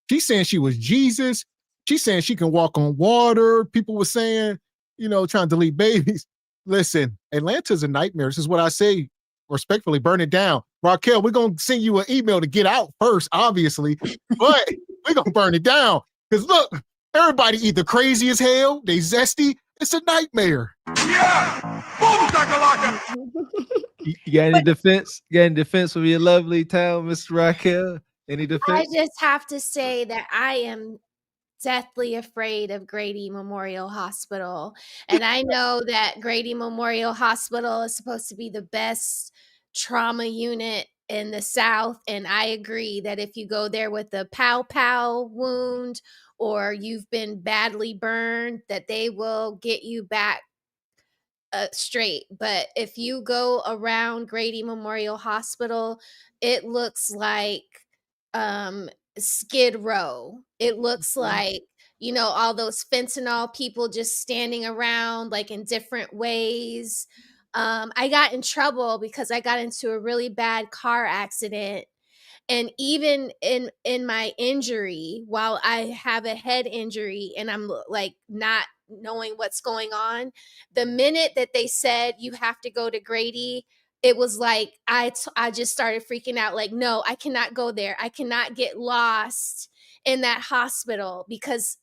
S2: She's saying she was Jesus. She's saying she can walk on water. People were saying, trying to delete babies. Listen, Atlanta's a nightmare. This is what I say respectfully. Burn it down. Raquel, we're going to send you an email to get out first, obviously, but we're going to burn it down. Because look, everybody either crazy as hell, they zesty. It's a nightmare.
S19: Yeah! Boom, shakalaka!
S3: You got any defense? You got any defense for your lovely town, Mr. Raquel? Any
S7: I
S3: defense?
S7: just have to say that I am deathly afraid of Grady Memorial Hospital. And I know that Grady Memorial Hospital is supposed to be the best trauma unit in the South. And I agree that if you go there with a pow wound or you've been badly burned, that they will get you back straight. But if you go around Grady Memorial Hospital, it looks like Skid Row. It looks like, all those fentanyl people just standing around like in different ways. I got in trouble because I got into a really bad car accident. And even in my injury, while I have a head injury and I'm like not knowing what's going on, the minute that they said you have to go to Grady, it was like I just started freaking out. Like, no, I cannot go there. I cannot get lost in that hospital because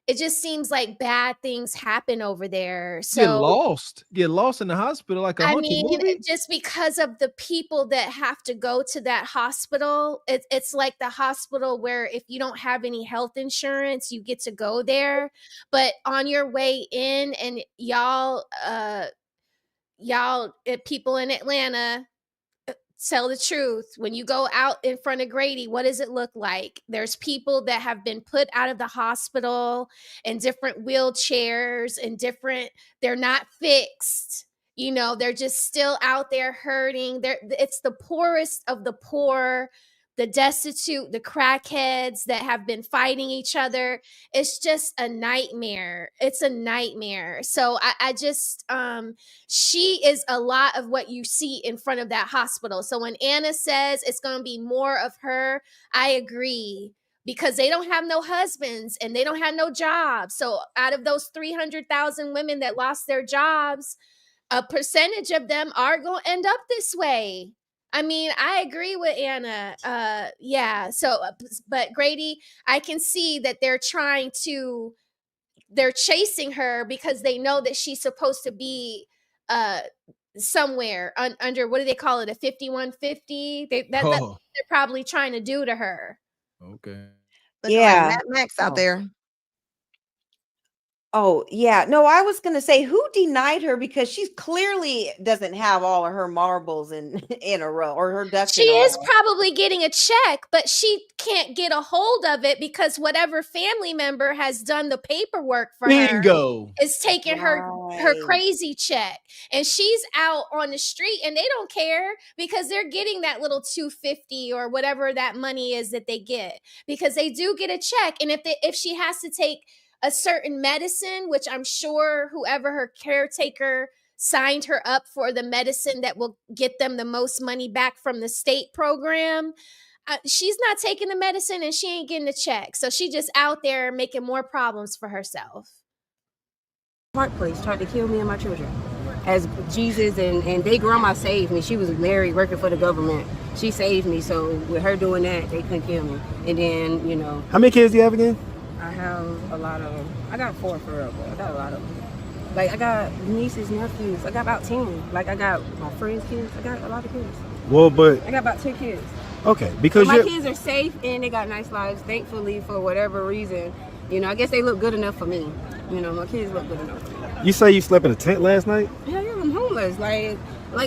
S7: it just seems like bad things happen over there. So
S3: Get lost in the hospital like a haunted movie.
S7: Just because of the people that have to go to that hospital, it's like the hospital where if you don't have any health insurance, you get to go there. But on your way in, and y'all, people in Atlanta, tell the truth. When you go out in front of Grady, what does it look like? There's people that have been put out of the hospital in different wheelchairs and they're not fixed. They're just still out there hurting. It's the poorest of the poor, the destitute, the crackheads that have been fighting each other. It's just a nightmare. It's a nightmare. So I just, she is a lot of what you see in front of that hospital. So when Anna says it's going to be more of her, I agree. Because they don't have no husbands and they don't have no jobs. So out of those 300,000 women that lost their jobs, a percentage of them are going to end up this way. I mean, I agree with Anna. Yeah. So, but Grady, I can see that they're chasing her because they know that she's supposed to be somewhere under, what do they call it? A 5150. That's what they're probably trying to do to her.
S3: Okay.
S6: Looking like Mad Max out there.
S5: Oh, yeah. No, I was going to say, who denied her? Because she clearly doesn't have all of her marbles in a row, or her ducks
S7: She
S5: in a
S7: is
S5: row.
S7: probably getting a check, but she can't get a hold of it because whatever family member has done the paperwork for
S3: Bingo.
S7: her is taking her crazy check. And she's out on the street and they don't care because they're getting that little $250 or whatever that money is that they get, because they do get a check. And if she has to take a certain medicine, which I'm sure whoever her caretaker signed her up for the medicine that will get them the most money back from the state program, she's not taking the medicine and she ain't getting a check. So she just out there making more problems for herself.
S14: Park Place tried to kill me and my children. As Jesus and their grandma saved me. She was married, working for the government. She saved me. So with her doing that, they couldn't kill me. And then,
S17: How many kids do you have again?
S14: I have a lot of them. I got 4 for real, but I got a lot of them. Like, I got nieces, nephews. I got about 10. Like, I got my friends' kids. I got a lot of kids.
S17: Well, but
S14: I got about 10 kids.
S17: Okay, because
S14: my kids are safe and they got nice lives, thankfully, for whatever reason. I guess they look good enough for me. My kids look good enough for me.
S17: You say you slept in a tent last night?
S14: Yeah, I'm homeless. Like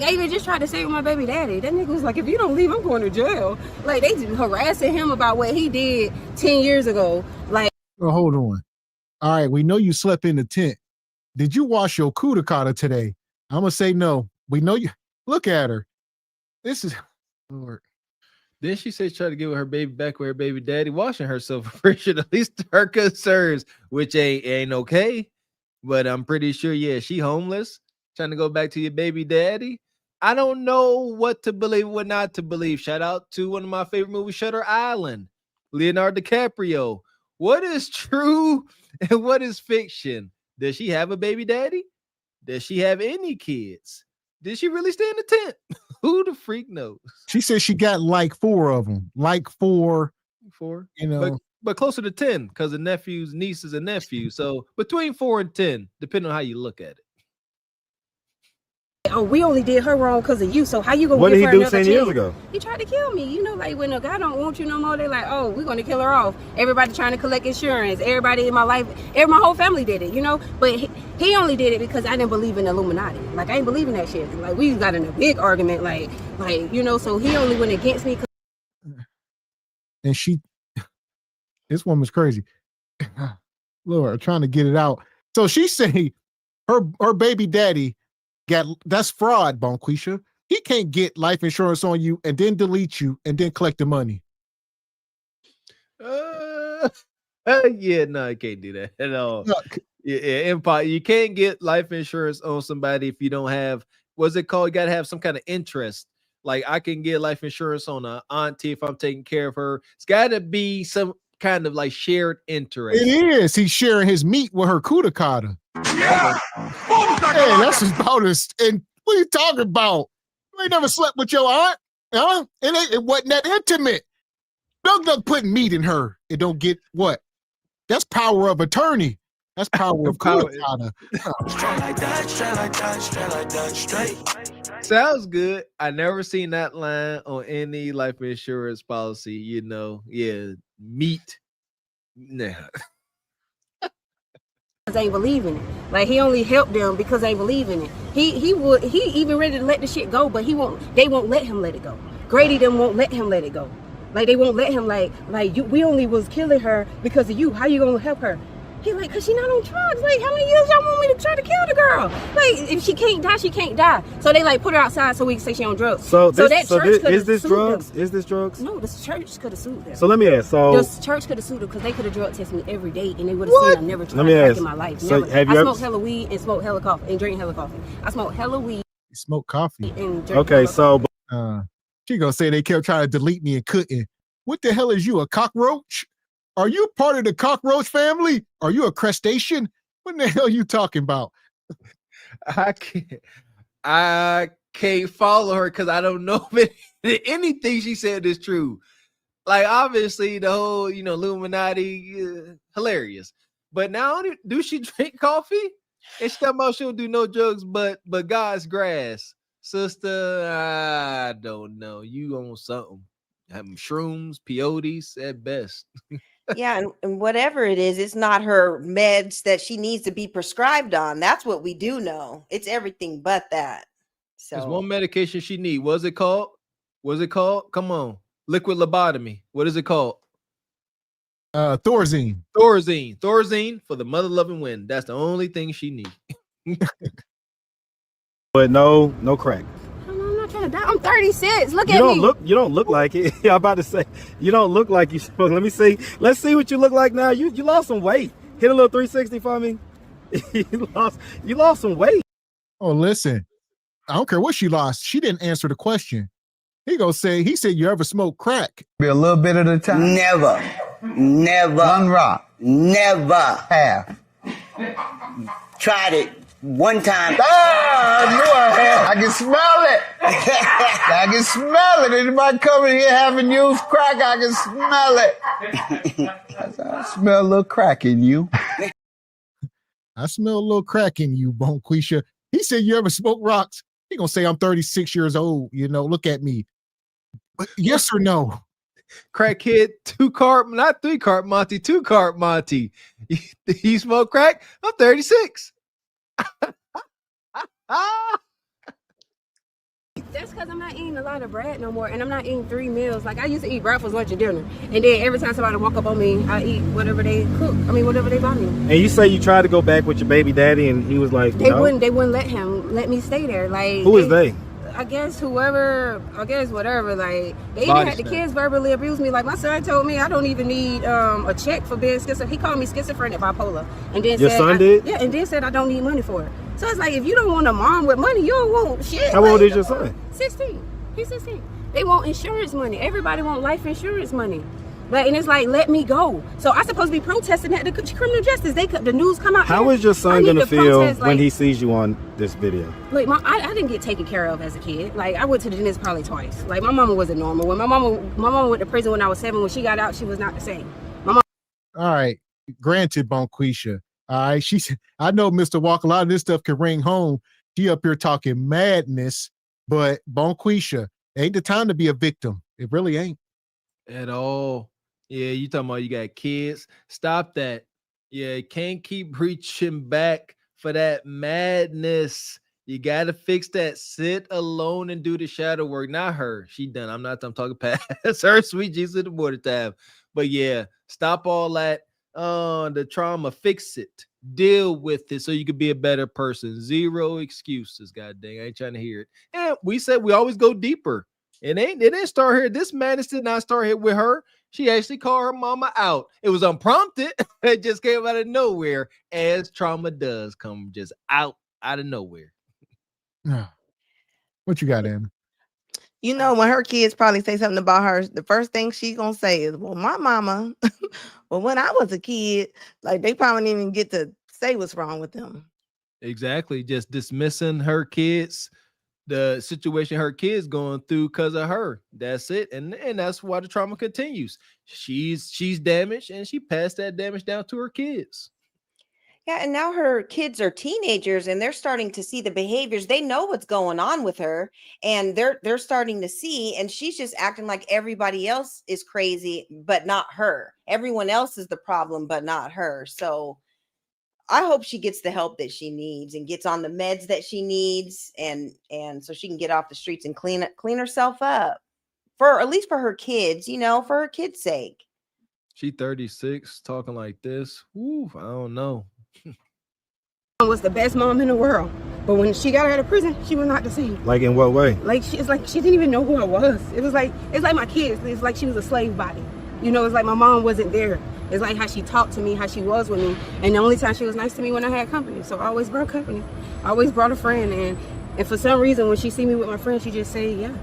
S14: I even just tried to say with my baby daddy. That nigga was like, if you don't leave, I'm going to jail. Like, they just harassing him about what he did 10 years ago. Like,
S2: Well, hold on. All right, we know you slept in the tent. Did you wash your kudakata today? I'm going to say no. We know you. Look at her. This is... Lord.
S3: Then she said she tried to get her baby back with her baby daddy, washing herself. I'm pretty sure, at least her concerns, which ain't okay. But I'm pretty sure, yeah, she homeless, trying to go back to your baby daddy. I don't know what to believe, what not to believe. Shout out to one of my favorite movies, Shutter Island. Leonardo DiCaprio What is true and what is fiction? Does she have a baby daddy? Does she have any kids? Did she really stay in the tent? Who the freak knows?
S2: She said she got like 4 of them, like 4, you know.
S3: But closer to 10 because the nephews, nieces, and nephews. So between 4 and 10, depending on how you look at it.
S14: Oh, we only did her wrong because of you. So how you gonna
S17: What
S14: give
S17: did
S14: her
S17: he do
S14: another
S17: 10
S14: chance?
S17: years ago?
S14: He tried to kill me. You know, like when a guy don't want you no more, they like, oh, we're gonna kill her off. Everybody trying to collect insurance. Everybody in my life, my whole family did it. You know, but he only did it because I didn't believe in the Illuminati. Like I ain't believe in that shit. Like we got in a big argument. Like you know, so he only went against me.
S2: And this woman's crazy. Lord, trying to get it out. So she say her baby daddy that's fraud, Bonquisha. He can't get life insurance on you and then delete you and then collect the money.
S3: Yeah, no, I can't do that at all. Yeah, Empire. You can't get life insurance on somebody if you don't have, what's it called? You gotta have some kind of interest. Like I can get life insurance on an auntie if I'm taking care of her. It's gotta be some kind of like shared interest.
S2: It is. He's sharing his meat with her kudakata.
S19: Yeah.
S2: Hey, that's about us. And what are you talking about? You ain't never slept with your aunt, huh? It wasn't that intimate. Don't put meat in her. It don't get what? That's power of attorney. That's power of kudakata.
S19: Straight like that, straight like that, straight like that, straight.
S3: Sounds good. I never seen that line on any life insurance policy. You know, yeah, meat. Nah.
S14: They ain't believing it. Like he only helped them because they believe in it. He even ready to let the shit go, but they won't let him let it go. Grady them won't let him let it go. Like they won't let him we only was killing her because of you. How you gonna help her? He like, cause she not on drugs. Like, how many years y'all want me to try to kill the girl? Like, if she can't die, she can't die. So they like put her outside so we can say she on drugs.
S17: So
S14: that church
S17: is this
S14: sued
S17: drugs?
S14: them.
S17: Is this drugs?
S14: No, this church could have sued them.
S17: So let me ask. So
S14: the church could have sued them because they could have drug tested me every day and they would have seen I never tried crack in my life.
S17: So
S14: Never.
S17: have you
S14: I
S17: ever
S14: smoked hella weed and smoked hella coffee and drank hella coffee. I smoked hella weed.
S2: You smoke coffee.
S14: And drink
S17: okay,
S14: hella
S17: so
S2: she gonna say they kept trying to delete me and couldn't. What the hell is you, a cockroach? Are you part of the cockroach family? Are you a crustacean? What the hell are you talking about?
S3: I can't follow her because I don't know if anything she said is true. Like obviously the whole, Illuminati, hilarious. But now, do she drink coffee? And she talking about she don't do no drugs, but God's grass, sister. I don't know. You on something? Having shrooms, peyotes at best.
S5: Yeah, and whatever it is, it's not her meds that she needs to be prescribed on. That's what we do know. It's everything but that. So
S3: there's one medication she need. What's it called? Come on. Liquid lobotomy. What is it called?
S2: Thorazine.
S3: Thorazine for the mother loving wind. That's the only thing she needs.
S17: But no crack.
S14: I'm 36. Look
S17: You
S14: at
S17: don't
S14: me.
S17: you don't look like it. I'm about to say you don't look like you smoke. Let me see. Let's see what you look like now. You lost some weight. Hit a little 360 for me. you lost some weight.
S2: Oh, listen. I don't care what she lost. She didn't answer the question. He said, you ever smoke crack?
S21: Be a little bit at a time. Never. One rock. Never have. Tried it one time. I knew I had. I can smell it. I can smell it. Anybody coming here having used crack, I can smell it. I smell a little crack in you.
S2: I smell a little crack in you, Bonquisha. He said, you ever smoke rocks? He gonna say I'm 36 years old. Look at me. But yes or no?
S3: Crackhead, 2-carb, not 3-carb Monty, 2-carb Monty. You smoke crack? I'm 36.
S14: That's because I'm not eating a lot of bread no more, and I'm not eating 3 meals. Like I used to eat breakfast, lunch, and dinner, and then every time somebody walk up on me, I eat whatever they cook. Whatever they buy me.
S17: And you say you tried to go back with your baby daddy, and he was like,
S14: They
S17: no?
S14: wouldn't let me stay there. Like
S17: Who is they?
S14: I guess whatever. Like they even had the kids verbally abuse me. Like my son told me I don't even need a check for being schizophrenic. He called me schizophrenic bipolar, and then
S17: Your son did?
S14: Yeah, and then said I don't need money for it. So it's like if you don't want a mom with money, you don't want shit.
S17: How old is your son?
S14: 16. He's 16. They want insurance money. Everybody want life insurance money. But and it's like, let me go. So I supposed to be protesting at the criminal justice. The news come out.
S17: How is your son gonna feel when he sees you on this video?
S14: Like I didn't get taken care of as a kid. Like I went to the dentist probably twice. Like my mama wasn't normal. When my mama went to prison when I was 7. When she got out, she was not the same.
S2: All right, granted, Bonquisha. All right, I know Mr. Walker, a lot of this stuff can ring home. She up here talking madness, but Bonquisha, ain't the time to be a victim. It really ain't.
S3: At all. Yeah, you talking about you got kids. Stop that. Yeah, you can't keep reaching back for that madness. You got to fix that. Sit alone and do the shadow work. Not her. She done. I'm talking past her. Sweet Jesus at the water tab. But yeah, stop all that. The trauma. Fix it. Deal with it so you could be a better person. Zero excuses. God dang, I ain't trying to hear it. And we said we always go deeper. It didn't start here. This madness did not start here with her. She actually called her mama out. It was unprompted. It just came out of nowhere, as trauma does come just out of nowhere.
S2: What you got, Anna?
S6: You know, when her kids probably say something about her, the first thing she gonna say is, well, my mama, well, when I was a kid, like they probably didn't even get to say what's wrong with them.
S3: Exactly. Just dismissing her kids, the situation her kids going through because of her. That's it. And that's why the trauma continues. She's damaged, and she passed that damage down to her kids.
S5: Yeah, and now her kids are teenagers and they're starting to see the behaviors. They know what's going on with her, and they're starting to see, and she's just acting like everybody else is crazy, but not her. Everyone else is the problem, but not her. So I hope she gets the help that she needs and gets on the meds that she needs, and so she can get off the streets and clean herself up, for at least for her kids, for her kids' sake.
S3: She 36 talking like this. Ooh, I don't know.
S14: Was the best mom in the world, but when she got out of prison, she was not the same.
S17: Like in what way?
S14: Like she didn't even know who I was. It's like my kids. It's like she was a slave body. It's like my mom wasn't there. It's like how she talked to me, how she was with me, and the only time she was nice to me when I had company. So I always brought company. I always brought a friend, and for some reason when she see me with my friend, she just say yeah.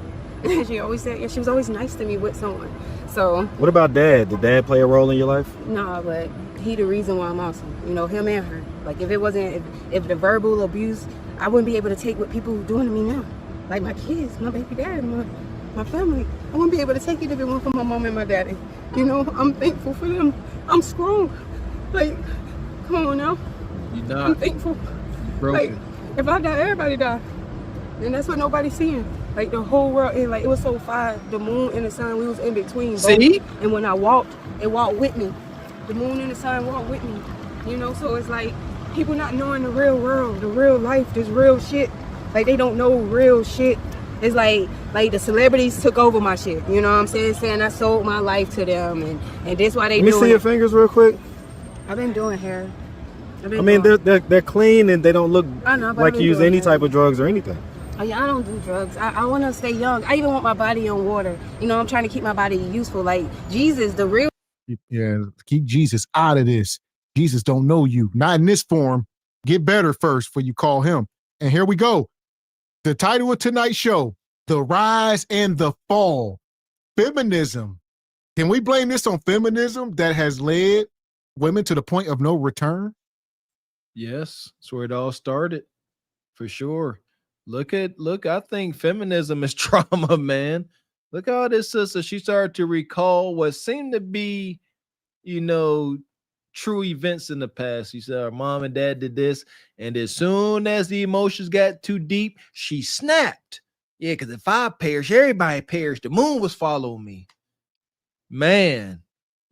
S14: And she always said yeah. She was always nice to me with someone. So
S17: what about dad? Did dad play a role in your life?
S14: No, but he the reason why I'm awesome. Him and her. Like if it wasn't, if the verbal abuse, I wouldn't be able to take what people are doing to me now. Like my kids, my baby dad, my family. I wouldn't be able to take it if it weren't for my mom and my daddy. I'm thankful for them. I'm strong. Like, come on now.
S3: You're not.
S14: I'm thankful. Like, if I die, everybody die. And that's what nobody's seeing. Like the whole world, it was so far. The moon and the sun, we was in between.
S3: See?
S14: Both. And when I walked, it walked with me. The moon and the sun walked with me. So it's like people not knowing the real world, the real life, this real shit. Like they don't know real shit. It's like the celebrities took over my shit. You know what I'm saying? Saying I sold my life to them, and that's why they do it.
S17: Let me see your fingers real quick.
S14: I've been doing hair.
S17: They're clean and they don't look like you use any type of drugs or anything.
S14: Oh yeah, I don't do drugs. I want to stay young. I even want my body on water. I'm trying to keep my body useful. Like Jesus, the real.
S2: Yeah, keep Jesus out of this. Jesus don't know you. Not in this form. Get better first before you call him. And here we go. The title of tonight's show, The Rise and the Fall. Feminism. Can we blame this on feminism that has led women to the point of no return?
S3: Yes, that's where it all started. For sure. Look, I think feminism is trauma, man. Look how this sister, she started to recall what seemed to be, true events in the past. She said her mom and dad did this, and as soon as the emotions got too deep, she snapped. Yeah, because if I perish, everybody perished. The moon was following me. Man,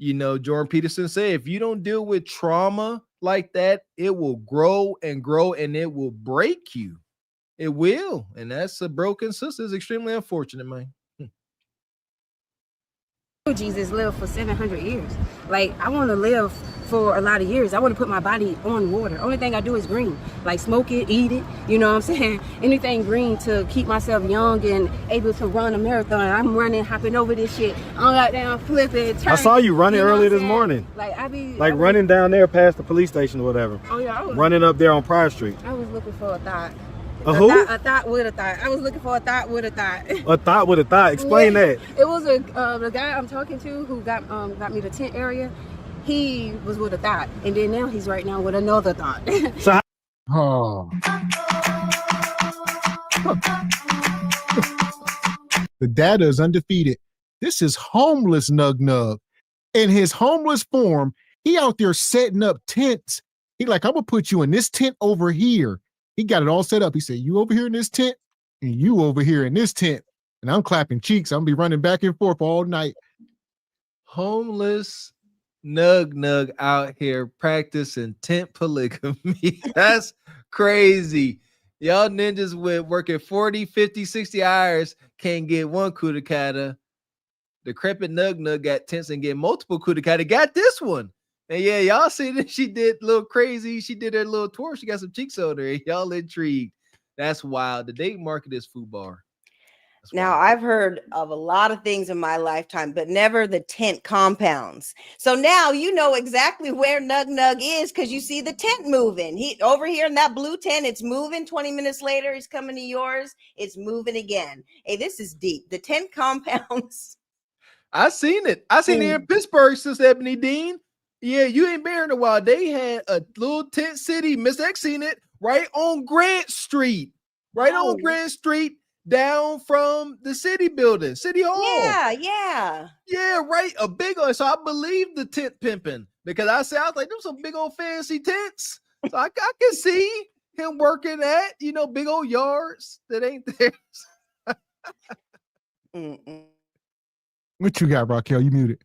S3: Jordan Peterson said, if you don't deal with trauma like that, it will grow and grow, and it will break you. It will. And that's a broken sister. It's extremely unfortunate, man.
S14: Jesus lived for 700 years. Like, I want to live for a lot of years. I want to put my body on water. Only thing I do is green. Like, smoke it, eat it. You know what I'm saying? Anything green to keep myself young and able to run a marathon. I'm running, hopping over this shit. I'm out there, flipping, turning.
S17: I saw you running earlier this morning.
S14: Like,
S17: running down there past the police station or whatever.
S14: Oh, yeah.
S17: Running up there on Pryor Street.
S14: I was looking for a thought.
S17: A who?
S14: A thought with a thought. I was looking for a thought with a thought.
S17: A thought with a thought. Explain that.
S14: It was the guy I'm talking to who got me the tent area. He was with a thought, and then now he's right now with another thought.
S17: So
S2: The data is undefeated. This is homeless Nug Nug. In his homeless form, he out there setting up tents. He like, I'm gonna put you in this tent over here. He got it all set up. He said, you over here in this tent, and you over here in this tent. And I'm clapping cheeks. I'm gonna be running back and forth all night.
S3: Homeless Nug Nug out here practicing tent polygamy. That's crazy. Y'all ninjas with working 40, 50, 60 hours can't get one kudakata. Decrepit Nug Nug got tents and get multiple kudakata. Got this one. And yeah, y'all see that she did a little crazy. She did her little tour. She got some cheeks on her. Y'all intrigued. That's wild. The date market is FUBAR.
S5: Now, I've heard of a lot of things in my lifetime, but never the tent compounds. So now you know exactly where Nug Nug is because you see the tent moving. He over here in that blue tent, it's moving. 20 minutes later, he's coming to yours. It's moving again. Hey, this is deep. The tent compounds.
S3: I seen it. I seen it in Pittsburgh, since Ebony Dean. Yeah, you ain't been here in a while. They had a little tent city. Miss X seen it right on Grant Street. Right on Grant Street. Down from the city building, City Hall. Yeah, right. A big one. So I believe the tent pimping because I was like, them some big old fancy tents. So I can see him working at, big old yards that ain't there.
S2: What you got, Raquel? You muted.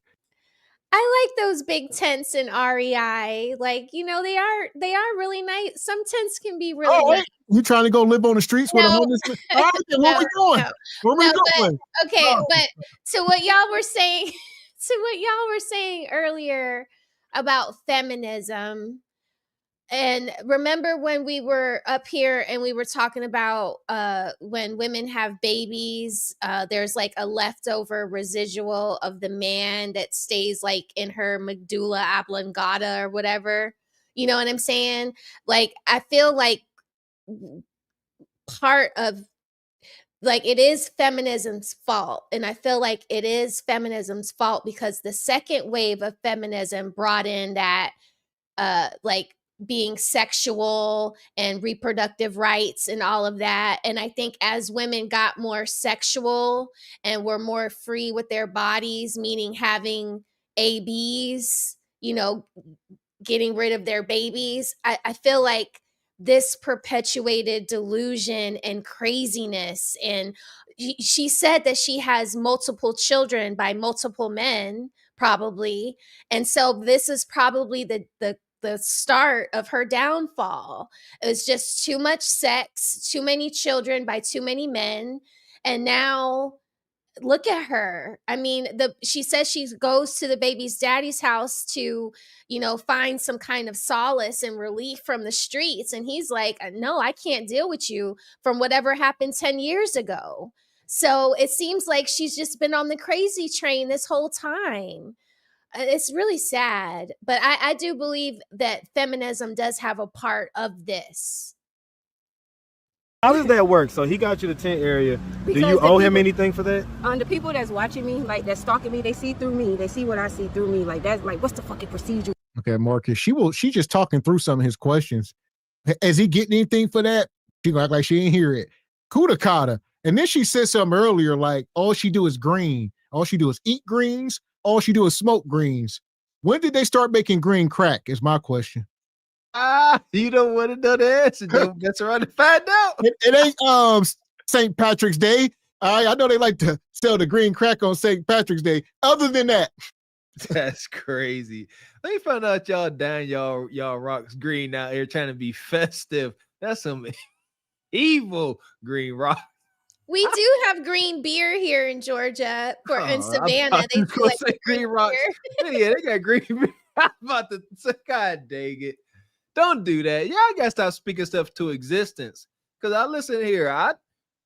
S7: I like those big tents in REI. Like, they are really nice. Some tents can be really nice.
S2: You trying to go live on the streets with a homeless? Where we going? Where we going?
S7: But to what y'all were saying, earlier about feminism, and remember when we were up here and we were talking about when women have babies, there's like a leftover residual of the man that stays like in her medulla oblongata or whatever. You know what I'm saying? Like, I feel like part of it is feminism's fault. And I feel like it is feminism's fault because the second wave of feminism brought in that being sexual and reproductive rights and all of that. And I think as women got more sexual and were more free with their bodies, meaning having ABs, getting rid of their babies, I feel like this perpetuated delusion and craziness. And she said that she has multiple children by multiple men, probably. And so this is probably the start of her downfall. It was just too much sex, too many children by too many men. And now look at her. I mean, she says she goes to the baby's daddy's house to, find some kind of solace and relief from the streets. And he's like, no, I can't deal with you from whatever happened 10 years ago. So it seems like she's just been on the crazy train this whole time. It's really sad, but I do believe that feminism does have a part of this.
S17: How does that work? So he got you the tent area. Do you owe him anything for that?
S14: The people that's watching me, like that's stalking me, they see through me. They see what I see through me. Like that's like, what's the fucking procedure?
S2: Okay, Marcus. She just talking through some of his questions. Is he getting anything for that? She gonna act like she ain't hear it. Kudakata. And then she said something earlier, like all she do is green. All she do is eat greens. All she do is smoke greens. When did they start making green crack? Is my question.
S3: You don't want to know the answer. Don't mess around and find out.
S2: It ain't St. Patrick's Day. I know they like to sell the green crack on St. Patrick's Day. Other than that,
S3: that's crazy. Let me find out y'all down y'all rocks green out here trying to be festive. That's some evil green rock.
S7: We do have green beer here in Georgia in Savannah. They do like
S3: green rock. Yeah, they got green beer. I'm about to say, God dang it. Don't do that. Y'all gotta stop speaking stuff to existence. Cause I listen here.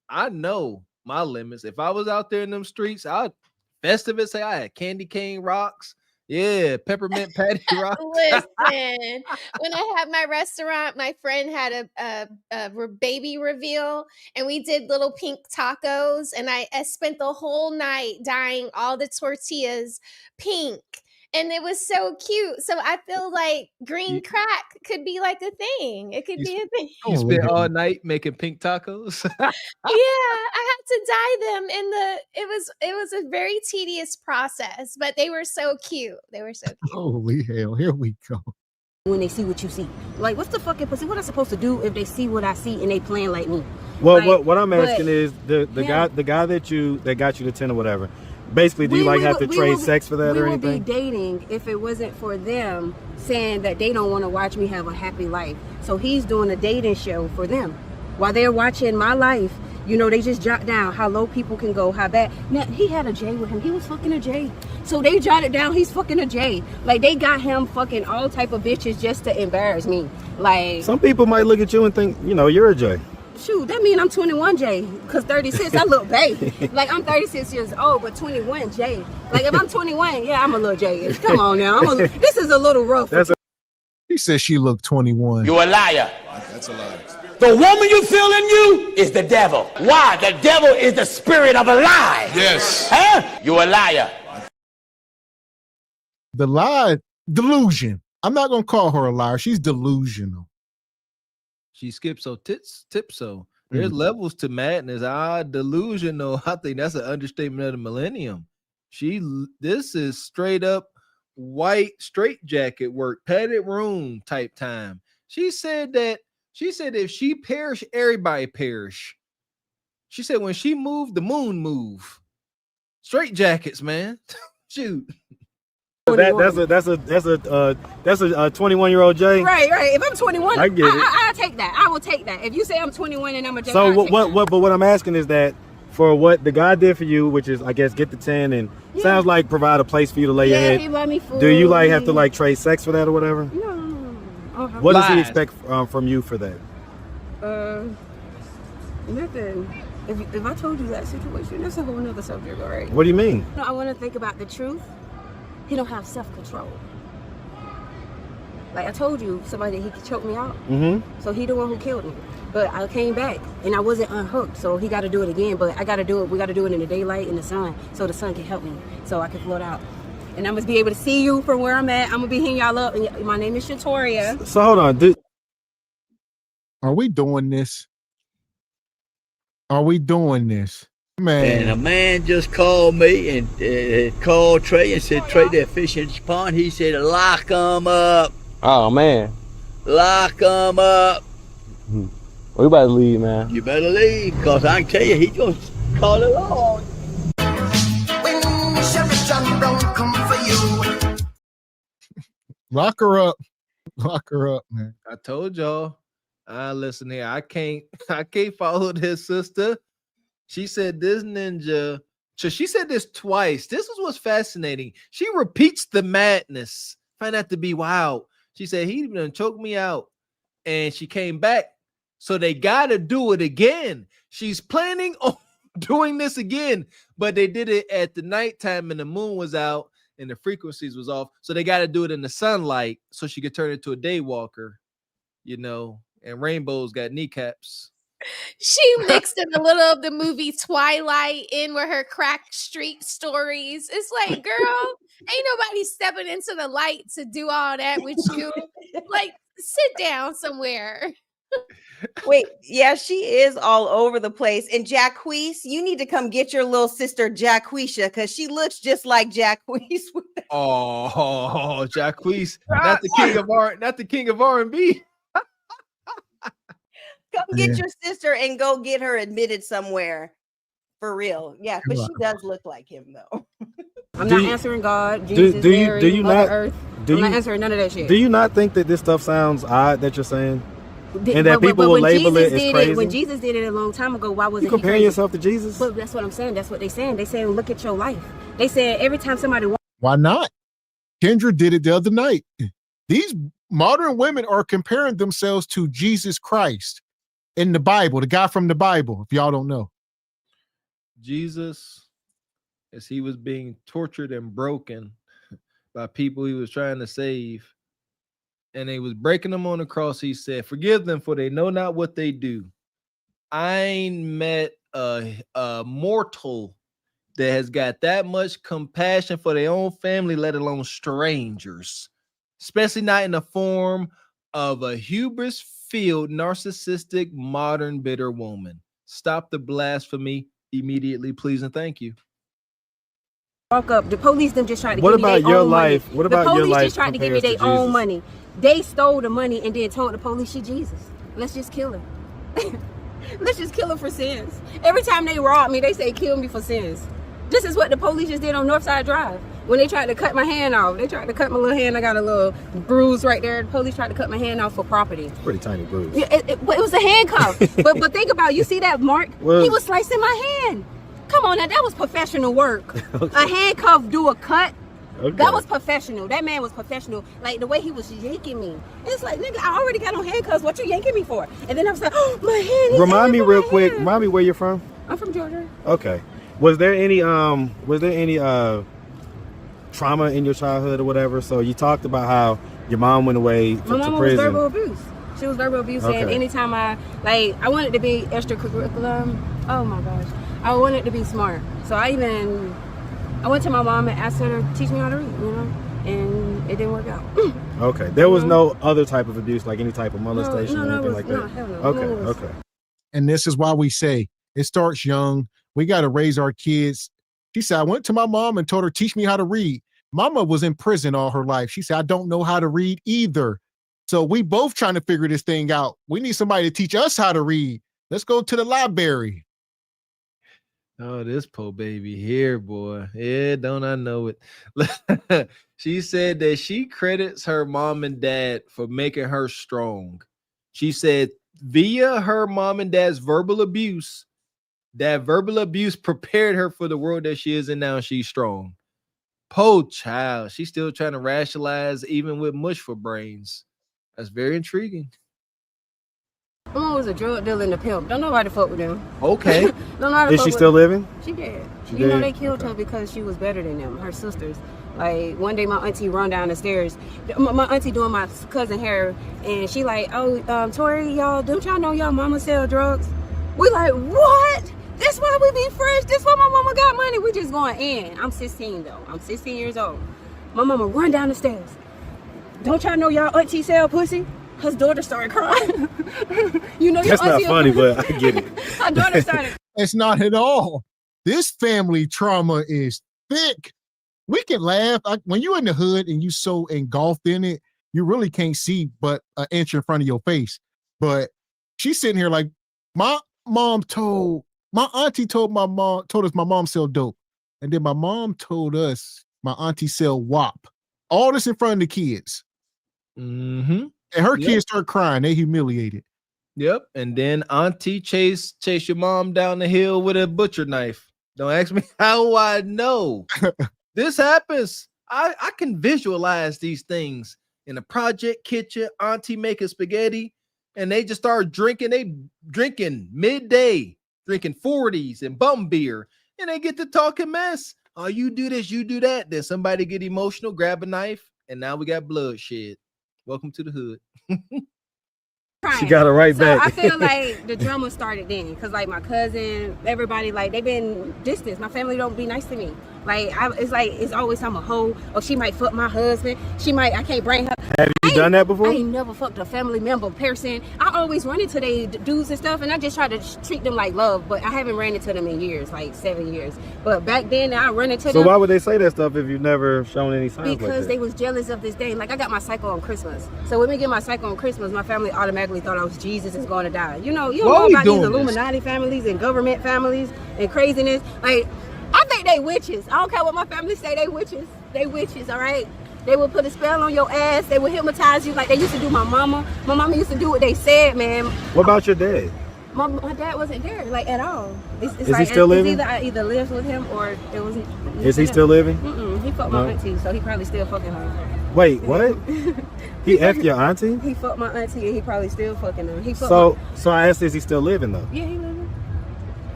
S3: I know my limits. If I was out there in them streets, I'd festive and say I had candy cane rocks. Yeah, peppermint patty rock.
S7: Listen, when I had my restaurant, my friend had a baby reveal, and we did little pink tacos, and I spent the whole night dyeing all the tortillas pink, and it was so cute. So I feel like green crack could be like a thing. It could be a thing.
S3: You spent all night making pink tacos.
S7: Yeah, I had to dye them it was a very tedious process, but they were so cute. They were so cute.
S2: Holy hell, here we go.
S14: When they see what you see. Like, what's the fucking pussy? What am I supposed to do if they see what I see and they playing like me?
S17: Well,
S14: like,
S17: what I'm asking is the guy that got you the 10 or whatever. Basically, do you have to trade sex for that or anything?
S14: We would be dating if it wasn't for them saying that they don't want to watch me have a happy life. So he's doing a dating show for them. While they're watching my life, you know, they just jot down how low people can go, how bad. Now, he had a J with him. He was fucking a J. So they jotted down he's fucking a J. Like, they got him fucking all type of bitches just to embarrass me. Like,
S17: some people might look at you and think, you know, you're a J.
S14: Shoot, that mean I'm 21 J, because 36, I look babe. Like, I'm 36 years old, but 21 J. Like, if I'm 21, yeah, I'm a little J. Come on now. This is a little rough.
S2: He said she looked 21.
S1: You're a liar.
S2: That's a lie.
S1: The woman you feel in you is the devil. Why? The devil is the spirit of a lie.
S2: Yes.
S1: Huh? You're a liar.
S2: The lie, delusion. I'm not going to call her a liar. She's delusional.
S3: She skips so tipso. There's levels to madness. Delusional. I think that's an understatement of the millennium. This is straight up white straitjacket work, padded room type time. She said if she perish, everybody perish. She said when she moved, the moon move. Straight jackets, man. Shoot.
S17: That's a 21-year-old J.
S14: Right. If I'm 21,
S17: I get it.
S14: I take that. I will take that. If you say I'm 21 and I'm a J,
S17: So
S14: I'll
S17: but what I'm asking is that for what the guy did for you, which is I guess get the 10 and sounds like provide a place for you to lay your head.
S14: He bought me food.
S17: Do you like have to like trade sex for that or whatever?
S14: No.
S17: What does he expect from you for that?
S14: Nothing. If I told you that situation, that's a whole nother subject, all right?
S17: What do you mean?
S14: No, I want to think about the truth. He don't have self-control. Like I told you, somebody he could choke me out. So he the one who killed me. But I came back and I wasn't unhooked, so he got to do it again. But I got to do it. We got to do it in the daylight, in the sun, so the sun can help me, so I can float out. And I'm gonna be able to see you from where I'm at. I'm gonna be hitting y'all up. And my name is Shatoria.
S17: So hold on,
S2: are we doing this? Are we doing this? Man.
S22: And a man just called me and called Trey and said, Trey, they're fishing at your pond. He said, lock them up.
S23: Oh, man.
S22: Lock them up.
S23: We better leave, man.
S22: You better leave, because I can tell you, he just called it on.
S19: When Sheriff John Brown come for you.
S2: Lock her up. Lock her up, man.
S3: I told y'all. Listen here. I can't follow this sister. She said this ninja. So she said this twice. This is what's fascinating. She repeats the madness. Find that to be wild. She said he even choked me out, and she came back. So they gotta do it again. She's planning on doing this again, but they did it at the nighttime and the moon was out and the frequencies was off. So they gotta do it in the sunlight so she could turn into a day walker, you know. And Rainbow's got kneecaps.
S7: She mixed in a little of the movie Twilight in with her crack street stories. It's like, girl, ain't nobody stepping into the light to do all that with you. Like, sit down somewhere.
S5: Wait, yeah, she is all over the place. And Jacquees, you need to come get your little sister Jacqueesha, because she looks just like Jacquees.
S3: Oh, Jacquees, not the king of R&B.
S5: Come get your sister and go get her admitted somewhere. For real. Yeah, but she does look like him though.
S14: I'm not answering God, Jesus, Mary, Mother Earth. I'm not answering none of that shit.
S17: Do you not think that this stuff sounds odd that you're saying? And that people will label it as crazy?
S14: When Jesus did it a long time ago, why wasn't
S17: you comparing
S14: crazy?
S17: yourself to Jesus?
S14: But that's what I'm saying. That's what they saying. They saying, look at your life. They said every time somebody...
S2: Why not? Kendra did it the other night. These modern women are comparing themselves to Jesus Christ in the Bible, the guy from the Bible, if y'all don't know.
S3: Jesus, as he was being tortured and broken, by people he was trying to save, and they was breaking them on the cross. He said, "Forgive them, for they know not what they do." I ain't met a mortal that has got that much compassion for their own family, let alone strangers, especially not in the form of a hubris-filled, narcissistic, modern, bitter woman. Stop the blasphemy immediately, please, and thank you.
S14: Walk up. The police them just tried to
S17: What
S14: give me
S17: about
S14: their
S17: your
S14: own
S17: life?
S14: money.
S17: What about your
S14: The police
S17: life
S14: just tried to give me
S17: compares
S14: their
S17: to
S14: own
S17: Jesus?
S14: money. They stole the money and then told the police she Jesus. Let's just kill her. Let's just kill her for sins. Every time they rob me, they say kill me for sins. This is what the police just did on Northside Drive. When they tried to cut my hand off, they tried to cut my little hand. I got a little bruise right there. The police tried to cut my hand off for property.
S17: Pretty tiny bruise.
S14: Yeah, it was a handcuff. but think about it. You see that mark?
S17: Well,
S14: he was slicing my hand. Come on now, that was professional work. A handcuff do a cut.
S17: Okay.
S14: That was professional. That man was professional. Like the way he was yanking me. It's like, nigga, I already got on handcuffs. What you yanking me for? And then I was like, oh, my hand.
S17: Remind me real quick. Remind me where you're from.
S14: I'm from Georgia.
S17: Okay. Was there any trauma in your childhood or whatever? So you talked about how your mom went away to
S14: My mama
S17: prison.
S14: was verbal abuse. She was verbal abuse, and
S17: Okay.
S14: anytime I wanted to be extracurricular. Oh my gosh, I wanted to be smart. So I went to my mom and asked her to teach me how to read, and it didn't work out.
S17: Okay. There was no other type of abuse, like any type of molestation or anything like that?
S14: hell no.
S17: Okay.
S2: And this is why we say it starts young. We got to raise our kids. She said, I went to my mom and told her, teach me how to read. Mama was in prison all her life. She said, I don't know how to read either. So we both trying to figure this thing out. We need somebody to teach us how to read. Let's go to the library.
S3: Oh, this poor baby here, boy. Yeah, don't I know it? She said that she credits her mom and dad for making her strong. She said via her mom and dad's verbal abuse, that verbal abuse prepared her for the world that she is in now, and she's strong. Poor child. She's still trying to rationalize even with mush for brains. That's very intriguing.
S14: My mom was a drug dealer and a pimp. Don't nobody fuck with them.
S3: Okay.
S14: Don't know how to
S17: Is
S14: fuck
S17: she
S14: with
S17: still
S14: them.
S17: living?
S14: She did.
S17: She
S14: You know
S17: did?
S14: they killed her because she was better than them, her sisters. Like one day my auntie run down the stairs. My auntie doing my cousin hair, and she like, oh, Tori, y'all, don't y'all know y'all mama sell drugs? We like, what? That's why we be fresh. That's why my mama got money. We just going in. I'm 16 though. I'm 16 years old. My mama run down the stairs. Don't y'all know y'all auntie sell pussy? Her daughter started crying. You know, your
S17: That's not
S14: auntie
S17: funny, but I get it.
S14: Her daughter started.
S2: It's not at all. This family trauma is thick. We can laugh. When you're in the hood and you so engulfed in it, you really can't see but an inch in front of your face. But she's sitting here like, my auntie told us my mom sell dope. And then my mom told us my auntie sell WAP. All this in front of the kids.
S3: Mm-hmm.
S2: And her kids start crying. They humiliated.
S3: Yep. And then auntie chase your mom down the hill with a butcher knife. Don't ask me how I know. This happens. I can visualize these things in a project kitchen, auntie making spaghetti, and they just start drinking. They drinking midday, drinking 40s and bum beer, and they get to talking mess. Oh, you do this, you do that. Then somebody get emotional, grab a knife, and now we got bloodshed. Welcome to the hood.
S17: She got it right back.
S14: I feel like the drama started then, because like my cousin, everybody, like they've been distant. My family don't be nice to me. Like it's always I'm a hoe, or she might fuck my husband. I can't bring her.
S17: Have you done that before?
S14: I ain't never fucked a family member person. I always run into they dudes and stuff, and I just try to treat them like love. But I haven't ran into them in years, like 7 years. But back then, I run into them.
S17: So why would they say that stuff if you've never shown any signs?
S14: Because
S17: like that?
S14: they was jealous of this day. Like I got my cycle on Christmas. So when we get my cycle on Christmas, my family automatically thought I was Jesus is going to die. You know know about these Illuminati families and government families and craziness. Like I think they witches. I don't care what my family say. They witches. They witches. All right. They would put a spell on your ass. They would hypnotize you like they used to do my mama. My mama used to do what they said, man.
S17: What about your dad?
S14: My dad wasn't there, like at all. It's
S17: Is
S14: like,
S17: he still living?
S14: I either lived with him or it wasn't.
S17: Is he still living?
S14: He fucked my auntie, so he probably still fucking her.
S17: Wait, what? He effed your auntie?
S14: He fucked my auntie and he probably still fucking her.
S17: So I asked, is he still living though?
S14: Yeah, he living.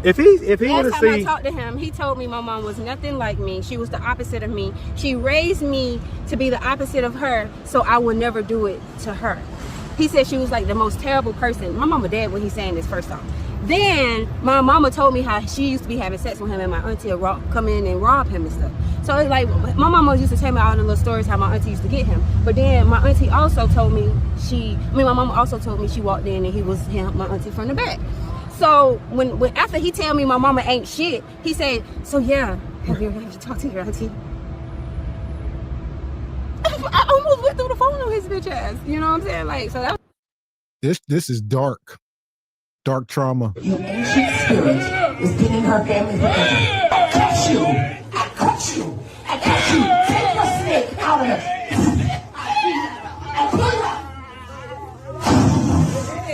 S17: If he would have
S14: Last time I
S17: seen,
S14: talked to him, he told me my mom was nothing like me. She was the opposite of me. She raised me to be the opposite of her, so I would never do it to her. He said she was like the most terrible person. My mama dead when he's saying this first time. Then my mama told me how she used to be having sex with him and my auntie would come in and rob him and stuff. So it's like my mama used to tell me all the little stories how my auntie used to get him. But then my auntie also told me my mama also told me she walked in and he was my auntie from the back. So when after he tell me my mama ain't shit, he said, so yeah, have you talked to your auntie? I almost went through the phone on his bitch ass. You know what I'm saying? Like, so that.
S2: This is dark trauma.
S19: Your ancient spirit is getting her family together. I cut you. I cut you. I cut you. Take the snake out of her. I pull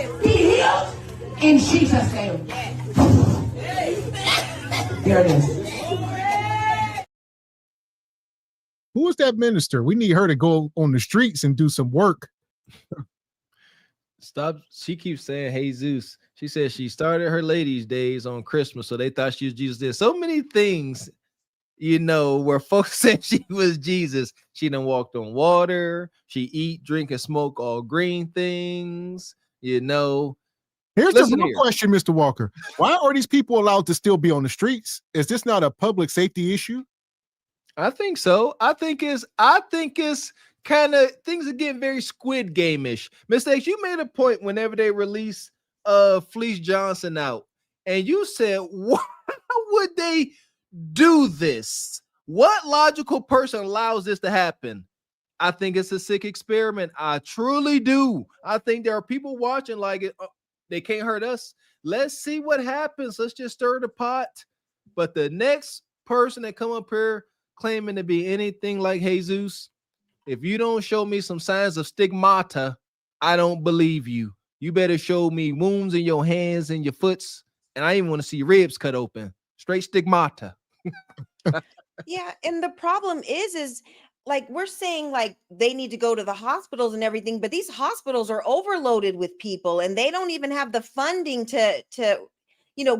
S19: her. Be healed in Jesus' name. There it is.
S2: Who is that minister? We need her to go on the streets and do some work.
S3: Stop. She keeps saying Jesus. She says she started her ladies' days on Christmas, so they thought she was Jesus. There's so many things, where folks said she was Jesus. She done walked on water. She eat, drink, and smoke all green things. Here's the real
S2: question, Mr. Walker. Why are these people allowed to still be on the streets? Is this not a public safety issue?
S3: I think so. I think it's kind of, things are getting very Squid Game-ish. Mr. X, you made a point whenever they release Fleece Johnson out, and you said, why would they do this? What logical person allows this to happen? I think it's a sick experiment. I truly do. I think there are people watching like it. They can't hurt us. Let's see what happens. Let's just stir the pot. But the next person that come up here claiming to be anything like Jesus, if you don't show me some signs of stigmata, I don't believe you. You better show me wounds in your hands and your foots, and I even want to see ribs cut open. Straight stigmata.
S5: Yeah, and the problem is like we're saying like they need to go to the hospitals and everything, but these hospitals are overloaded with people and they don't even have the funding to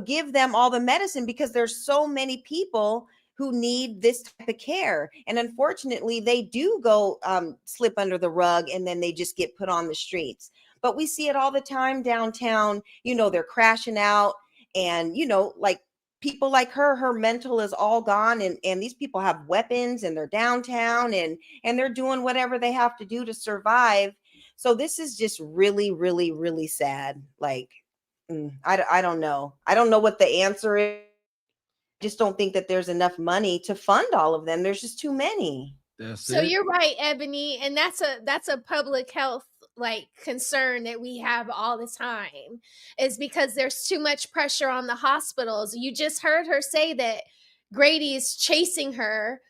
S5: give them all the medicine because there's so many people who need this type of care. And unfortunately, they do go slip under the rug and then they just get put on the streets. But we see it all the time downtown. They're crashing out and, like people like her mental is all gone. And these people have weapons and they're downtown and they're doing whatever they have to do to survive. So this is just really, really, really sad. Like, I don't know. I don't know what the answer is. Just don't think that there's enough money to fund all of them. There's just too many.
S7: You're right, Ebony, and that's a public health concern that we have all the time, is because there's too much pressure on the hospitals. You just heard her say that Grady is chasing her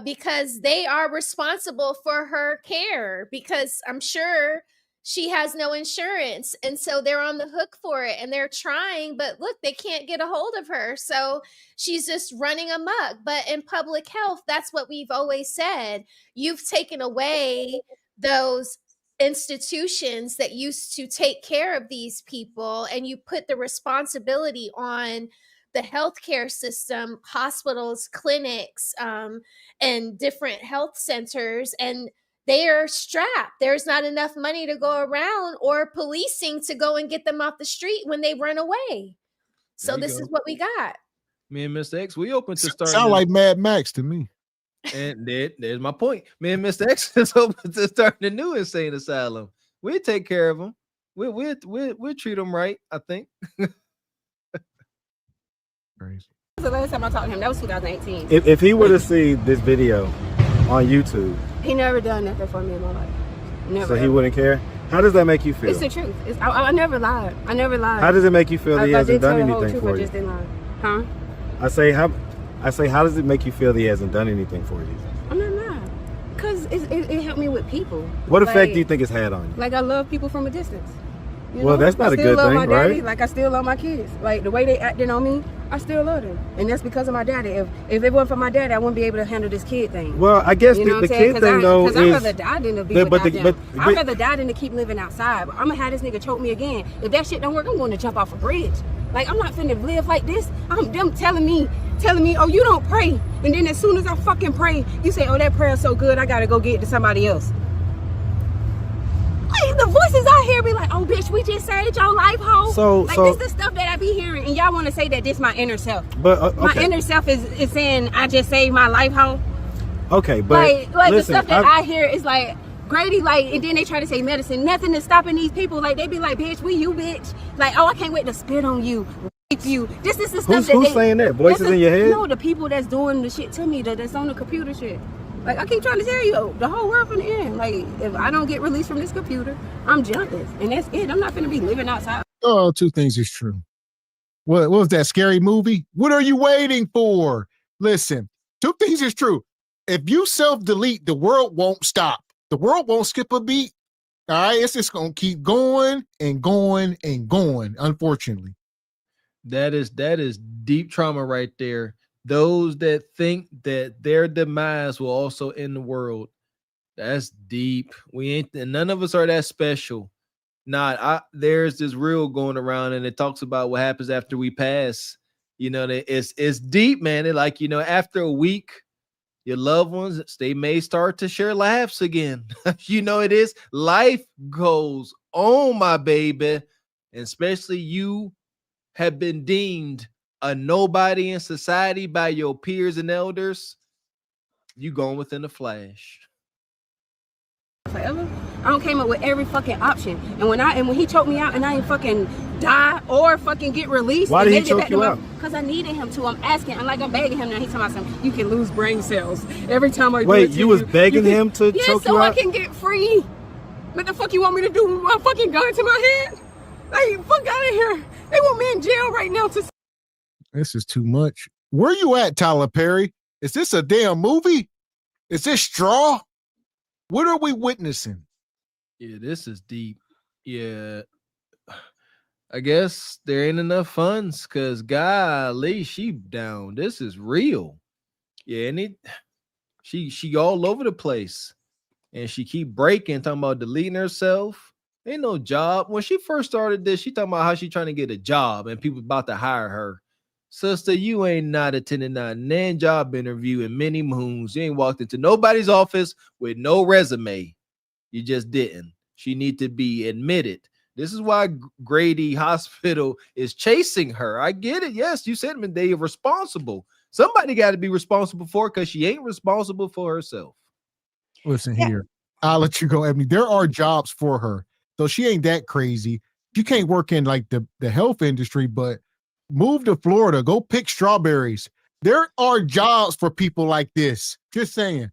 S7: because they are responsible for her care, because I'm sure she has no insurance. And so they're on the hook for it and they're trying, but look, they can't get a hold of her. So she's just running amok. But in public health, that's what we've always said. You've taken away those institutions that used to take care of these people, and you put the responsibility on the healthcare system, hospitals, clinics, and different health centers. And they are strapped. There's not enough money to go around or policing to go and get them off the street when they run away. So this is what we got.
S3: Me and Mr. X, we open to start.
S2: Sound like Mad Max to me.
S3: And there's my point. Me and Mr. X is open to starting a new insane asylum. We'll take care of them. We'll treat them right, I think.
S2: Crazy.
S14: The last time I talked to him, that was 2018.
S17: If he would have seen this video on YouTube,
S14: he never done nothing for me in my life. Never.
S17: So he wouldn't care? How does that make you feel?
S14: It's the truth. I never lied. I never lied.
S17: How does it make you feel that he hasn't done anything
S14: truth,
S17: for
S14: I
S17: you?
S14: just didn't lie. Huh?
S17: I say, how does it make you feel that he hasn't done anything for you?
S14: I'm not lying. Because it helped me with people.
S17: What effect do you think it's had on you?
S14: Like, I love people from a distance.
S17: Well, that's not a good thing,
S14: my daddy,
S17: right?
S14: Like, I still love my kids. Like, the way they acting on me, I still love them. And that's because of my daddy. If it wasn't for my daddy, I wouldn't be able to handle this kid thing.
S17: Well, I guess the kid thing, though, is...
S14: Because I'd rather die than to be without them. I'd rather die than to keep living outside. But I'm going to have this nigga choke me again. If that shit don't work, I'm going to jump off a bridge. Like, I'm not finna live like this. Them telling me, oh, you don't pray. And then as soon as I fucking pray, you say, oh, that prayer's so good, I gotta go get it to somebody else. Like, the voices I hear be like, oh, bitch, we just saved your life, ho. This the stuff that I be hearing, and y'all want to say that this my inner self.
S17: But okay.
S14: My inner self is saying I just saved my life, ho.
S17: Okay, but
S14: like
S17: listen,
S14: the stuff that I hear is like Grady, like, and then they try to say medicine. Nothing is stopping these people. Like, they be like, bitch, we you, bitch. Like, oh, I can't wait to spit on you, rape you. This is the stuff
S17: who's saying that? Voices in your head?
S14: No, the people that's doing the shit to me, that's on the computer shit. Like, I keep trying to tell you, the whole world finna end. Like, if I don't get released from this computer, I'm jumping. And that's it. I'm not finna be living outside.
S2: Oh, two things is true. What was that scary movie? What are you waiting for? Listen, two things is true. If you self-delete, the world won't stop. The world won't skip a beat. All right? It's just going to keep going and going and going, unfortunately.
S3: That is deep trauma right there. Those that think that their demise will also end the world. That's deep. None of us are that special. There's this reel going around and it talks about what happens after we pass. You know, it's deep, man. It like, you know, after a week, your loved ones, they may start to share laughs again. You know, it is. Life goes on, my baby. And especially you have been deemed a nobody in society by your peers and elders. You going within a flash.
S14: Forever. I don't came up with every fucking option. And when he choked me out and I ain't fucking die or fucking get released.
S17: Why did he choke you out?
S14: Because I needed him to. I'm asking. I'm begging him now. He talking about something. You can lose brain cells every time I do it.
S17: Wait, you was begging him to choke you out?
S14: So I can get free. What the fuck you want me to do with my fucking gun to my head? Like, fuck out of here. They want me in jail right now to.
S2: This is too much. Where you at, Tyler Perry? Is this a damn movie? Is this Straw? What are we witnessing?
S3: Yeah, this is deep. Yeah. I guess there ain't enough funds because golly, she down. This is real. Yeah, and she all over the place. And she keep breaking, talking about deleting herself. Ain't no job. When she first started this, she talking about how she trying to get a job and people about to hire her. Sister, you ain't not attending a nan job interview in many moons. You ain't walked into nobody's office with no resume. You just didn't. She need to be admitted. This is why Grady Hospital is chasing her. I get it. Yes, you said they are responsible. Somebody got to be responsible for her because she ain't responsible for herself.
S2: Listen here. I'll let you go, Ebony. There are jobs for her. So she ain't that crazy. You can't work in like the health industry, but move to Florida. Go pick strawberries. There are jobs for people like this. Just saying.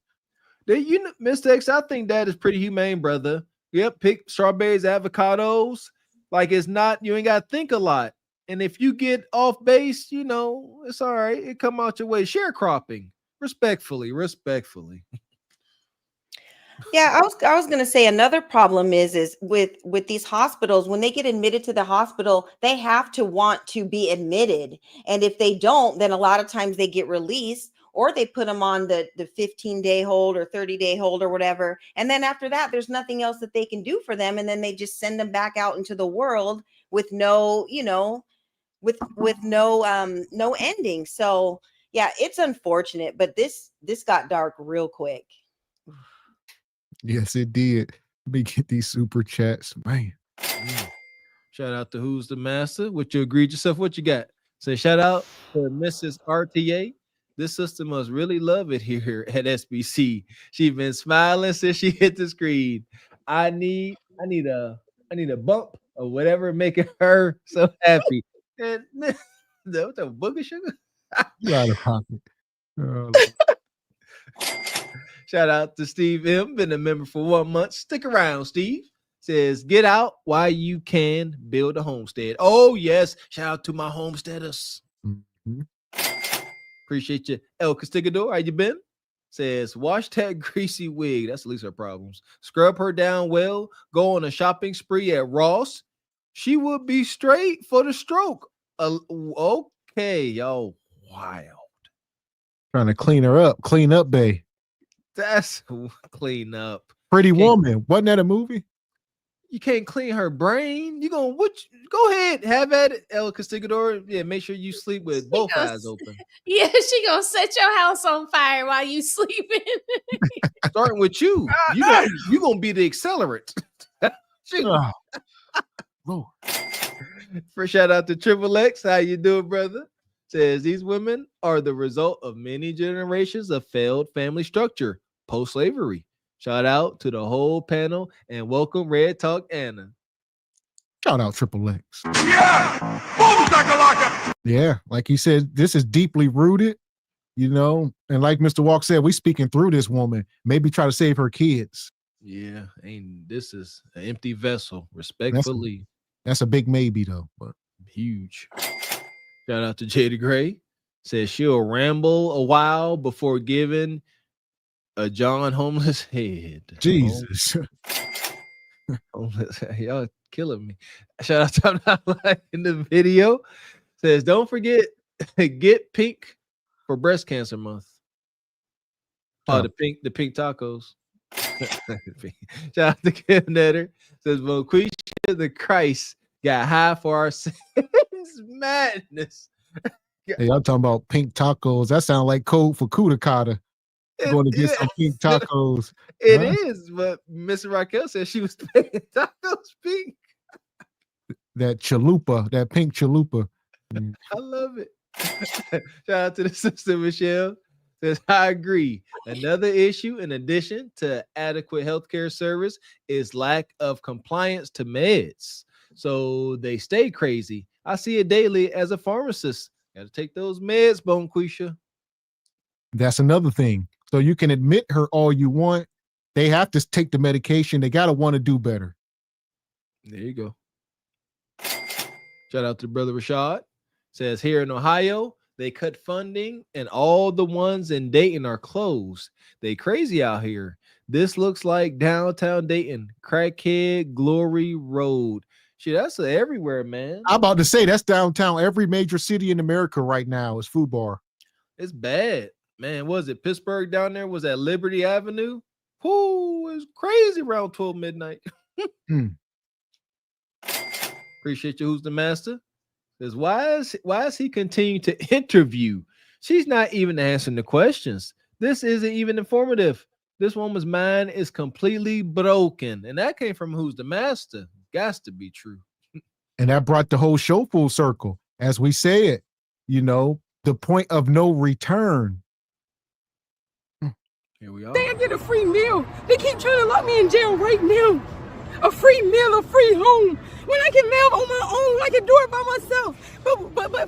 S3: You know, Mr. X, I think that is pretty humane, brother. Yep, pick strawberries, avocados. Like, it's not, you ain't got to think a lot. And if you get off base, you know, it's all right. It come out your way. Sharecropping. Respectfully.
S5: Yeah, I was gonna say another problem is with these hospitals, when they get admitted to the hospital, they have to want to be admitted. And if they don't, then a lot of times they get released or they put them on the 15-day hold or 30-day hold or whatever. And then after that, there's nothing else that they can do for them. And then they just send them back out into the world with no, you know, with no ending. So yeah, it's unfortunate, but this got dark real quick.
S2: Yes, it did. Let me get these super chats, man.
S3: Shout out to Who's the Master. What you agreed yourself? What you got? Say shout out to Mrs. RTA. This sister must really love it here at SBC. She's been smiling since she hit the screen. I need a bump or whatever making her so happy. And what the booger sugar?
S2: You out of pocket. Oh.
S3: Shout out to Steve M. Been a member for 1 month. Stick around, Steve. Says, get out while you can build a homestead. Oh, yes. Shout out to my homesteaders.
S2: Mm-hmm.
S3: Appreciate you. El Castigador, how you been? Says, wash that greasy wig. That's at least her problems. Scrub her down well. Go on a shopping spree at Ross. She would be straight for the stroke. Okay, yo. Wild.
S2: Trying to clean her up. Clean up, bae.
S3: That's clean up.
S2: Pretty Woman. Wasn't that a movie?
S3: You can't clean her brain. You gonna go ahead, have at it, El Castigador. Yeah, make sure you sleep with both eyes open.
S7: Yeah, she gonna set your house on fire while you sleeping.
S3: Starting with you. You gonna be the accelerant. First shout out to Triple X. How you doing, brother? Says these women are the result of many generations of failed family structure post-slavery. Shout out to the whole panel and welcome Red Talk Anna.
S2: Shout out Triple X.
S1: Yeah! Boom, shakalaka!
S2: Yeah, like he said, this is deeply rooted, you know, and like Mr. Walk said, we speaking through this woman, maybe try to save her kids.
S3: Yeah, this is an empty vessel, respectfully.
S2: That's a big maybe though, but
S3: huge. Shout out to Jada Gray. Says she'll ramble a while before giving a John homeless head.
S2: Jesus.
S3: Homeless. Y'all killing me. Shout out to I'm not liking the video. Says don't forget get pink for breast cancer month. Oh, the pink tacos. Shout out to Kim Netter. Says Moquisha the Christ got high for our sins. Madness.
S2: Hey, y'all talking about pink tacos. That sounds like code for Kuda Kata. Going to get some pink tacos.
S3: It is, but Miss Raquel said she was paying tacos pink.
S2: That chalupa, that pink chalupa.
S3: I love it. Shout out to the sister Michelle. Says, I agree. Another issue, in addition to adequate healthcare service, is lack of compliance to meds. So they stay crazy. I see it daily as a pharmacist. Got to take those meds, Bonquisha.
S2: That's another thing. So you can admit her all you want. They have to take the medication. They got to want to do better.
S3: There you go. Shout out to brother Rashad. Says here in Ohio, they cut funding and all the ones in Dayton are closed. They crazy out here. This looks like downtown Dayton, crackhead glory road. Shit, that's everywhere, man.
S2: I'm about to say that's downtown. Every major city in America right now is food bar.
S3: It's bad, man. Was it Pittsburgh down there? Was that Liberty Avenue? Whoo, it's crazy around 12 midnight. Appreciate you. Who's the master? Says why is he continuing to interview? She's not even answering the questions. This isn't even informative. This woman's mind is completely broken, and that came from Who's the Master. Got to be true.
S2: And that brought the whole show full circle. As we said, you know, the point of no return.
S3: Here we are.
S9: I get a free meal. They keep trying to lock me in jail right now. A free meal, a free home. When I can live on my own, I can do it by myself.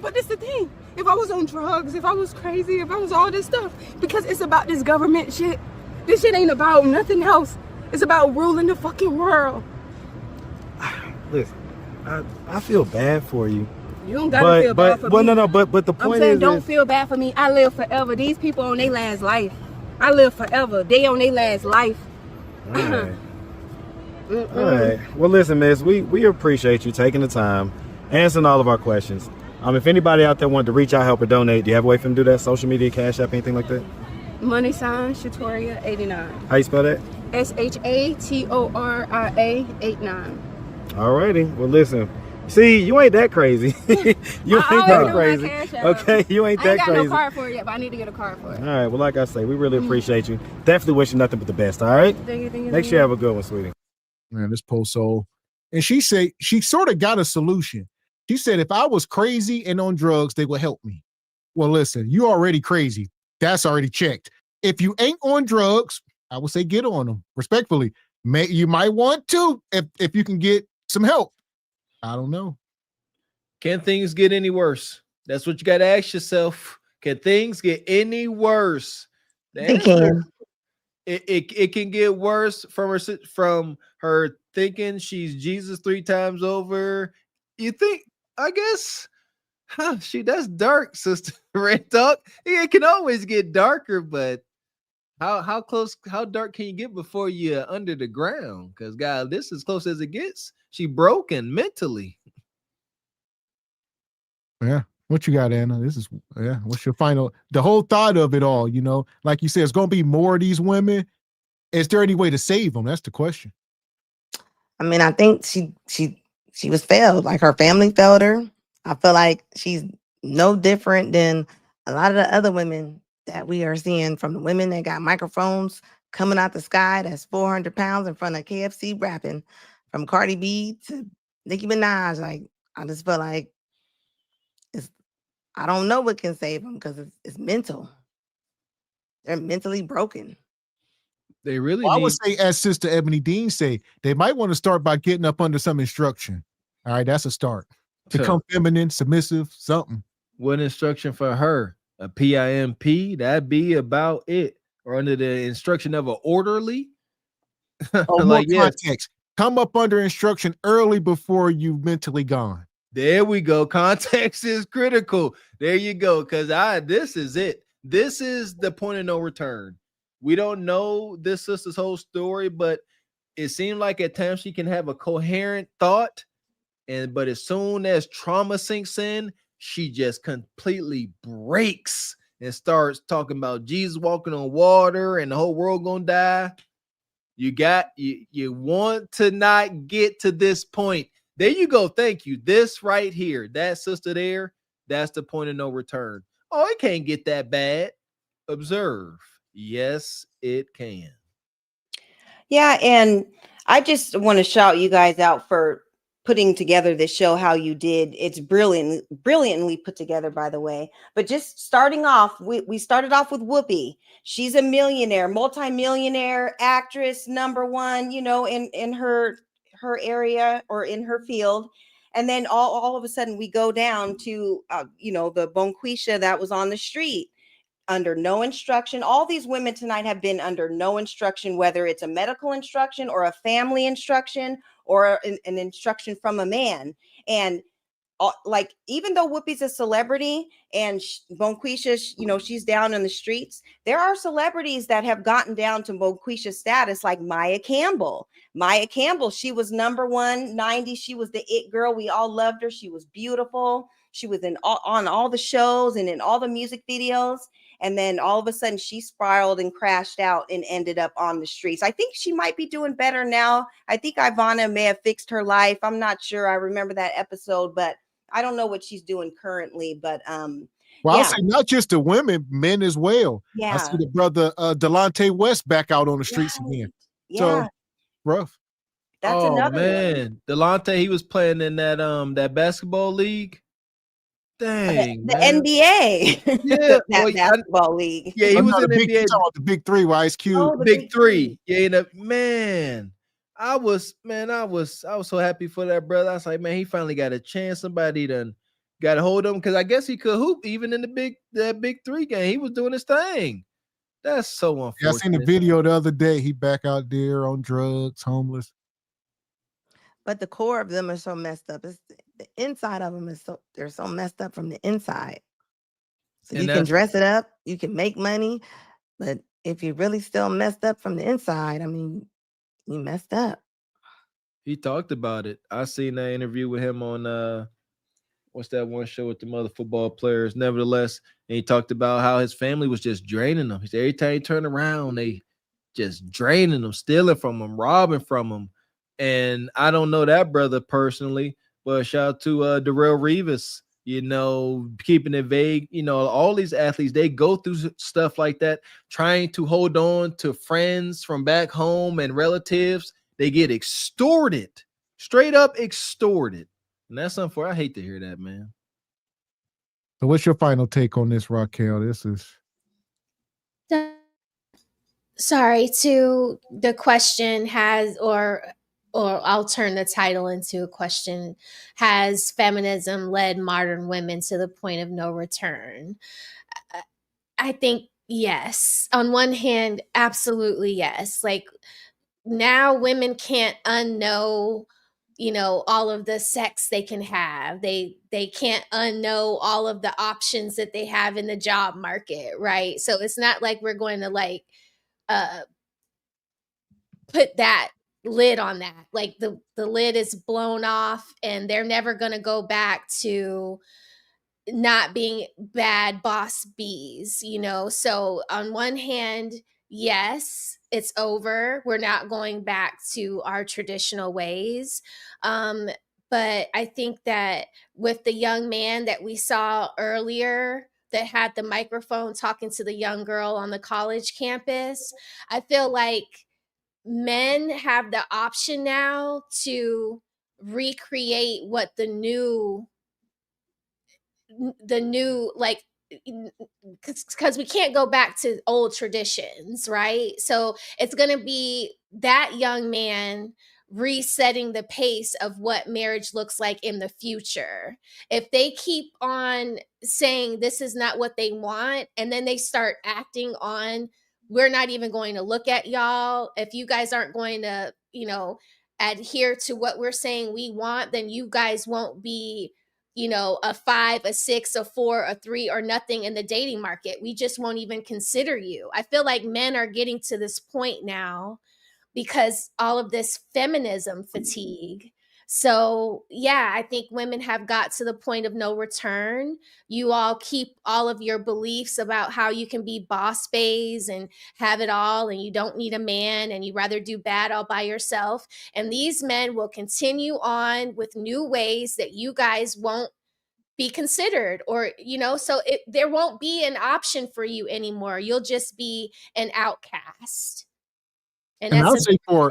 S9: But this the thing. If I was on drugs, if I was crazy, if I was all this stuff, because it's about this government shit. This shit ain't about nothing else. It's about ruling the fucking world.
S17: Listen, I feel bad for you.
S9: You don't gotta feel bad for me.
S17: No, but the point is,
S9: don't feel bad for me. I live forever. These people on their last life. I live forever. They on their last life.
S17: All right. All right. Well, listen, miss, we appreciate you taking the time, answering all of our questions. If anybody out there wanted to reach out, help, or donate, do you have a way for them to do that? Social media, Cash App, anything like that?
S9: Money sign Shatoria 89.
S17: How you spell that?
S9: SHATORIA 89.
S17: Alrighty. Well, listen. See, you ain't that crazy. You ain't that crazy. Okay, you ain't that crazy.
S9: I ain't got no card for it yet, but I need to get a card for it.
S17: All right. Well, like I say, we really appreciate you. Definitely wish you nothing but the best. All right.
S9: Thank you.
S17: Make sure you have a good one, sweetie.
S2: Man, this post soul. And she said she sort of got a solution. She said, if I was crazy and on drugs, they would help me. Well, listen, you already crazy. That's already checked. If you ain't on drugs, I would say get on them. Respectfully. You might want to if you can get some help. I don't know.
S3: Can things get any worse? That's what you got to ask yourself. Can things get any worse?
S6: They can.
S3: It can get worse from her thinking she's Jesus 3 times over. You think? I guess. That's dark, sister. Red Talk. It can always get darker, but how dark can you get before you're under the ground? Because God, this is as close as it gets. She broken mentally.
S2: Yeah. What you got, Anna? What's your final, the whole thought of it all, you know, like you said, it's going to be more of these women. Is there any way to save them? That's the question.
S6: I mean, I think she was failed. Like, her family failed her. I feel like she's no different than a lot of the other women that we are seeing, from the women that got microphones coming out the sky that's 400 pounds in front of KFC rapping, from Cardi B to Nicki Minaj. Like, I just feel like I don't know what can save them, because it's mental. They're mentally broken.
S3: They really
S2: I would
S3: need.
S2: say, as Sister Ebony Dean say, they might want to start by getting up under some instruction. All right, that's a start. Become feminine, submissive, something.
S3: What instruction for her? A PIMP? That'd be about it. Or under the instruction of an orderly?
S2: Oh, more context. Come up under instruction early before you've mentally gone.
S3: There we go. Context is critical. There you go. Because this is it. This is the point of no return. We don't know this sister's whole story, but it seemed like at times she can have a coherent thought. But as soon as trauma sinks in, she just completely breaks and starts talking about Jesus walking on water and the whole world gonna die. You want to not get to this point. There you go. Thank you. This right here, that sister there, that's the point of no return. Oh, it can't get that bad. Observe. Yes, it can.
S5: Yeah, and I just want to shout you guys out for putting together this show how you did. It's brilliantly put together, by the way. But just starting off, we started off with Whoopi. She's a millionaire, multimillionaire actress, #1, in her area or in her field. And then all of a sudden we go down to the Bonquisha that was on the street under no instruction. All these women tonight have been under no instruction, whether it's a medical instruction or a family instruction or an instruction from a man. And like, even though Whoopi's a celebrity and Bonquisha, she's down in the streets, there are celebrities that have gotten down to Bonquisha status, like Maya Campbell. She was #1 90s. She was the it girl. We all loved her. She was beautiful. She was on all the shows and in all the music videos. And then all of a sudden she spiraled and crashed out and ended up on the streets. I think she might be doing better now. I think Ivana may have fixed her life. I'm not sure. I remember that episode, but I don't know what she's doing currently. But
S2: well, I'll say not just the women, men as well.
S5: Yeah.
S2: I see the brother Delonte West back out on the streets again.
S5: Yeah.
S2: So rough.
S5: That's another
S3: man. Delonte, he was playing in that basketball league. Dang,
S5: the NBA.
S3: Yeah,
S5: basketball league.
S3: Yeah, he was in the NBA.
S2: The Big Three, with Ice Cube.
S5: Oh,
S3: Big Three. Yeah, man. I was so happy for that brother. I was like, man, he finally got a chance. Somebody done got a hold of him, because I guess he could hoop even in that Big Three game. He was doing his thing. That's so unfortunate.
S2: Yeah, I seen the video the other day. He back out there on drugs, homeless.
S6: But the core of them are so messed up. It's the inside of them they're so messed up from the inside. So you can dress it up, you can make money, but if you're really still messed up from the inside, I mean, you messed up.
S3: He talked about it. I seen that interview with him on what's that one show with the mother football players? Nevertheless, and he talked about how his family was just draining him. He said every time he turned around, they just draining him, stealing from him, robbing from him. And I don't know that brother personally, but shout out to Darrell Revis, keeping it vague. All these athletes, they go through stuff like that, trying to hold on to friends from back home and relatives. They get extorted, straight up extorted. And that's something I hate to hear that, man.
S2: So what's your final take on this, Raquel? This is...
S7: Sorry, to the question or I'll turn the title into a question. Has feminism led modern women to the point of no return? I think yes. On one hand, absolutely yes. Like, now women can't unknow, all of the sex they can have. They can't unknow all of the options that they have in the job market, right? So it's not like we're going to put that lid on that. Like the lid is blown off and they're never going to go back to not being bad boss bees, So on one hand, yes, it's over. We're not going back to our traditional ways. But I think that with the young man that we saw earlier that had the microphone talking to the young girl on the college campus, I feel like men have the option now to recreate what the new like, because we can't go back to old traditions, right? So it's going to be that young man resetting the pace of what marriage looks like in the future. If they keep on saying this is not what they want, and then they start acting on, we're not even going to look at y'all, if you guys aren't going to, adhere to what we're saying we want, then you guys won't be, a 5, a 6, a 4, a 3, or nothing in the dating market. We just won't even consider you. I feel like men are getting to this point now because all of this feminism fatigue. So yeah, I think women have got to the point of no return. You all keep all of your beliefs about how you can be boss babes and have it all, and you don't need a man, and you rather do bad all by yourself. And these men will continue on with new ways that you guys won't be considered, or so there won't be an option for you anymore. You'll just be an outcast.
S2: And I'll say for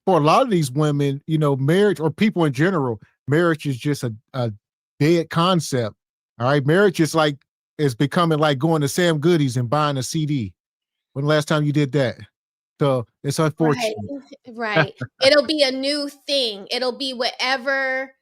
S2: a lot of these women, marriage, or people in general, marriage is just a dead concept. All right. Marriage is becoming like going to Sam Goody's and buying a CD. When the last time you did that? So it's unfortunate.
S7: Right. It'll be a new thing. It'll be whatever,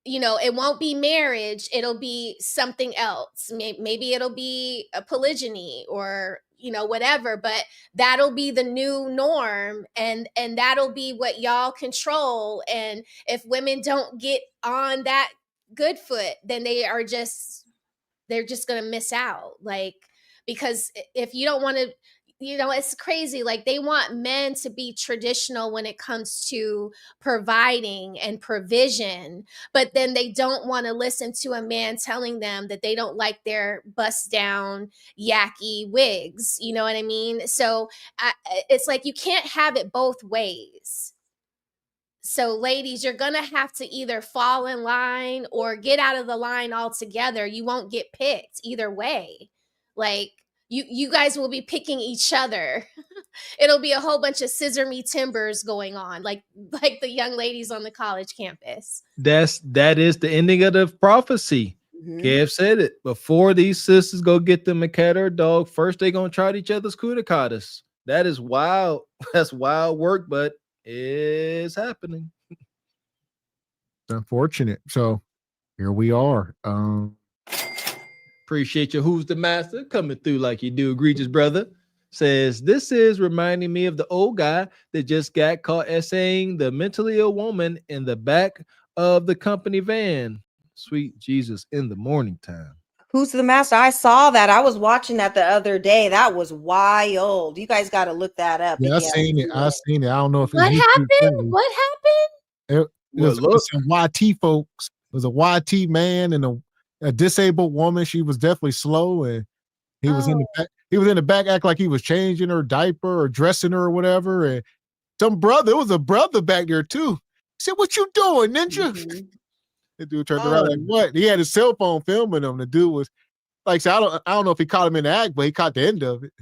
S7: it won't be marriage. It'll be something else. Maybe it'll be a polygyny or, whatever, but that'll be the new norm, and that'll be what y'all control. And if women don't get on that good foot, then they're just going to miss out. Like, because if you don't want to, it's crazy. Like, they want men to be traditional when it comes to providing and provision, but then they don't want to listen to a man telling them that they don't like their bust down yucky wigs. You know what I mean? So it's like, you can't have it both ways. So ladies, you're going to have to either fall in line or get out of the line altogether. You won't get picked either way. Like, you guys will be picking each other. It'll be a whole bunch of scissor me timbers going on, like the young ladies on the college campus.
S3: That is the ending of the prophecy.
S5: Mm-hmm.
S3: Kev said it. Before these sisters go get them a cat or a dog, first they gonna try each other's cudicatas. That is wild. That's wild work, but it's happening.
S2: It's unfortunate. So here we are.
S3: Appreciate you. Who's the master coming through like you do, egregious brother? Says, this is reminding me of the old guy that just got caught essaying the mentally ill woman in the back of the company van. Sweet Jesus in the morning time.
S5: Who's the master? I saw that. I was watching that the other day. That was wild. You guys got to look that up.
S2: Yeah, I seen it. I don't know if
S7: what happened. What happened?
S2: It was some YT folks. It was a YT man and a disabled woman. She was definitely slow, and he was in the back. He was in the back, act like he was changing her diaper or dressing her or whatever. And it was a brother back there too. He said, "What you doing, ninja?" Mm-hmm. The dude turned around like, "What?" He had his cell phone filming him. The dude was like, so I don't know if he caught him in the act, but he caught the end of it.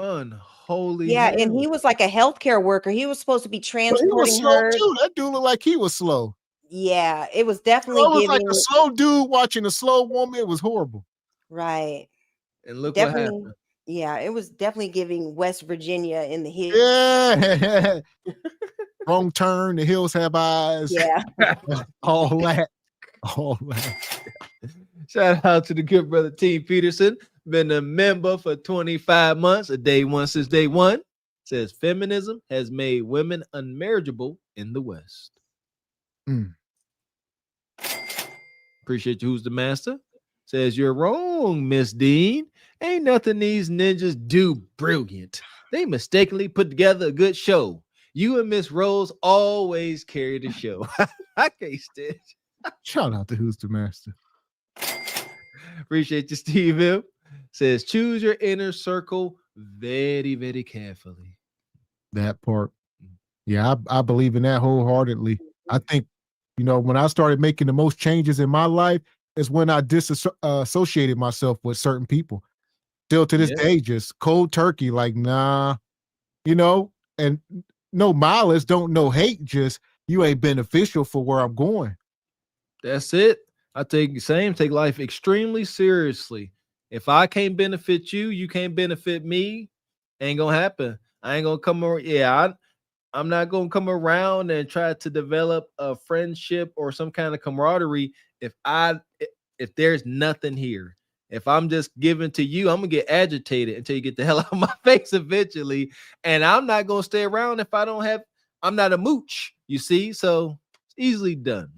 S3: Unholy.
S5: Yeah, and he was like a healthcare worker. He was supposed to be transporting her.
S2: Too. That dude looked like he was slow.
S5: Yeah, it was definitely
S2: giving like a slow dude watching a slow woman. It was horrible.
S5: Right.
S3: And look
S5: definitely,
S3: what happened.
S5: Yeah, it was definitely giving West Virginia in the hills.
S2: Yeah. Wrong turn. The hills have eyes.
S5: Yeah.
S2: All that.
S3: Shout out to the good brother Team Peterson. Been a member for 25 months, a day one since day one. Says feminism has made women unmarriageable in the West. Appreciate you. Who's the master? Says you're wrong, Miss Dean. Ain't nothing these ninjas do brilliant. They mistakenly put together a good show. You and Miss Rose always carry the show. I can't stand.
S2: Shout out to Who's the Master.
S3: Appreciate you, Steve M. Says choose your inner circle very, very carefully.
S2: That part. Yeah, I believe in that wholeheartedly. I think, when I started making the most changes in my life is when I disassociated myself with certain people. Still to this day, just cold turkey, like, nah, and no malice, don't no hate, just you ain't beneficial for where I'm going.
S3: That's it. I take life extremely seriously. If I can't benefit you, you can't benefit me. Ain't gonna happen. I ain't gonna come around. Yeah, I'm not gonna come around and try to develop a friendship or some kind of camaraderie if there's nothing here. If I'm just giving to you, I'm gonna get agitated until you get the hell out of my face eventually. And I'm not gonna stay around if I'm not a mooch, you see? So it's easily done.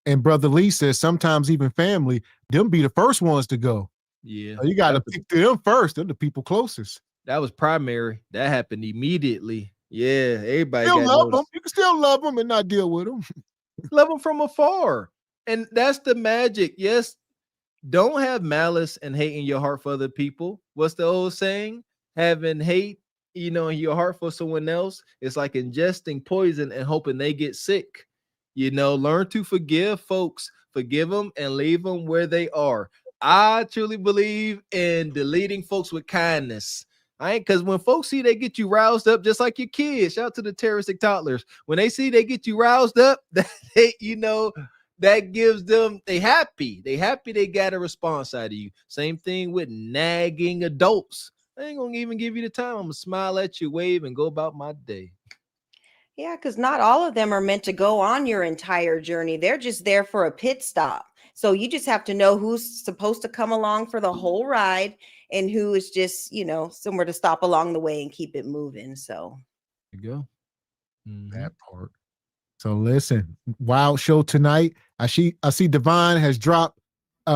S2: And Brother Lee says sometimes even family, them be the first ones to go.
S3: Yeah.
S2: So you got to pick them first. They're the people closest.
S3: That was primary. That happened immediately. Yeah, everybody
S2: Still
S3: got
S2: love them.
S3: noticed.
S2: You can still love them and not deal with them.
S3: Love them from afar. And that's the magic. Yes, don't have malice and hate in your heart for other people. What's the old saying? Having hate, in your heart for someone else, it's like ingesting poison and hoping they get sick. Learn to forgive folks. Forgive them and leave them where they are. I truly believe in deleting folks with kindness. Because when folks see they get you roused up, just like your kids, shout out to the terroristic toddlers. When they see they get you roused up, that gives them, they happy they got a response out of you. Same thing with nagging adults. I ain't gonna even give you the time. I'm gonna smile at you, wave, and go about my day.
S5: Yeah, because not all of them are meant to go on your entire journey. They're just there for a pit stop. So you just have to know who's supposed to come along for the whole ride and who is just, somewhere to stop along the way and keep it moving. So
S3: there you go.
S2: That part. So listen, wild show tonight. I see Divine has dropped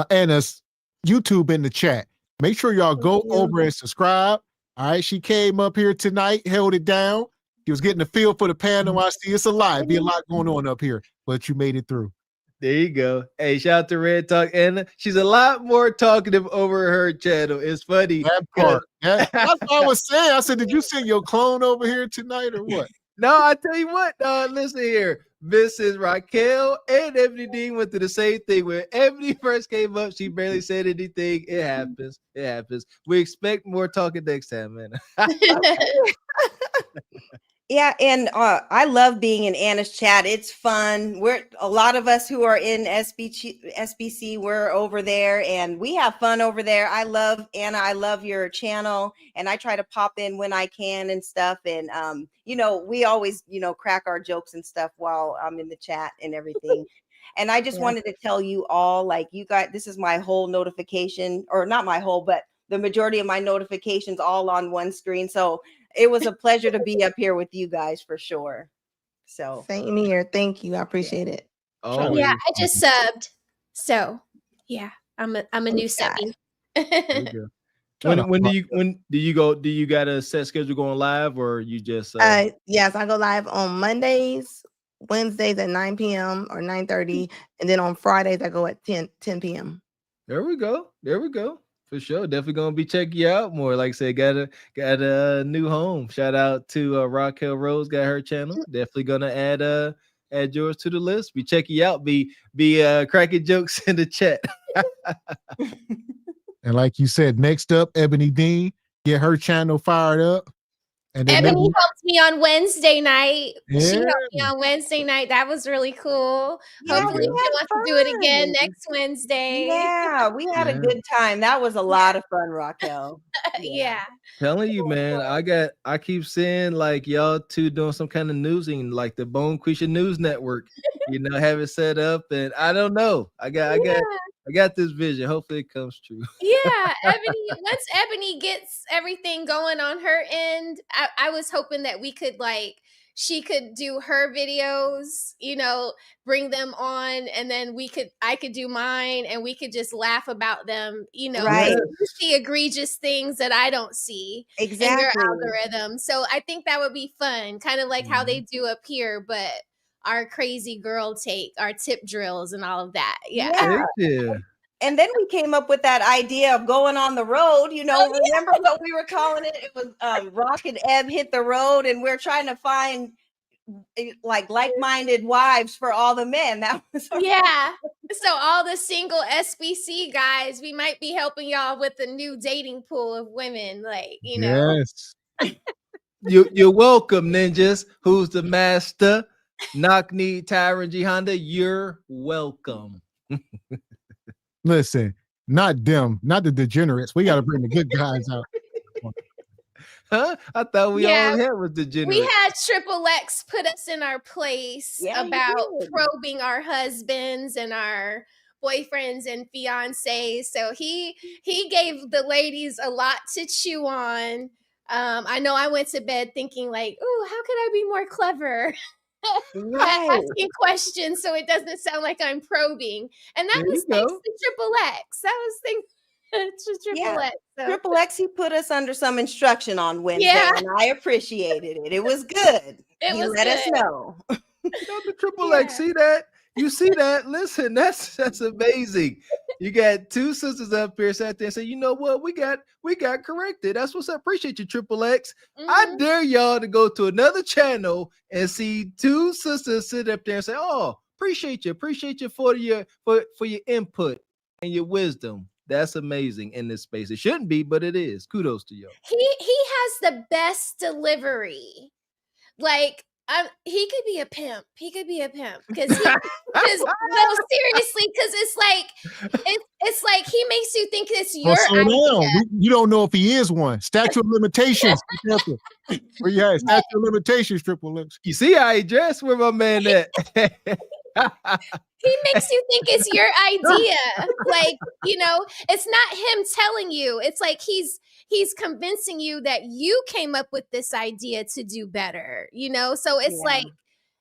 S2: Anna's YouTube in the chat. Make sure y'all go over and subscribe. All right, she came up here tonight, held it down. She was getting the feel for the panel. I see it's a lot. Be a lot going on up here, but you made it through.
S3: There you go. Hey, shout out to Red Talk Anna. She's a lot more talkative over her channel. It's funny.
S2: That part. That's what I was saying. I said, did you send your clone over here tonight or what?
S3: No, I tell you what, listen here. Mrs. Raquel and Ebony Dean went through the same thing. When Ebony first came up, she barely said anything. It happens. We expect more talking next time, man.
S5: yeah, and I love being in Anna's chat. It's fun. We're a lot of us who are in SBC. We're over there, and we have fun over there. I love Anna. I love your channel, and I try to pop in when I can and stuff. And we always crack our jokes and stuff while I'm in the chat and everything. And I just wanted to tell you all, like, you got, this is my whole notification, or not my whole, but the majority of my notifications all on one screen. So it was a pleasure to be up here with you guys for sure. So
S6: same here. Thank you. I appreciate it.
S3: Oh
S7: yeah, I just subbed. So yeah, I'm a new subbie.
S3: When do you got a set schedule going live, or you just
S6: yes, I go live on Mondays, Wednesdays at 9 p.m. or 9:30, and then on Fridays I go at 10 p.m.
S3: There we go. For sure. Definitely gonna be checking you out more. Like I said, got a new home. Shout out to Raquel Rose, got her channel. Definitely gonna add yours to the list. Be checking you out. Be cracking jokes in the chat.
S2: And like you said, next up, Ebony Dean, get her channel fired up. And then
S7: Ebony helped me on Wednesday night.
S2: Yeah.
S7: She helped me on Wednesday night. That was really cool. Hopefully she wants to do it again next Wednesday.
S5: Yeah, we had a good time. That was a lot of fun, Raquel.
S7: Yeah.
S3: Telling you, man, I keep seeing like y'all two doing some kind of newsing, like the Bone Creature News Network, have it set up. And I don't know. I got this vision. Hopefully it comes true.
S7: Yeah, once Ebony gets everything going on her end, I was hoping that we could she could do her videos, bring them on, and then I could do mine, and we could just laugh about them,
S5: right.
S7: You see egregious things that I don't see in your algorithm. So I think that would be fun, kind of like how they do up here, but our crazy girl take, our tip drills and all of that. Yeah.
S5: And then we came up with that idea of going on the road. Remember what we were calling it? It was Rock and Ebb hit the road, and we're trying to find like-minded wives for all the men. That was
S7: yeah. So all the single SBC guys, we might be helping y'all with a new dating pool of women.
S2: Yes.
S3: You're welcome, ninjas. Who's the master? Knock Knee, Tyron G Honda. You're welcome.
S2: Listen, not them, not the degenerates. We got to bring the good guys out.
S3: Huh? I thought we all had was degenerates.
S7: We had Triple X put us in our place about probing our husbands and our boyfriends and fiancés. So he gave the ladies a lot to chew on. I know I went to bed thinking like, "Ooh, how could I be more clever?" Asking questions so it doesn't sound like I'm probing. And that was thanks to Triple X. That was thanks to Triple X. So.
S5: Triple X, he put us under some instruction on Wednesday, and I appreciated it. It was good. He let us know.
S3: The Triple X, see that? You see that? Listen, that's amazing. You got two sisters up here sat there and say, you know what? We got corrected. That's what's up. Appreciate you, Triple X. I dare y'all to go to another channel and see two sisters sit up there and say, oh, appreciate you for your input and your wisdom. That's amazing in this space. It shouldn't be, but it is. Kudos to you.
S7: He has the best delivery. Like, he could be a pimp. He could be a pimp because seriously, because it's like he makes you think it's your idea.
S2: You don't know if he is one. Statute of limitations. Where you at? Statute of limitations, Triple X.
S3: You see how he dressed? Where my man at?
S7: He makes you think it's your idea. Like, it's not him telling you. It's like he's convincing you that you came up with this idea to do better, So it's like,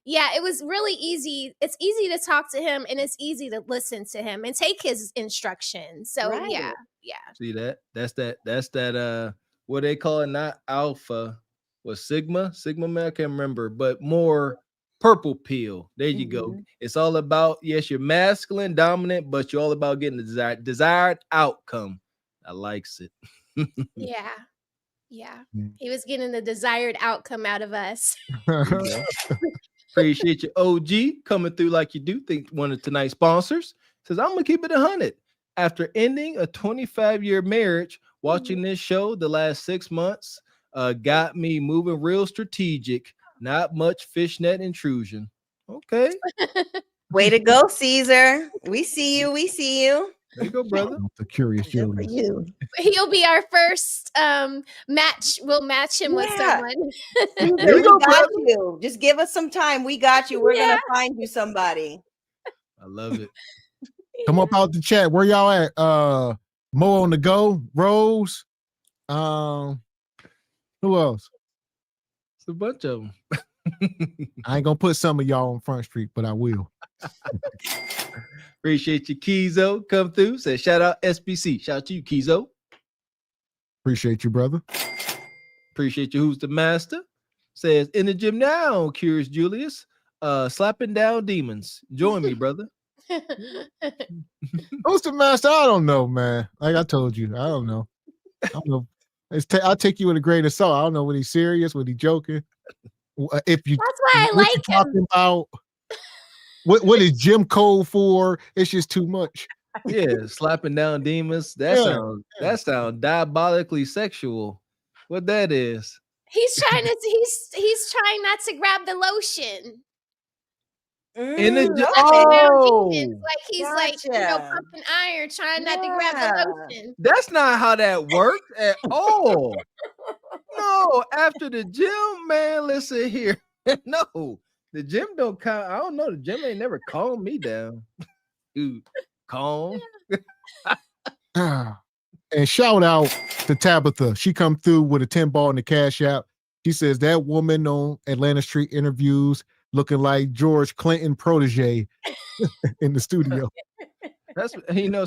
S7: it was really easy. It's easy to talk to him and it's easy to listen to him and take his instructions. So yeah.
S3: See that? That's that what they call it, not alpha, was Sigma man, I can't remember, but more purple pill. There you go. It's all about, yes, you're masculine, dominant, but you're all about getting the desired outcome. I likes it.
S7: Yeah. He was getting the desired outcome out of us.
S3: Appreciate you, OG, coming through like you do. Think one of tonight's sponsors says, I'm gonna keep it 100. After ending a 25-year marriage, watching this show the last 6 months got me moving real strategic. Not much fishnet intrusion. Okay.
S5: Way to go, Caesar. We see you.
S3: There you go, brother.
S2: The curious Julius.
S7: He'll be our first match. We'll match him with someone.
S5: We got you. Just give us some time. We got you. We're gonna find you somebody.
S3: I love it.
S2: Come up out the chat. Where y'all at? Mo on the go, Rose. Who else?
S3: It's a bunch of them.
S2: I ain't gonna put some of y'all on Front Street, but I will.
S3: Appreciate you, Kizo. Come through. Say shout out SBC. Shout out to you, Kizo.
S2: Appreciate you, brother.
S3: Appreciate you. Who's the master? Says in the gym now, Curious Julius. Slapping down demons. Join me, brother.
S2: Who's the master? I don't know, man. Like I told you, I don't know. I'll take you with a grain of salt. I don't know when he's serious, when he's joking. That's
S7: why I like him.
S2: Talking about what is gym code for? It's just too much.
S3: Yeah, slapping down demons. That sounds diabolically sexual. What that is?
S7: He's trying not to grab the lotion.
S3: In the
S7: like he's like pumping iron, trying not to grab the lotion.
S3: That's not how that works at all. No, after the gym, man, listen here. No, the gym don't count. I don't know. The gym ain't never calmed me down. Dude, calm.
S2: And shout out to Tabitha. She come through with a 10 ball in the Cash App. She says that woman on Atlanta Street interviews looking like George Clinton protege in the studio.
S3: That's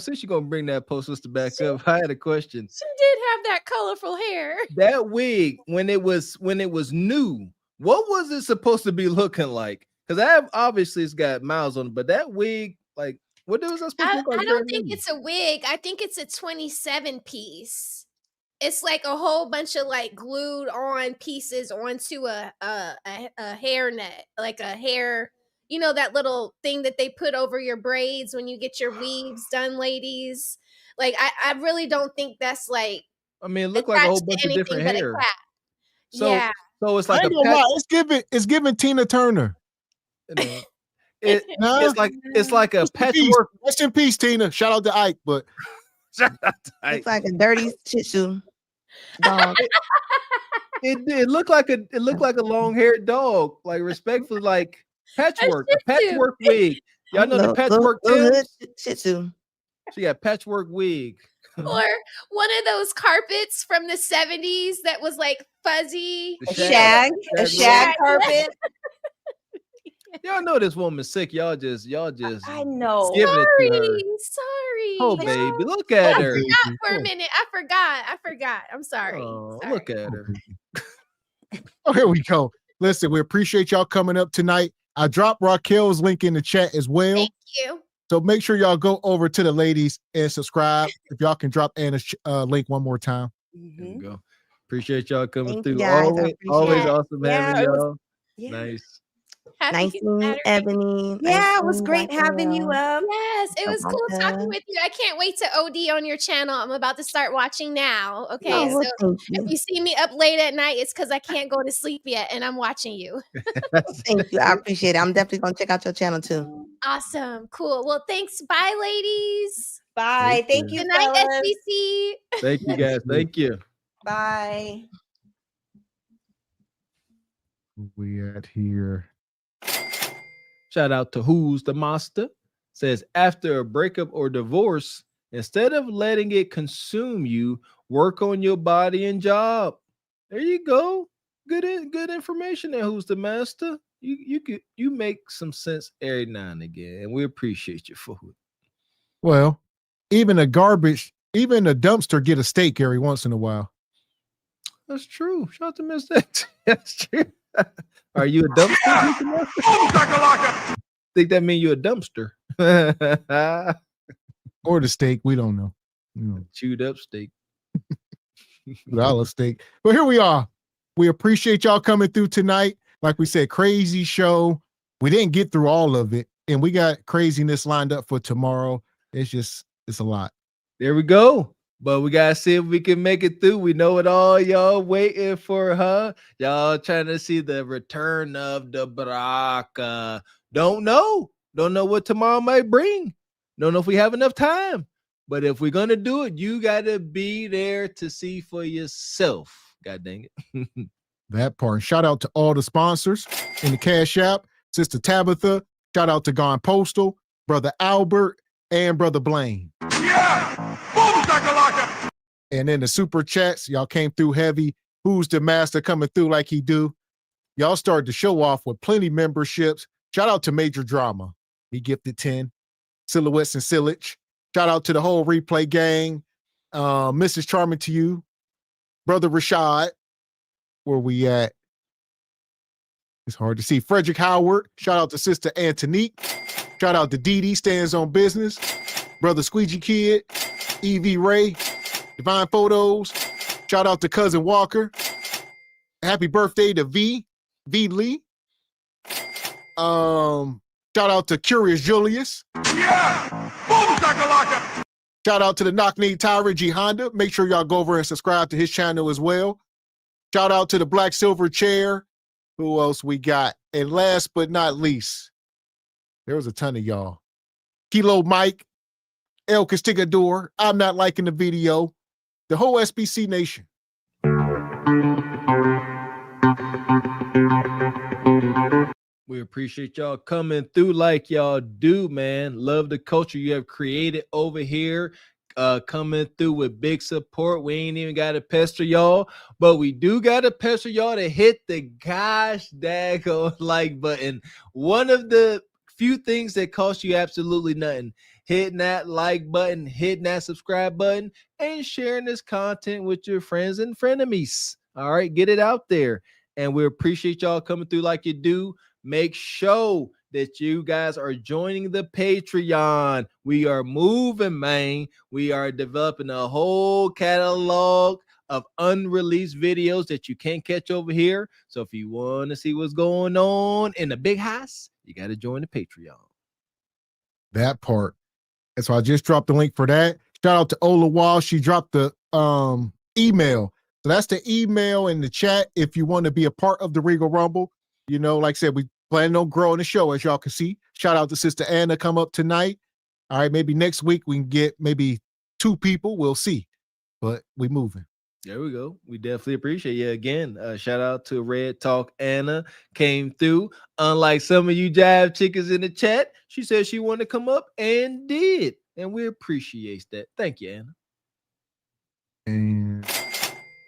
S3: since you're gonna bring that post sister back up, I had a question.
S7: She did have that colorful hair.
S3: That wig, when it was new, what was it supposed to be looking like? Because obviously it's got miles on it, but that wig, like What was I supposed to look like?
S7: I don't think it's a wig. I think it's a 27 piece. It's like a whole bunch of like glued on pieces onto a hairnet, like a hair, you know, that little thing that they put over your braids when you get your weaves done, ladies. Like I really don't think that's like.
S3: I mean, it looked like a whole bunch of different hair. So it's like
S2: I ain't gonna lie, it's giving Tina Turner.
S3: It's like a patchwork.
S2: Rest in peace, Tina. Shout out to Ike, but
S6: It's like a dirty shih tzu dog.
S3: It looked like a long-haired dog, like respectfully, like patchwork, a patchwork wig. Y'all know the patchwork
S6: shih tzu.
S3: She got patchwork wig.
S7: Or one of those carpets from the 70s that was like fuzzy.
S5: A shag carpet.
S3: Y'all know this woman's sick. Y'all just
S5: I know.
S3: giving it to her.
S7: Sorry.
S3: Oh, baby, look at her.
S7: I forgot for a minute. I forgot. I'm sorry.
S3: Oh,
S7: Sorry.
S3: look at her.
S2: Oh, here we go. Listen, we appreciate y'all coming up tonight. I dropped Raquel's link in the chat as well.
S7: Thank you.
S2: So make sure y'all go over to the ladies and subscribe. If y'all can drop Anna's link one more time.
S3: There we go. Appreciate y'all coming
S6: Thank
S3: through.
S6: you guys.
S3: Always awesome having y'all.
S5: Yeah.
S3: Nice.
S6: Nice to meet Ebony.
S5: Yeah, it was great having you up.
S7: Yes, it was cool talking with you. I can't wait to OD on your channel. I'm about to start watching now. Okay,
S6: Oh,
S7: so if you see me up late at night, it's because I can't go to sleep yet, and I'm watching you.
S6: Thank you. I appreciate it. I'm definitely gonna check out your channel too.
S7: Awesome, cool. Well, thanks. Bye, ladies.
S5: Bye. Thank you.
S7: Good night,
S5: fellas.
S7: SBC.
S3: Thank you, guys. Thank you.
S5: Bye.
S2: We at here.
S3: Shout out to Who's the Master. Says after a breakup or divorce, instead of letting it consume you, work on your body and job. There you go. Good information there. Who's the Master? You make some sense every now and again, and we appreciate you for it.
S2: Well, even a dumpster get a steak every once in a while.
S3: That's true. Shout out to Mr. X. That's true. Are you a dumpster? Think that mean you're a dumpster?
S2: Or the steak, we don't know.
S3: Chewed up steak.
S2: $1 steak. But here we are. We appreciate y'all coming through tonight. Like we said, crazy show. We didn't get through all of it, and we got craziness lined up for tomorrow. It's a lot.
S3: There we go. But we gotta see if we can make it through. We know it all. Y'all waiting for her. Y'all trying to see the return of the Baraka. Don't know what tomorrow might bring. Don't know if we have enough time. But if we're gonna do it, you gotta be there to see for yourself. God dang it.
S2: That part. Shout out to all the sponsors in the Cash App. Sister Tabitha. Shout out to Gone Postal, Brother Albert, and Brother Blaine. Yeah! And then the super chats, y'all came through heavy. Who's the Master coming through like he do? Y'all started to show off with plenty memberships. Shout out to Major Drama. He gifted 10. Silhouettes and Sillage. Shout out to the whole replay gang. Mrs. Charming to you. Brother Rashad. Where we at? It's hard to see. Frederick Howard. Shout out to Sister Antonique. Shout out to Dee Dee, stands on business. Brother Squeegee Kid. Evie Ray. Divine Photos. Shout out to Cousin Walker. Happy birthday to V Lee. Shout out to Curious Julius. Yeah! Shout out to the Knock Knee Tyra G Honda. Make sure y'all go over and subscribe to his channel as well. Shout out to the Black Silver Chair. Who else we got? And last but not least, there was a ton of y'all. Kilo Mike, El Castigador, I'm Not Liking the Video, the whole SBC Nation.
S3: We appreciate y'all coming through like y'all do, man. Love the culture you have created over here. Coming through with big support. We ain't even got to pester y'all, but we do got to pester y'all to hit the gosh daggone like button. One of the few things that cost you absolutely nothing. Hitting that like button, hitting that subscribe button, and sharing this content with your friends and frenemies. All right, get it out there. And we appreciate y'all coming through like you do. Make sure that you guys are joining the Patreon. We are moving, man. We are developing a whole catalog of unreleased videos that you can't catch over here. So if you want to see what's going on in the big house, you got to join the Patreon.
S2: That part. And so I just dropped the link for that. Shout out to Ola Wall. She dropped the email. So that's the email in the chat if you want to be a part of the Regal Rumble. You know, like I said, we planning on growing the show, as y'all can see. Shout out to Sister Anna come up tonight. All right, maybe next week we can get maybe 2 people. We'll see. But we moving.
S3: There we go. We definitely appreciate you again. Shout out to Red Talk Anna, came through. Unlike some of you jive chickens in the chat, she said she wanted to come up and did. And we appreciate that. Thank you, Anna.
S2: And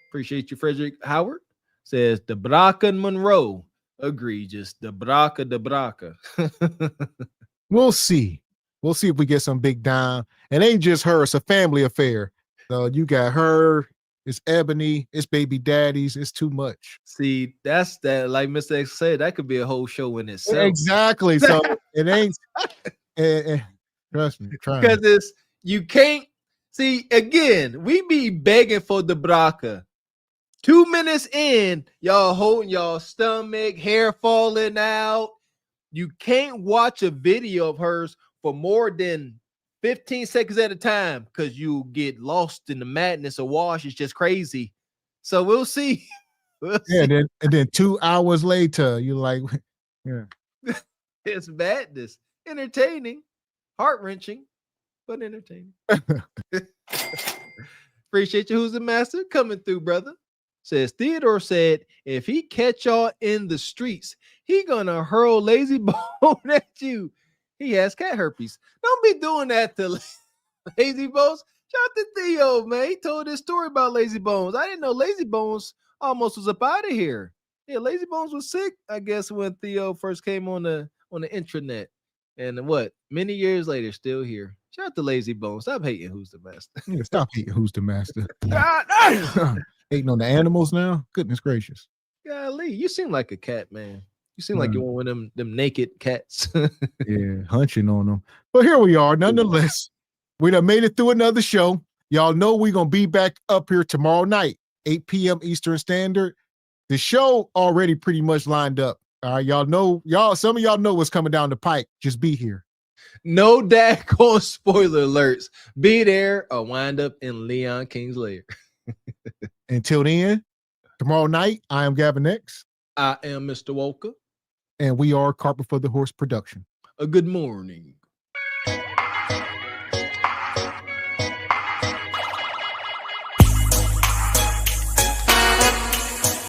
S3: appreciate you, Frederick Howard. Says the Braka and Monroe. Egregious. The Braka.
S2: We'll see. We'll see if we get some big dime. It ain't just her, it's a family affair. So you got her. It's Ebony, it's baby daddies, it's too much.
S3: See, that's that, like Mr. X said, that could be a whole show in itself.
S2: Exactly. So it ain't, trust me,
S3: because it's, you can't, see, again, we be begging for the Braka. 2 minutes in, y'all holding y'all stomach, hair falling out. You can't watch a video of hers for more than 15 seconds at a time because you get lost in the madness of wash. It's just crazy. So we'll see.
S2: And then 2 hours later, you're like, yeah.
S3: It's madness. Entertaining, heart-wrenching, but entertaining. Appreciate you, Who's the Master, coming through, brother. Says Theodore said, if he catch y'all in the streets, he gonna hurl lazy bone at you. He has cat herpes. Don't be doing that to Lazy Bones. Shout out to Theo, man. He told this story about Lazy Bones. I didn't know Lazy Bones almost was up out of here. Yeah, Lazy Bones was sick, I guess, when Theo first came on the intranet. And what? Many years later, still here. Shout out to Lazy Bones. Stop hating Who's the Master.
S2: Yeah, stop hating Who's the Master. Hating on the animals now? Goodness gracious.
S3: Golly, you seem like a cat, man. You seem like you're one of them naked cats.
S2: Yeah, hunching on them. But here we are, nonetheless. We done made it through another show. Y'all know we're going to be back up here tomorrow night, 8 p.m. Eastern Standard. The show already pretty much lined up. All right, some of y'all know what's coming down the pike. Just be here.
S3: No daggone spoiler alerts. Be there or wind up in Leon King's lair.
S2: Until then, tomorrow night, I am Gavin X.
S3: I am Mr. Walker.
S2: And we are Carpet for the Horse Production.
S3: A good morning.